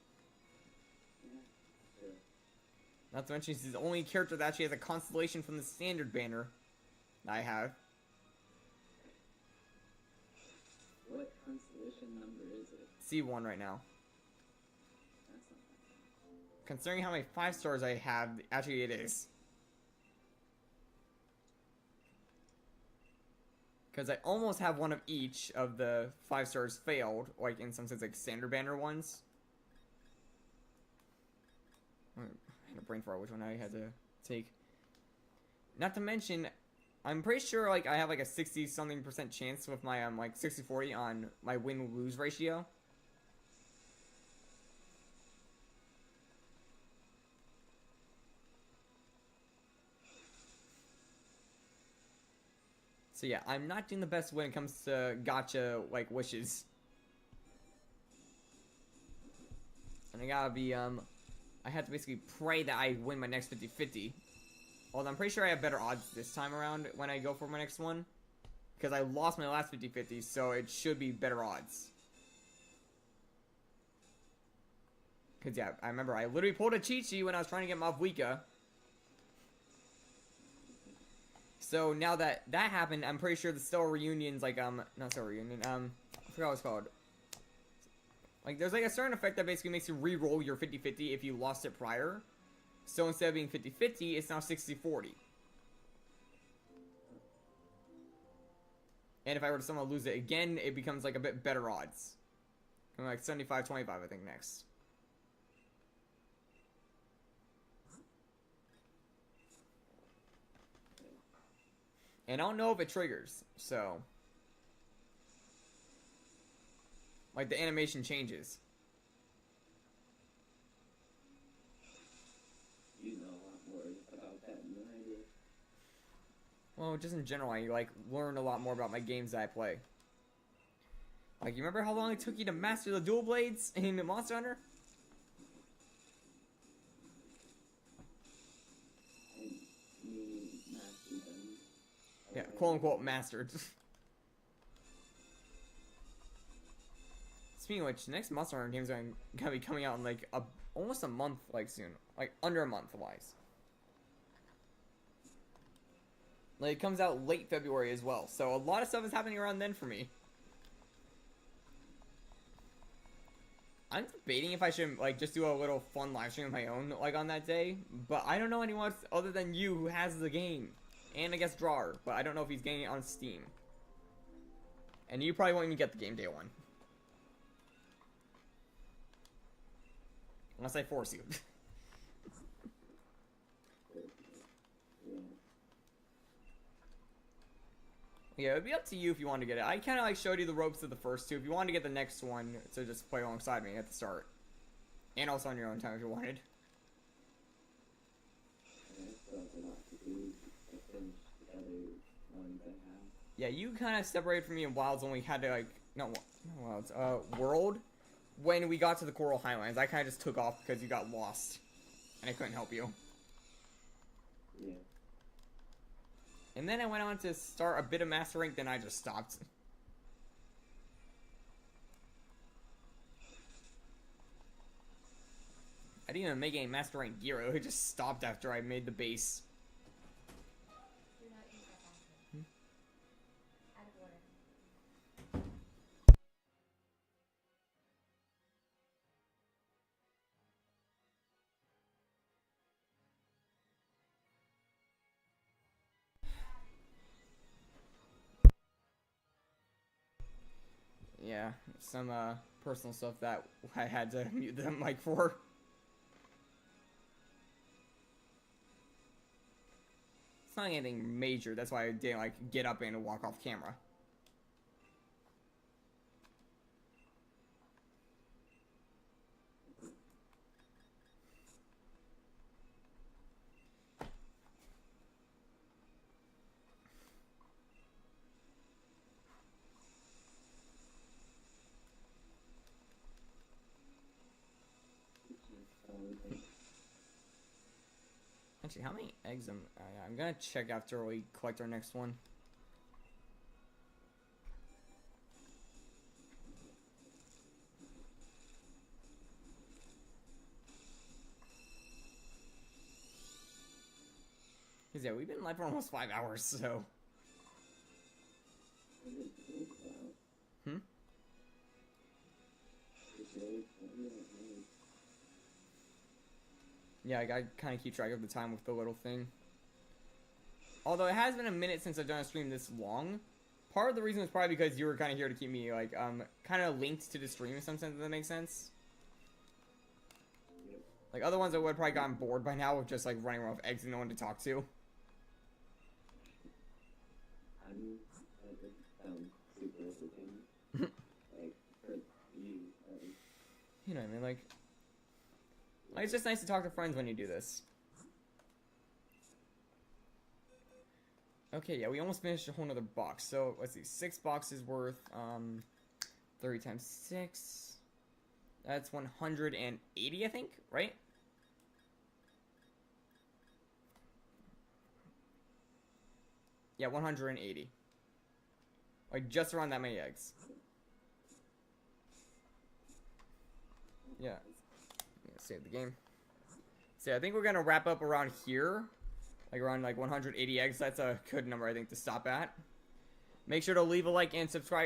Yeah, sure. Not to mention she's the only character that actually has a constellation from the standard banner that I have. What constellation number is it? C1 right now. That's not bad. Considering how many 5 stars I have, actually it is. Because I almost have one of each of the 5 stars failed, like in some sense, like standard banner ones. I had a brain fart which one I had to take. Not to mention, I'm pretty sure like I have like a 60-something% chance with my like 60-40 on my win-lose ratio. So yeah, I'm not doing the best when it comes to gacha, like, wishes. And I gotta be, I have to basically pray that I win my next 50-50. Although I'm pretty sure I have better odds this time around when I go for my next one. Because I lost my last 50-50, so it should be better odds. Because yeah, I remember I literally pulled a Chi-Chi when I was trying to get Mavwika. So now that that happened, I'm pretty sure the Stellar Reunion's like, not Stellar Reunion, I forgot what it's called. Like, there's like a certain effect that basically makes you re-roll your 50-50 if you lost it prior. So instead of being 50-50, it's now 60-40. And if I were to somehow lose it again, it becomes like a bit better odds. Like 75-25, I think, next. And I don't know if it triggers, so... Like, the animation changes. You know a lot more about that than I do. Well, just in general, I, like, learn a lot more about my games that I play. Like, you remember how long it took you to master the dual blades in Monster Hunter? Yeah, quote-unquote mastered. Speaking of which, the next Monster Hunter game is gonna be coming out in like almost a month, like soon, like under a month wise. Like, it comes out late February as well, so a lot of stuff is happening around then for me. I'm debating if I should like just do a little fun live stream of my own like on that day, but I don't know anyone else other than you who has the game. And I guess Drawer, but I don't know if he's getting it on Steam. And you probably won't even get the game day one. Unless I force you. Yeah, it'd be up to you if you want to get it. I kind of like showed you the ropes of the first two. If you want to get the next one, so just play alongside me at the start. And also on your own time if you wanted. Yeah, you kind of separated from me in Wilds when we had to, like, no Wilds, World, when we got to the Coral Highlands. I kind of just took off because you got lost, and I couldn't help you. Yeah. And then I went on to start a bit of Master Rank, then I just stopped. I didn't even make any Master Rank gear, it just stopped after I made the base. Yeah, some personal stuff that I had to mute the mic for. It's not anything major, that's why I didn't like get up and walk off camera. Actually, how many eggs am I'm gonna check after we collect our next one. Cause yeah, we've been live for almost 5 hours, so. Hmm? Yeah, I kind of keep track of the time with the little thing. Although it has been a minute since I've done a stream this long. Part of the reason is probably because you were kind of here to keep me, like, kind of linked to the stream in some sense, if that makes sense. Like, other ones I would have probably gotten bored by now with just, like, running around with eggs and no one to talk to. You know what I mean, like, it's just nice to talk to friends when you do this. Okay, yeah, we almost finished a whole nother box. So, let's see, 6 boxes worth, 30 times 6. That's 180, I think, right? Yeah, 180. Like, just around that many eggs. Yeah. Save the game. So, I think we're gonna wrap up around here. Like, around, like, 180 eggs. That's a good number, I think, to stop at. Make sure to leave a like and subscribe.